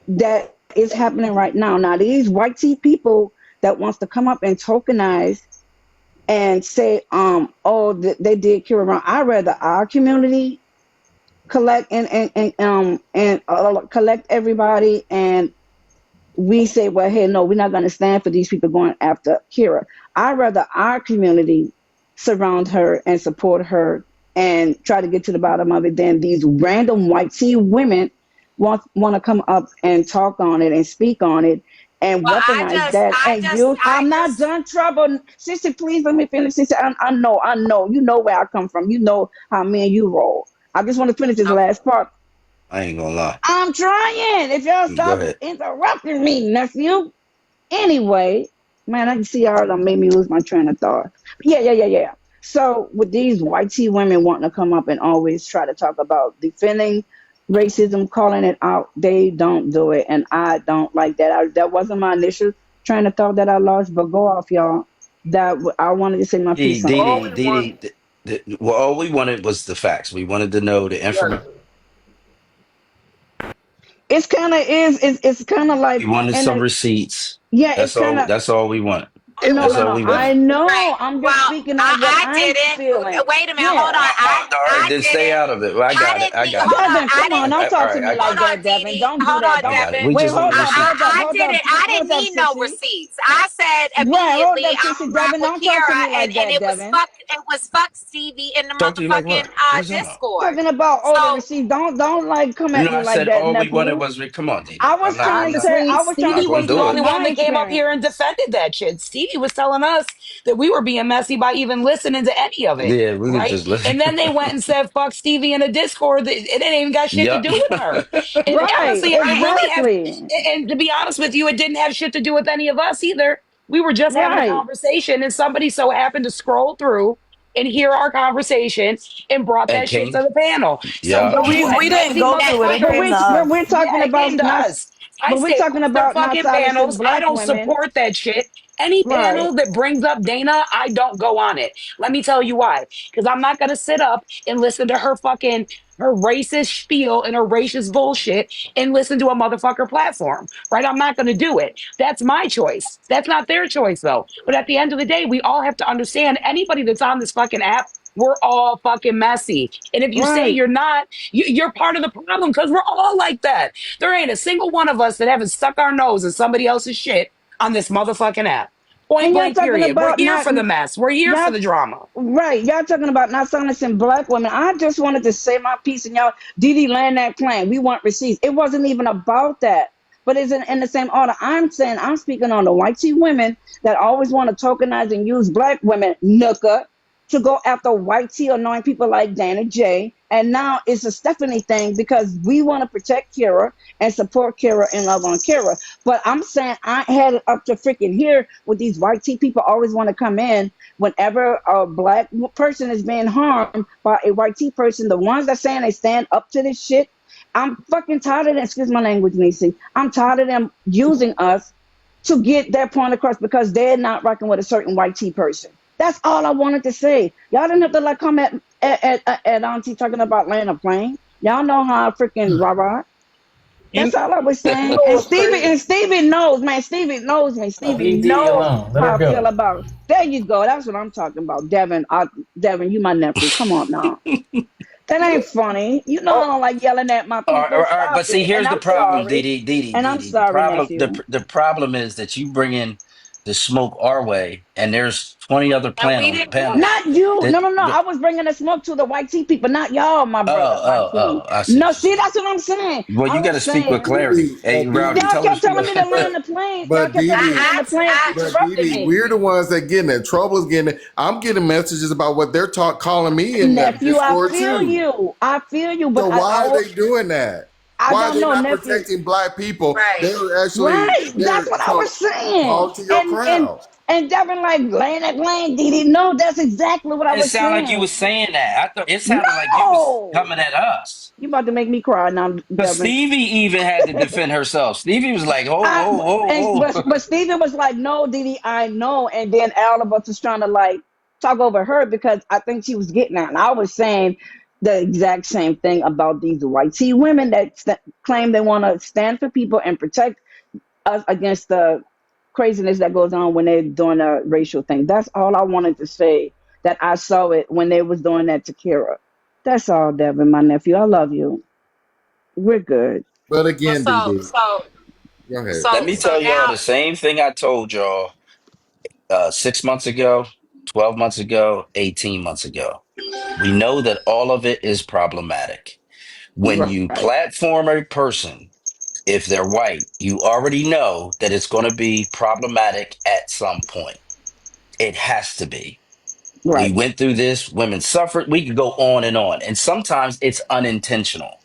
that is happening right now. Now, these white tea people that wants to come up and tokenize and say, they did Kira wrong. I rather our community collect and collect everybody, and we say, well, hey, no, we're not going to stand for these people going after Kira. I'd rather our community surround her and support her and try to get to the bottom of it than these random white tea women want to come up and talk on it and speak on it and Well, weaponize that and use. I'm not done trouble. Sister, please let me finish. Sister, I know. You know where I come from. You know how me and you roll. I just want to finish this last part. I ain't gonna lie. I'm trying. If y'all Go stop ahead. interrupting me, nephew. Anyway, man, I can see y'all done made me lose my train of thought. Yeah. So with these white tea women wanting to come up and always try to talk about defending racism, calling it out, they don't do it, and I don't like that. That wasn't my initial train of thought that I lost, but go off, y'all. I wanted to say my piece on that. Well, all we wanted was the facts. We wanted to know the information. It's kind of it's kind of We like, wanted and some then receipts. yeah, it's That's kind all. of. That's all we want. No, That's no, all no. we I wanted. know. Right. I'm just Well, speaking on what I I'm didn't. feeling. Wait a minute. Hold Yeah. on. All right, I then stay didn't. out of it. Well, I I got it. didn't I mean. got it. Hold on. Devin, come on. Don't All talk to right, me I like Hold got it. on, that, Dee Devin. Dee. Don't do Hold that. on, I Don't. got it. Devin. We Wait, just want hold the up, hold receipts. up, hold up, I hold didn't up, need no sissy. receipts. I said Right, hold immediately up, I sissy. would rock Devin, with don't talk to Kira, me like and that, it was Devin. fuck Stevie in the Talk to you like motherfucking what? What is that? Discord. Talking about all the So receipts. Don't like come You at know, me I like said that, all we wanted nephew. was come on, Didi. I was trying to say. Honestly, I was trying to Not Stevie gonna was speak the do only it. one my that came up here experience. and defended that shit. Stevie was telling us that we were being messy by even listening to any of it, Yeah, we could right? just listen. And then they went and said, fuck Stevie in a Discord. It ain't even got shit to Yup. do with her. And Right, honestly, it really had, exactly. and to be honest with you, it didn't have shit to do with any of us either. We were just having a Right. conversation and somebody so happened to scroll through and hear our conversation and brought And that shit King. to the panel. So Yeah. But don't we didn't messy go through it. It But came to motherfuckers. we're us. talking Yeah, it came about to not. us. I But we're stay talking off the about not fucking silencing panels. I black don't women. support that shit. Any Right. panel that brings up Dana, I don't go on it. Let me tell you why. Because I'm not gonna sit up and listen to her racist spiel and her racist bullshit and listen to a motherfucker platform. Right? I'm not gonna do it. That's my choice. That's not their choice though. But at the end of the day, we all have to understand anybody that's on this fucking app, we're all fucking messy. And if you say Right. you're not, you're part of the problem because we're all like that. There ain't a single one of us that haven't stuck our nose in somebody else's shit on this motherfucking app. Point And y'all blank, talking period. We're about here not for the mess. We're here for y'all the drama. right. Y'all talking about not silencing black women. I just wanted to say my piece and y'all Didi land that plane. We want receipts. It wasn't even about that. But it's in the same order. I'm saying I'm speaking on the white tea women that always want to tokenize and use black women, nooka, to go after white tea annoying people like Dana J. And now it's a Stephanie thing because we want to protect Kira and support Kira and love on Kira. But I'm saying I had it up to freaking here with these white tea people always want to come in whenever a black person is being harmed by a white tea person. The ones that saying they stand up to this shit, I'm fucking tired of them. Excuse my language, Nisi. I'm tired of them using us to get their point across because they're not rocking with a certain white tea person. That's all I wanted to say. Y'all didn't have to like come at Auntie talking about laying a plane. Y'all know how I freaking rah. You That's all I was saying. know And what's Stevie crazy? and Stevie knows, man. Stevie knows me. Stevie Leave Didi knows alone. Let her how I feel go. about. There you go. That's what I'm talking about. Devin, Devin, you my nephew. Come on now. That ain't funny. You know I don't like yelling at my people. All right, Stop but see, it. And here's the I'm problem, sorry. And I'm Didi. The sorry, problem, nephew. the problem is that you bring in the smoke our way, and there's 20 other And we didn't do panels Not that. you. that. No, no, no. I was bringing the smoke to the white tea people, not y'all, my brother, my king. I see No, what you're see, saying. that's what I'm saying. Well, I you got to was speak with saying, clarity. Hey, Rowdy, y'all tell her to kept speak telling with me to clarity. land the plane. Y'all but kept telling me to Didi, land the plane, but interrupting Didi, me. we're the ones that getting it. Trouble is getting it. I'm getting messages about what they're calling me in that Nephew, I Discord feel too. you. I feel you, So but why are they doing that? I Why are don't they know, not nephew. protecting black people? Right. They're actually Right. That's what I was saying. talk to your crowd. And Devin like laying that plane, Didi. No, that's exactly what I It was sounded like you saying. was saying that. I thought it sounded like you was No. coming at us. You about to make me cry now, Because Devin. Stevie even had to defend herself. Stevie was like, I, oh. but Steven was like, no, Didi, I know. And then Alabama was trying to like talk over her because I think she was getting at. And I was saying the exact same thing about these white tea women that claim they want to stand for people and protect us against the craziness that goes on when they're doing a racial thing. That's all I wanted to say. That I saw it when they was doing that to Kira. That's all, Devin, my nephew. I love you. We're good. But Well, again, Didi, go ahead. Let me so tell y'all now, the same thing I told y'all 6 months ago, 12 months ago, 18 months ago. We know that all of it is problematic. When you Right. platform a person, if they're white, you already know that it's going to be problematic at some point. It has to be. We Right. went through this, women suffered. We could go on. And sometimes it's unintentional,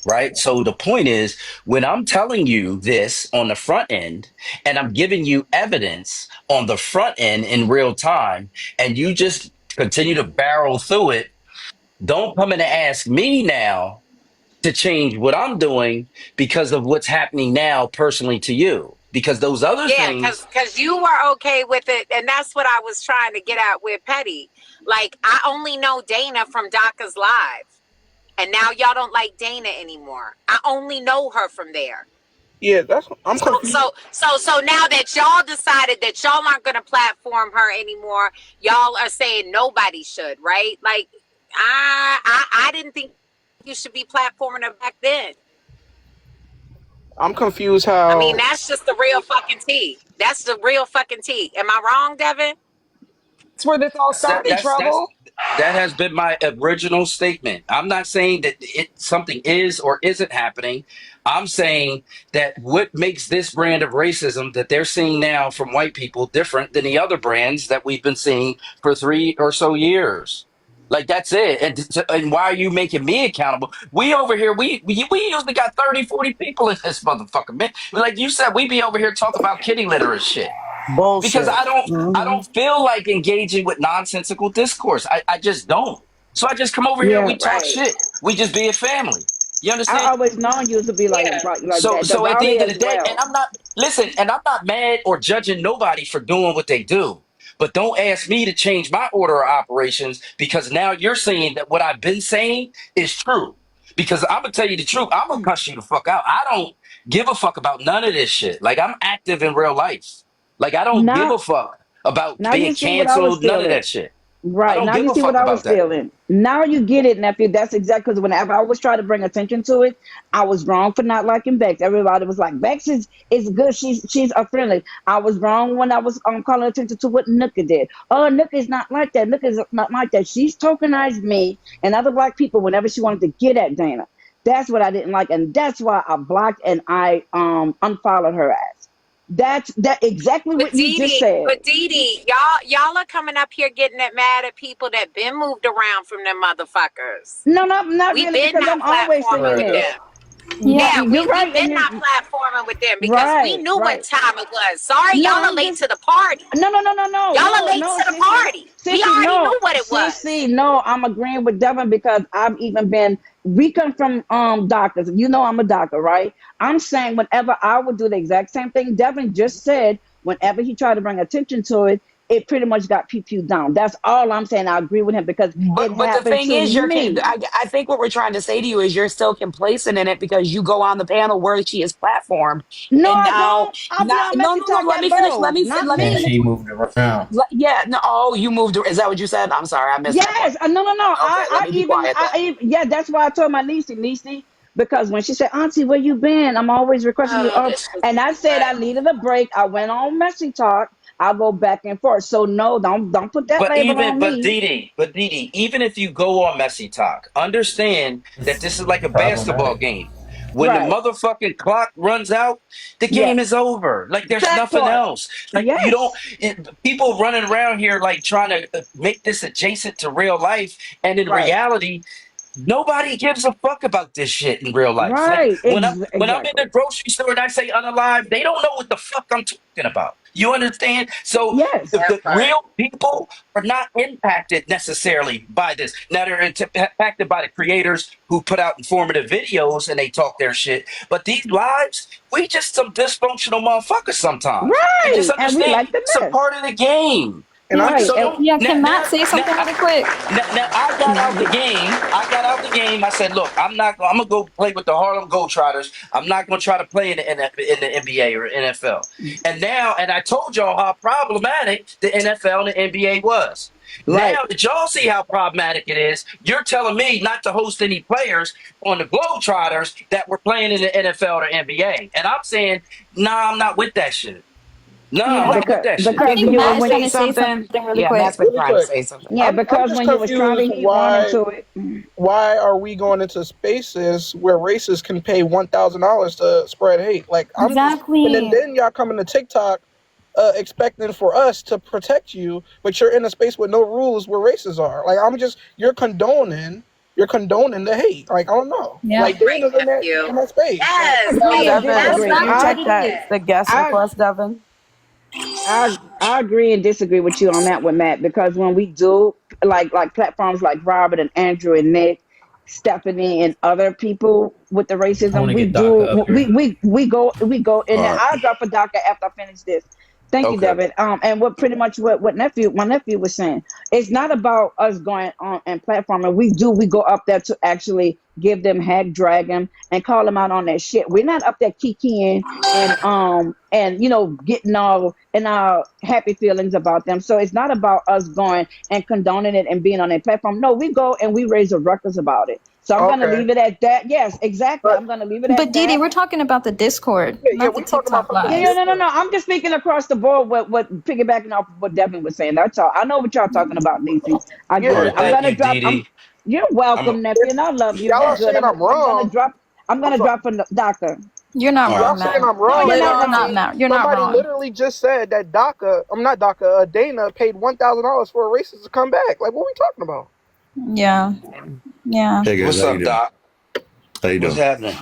right? So the point is, when I'm telling you this on the front end and I'm giving you evidence on the front end in real time, and you just continue to barrel through it, don't come in and ask me now to change what I'm doing because of what's happening now personally to you. Because those other yeah, things, because you were okay with it, and that's what I was trying to get at with Petty. Like, I only know Dana from DACA's live, and now y'all don't like Dana anymore. I only know her from there. Yeah, I'm So confused. so now that y'all decided that y'all aren't gonna platform her anymore, y'all are saying nobody should, right? Like, I didn't think you should be platforming her back then. I'm confused I mean, how. that's just the real fucking tea. That's the real fucking tea. Am I wrong, Devin? That's where this all started, trouble. that has been my original statement. I'm not saying that something is or isn't happening. I'm saying that what makes this brand of racism that they're seeing now from white people different than the other brands that we've been seeing for 3 or so years. Like that's it. And why are you making me accountable? We over here, we usually got 30, 40 people in this motherfucker, man. Like you said, we be over here talking about kitty litter and shit because Bullshit. I don't feel like engaging with nonsensical discourse. I just don't. So I just come over here and Yeah, we talk right. shit. We just be a family. You I understand? always known you to be like Yeah. like So that. so at the Rowdy end of as the day, well. and I'm not mad or judging nobody for doing what they do. But don't ask me to change my order of operations because now you're saying that what I've been saying is true. Because I'm gonna tell you the truth, I'm gonna cuss you the fuck out. I don't give a fuck about none of this shit. Like I'm active in real life. Like I don't give Now a fuck about now being you see what I was canceled, none of feeling. that shit. I Right. don't Now give you a see what fuck I was about that. feeling. Now you get it, nephew. That's exactly because whenever I was trying to bring attention to it, I was wrong for not liking Bex. Everybody was like, Bex is good. She's a friendly. I was wrong when I was calling attention to what Nooka did. Oh, Nooka is not like that. Nooka is not like that. She's tokenized me and other black people whenever she wanted to get at Dana. That's what I didn't like, and that's why I blocked and I unfollowed her ass. That's that exactly what you just said. But Didi, y'all are coming up here getting mad at people that been moved around from them motherfuckers. No, not We really, been because not I'm always platforming saying with this. them. Yeah. Yeah, You're we right, and been you're not platforming with them because we right, knew what right. time it was. Sorry, No, y'all are I'm late just to the party. no, Y'all are late no, to the sissy, party. We sissy, already no, knew what it was. sissy, no. I'm agreeing with Devin because I've even been. We come from doctors. You know, I'm a doctor, right? I'm saying whenever I would do the exact same thing Devin just said. Whenever he tried to bring attention to it, it pretty much got PP'd down. That's all I'm saying. I agree with him because it But the happened thing to is, me. I think what we're trying to say to you is you're still complacent in it because you go on the panel where she is platformed, No, and I now, don't. I'll be on no, messy no, no. talk Let at me finish. Let both, me not let me And me. finish. she moved around. Yeah, no. Oh, you moved. Is that what you said? I'm sorry, I missed that part. Yes, no. Okay, let me be quiet then. Yeah, that's why I told my niece, because when she said, Auntie, where you been? I'm always requesting you Oh, up. this was And I said I good. needed a break. I went on messy talk. I'll go back and forth. So no, don't put that label on me. But Didi, even if you go on messy talk, understand that this is like a basketball Problematic. game. When the Right. motherfucking clock runs out, the game Yes. is over. Like there's That nothing part. else. Like you don't. Yes. People running around here like trying to make this adjacent to real life, and in Right. reality, nobody gives a fuck about this shit in real life. Like Right. when I'm in Exactly. the grocery store and I say unalive, they don't know what the fuck I'm talking about. You understand? So Yes. the That part. real people are not impacted necessarily by this. Now they're impacted by the creators who put out informative videos and they talk their shit. But these lives, we just some dysfunctional motherfuckers sometimes. And just Right. And we understand like the it's a mess. part of the game. And I Right. just So And don't Yeah, now can Matt now say now. something really quick? Now I got out the game. I got out the game. I said, "Look, I'm not. I'm gonna go play with the Harlem Globetrotters. I'm not gonna try to play in the NBA or NFL." And now, and I told y'all how problematic the NFL and the NBA was. right. Now that y'all see how problematic it is, you're telling me not to host any players on the Globetrotters that were playing in the NFL or NBA. And I'm saying, nah, I'm not with that shit. Nah, I'm Yeah. not with that I shit. Because think you Can were I Matt is when trying say to say something? something really Yeah, quick. Matt's been really trying to quick. say something. yeah, I'm because just when you was trying to confused eat run into it. why are we going into spaces where racists can pay $1,000 to spread hate? Like I'm just, and then Exactly. then y'all coming to TikTok expecting for us to protect you, but you're in a space with no rules where races are. Like you're condoning the hate. Like I don't know. Yeah. Like Right, Dana's nephew. in that space. Like Yes, No, like I Devin, that's can disagree. my you check that point. the guest I request, Devin? I agree and disagree with you on that with Matt, because when we do like platforms like Robert and Andrew and Nick, Stephanie and other people with the I want racism, to we get DACA do up here. we go in All there. right. I'll drop a DACA after I finish this. Thank you, Okay. Devin. And what pretty much what my nephew was saying. It's not about us going on and platforming. We go up there to actually give them heck, drag them, and call them out on that shit. We're not up there kikiing and getting all in our happy feelings about them. So it's not about us going and condoning it and being on a platform. No, we go and we raise a ruckus about it. So I'm gonna okay, leave it at that. Yes, exactly. but I'm gonna leave it But at Didi, that. we're talking about the Discord, yeah, not the we talking about TikTok something Yeah, live. no. different. I'm just speaking across the board. What piggybacking off of what Devin was saying. That's all. I know what y'all talking about, Niecy. I Yeah, All get it. right. I'm like Thank gonna you, drop. Didi. You're I'm. welcome, nephew, if, and I love if you. y'all You are good? saying I'm I'm gonna wrong, drop. I'm I'm gonna sorry. drop from the doctor. You're not All If right. y'all wrong, saying Matt. I'm No, wrong, you're then not You're wrong. not Niecy, Matt. You're not somebody wrong. literally just said that I'm not Dana paid $1,000 for a racist to come back. Like, what we talking about? Yeah. Yeah. Hey guys, What's how you up, doing? Doc? How you What's doing? happening?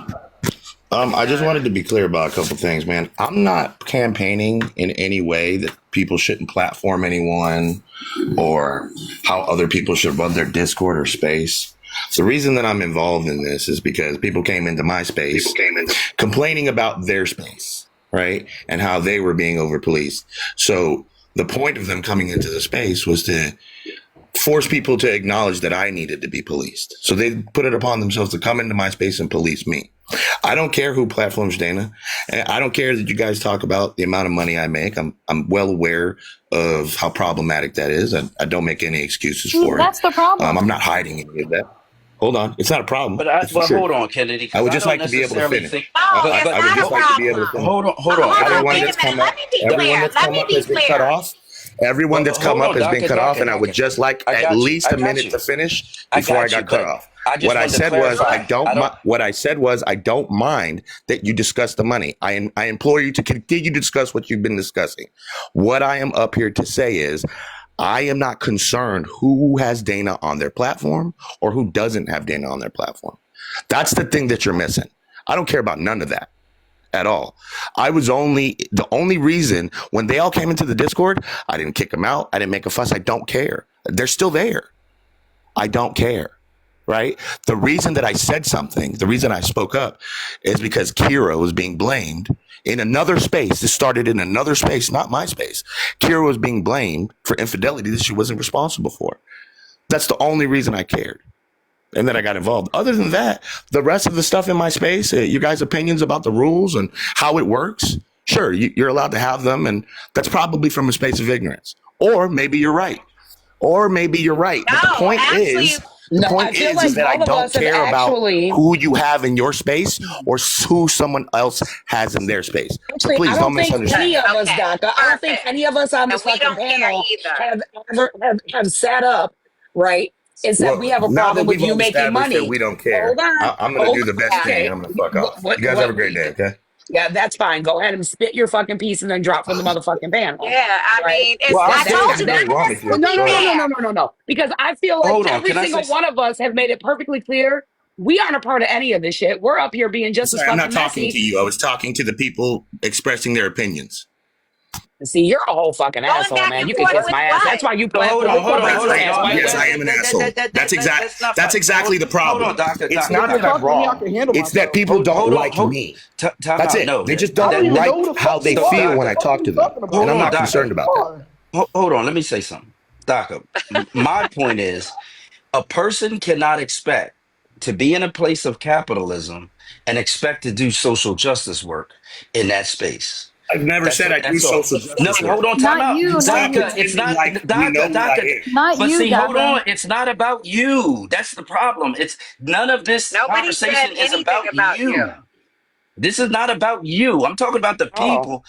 I just wanted to be clear about a couple things, man. I'm not campaigning in any way that people shouldn't platform anyone or how other people should run their Discord or space. The reason that I'm involved in this is because people came into my space complaining about their space, right? And how they were being over policed. So the point of them coming into the space was to force people to acknowledge that I needed to be policed. So they put it upon themselves to come into my space and police me. I don't care who platforms Dana. And I don't care that you guys talk about the amount of money I make. I'm well aware of how problematic that is. I don't make any excuses for That's it. the problem. I'm not hiding any of that. Hold on. It's not a problem. But It's for sure. hold on, Kennedy. 'Cause I would I just don't like to be able to necessarily finish. think. No, it's I would not just a like to be able to problem. finish. Hold on. Hold on, Everyone wait a that's minute. come Let up, me be everyone clear. that's Let come me up be has been cut clear. off. Everyone that's come Hold up on, has been cut off, and I would just like I at got you. least I a got minute you. to finish I before I got you. got cut But off. I just What I wanted to said was clarify. I don't. I don't. What I said was I don't mind that you discuss the money. I implore you to continue to discuss what you've been discussing. What I am up here to say is I am not concerned who has Dana on their platform or who doesn't have Dana on their platform. That's the thing that you're missing. I don't care about none of that at all. The only reason when they all came into the Discord, I didn't kick them out. I didn't make a fuss. I don't care. They're still there. I don't care. Right. The reason that I said something, the reason I spoke up is because Kira was being blamed in another space. This started in another space, not my space. Kira was being blamed for infidelity that she wasn't responsible for. That's the only reason I cared. And then I got involved. Other than that, the rest of the stuff in my space, you guys' opinions about the rules and how it works, sure, you're allowed to have them. And that's probably from a space of ignorance. Or maybe you're right. But the point is, No, I feel like that I all of don't us have care about actually. who you have in your space or who someone else has in their space. So Actually, please I don't don't think misunderstand. any of us, Okay, DACA, I don't think perfect. any of us on And this we fucking don't care panel either. have sat up, right, and said we Well, have a now that problem with we've you all making established that money. we don't Hold care, on, I'm going to hold do the on. best thing Okay, and I'm going to fuck off. You guys have a great day, okay? yeah, that's fine. Go ahead and spit your fucking piece and then drop from the motherfucking panel. Yeah, I Right? mean, Well, it's. I'll I say told I you agree that wrong has with to you. No, be no, Go no, ahead. no, fair. no, no, no, no. Because I feel like Hold on. every Can I single say? one of us have made it perfectly clear we aren't a part of any of this shit. We're up here being just as Sorry, I'm not fucking talking to messy. you. I was talking to the people expressing their opinions. See, you're a whole fucking Going asshole, back man. and You can forth kiss with my ass. That's what? why you So hold platform on. with Hold on. Clubhouse Hold on. ass. No. Why you Yes, I ain't? am an asshole. That's not. That's exactly the Hold on, problem. doctor. It's Doctor. not If you that I'm talk to me, I wrong. can handle It's that myself. people don't Hold on. like me. Time That's out. it. No. They just I don't don't even like know who the how fuck they you are. feel What when the I fuck talk are to you them. talking And about? I'm Hold on, not doctor. concerned about that. Hold on. Let me say something, doctor. My point is, a person cannot expect to be in a place of capitalism and expect to do social justice work in that space. I've never said I do That's all. social No, justice work. hold on, time Not out. you, not Stop you. DACA, it's pretending not like you know DACA, who I DACA. am. Not But you, see, hold Dapper. on, it's not about you. That's the problem. It's none of this Nobody said conversation is anything about about you. you. This is not about you. I'm talking about the Oh, people.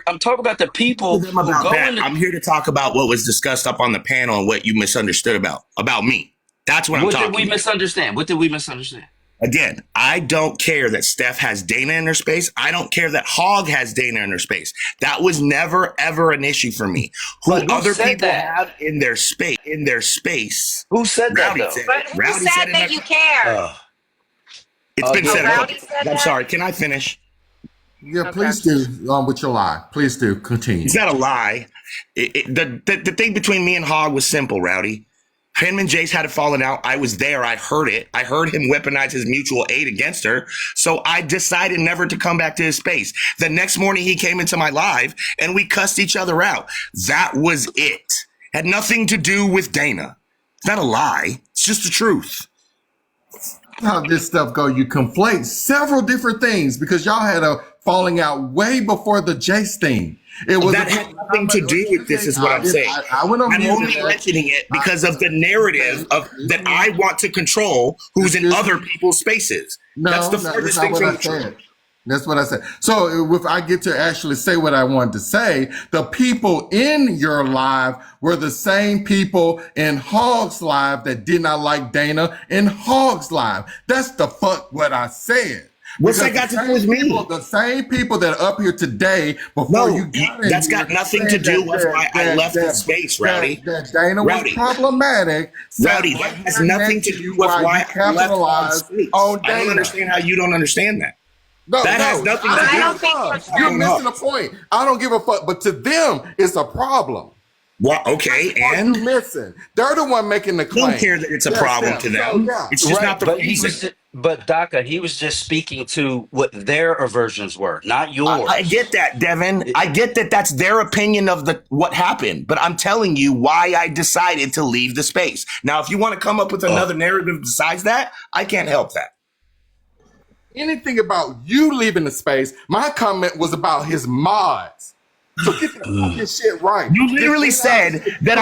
I'm talking about the To people them who about go that. into I'm here to talk about what was discussed up on the panel and what you misunderstood about me. That's what I'm what did we talking about. misunderstand? What did we misunderstand? Again, I don't care that Steph has Dana in her space. I don't care that Hog has Dana in her space. That was never ever an issue for me. But Who who other said people that? have in their space? Who said that Rowdy though? said But it. who Rowdy said said it. that you cared? It's been Oh, said. Again, Rowdy said I'm that? sorry. Can I finish? Yeah, Okay. please do with your lie. Please do It's continue. not a lie. The thing between me and Hog was simple, Rowdy. Him and Jace had a falling out. I was there. I heard it. I heard him weaponize his mutual aid against her. So I decided never to come back to his space. The next morning, he came into my live and we cussed each other out. That was it. Had nothing to do with Dana. It's not a lie. It's just the truth. How this stuff go? You conflate several different things because y'all had a falling out way before the Jace thing. It was That had nothing to do with this, is what I'm saying. I went on I'm mute. only mentioning it because of the narrative of that I want to control who's in other people's spaces. That's the That's furthest not thing what from I the truth. said. That's what I said. So if I get to actually say what I wanted to say, the people in your live were the same people in Hog's live that did not like Dana in Hog's live. That's the fuck what I said. What's that got to do with me? The same people that are up here today before you got in that's here got nothing to saying do with why I left the space, Rowdy. That Dana was Rowdy. problematic. Rowdy, that has nothing to do with why I left Hog's space. on I Dana. don't understand how you don't understand that. No, That has nothing to do I don't with think you're you're missing the point. I don't give a fuck, but to them, it's a problem. What? Okay, Are and you missing? They're the one making the I don't claim. care that it's a problem to So, them. yeah. It's just not the But he reason. was, but DACA, he was just speaking to what their aversions were, not I yours. get that, Devin. I get that that's their opinion of what happened, but I'm telling you why I decided to leave the space. Now, if you want to come up with another narrative besides that, I can't help that. Anything about you leaving the space, my comment was about his mods. So get that fucking shit right. You literally said that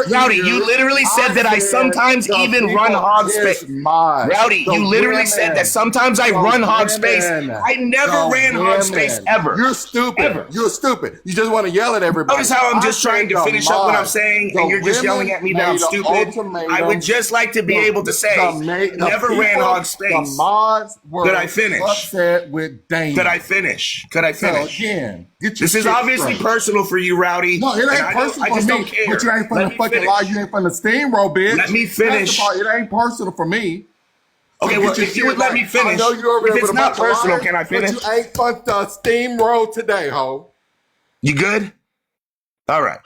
Rowdy, you literally said that I sometimes even run hog space. Rowdy, you literally said that sometimes I run hog space. I never ran hog space ever. You're stupid. Ever. You're stupid. You just want to yell at everybody. Notice how I'm just trying to finish up what I'm saying, and you're just yelling at me that I'm stupid. I would just like to be able to say, never ran hog space. The mods were Could I finish? upset with Dana. Could I finish? Could I finish? So again, get your This is shit obviously straight. personal for you, Rowdy. No, it ain't personal I just for don't me. care. But you ain't from Let the me fucking finish. lie. You ain't from the steamroll, bitch. Let me finish. That's the part. It ain't personal for me. Okay, So well, get your if you shit would let me right. finish. I know you over If there it's with not a bunch of personal, lies, can I finish? But you ain't from the steamroll today, ho. You good? All right.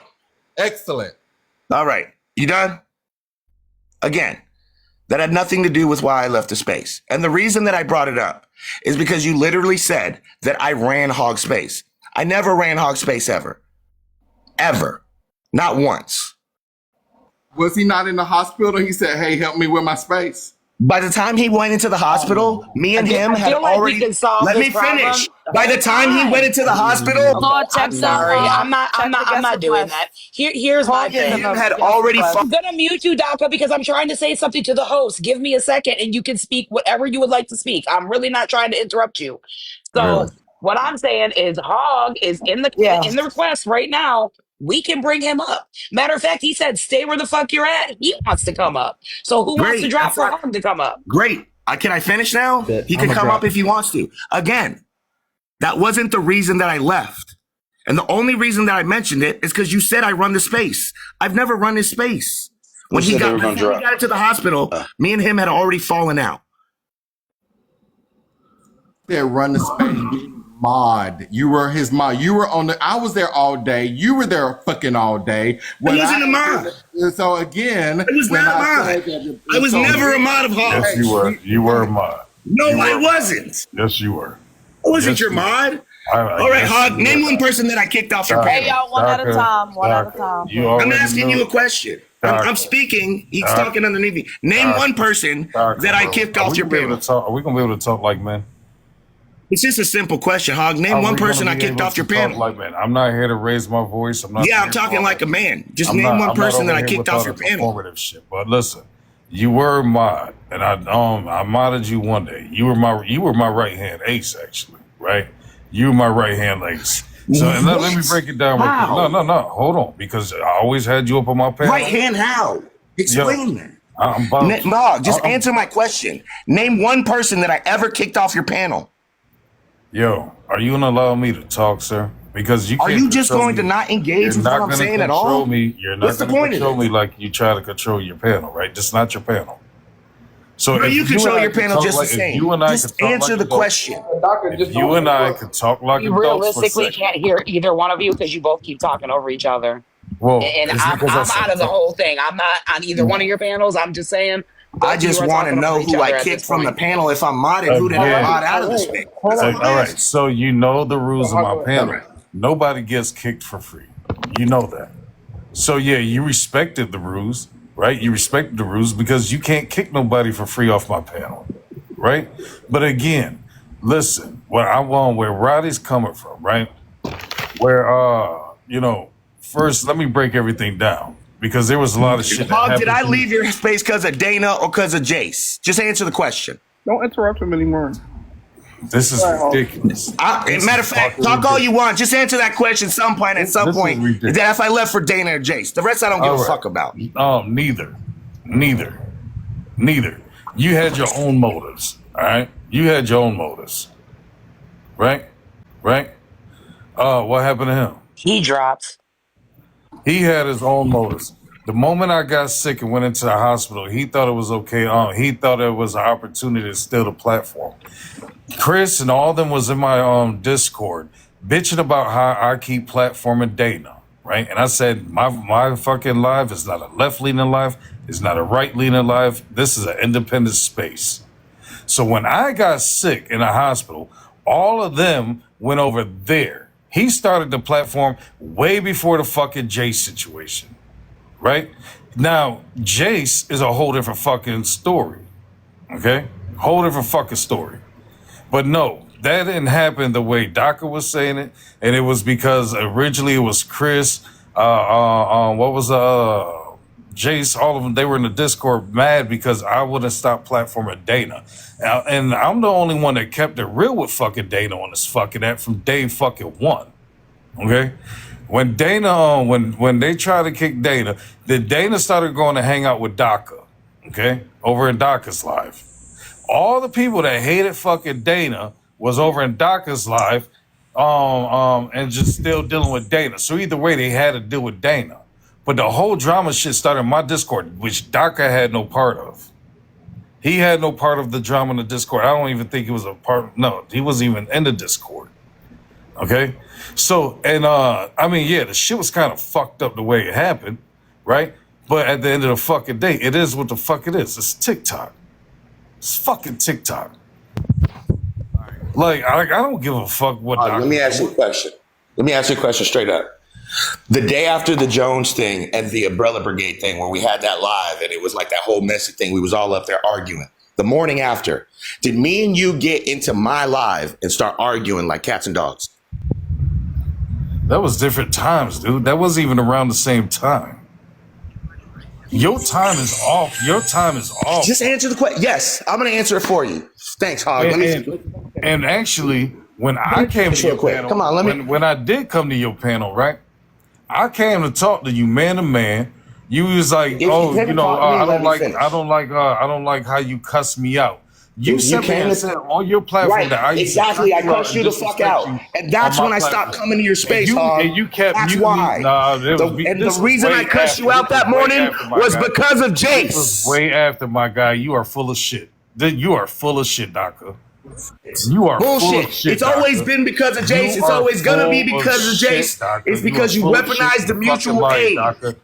Excellent. All right. You done? Again, that had nothing to do with why I left the space. And the reason that I brought it up is because you literally said that I ran hog space. I never ran hog space ever. Ever. Not once. Was he not in the hospital? He said, "Hey, help me with my space." By the time he went into the hospital, me and him I had feel like we already. can solve Let this me problem. finish. By the time he went into the hospital, Lord, check I'm sorry. the, I'm not doing that. Here's my me and thing. him had already. I'm gonna mute you, Daka, because I'm trying to say something to the host. Give me a second, and you can speak whatever you would like to speak. I'm really not trying to interrupt you. So what I'm saying is, Hog is in the request right now. We can bring him up. Matter of fact, he said, "Stay where the fuck you're at." He wants to come up. So who wants to Great. drop for Hog to come up? Great. Can I finish now? He can come up if he wants to. Again, that wasn't the reason that I left. And the only reason that I mentioned it is because you said I run the space. I've never run this space. When he got into the hospital, me and him had already fallen out. They run the space. Mod. You were his mod. You were on the. I was there all day. You were there fucking all day. When I wasn't a mod. So again, it was not a mod. I was never a mod of Hog. Yes, you were. You were a mod. No, I wasn't. Yes, you were. I wasn't your mod. All right, Hog. Name one person that I kicked off your panel. Hey, y'all, one at a time. One at a time. I'm asking you a question. I'm speaking. He's talking underneath me. Name one person that I kicked off your panel. Are we gonna be able to talk like men? It's just a simple question, Hog. Name one person I kicked off your panel. Like men. I'm not here to raise my voice. I'm talking like a man. Just name one person that I kicked off your panel. Performative shit. But listen, you were a mod, and I modded you one day. You were my right hand ace, actually, right? You were my right hand ace. So and let me break it down. How? No. Hold on, because I always had you up on my panel. Right hand how? Explain that. I'm just answer my question. Name one person that I ever kicked off your panel. Yo, are you gonna allow me to talk, sir? Because you can't. Are you just going to not engage with what I'm saying at all? You're not going to control me like you try to control your panel, right? Just not your panel. So if you control your panel just the same. You and I just answer the question. If you and I could talk like You adults realistically can't hear either one of you because you both keep talking over each other. Well, and I'm out of the whole thing. I'm not on either one of your panels. I'm just saying. I just want to know who I kicked from the panel. If I'm modded, who did I mod out of the space? All right, so you know the rules of my panel. Nobody gets kicked for free. You know that. So yeah, you respected the rules, right? You respected the rules because you can't kick nobody for free off my panel, right? But again, listen, where Roddy's coming from, right? Where first let me break everything down. Because there was a lot of shit. Hog, did I leave your space because of Dana or because of Jace? Just answer the question. Don't interrupt him anymore. This is ridiculous. Matter of fact, talk all you want. Just answer that question at some point. That if I left for Dana or Jace, the rest I don't give a fuck about. Neither. You had your own motives. All right. You had your own motives. Right. What happened to him? He dropped. He had his own motives. The moment I got sick and went into the hospital, he thought it was okay. He thought it was an opportunity to steal the platform. Chris and all of them was in my Discord bitching about how I keep platforming Dana. right? And I said, my fucking live is not a left-leaning live. It's not a right-leaning live. This is an independent space. So when I got sick in the hospital, all of them went over there. He started the platform way before the fucking Jace situation, right? Now, Jace is a whole different fucking story, okay? Whole different fucking story. But no, that didn't happen the way Daka was saying it. And it was because originally it was Chris, Jace, all of them, they were in the Discord mad because I wouldn't stop platforming Dana. And I'm the only one that kept it real with fucking Dana on this fucking app from day fucking one. Okay? When Dana, when they tried to kick Dana, then Dana started going to hang out with Daka, okay? Over in Daka's live. All the people that hated fucking Dana was over in Daka's live and just still dealing with Dana. So either way, they had to deal with Dana. But the whole drama shit started in my Discord, which Daka had no part of. He had no part of the drama in the Discord. I don't even think he was a part. No, he wasn't even in the Discord. Okay? So, and I mean, yeah, the shit was kind of fucked up the way it happened, right? But at the end of the fucking day, it is what the fuck it is. It's TikTok. It's fucking TikTok. Like, I don't give a fuck what. Let me ask you a question. Let me ask you a question straight up. The day after the Jones thing and the Umbrella Brigade thing, where we had that live and it was like that whole messy thing, we was all up there arguing. The morning after, did me and you get into my live and start arguing like cats and dogs? That was different times, dude. That wasn't even around the same time. Your time is off. Your time is off. Just answer the question. Yes, I'm going to answer it for you. Thanks, Hog. And actually, when I came to your panel, come on, when I did come to your panel, right? I came to talk to you man to man. You was like, oh, you know, I don't like how you cuss me out. You said on your platform right. that I cussed you the fuck out, and that's when I stopped coming to your space, Hog. And you kept. That's why. The reason I cussed you out that morning was because of Jace. This was way after, my guy. You are full of shit. You are full of shit, Daka. You are bullshit. Full of shit, it's always been because of Jace. It's always gonna be because of Jace. It's because you weaponize the mutual aid.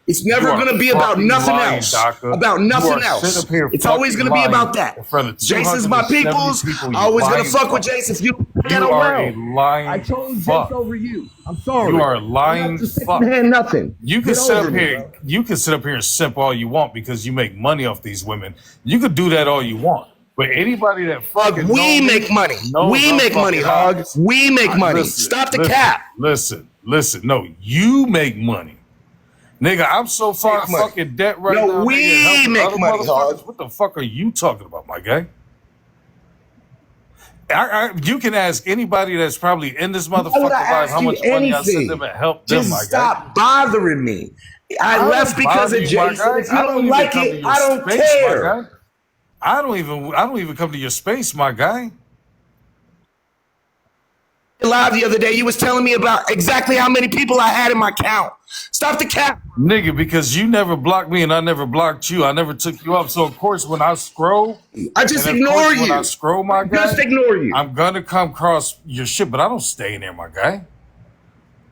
It's never gonna be about nothing else. About nothing else. It's always gonna be about that. Jace is my peoples. Always gonna fuck with Jace if you get around. I chose Jace over you. I'm sorry. You are a lying fuck. Nothing. You can sit up here. You can sit up here and simp all you want because you make money off these women. You could do that all you want. But anybody that fucking we make money. We make money, Hog. We make money. Stop the cap. Listen. No, you make money. Nigga, I'm so far fucking debt right now. No, we make money, Hog. What the fuck are you talking about, my guy? You can ask anybody that's probably in this motherfucking life how much money I sent them and help them, my guy. Just stop bothering me. I left because of Jason. If you don't like it, I don't care. I don't even come to your space, my guy. Live the other day, you was telling me about exactly how many people I had in my count. Stop the cap. Nigga, because you never blocked me and I never blocked you. I never took you up. So of course when I scroll, I just ignore you. When I scroll, my guy, just ignore you. I'm gonna come across your shit, but I don't stay in there, my guy.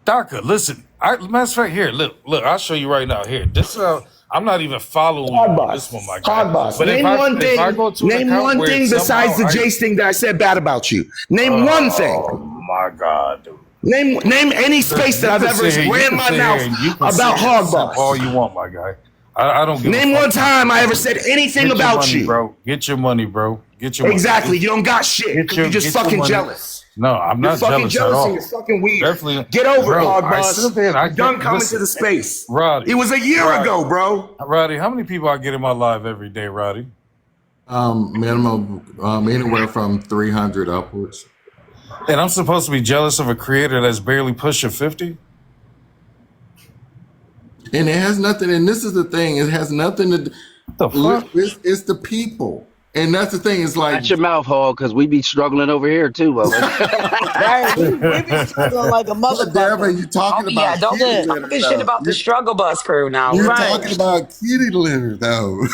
Daka, listen. Matter of fact, here, look, I'll show you right now. Here, this I'm not even following this one, my guy. But name one thing. Name one thing besides the Jace thing that I said bad about you. Name one thing. Oh my God, dude. Name any space that I've ever ran my mouth about Hog Boss. All you want, my guy. I don't give Name one time I ever said anything about you, bro. Get your money, bro. Get your money. Exactly. You don't got shit. You're just fucking jealous. No, I'm not jealous at all. You're fucking weird. Definitely. Get over it, Hog Boss. I done coming to the space. Roddy. It was a year ago, bro. Roddy, how many people I get in my live every day, Roddy? Minimum anywhere from 300 upwards. And I'm supposed to be jealous of a creator that's barely pushing 50? And it has nothing, and this is the thing, it has nothing to do. The fuck? It's the people. And that's the thing. It's like, shut your mouth, Hog, because we be struggling over here too, bro. Right, we be struggling like a motherfucker. You talking about? Yeah, don't talk this shit about the struggle bus crew now. You're talking about kitty litter, though.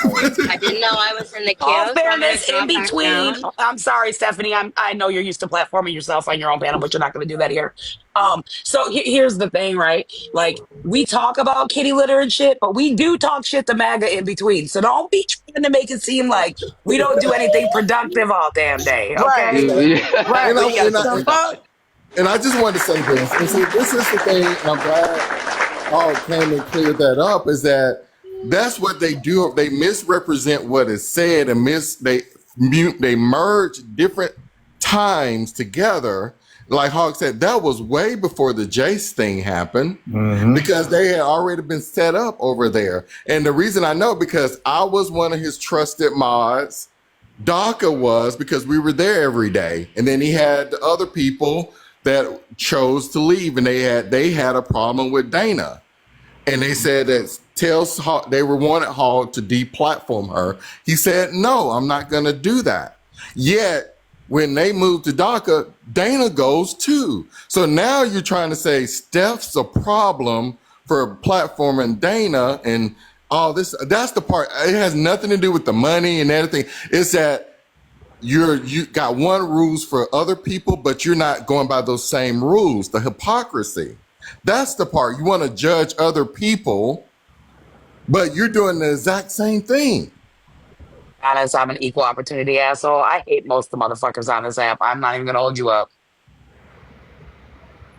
I didn't know I was in the queue. All fairness, So in between. I'm sorry, Stephanie. I know you're used to platforming yourself on your own panel, but you're not going to do that here. So here's the thing, right? Like we talk about kitty litter and shit, but we do talk shit to MAGA in between. So don't be trying to make it seem like we don't do anything productive all damn day. Right. Okay? Right. And I, We got and the I, fuck. and I just wanted to say this. And see, this is the thing, and I'm glad Paul came and cleared that up, is that that's what they do. They misrepresent what is said and they merge different times together. Like Hawk said, that was way before the Jace thing happened because they had already been set up over there. And the reason I know, because I was one of his trusted mods. Daka was, because we were there every day. And then he had the other people that chose to leave, and they had a problem with Dana. And they said that they wanted Hall to deplatform her. He said, no, I'm not going to do that. Yet, when they moved to DACA, Dana goes too. So now you're trying to say Steph's a problem for platforming Dana and all this. That's the part. It has nothing to do with the money and everything. It's that you got one rules for other people, but you're not going by those same rules. The hypocrisy. That's the part. You want to judge other people, but you're doing the exact same thing. Honest, I'm an equal opportunity asshole. I hate most of the motherfuckers on this app. I'm not even gonna hold you up.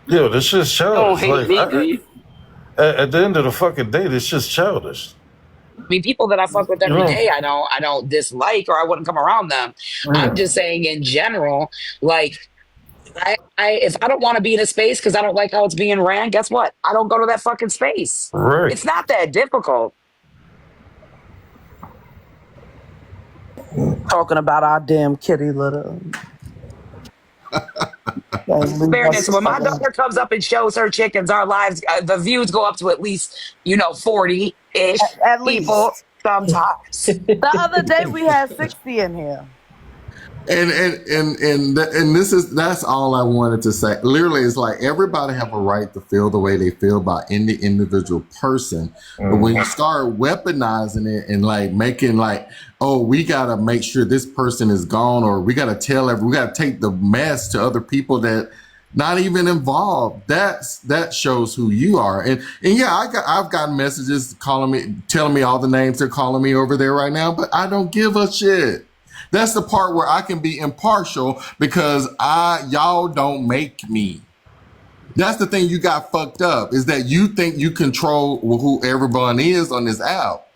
Yo, this shit's childish. Don't hate me, do you? At the end of the fucking day, this shit's childish. I mean, people that I fuck with every You know? day, I don't dislike, or I wouldn't come around them. Yeah. I'm just saying in general, like if I don't want to be in a space because I don't like how it's being ran, guess what? I don't go to that fucking space. Right. It's not that difficult. Talking about our damn kitty litter. Fairness, when my daughter comes up and shows her chickens, our lives, the views go up to at least 40-ish At people least. sometimes. The other day we had 60 in here. And that's all I wanted to say. Literally, it's like everybody have a right to feel the way they feel about any individual person. But when you start weaponizing it and like making like, oh, we gotta make sure this person is gone, or we gotta we gotta take the mess to other people that not even involved. That shows who you are. And yeah, I've gotten messages telling me all the names they're calling me over there right now, but I don't give a shit. That's the part where I can be impartial because y'all don't make me. That's the thing you got fucked up, is that you think you control who everyone is on this app.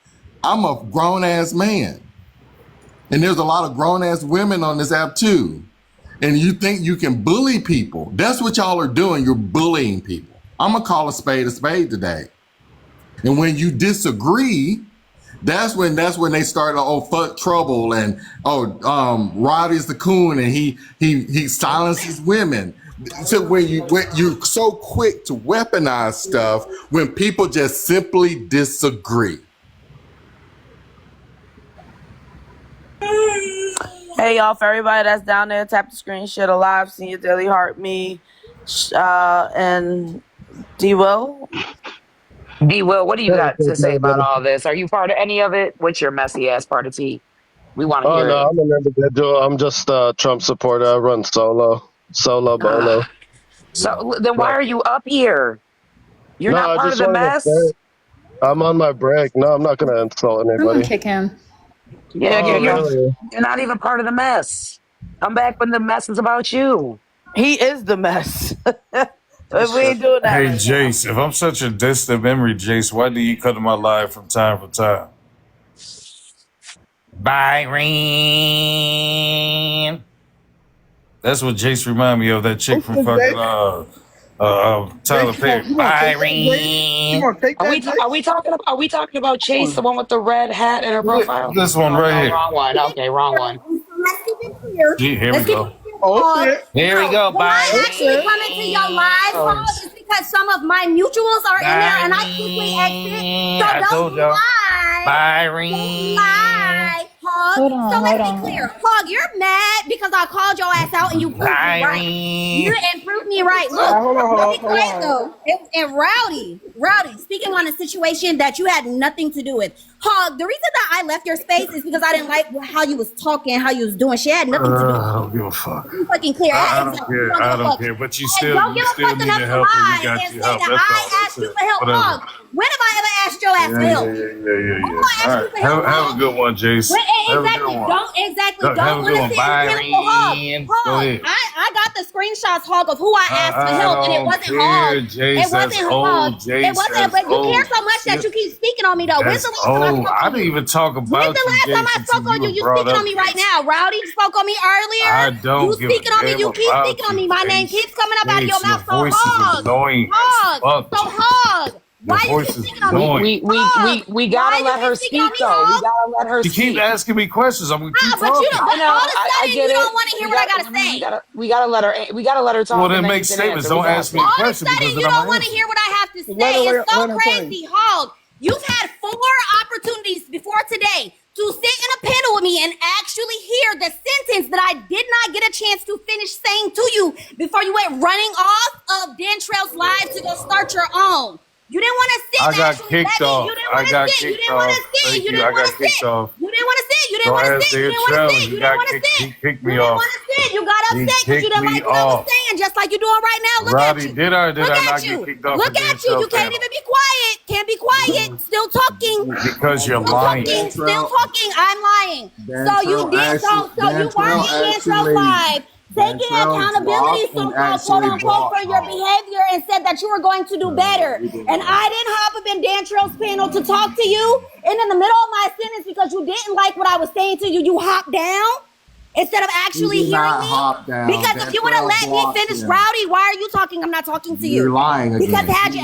I'm a grown ass man. And there's a lot of grown ass women on this app too. And you think you can bully people. That's what y'all are doing. You're bullying people. I'm gonna call a spade today. And when you disagree, that's when they start, oh, fuck trouble, and Roddy's the coon, and he silences women. So when you're so quick to weaponize stuff when people just simply disagree. Hey y'all, for everybody that's down there, tap the screen, shit alive, senior daily heart, me, and D-Will. D-Will, what do you got to say about all this? Are you part of any of it? What's your messy ass part of tea? We want to hear no, it. I'm an individual. I'm just a Trump supporter. I run solo bolo. So then why are you up here? You're not part of the mess? I'm on my break. No, I'm not going to insult anybody. Someone kick him. Yeah, really? you're not even part of the mess. Come back when the mess is about you. He is the mess. But we ain't doing that. Hey, right Jace, if I'm such a distant memory, Jace, why do you cut in my life from time to time? Byron. That's what Jace remind me of, that chick from fucking Tyler Perry. Byron. Are we talking about Chase, the one with the red hat in her profile? This one right here. Wrong one. Okay, wrong one. Here we go. Here we go, When I Byron. actually come into your live call, it's because some of my mutuals are in there and I quickly exit. So I told don't y'all. lie. Byron. Don't lie. Hog. So let's be clear. Hog, you're mad because I called your ass out and you proved me right. You and proved me right. Look, let me quiet though. And Rowdy, speaking on a situation that you had nothing to do with. Hog, the reason that I left your space is because I didn't like how you was talking, how you was doing shit. It had nothing to do with I don't give a fuck. it. Fucking clear. I don't care. I don't care. But you still need help, and we got you help. That's all. I asked you for help, Hog. When have I ever asked your ass for help? Yeah. All right. Have a good one, Jace. Exactly. Don't want to sit here Hog. I got the screenshots, Hog, of who I asked for help, and it wasn't Hog. It wasn't Hog. It wasn't. But you care so much that you keep speaking on me, though. When's the last time I spoke on you? I didn't even talk about When's the last time I spoke on you? You speaking on me right now. Rowdy spoke on me earlier. I don't. You speaking on me. You keep speaking on me. My name keeps coming up out of your mouth. So Hog. So Hog. Why you keep speaking on me? We gotta let her speak though. We gotta let her speak. You keep asking me questions. I'm gonna keep talking. But all of a sudden you don't want to hear what I gotta say. We gotta let her talk. Well, then make statements. Don't ask me a question. All of a sudden you don't want to hear what I have to say. It's so crazy, Hog. You've had 4 opportunities before today to sit in a panel with me and actually hear the sentence that I did not get a chance to finish saying to you before you went running off of Dan Trail's live to go start your own. You didn't want to sit. I got kicked off. You didn't want to sit. You didn't want to sit. You didn't want to sit. You didn't want to sit. You didn't want to sit. You didn't want to sit. You didn't want to sit. He kicked me off. You didn't want to sit. You got upset because you didn't like what I was saying, just like you're doing right now. Look at you. Did I not get kicked off? Look at you. You can't even be quiet. Can't be quiet. Still talking. Because you're lying. Still talking. I'm lying. So you did. So you weren't in Dantrell's live. Taking accountability, so-called, quote-unquote, for your behavior and said that you were going to do better. And I didn't hop up in Dantrell's panel to talk to you. And in the middle of my sentence, because you didn't like what I was saying to you, you hopped down instead of actually hearing me. Because if you would have let me finish, Rowdy, why are you talking? I'm not talking to you. You're lying again. Because had you,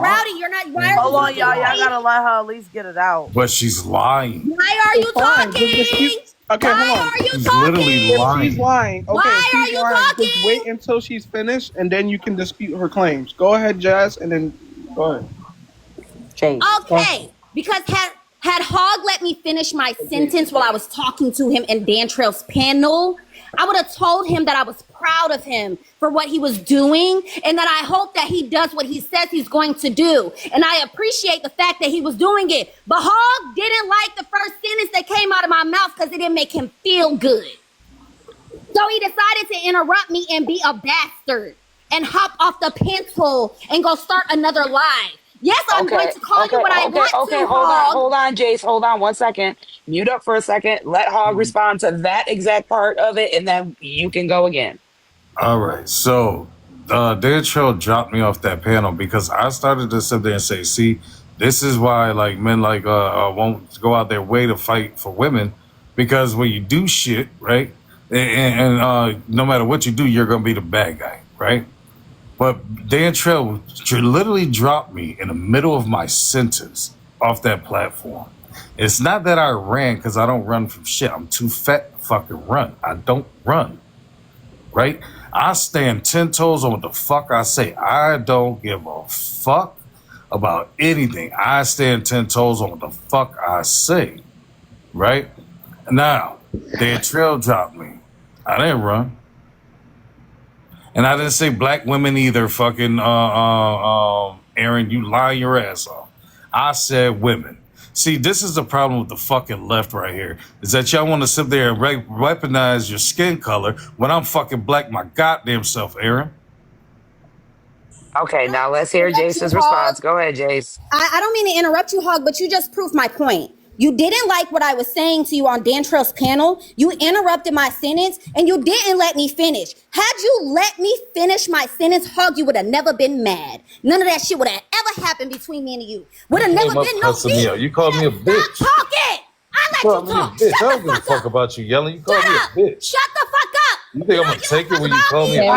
Rowdy, you're not. Why are Hold on, y'all gotta let her at least get it out. But she's lying. Why are you talking? Okay, why hold on. are you She's talking? literally lying. She's lying. Okay, why are you talking? Just wait until she's finished, and then you can dispute her claims. Go ahead, Jazz, and then go ahead. Okay, because had Hog let me finish my sentence while I was talking to him in Dantrell's panel, I would have told him that I was proud of him for what he was doing and that I hope that he does what he says he's going to do. And I appreciate the fact that he was doing it. But Hog didn't like the first sentence that came out of my mouth because it didn't make him feel good. So he decided to interrupt me and be a bastard and hop off the pencil and go start another live. Yes, I'm going to call you what I want to, Hog. Hold on, Jace. Hold on 1 second. Mute up for a second. Let Hog respond to that exact part of it, and then you can go again. All right. So, Dantrell dropped me off that panel because I started to sit there and say, see, this is why like men won't go out their way to fight for women, because when you do shit, right, and no matter what you do, you're going to be the bad guy, right? But Dantrell literally dropped me in the middle of my sentence off that platform. It's not that I ran, because I don't run from shit. I'm too fat to fucking run. I don't run, right? I stand 10 toes on what the fuck I say. I don't give a fuck about anything. I stand 10 toes on what the fuck I say, right? Now, Dantrell dropped me. I didn't run. And I didn't say black women either, fucking Aaron, you lie your ass off. I said women. See, this is the problem with the fucking left right here, is that y'all want to sit there and weaponize your skin color when I'm fucking black my goddamn self, Aaron. Okay, now let's hear Jace's response. Go ahead, Jace. I don't mean to interrupt you, Hog, but you just proved my point. You didn't like what I was saying to you on Dantrell's panel. You interrupted my sentence, and you didn't let me finish. Had you let me finish my sentence, Hog, you would have never been mad. None of that shit would have ever happened between me and you. Would have never been no beef. You called me a bitch. Stop talking. I let you talk. Shut I don't give a fuck about you yelling. You called me a bitch. Shut the fuck up. You think I'm gonna take it when you call me a bitch?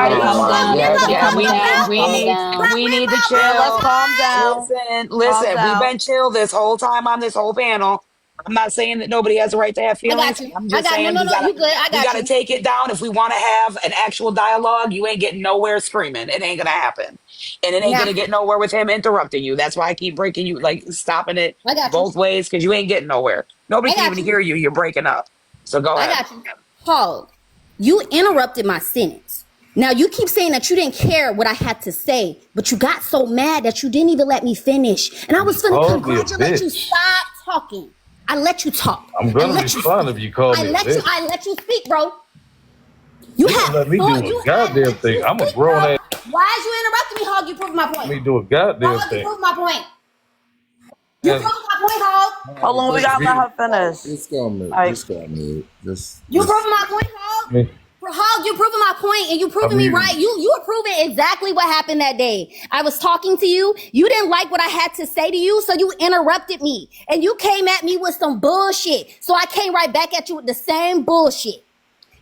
We need to chill. Let's calm down. Listen, we've been chill this whole time on this whole panel. I'm not saying that nobody has a right to have I got feelings. you. I'm I just got saying no. You good? I we got gotta you. take it down. If we want to have an actual dialogue, you ain't getting nowhere screaming. It ain't gonna happen, and it ain't Yeah, gonna get nowhere with him interrupting you. That's why I keep breaking you, like stopping it I got you. both ways, because you ain't getting nowhere. Nobody I can got even you. hear you. You're breaking up. So go I ahead. got you. Hog, you interrupted my sentence. Now you keep saying that you didn't care what I had to say, but you got so mad that you didn't even let me finish. And I was gonna Called me a congratulate you. bitch. Stop talking. I let you talk. I'm I gonna let you respond speak. if you call me a bitch. I let you speak, bro. You You don't had let me four. do a You had goddamn let thing. you I'm a speak, grown bro. ass. Why is you interrupting me, Hog? You proving my Let point. me do a goddamn Hog, you thing. proving my point. You And proving my point, Hog. Hold on, we gotta let her finish. Just go on mute. Like, Just go on mute. You proving my point, Hog. I mean, Hog, you proving my point, and you I proving me right. mean, You are proving exactly what happened that day. I was talking to you. You didn't like what I had to say to you, so you interrupted me, and you came at me with some bullshit. So I came right back at you with the same bullshit.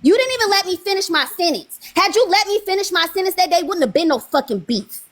You didn't even let me finish my sentence. Had you let me finish my sentence that day, wouldn't have been no fucking beef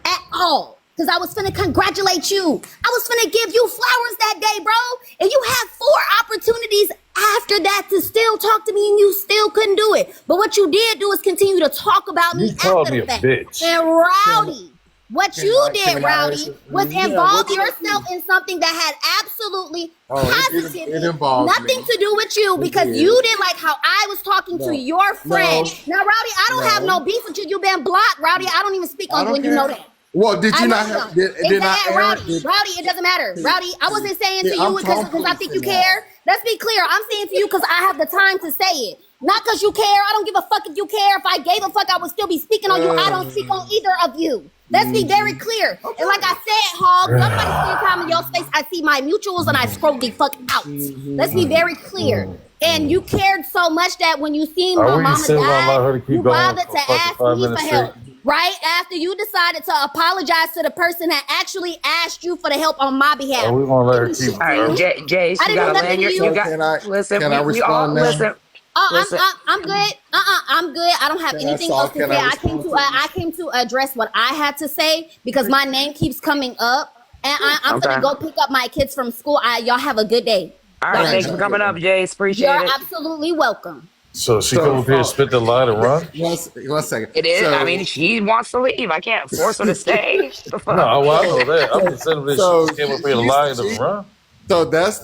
at all. Because I was finna congratulate you. I was finna give you flowers that day, bro. And you had 4 opportunities after that to still talk to me, and you still couldn't do it. But what you did do is continue to talk about you me called after me the a fact. bitch. And Rowdy, what you did, Can I Rowdy, answer? was Yeah, what involve did I yourself do? in something that had absolutely, Oh, it positively involves nothing me. to do with you, It because you did. didn't like how I was talking to No, your friend. no, Now, Rowdy, I don't have no no. beef with you. You've been blocked, Rowdy. I don't even speak I on you, don't and you know care. that. Well, did I you know not you have? don't. Did not Exactly, Aaron? Rowdy. Rowdy, it doesn't matter. Rowdy, I wasn't saying to I'm you because Tom I think policing you now. care. Let's be clear. I'm saying to you because I have the time to say it. Not because you care. I don't give a fuck if you care. If I gave a fuck, I would still be speaking on you. I don't speak on either of you. Let's be very clear. And like I said, Hog, nobody spend time in your space. I see my mutuals and I scroll the fuck out. Let's be very clear. And you cared so much that when you seen Are my we mama still gonna die, allow her to keep you going bothered for to fucking ask five me for minutes straight? help. Right after you decided to apologize to the person that actually asked you for the help on my Are behalf. we gonna I let didn't her do keep? shit All to right, you. Jace, I you didn't do gotta nothing land to your. You you. So got listen. can I We all respond now? listen. Oh, Listen. I'm good. I'm good. I don't have Can I anything else start? to Can say. I I came respond to to you? I came to address what I had to say because my name keeps coming up, and I'm Okay. gonna go pick up my kids from school. Y'all have a good day. All Y'all right. Okay, have a Thanks good for have a day. coming good up, one. Jace. Appreciate You're it. absolutely welcome. So she come So, up here, spit the lie, and run? one second. It is. I mean, So, she wants to leave. I can't force her to stay. The fuck. No, well, I know so, that. I'm just saying that she so just came up here to she's lie and she. run. So that's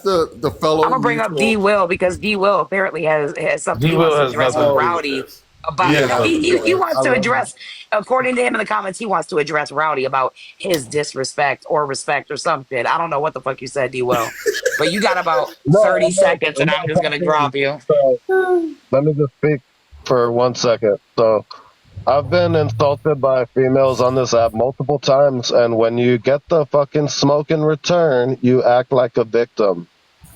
the I'm fellow gonna bring up D mutual. Will because D Will apparently has something D he wants Will to has address with nothing to Oh do with Rowdy this. He about. has No, yeah, nothing to do he with yeah. wants I to love my. address. According to him in the comments, he wants to address Rowdy about his disrespect or respect or something. I don't know what the fuck you said, D Will, but you got about No, 30 seconds, I'm and not I'm just gonna talking. drop you. So let me just speak for 1 second. So I've been insulted by females on this app multiple times, and when you get the fucking smoke in return, you act like a victim.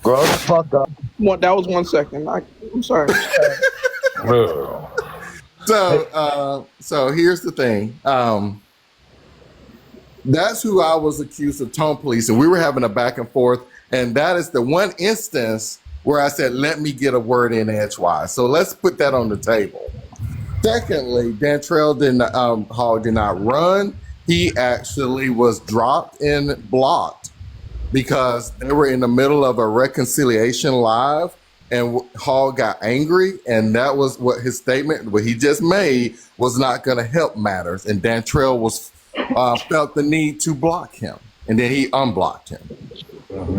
Grow the fuck up. That was 1 second. I'm sorry. Ugh. So here's the thing. That's who I was accused of tone police, and we were having a back and forth. And that is the one instance where I said, "Let me get a word in edgewise." So let's put that on the table. Secondly, Dantrell Hall did not run. He actually was dropped and blocked because they were in the middle of a reconciliation live, and Hall got angry, and that was what his statement, what he just made, was not going to help matters. And Dantrell was felt the need to block him, and then he unblocked him.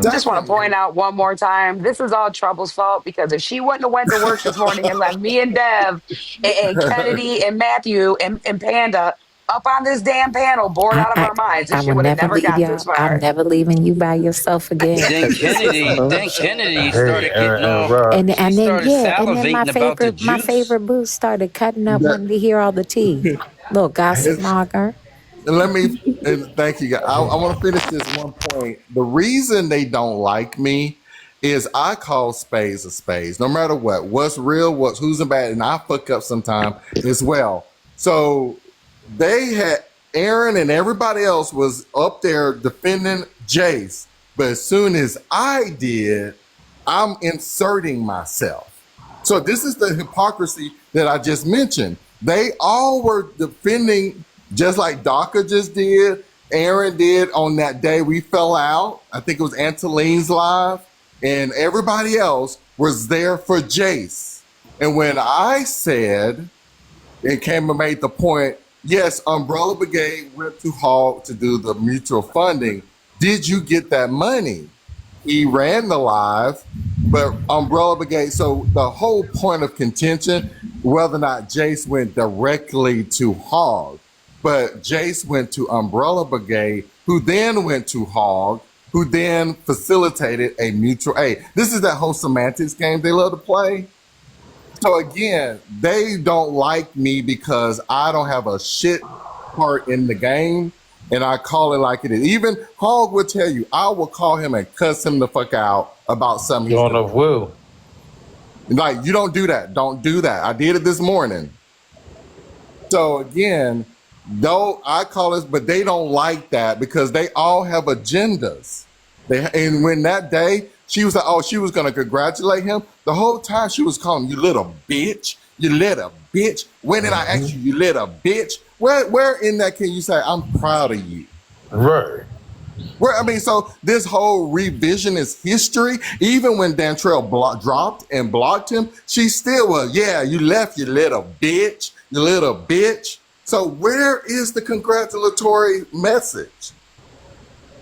Just want to point out one more time, this is all Trouble's fault because if she wouldn't have went to work this morning and left me and Dev and Kennedy and Matthew and Panda up on this damn panel, bored I, out of I, our minds, I this will shit would have never never leave got y'all. this I'm far. never leaving you by yourself again Then because this is Kennedy, smooth. then Kennedy Hey, started getting and all. Rob. She And then started yeah, and then salivating about the my juice. favorite boo started cutting up, wanting to hear all the tea. Little gossip mogger. And let me and thank you guys. I want to finish this one point. The reason they don't like me is I call spades a spades, no matter what. What's real, who's in bad, and I fuck up sometime as well. So they had Aaron and everybody else was up there defending Jace, but as soon as I did, I'm inserting myself. So this is the hypocrisy that I just mentioned. They all were defending just like DACA just did, Aaron did on that day we fell out. I think it was Antoline's live, and everybody else was there for Jace. And when I said and came and made the point, yes, Umbrella Brigade went to Hog to do the mutual funding. Did you get that money? He ran the live, but Umbrella Brigade. So the whole point of contention, whether or not Jace went directly to Hog, but Jace went to Umbrella Brigade, who then went to Hog, who then facilitated a mutual aid. This is that whole semantics game they love to play. So again, they don't like me because I don't have a shit part in the game, and I call it like it is. Even Hog will tell you, I will call him and cuss him the fuck out about something. You don't know will. Like, you don't do that. Don't do that. I did it this morning. So again, though I call it, but they don't like that because they all have agendas. And when that day, she was like, oh, she was going to congratulate him. The whole time she was calling him, you little bitch. You little bitch. When did I ask you, you little bitch? Where in that can you say, I'm proud of you? Right. Where, I mean, so this whole revisionist history, even when Dantrell dropped and blocked him, she still was, yeah, you left, you little bitch. You little bitch. So where is the congratulatory message?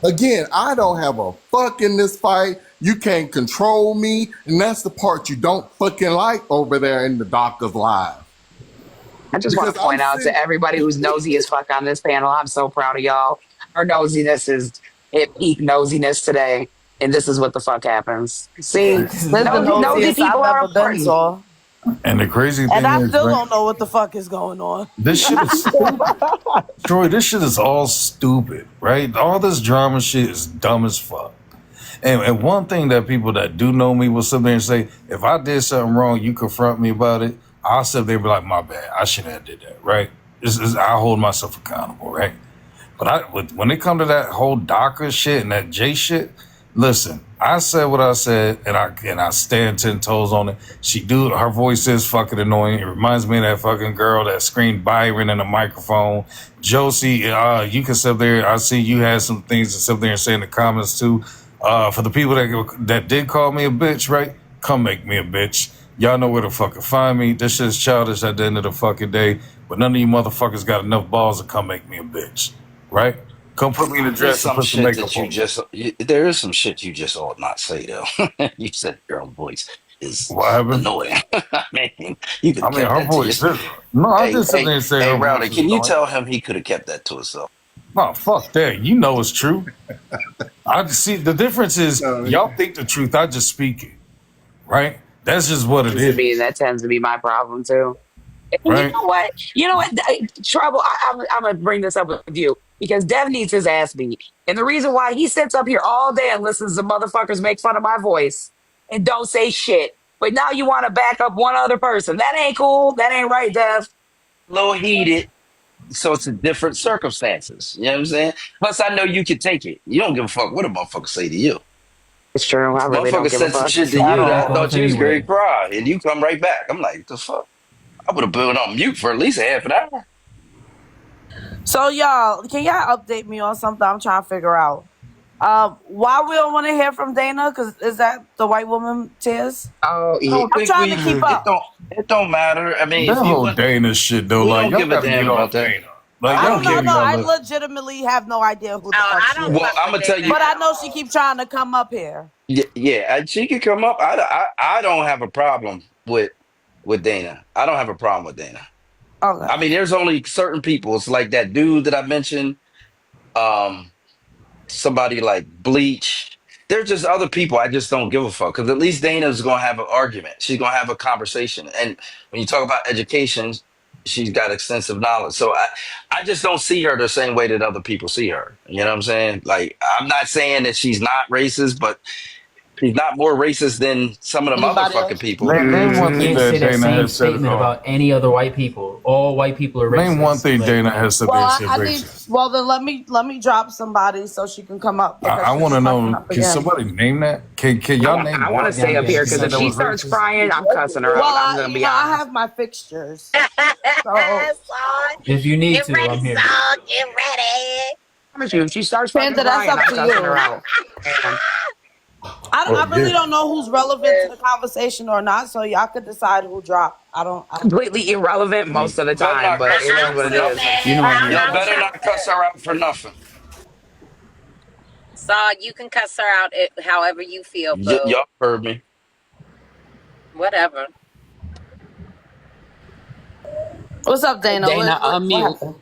Again, I don't have a fuck in this fight. You can't control me. And that's the part you don't fucking like over there in the Doctor's Live. I just want to point out to everybody who's nosy as fuck on this panel, I'm so proud of y'all. Our nosiness is at peak nosiness today. And this is what the fuck happens. See, nosy people are important. And the crazy thing And I is, still right, don't know what the fuck is going on. this shit is stupid. Troy, this shit is all stupid, right? All this drama shit is dumb as fuck. And one thing that people that do know me will sit there and say, if I did something wrong, you confront me about it, I'll sit there and be like, my bad, I shouldn't have did that, right? I hold myself accountable, right? But when it comes to that whole DACA shit and that J shit, listen, I said what I said, and I stand 10 toes on it. Her voice is fucking annoying. It reminds me of that fucking girl that screamed Byron in the microphone. Josie, you can sit there. I see you had some things to sit there and say in the comments too. For the people that did call me a bitch, right? Come make me a bitch. Y'all know where to fucking find me. This shit's childish at the end of the fucking day, but none of you motherfuckers got enough balls to come make me a bitch, right? Come put me in the dress and put some makeup on. There is some shit you just ought not say though. You said your own voice is annoying. I mean, you could have kept her that voice to yourself. is. No, I just sit there and say hey, her Rowdy, voice can is you annoying. tell him he could have kept that to himself? Oh, fuck that. You know it's true. I see the difference is y'all think the truth. I just speak it. Right? That's just what it is. That tends to be my problem too. And Right. You know what? Trouble. I'm gonna bring this up with you because Dev needs his ass beat, and the reason why he sits up here all day and listens to motherfuckers make fun of my voice and don't say shit. But now you want to back up one other person. That ain't cool. That ain't right, Dev. A little heated, so it's in different circumstances. You know what I'm saying? Plus, I know you can take it. You don't give a fuck what a motherfucker say to you. It's true. I really don't Motherfucker give a said some fuck shit to at you that I all. thought you was going to cry, and you come right back. I'm like, what the fuck? I would have been on mute for at least a half an hour. So y'all, can y'all update me on something I'm trying to figure out? Why we don't want to hear from Dana? Because is that the white woman tears? Oh, I'm trying to keep up. It don't matter. I mean, that whole Dana shit though, we like don't y'all give a gotta damn get about off that. Dana. Like I y'all don't know. I can't legitimately have no idea who the fuck she is. Well, I'm gonna tell you. But I know she keeps trying to come up here. Yeah, she could come up. I don't have a problem with Dana. I don't have a problem with Dana. Okay. I mean, there's only certain people. It's like that dude that I mentioned. Somebody like Bleach. There's just other people I just don't give a fuck because at least Dana's gonna have an argument. She's gonna have a conversation. And when you talk about education, she's got extensive knowledge. So I just don't see her the same way that other people see her. You know what I'm saying? Like, I'm not saying that she's not racist, but she's not more racist than some of them other fucking people. Name one You thing can't that say that Dana same has said. statement about any other white people. All white people are racist. Name one thing Dana has said. Well, I need. Well, then let me drop somebody so she can come up. I want to know. Can somebody name that? Can y'all name? I want to stay up here because if she starts crying, I'm cussing her out. Well, I'm gonna be honest. I have my fixtures. So If you need to, I'm here. Get ready. promise you, if she starts fucking Panda, that's crying, up I'm to cussing her you. out. And I really don't know who's relevant to the conversation or not, so y'all could decide who dropped. I don't completely irrelevant most of the Better time, not but cuss it her is out what for it is. nothing. You know what I mean? Y'all better not cuss her out for nothing. So you can cuss her out however you feel, boo. Y'all heard me. Whatever. What's up, Dana? Dana, What unmute. happened?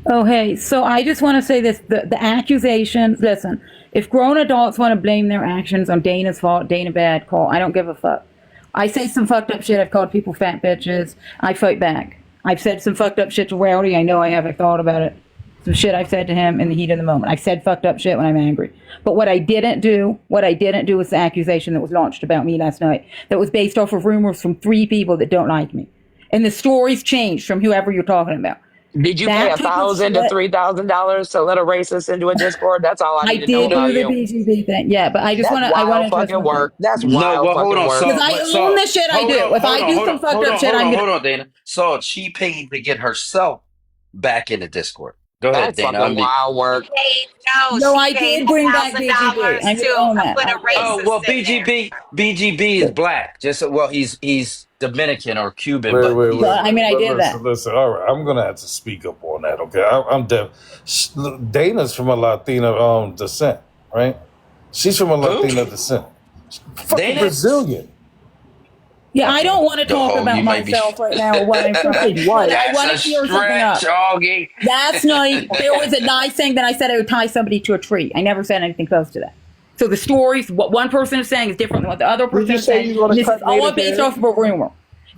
Oh, hey. So I just want to say this: the accusations. Listen, if grown adults want to blame their actions on Dana's fault, Dana bad, call. I don't give a fuck. I say some fucked up shit. I've called people fat bitches. I fight back. I've said some fucked up shit to Rowdy. I know I have. I thought about it. Some shit I've said to him in the heat of the moment. I've said fucked up shit when I'm angry. But what I didn't do was the accusation that was launched about me last night. That was based off of rumors from 3 people that don't like me. And the stories changed from whoever you're talking about. Did you pay That type of $1,000 to shit. $3,000 to let a racist into a Discord? That's all I I need to know did about do the you. BGB thing, yeah, but I just That's want to. I want wild to address fucking one thing work. That's No, wild well, hold fucking on, work. because Saul. I But own Saul, the shit I hold do. on, If hold I on, do hold some on, fucked hold up on, shit, hold I'm on, gonna. hold on, Dana. Saul, she paid to get herself back in the Discord. Go ahead, That's Dana. fucking wild She work. paid, no, No, she I paid did bring back BGB. $1,000 I'm gonna to own that. put a Oh racist well, in there. BGB is black. Just well, he's Dominican or Cuban, Wait, but wait, So wait, I wait. mean, I did that. Listen. All right, I'm gonna have to speak up on that. Okay, I'm deaf. Dana's from a Latina descent, right? She's from a who? Latina descent. Fucking Dana? Brazilian. Yeah, I don't want to talk Oh, about you might be. myself right now or where I'm from, Fucking but white. I That's want a to clear something stretch, up. Augie. Last night there was a nice thing that I said I would tie somebody to a tree. I never said anything close to that. So the stories, what one person is saying is different than what the other Did person you is say saying, you're going and to this is cut all native based hair? off of a rumor.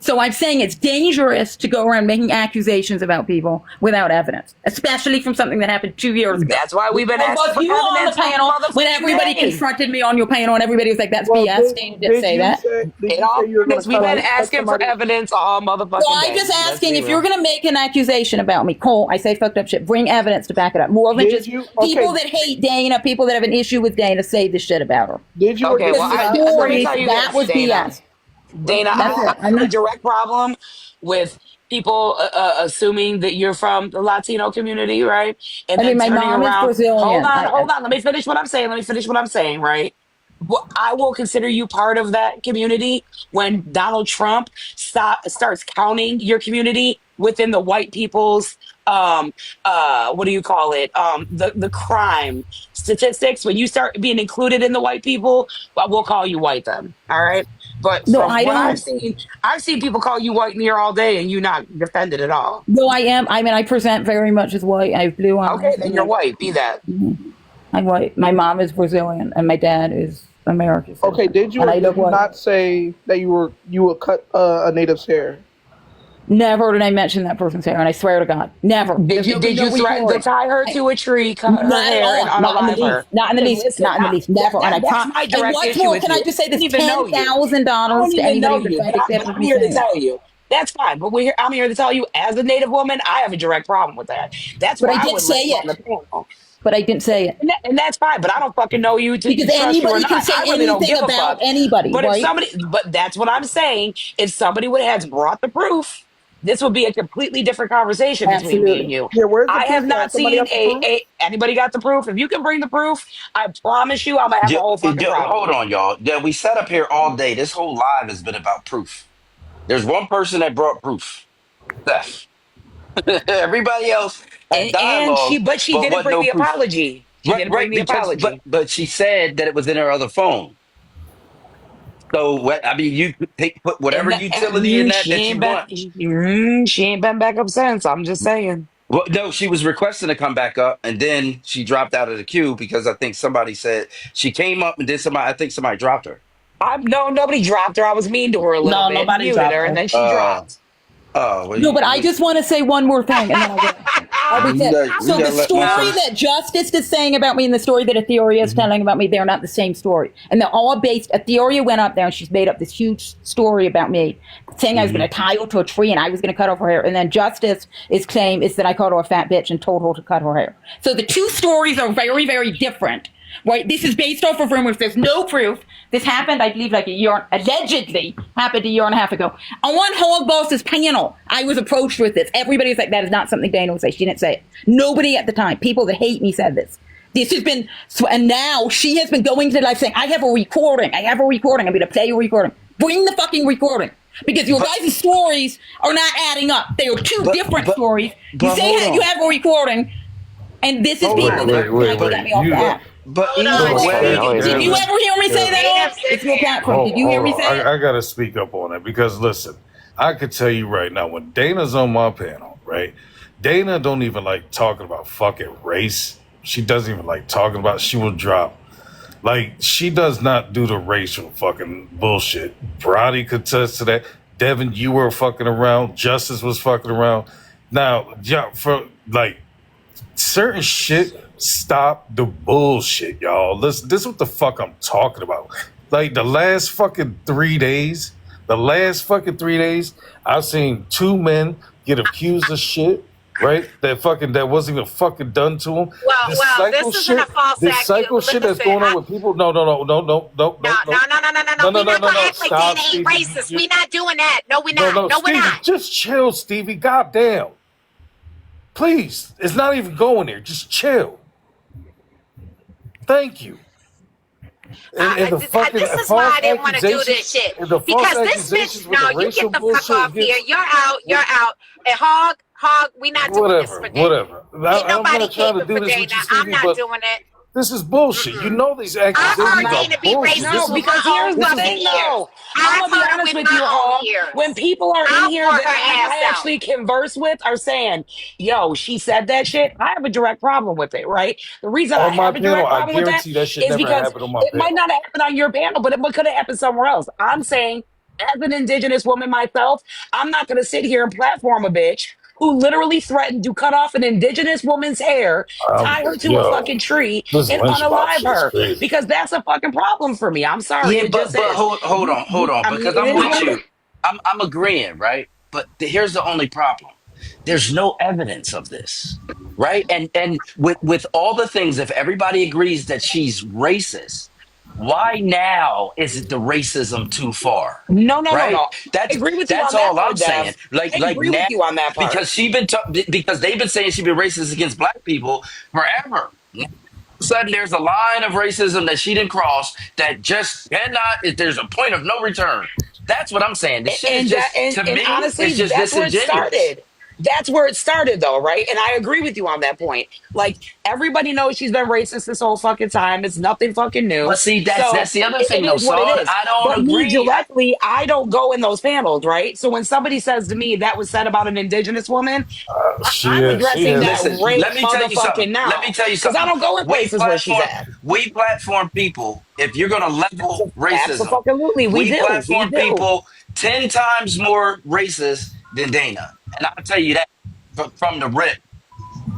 So I'm saying it's dangerous to go around making accusations about people without evidence, especially from something that happened 2 years ago. That's why we've been And asking was for you on the evidence all panel when motherfucking everybody day. confronted me on your panel and everybody was like, "That's Well, BS." Dana didn't did say you that. say In all you were going fairness, to we've been cut asking for somebody? evidence all So motherfucking I'm day. just Let's asking be if you're real. going to make an accusation about me, Cole. I say fucked up shit. Bring evidence to back it up. More than Did just you? people Okay. that hate Dana, people that have an issue with Dana, say this shit about her. Did you or Okay, did well, Because you the not let me say? stories tell you that this, was Dana. BS. Dana, That's it. I got a direct problem with people assuming that you're from the Latino community, right? And I mean, then my turning mom is around. Hold Brazilian. on, hold on. Let me finish what I'm saying. Right? Well, I will consider you part of that community when Donald Trump starts counting your community within the white people's what do you call it? The crime statistics. When you start being included in the white people, well, we'll call you white then. All right. But No, from I what don't. I've seen people call you white in here all day and you not defended at all. No, I am. I mean, I present very much as white. I have blue Okay, eyes. then And you're white. Be that. I'm white. My mom is Brazilian, and my dad is American. Okay. Did you And or I did look you white. not say that you would cut a native's hair? Never did I mention that person's hair, and I swear to God, never. Did you threaten to tie her to a tree, cut her Not at hair, and all. Not in the unalive least. her? Not in the Because least. listen, Not in the least. Never. And I that's promise. my And direct what's issue more, with can I you. just say I don't this even know you. I $10,000 don't to even know anybody that you, tried to say but I'm me here to saying? tell you. That's fine, but I'm here to tell you, as a Native woman, I have a direct problem with that. That's But I why I did would let say you on the it. panel. But I didn't say it. And that's fine, but I don't fucking know you to Because trust you or anybody not. can say I really don't anything give a about fuck. anybody, right? But that's what I'm saying. If somebody would have brought the proof, this would be a completely different conversation between me and Absolutely. you. Yeah. Where's the I have proof? not Somebody seen got the proof? anybody got the proof. If you can bring the proof, I promise you I'm gonna have a whole fucking Hold problem. on, y'all. Yeah, we sat up here all day. This whole live has been about proof. There's one person that brought proof. Steph. Everybody else had And dialogue, she but didn't what? bring No the proof. apology. She Right, didn't bring right. the Because, apology. but she said that it was in her other phone. So what? I mean, you could put whatever utility in that that you want. She ain't been back up since. I'm just saying. Well, no, she was requesting to come back up, and then she dropped out of the queue because I think somebody said she came up and did somebody. I think somebody dropped her. Nobody dropped her. I was mean to her a little No, bit, nobody muted dropped her, and her. then she dropped. Oh, well, No, but I just want to say one more thing, and then I'll be we dead. got So the to let story motherfuckers. that Justice is saying about me and the story that Etheria is telling about me, they're not the same story. And they're all based, Etheria went up there and she's made up this huge story about me, saying I was going to tie her to a tree and I was going to cut off her hair. And then Justice is claim is that I called her a fat bitch and told her to cut her hair. So the two stories are very, very different. right? This is based off of rumors. There's no proof. This happened, I believe, allegedly happened a year and a half ago. On Hog Boss's panel, I was approached with this. Everybody was like, that is not something Dana would say. She didn't say it. Nobody at the time, people that hate me, said this. This has been, and now she has been going to life saying, I have a recording. I'm going to play a recording. Bring the fucking recording. Because your guys' stories are not adding up. They are two different stories. You say you have a recording, and this is people that got me off the app. But did you ever hear me say that? It's your platform. Did you hear me say it? I got to speak up on it because, listen, I could tell you right now, when Dana's on my panel, right, Dana don't even like talking about fucking race. She doesn't even like talking about, she will drop. Like, she does not do the racial fucking bullshit. Brody could attest to that. Devin, you were fucking around. Justice was fucking around. Now, yeah, for like certain shit, stop the bullshit, y'all. This is what the fuck I'm talking about. Like the last fucking 3 days, I've seen 2 men get accused of shit. Right? That wasn't even fucking done to him. Well, this isn't a false accusation. This psycho shit that's going on with people. No. We not gonna act like Dana ain't racist. We not doing that. No, we not. No, we're not. Just chill, Stevie. Goddamn. Please. It's not even going there. Just chill. Thank you. This is why I didn't want to do this shit. Because this bitch, no, you get the fuck off here. You're out. And Hog, we not doing this for Dana. Whatever. Ain't nobody caping for Dana. I'm not doing it. This is bullshit. You know these accusations are bullshit. No, because here's the thing, though. I'm gonna be honest with you, Hog. When people are in here that I actually converse with are saying, "Yo, she said that shit," I have a direct problem with it, right? The reason I have a direct problem with that is because it might not have happened on your panel, but it could have happened somewhere else. I'm saying, as an Indigenous woman myself, I'm not gonna sit here and platform a bitch who literally threatened to cut off an Indigenous woman's hair, tie her to a fucking tree, and unalive her. Because that's a fucking problem for me. I'm sorry. Yeah, but hold on. Because I'm with you. I'm agreeing, right? But here's the only problem. There's no evidence of this, right? And with all the things, if everybody agrees that she's racist, why now is it the racism too far? No. That's all I'm saying. Like agree now, with you on that part. because they've been saying she's been racist against black people forever. All of a sudden, there's a line of racism that she didn't cross that just cannot. There's a point of no return. That's what I'm saying. This shit is just, to me, honestly, it's just that's where it disingenuous. started. That's where it started, though, right? And I agree with you on that point. Like, everybody knows she's been racist this whole fucking time. It's nothing fucking new. But see, that's the other thing, though, is what it is. I don't agree. Me directly, I don't go in those panels, right? So when somebody says to me that was said about an Indigenous woman, I'm addressing that rape motherfucking now. Let me tell you something. Because I don't go in places where she's at. We platform people. If you're going to level racism, absolutely, we platform people 10 times more racist than Dana. And I'll tell you that from the rip.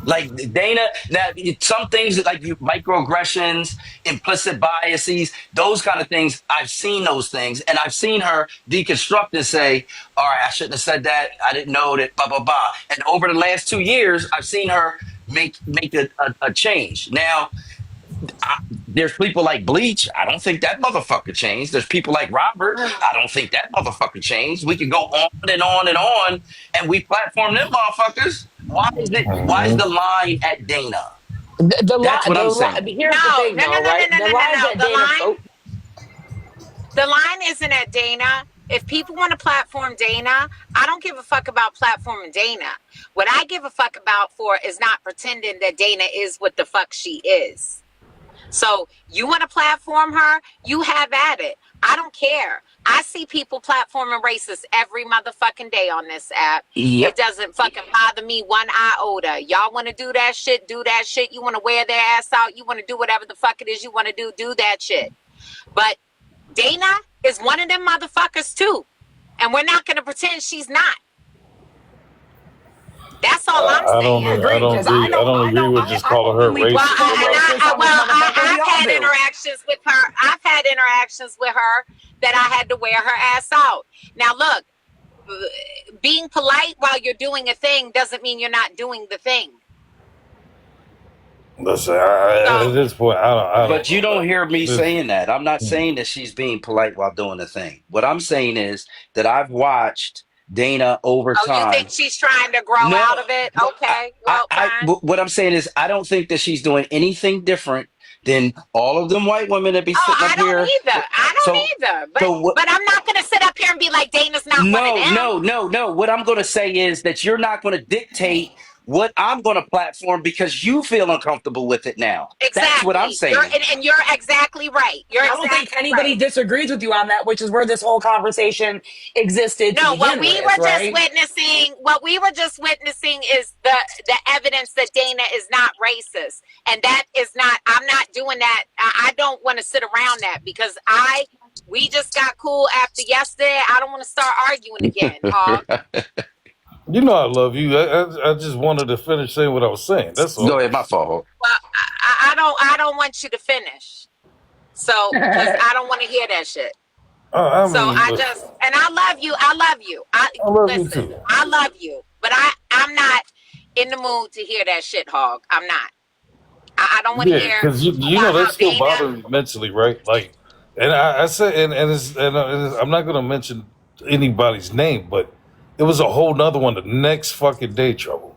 Like Dana, that some things like microaggressions, implicit biases, those kind of things. I've seen those things, and I've seen her deconstruct and say, "All right, I shouldn't have said that. I didn't know that." Blah blah blah. And over the last 2 years, I've seen her make a change. Now, there's people like Bleach. I don't think that motherfucker changed. There's people like Robert. I don't think that motherfucker changed. We can go on and on and on, and we platform them motherfuckers. Why is the line at Dana? That's what I'm saying. Here's the thing, right? The line isn't at Dana. If people want to platform Dana, I don't give a fuck about platforming Dana. What I give a fuck about is not pretending that Dana is what the fuck she is. So you want to platform her? You have at it. I don't care. I see people platforming racists every motherfucking day on this app. Yep. It doesn't fucking bother me one iota. Y'all want to do that shit? Do that shit. You want to wear their ass out? You want to do whatever the fuck it is you want to do? Do that shit. But Dana is one of them motherfuckers too. And we're not going to pretend she's not. That's all I'm saying. I don't agree with just calling her racist. I've had interactions with her. I've had interactions with her that I had to wear her ass out. Now, look, being polite while you're doing a thing doesn't mean you're not doing the thing. Listen, at this point, I don't But you know. don't hear me This, saying that. I'm not saying that she's being polite while doing the thing. What I'm saying is that I've watched Dana over Oh, you think time. she's trying to grow No, out of it? no. Okay, well, fine. What I'm saying is, I don't think that she's doing anything different than all of them white women that be Oh, sitting I up don't here. either. I So, don't either. so what? But I'm not gonna sit up here and be like Dana's not one of No, them. no, no, no. What I'm going to say is that you're not going to dictate what I'm going to platform because you feel uncomfortable with it now. That's what I'm Exactly. saying. You're exactly right. You're I don't think exactly anybody right. disagrees with you on that, which is where this whole conversation existed to No, begin with, right? what we were just witnessing is the evidence that Dana is not racist. And that is not, I'm not doing that. I don't want to sit around that because we just got cool after yesterday. I don't want to start arguing again, Hog. you know, I love you. I just wanted to finish saying what I was saying. That's Go all. ahead, my fault. Well, I don't want you to finish. So, because I don't want to hear that shit. I So mean, look, and I love you. I love you. I love you Listen, too. I love you, but I'm not in the mood to hear that shit, Hog. I'm not. I don't want to Yeah, hear because you know about that how still Dana. bothers me mentally, right? Like, and I said, I'm not gonna mention anybody's name, but it was a whole nother one the next fucking day, trouble.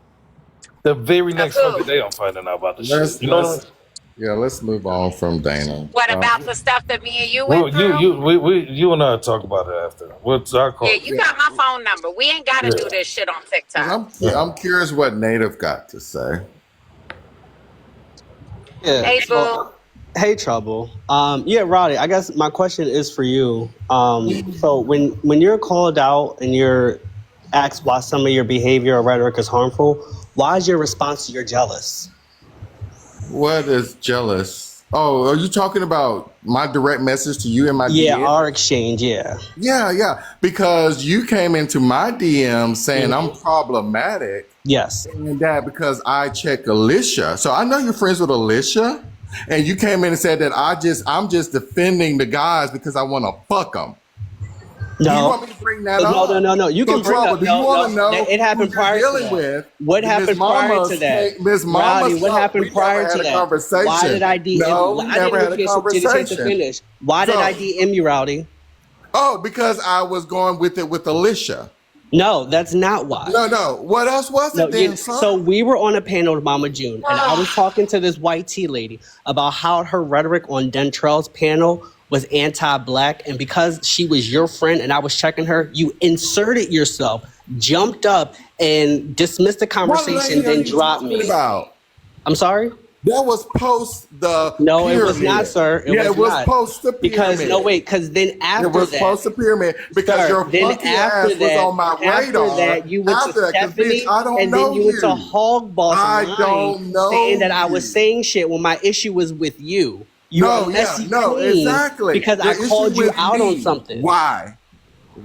The very Of next fucking who? day, I'm finding out about the shit. Let's You know what I mean? let's yeah, let's move on from Dana. What about the stuff that me and you Well, went through? you and I talk about it after. What's our Yeah, call? you got my phone number. We ain't got to Yeah. do this shit on TikTok. I'm curious what Native got to say. Yeah. Hey, boo. Hey, Trouble. Yeah, Roddy. I guess my question is for you. So when you're called out and you're asked why some of your behavior or rhetoric is harmful, why is your response you're jealous? What is jealous? Oh, are you talking about my direct message to you in my Yeah, DM? our exchange. Yeah. Yeah. Because you came into my DM saying I'm problematic. Yes. And that because I check Alicia. So I know you're friends with Alicia. And you came in and said that I'm just defending the guys because I want to fuck them. Do you want me to bring that up? No. You can bring up. Do you want to know It happened who you're prior to dealing that. with? What happened prior to that? Miss Mama, Roddy, what happened prior to a that? conversation. Why did I DM No, you? we never had a Get a chance to conversation. finish. Why did I DM you, Rowdy? Oh, because I was going with it with Alicia. No, that's not why. No. What else was it then, son? So we were on a panel with Mama June, and I was talking to this white tea lady about how her rhetoric on Dentrell's panel was anti-black, and because she was your friend and I was checking her, you inserted yourself, jumped up, and dismissed the conversation, then dropped me. I'm sorry? That was post the No, pyramid. it was not, sir. It was not. post the pyramid. Because then after it was that, post the pyramid because sir, your then funky after ass that, was on my radar. After that, you went to Stephanie, bitch, I don't and know then you went to Hog Boss I line don't know saying that I you. was saying shit when my issue was with you. You're a messy queen exactly. because The I issue called you with out me. on something. Why?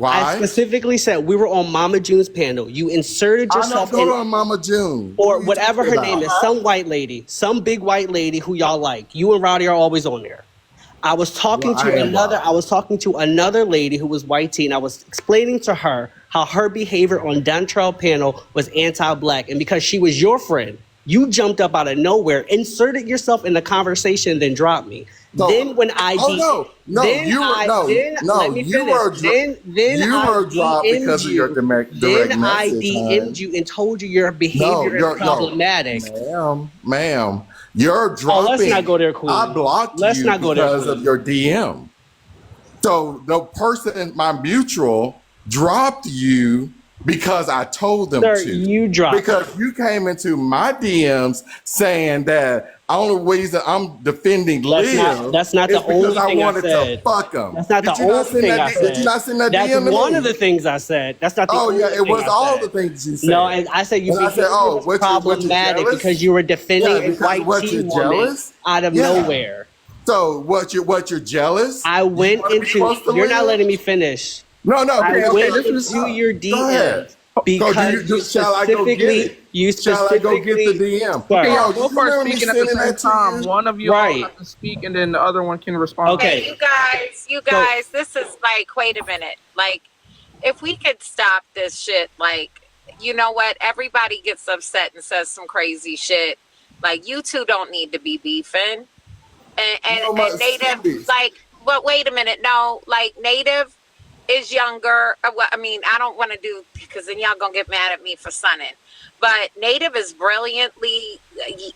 I specifically said we were on Mama June's panel. You inserted yourself I don't go to Mama June. or whatever her name is, some white lady, some big white lady who y'all like. You and Roddy are always on there. I was talking to another lady who was white tea, and I was explaining to her how her behavior on Dentrell panel was anti-black, and because she was your friend, you jumped up out of nowhere, inserted yourself in the conversation, then dropped me. Then when I dropped because of your direct then I message, DM'd you and told you your behavior is problematic. Ma'am, you're dropping. Let's not go there, Queen. I blocked you because of your DM. So the person, my mutual, dropped you because I told them to. You dropped because you came into my DMs saying that only reason I'm defending Liv that's not the only I thing I wanted said. to fuck him. That's not the only thing I said. Did you not send that That's DM to one me? of the things I said. That's not the only thing it was I all said. the things you said. No, I said you And I said, was problematic because you were defending a white tea woman out of nowhere. So what you're jealous? I went into. You're not letting me finish. No. I went into your DM because you specifically. Shall I go get the DM? Okay, y'all both are speaking at the same time. One of you all have to speak, and then the other one can respond. Okay, you guys, this is like, wait a minute. Like, if we could stop this shit, like, you know what? Everybody gets upset and says some crazy shit. Like, you two don't need to be beefing. No, And Native, like, but wait a minute, no, like, Native is younger. Well, I mean, I don't want to do, because then y'all gonna get mad at me for sunning. But Native is brilliantly,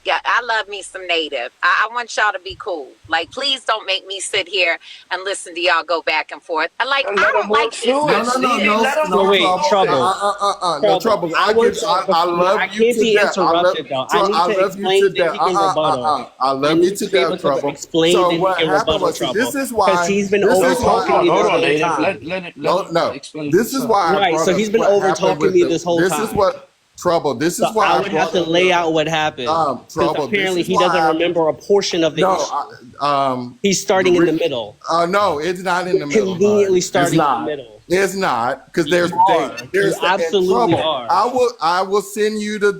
yeah, I love me some Native. I want y'all to be cool. Like, please don't make me sit here and listen to y'all go back and forth. I don't like this. No, wait, Trouble. No trouble. I love you can't to be death. interrupted, though. I need to explain, then he can rebuttal. I love you to death, Trouble. Explain, So then he what can happened rebuttal, was, Trouble. this is why. Because he's been this is over why- talking me Hold this on, whole Native. time. Let No. This is why. I Right, brought so up he's been what over happened talking with me the- this whole This time. is what Trouble. This is So why I would have to lay out what happened. Because Trouble. apparently This is he why doesn't I- remember a portion of the issue. He's starting in the middle. No, it's not in the middle. Conveniently It's starting in not. the middle. It's not, because there's You absolutely Trouble. are. I will send you the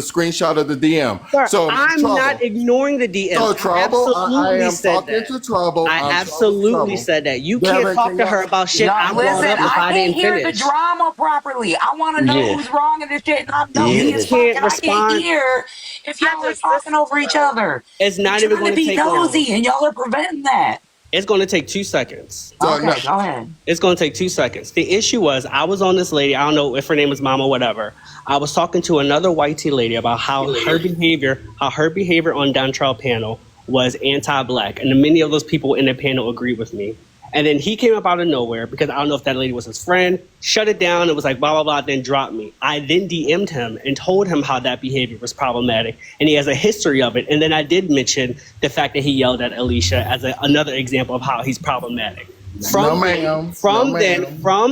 screenshot of the DM. Sir, So I'm Trouble. not ignoring the DM. So Trouble, I absolutely am said talking that. to Trouble. I I'm absolutely Trouble. said that. You Devin, can't talk can to y'all- her about shit No, I brought listen, up if I I can't didn't hear the finish. drama properly. I want to know Yeah. who's wrong in this shit, and I know You he is fuck, can't and I respond. can't hear if y'all are talking over each other. It's not I'm even trying going to to be take long. nosy, and y'all are preventing that. It's going to take 2 seconds. Okay, go ahead. It's going to take 2 seconds. The issue was, I was on this lady, I don't know if her name is Mama, whatever. I was talking to another white tea lady about how her behavior on Dontrell panel was anti-black. And many of those people in the panel agreed with me. And then he came up out of nowhere, because I don't know if that lady was his friend, shut it down, it was like blah, blah, blah, then dropped me. I then DM'd him and told him how that behavior was problematic, and he has a history of it. And then I did mention the fact that he yelled at Alicia as another example of how he's problematic. From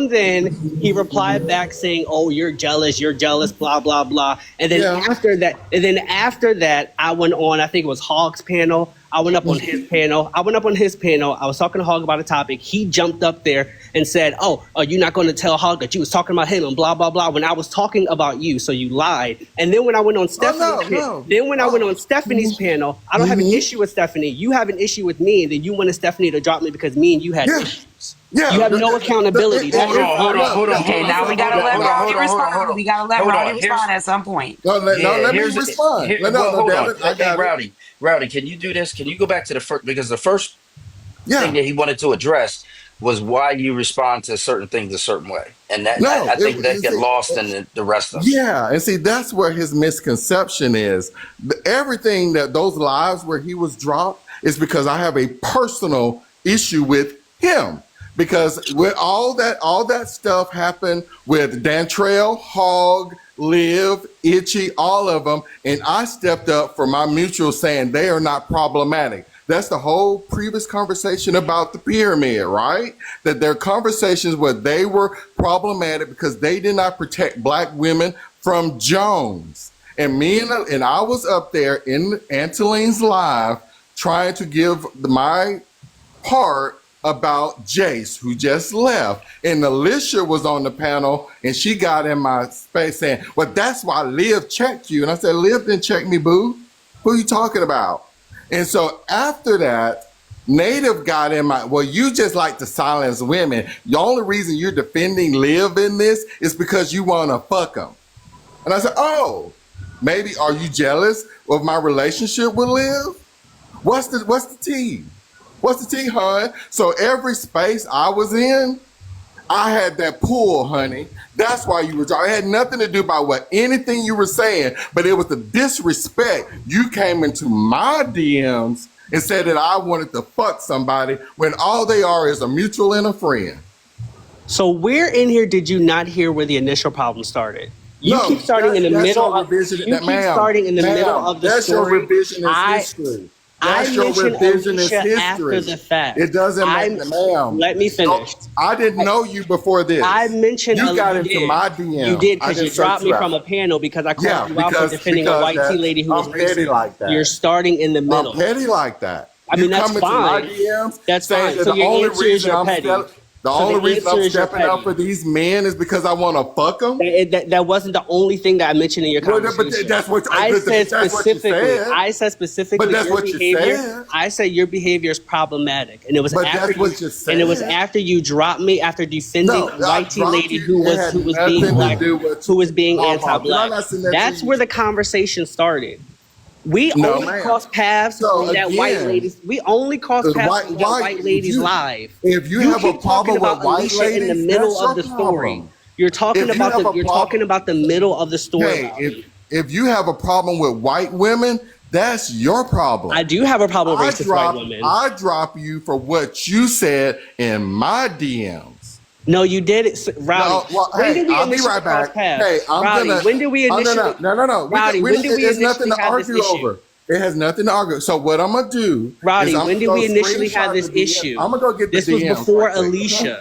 then, he replied back saying, "Oh, you're jealous, blah blah blah." And then after that, I went on. I think it was Hog's panel. I went up on his panel. I was talking to Hog about a topic. He jumped up there and said, "Oh, are you not going to tell Hog that you was talking about him and blah blah blah?" When I was talking about you, so you lied. And then when I went on Stephanie's panel, I don't have an issue with Stephanie. You have an issue with me, and then you wanted Stephanie to drop me because me and you had issues. Yeah, you have no accountability. Hold on. Okay, now we gotta let Rowdy respond. We gotta let Rowdy respond at some point. Let me respond. Hold on. Hey, Rowdy, can you do this? Can you go back to the first, because the first thing that he wanted to address was why you respond to certain things a certain way, and that I think that get lost in the rest of it. Yeah, and see, that's where his misconception is. Everything that those lives where he was dropped is because I have a personal issue with him. Because with all that stuff happened with Dantrell, Hog, Liv, Itchy, all of them, and I stepped up for my mutual saying they are not problematic. That's the whole previous conversation about the pyramid, right? That there are conversations where they were problematic because they did not protect black women from Jones. And I was up there in Antoline's live trying to give my part about Jace, who just left. And Alicia was on the panel, and she got in my space saying, "Well, that's why Liv checked you." And I said, "Liv didn't check me, boo. Who are you talking about?" And so after that, Native got in my, "Well, you just like to silence women. The only reason you're defending Liv in this is because you want to fuck them." And I said, "Oh, maybe are you jealous of my relationship with Liv? What's the tea? What's the tea, hon?" So every space I was in, I had that pull, honey. That's why you were talking. It had nothing to do about anything you were saying, but it was the disrespect. You came into my DMs and said that I wanted to fuck somebody when all they are is a mutual and a friend. So where in here did you not hear where the initial problem started? You keep starting in the middle of the story. That's your revisionist history. That's your revisionist history. After the fact. It doesn't matter, ma'am. Let me finish. I didn't know you before this. I mentioned you got into my DM. You did, because you dropped me from a panel because I called you out for defending a white tea lady who was petty racist. like that. You're starting in the middle. I'm petty like that. I mean, that's coming fine. To my DMs That's saying fine. that So the your only answer is reason you're I'm petty. The only reason I'm stepping up for these men is because I want to fuck them. That wasn't the only thing that I mentioned in your conversation. But that's what I said that's specifically. What you said. I said specifically. But that's your what you behavior, said. I said your behavior is problematic, and it was But after that's what you said. And it was after you dropped me after defending a white tea lady who was being black, who was being anti-black. That's where the conversation started. We No, only ma'am. cross paths So on that white again, ladies. We only cross the paths white- on that white ladies if you- live. if you have a keep problem talking about with white Alicia ladies, in the middle that's of your the story. problem. You're talking If you about have the a you're problem- talking about the middle of the story. Hey, if you have a problem with white women, that's your problem. I do have a problem with racist white women. I drop you for what you said in my DMs. No, you did it, Rowdy. No, well, when hey, did we I'll be initially right cross back. paths? Hey, I'm Rowdy, gonna. when did we Oh, initially? no. Rowdy, when did we There's nothing initially to have this argue issue? over. It has nothing to argue. So what I'm gonna do? Rowdy, is I'm when did gonna we go initially have screenshot this the DM. issue? I'm gonna go get the This was DMs before right quick. Alicia.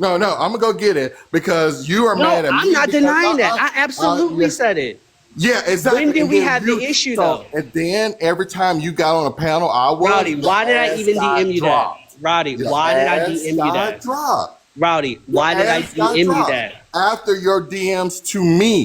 No, I'm gonna go get it because you are No, mad at me. I'm not because denying that. I absolutely yeah. said it. Yeah, exactly. When did And we then have the issue, though? And then every time you got on a panel, I was. Rowdy, why did I your even ass got DM you dropped. that? Rowdy, Your why did I ass DM you got that? dropped. Rowdy, why Your did I ass got DM you dropped that? after your DMs to me.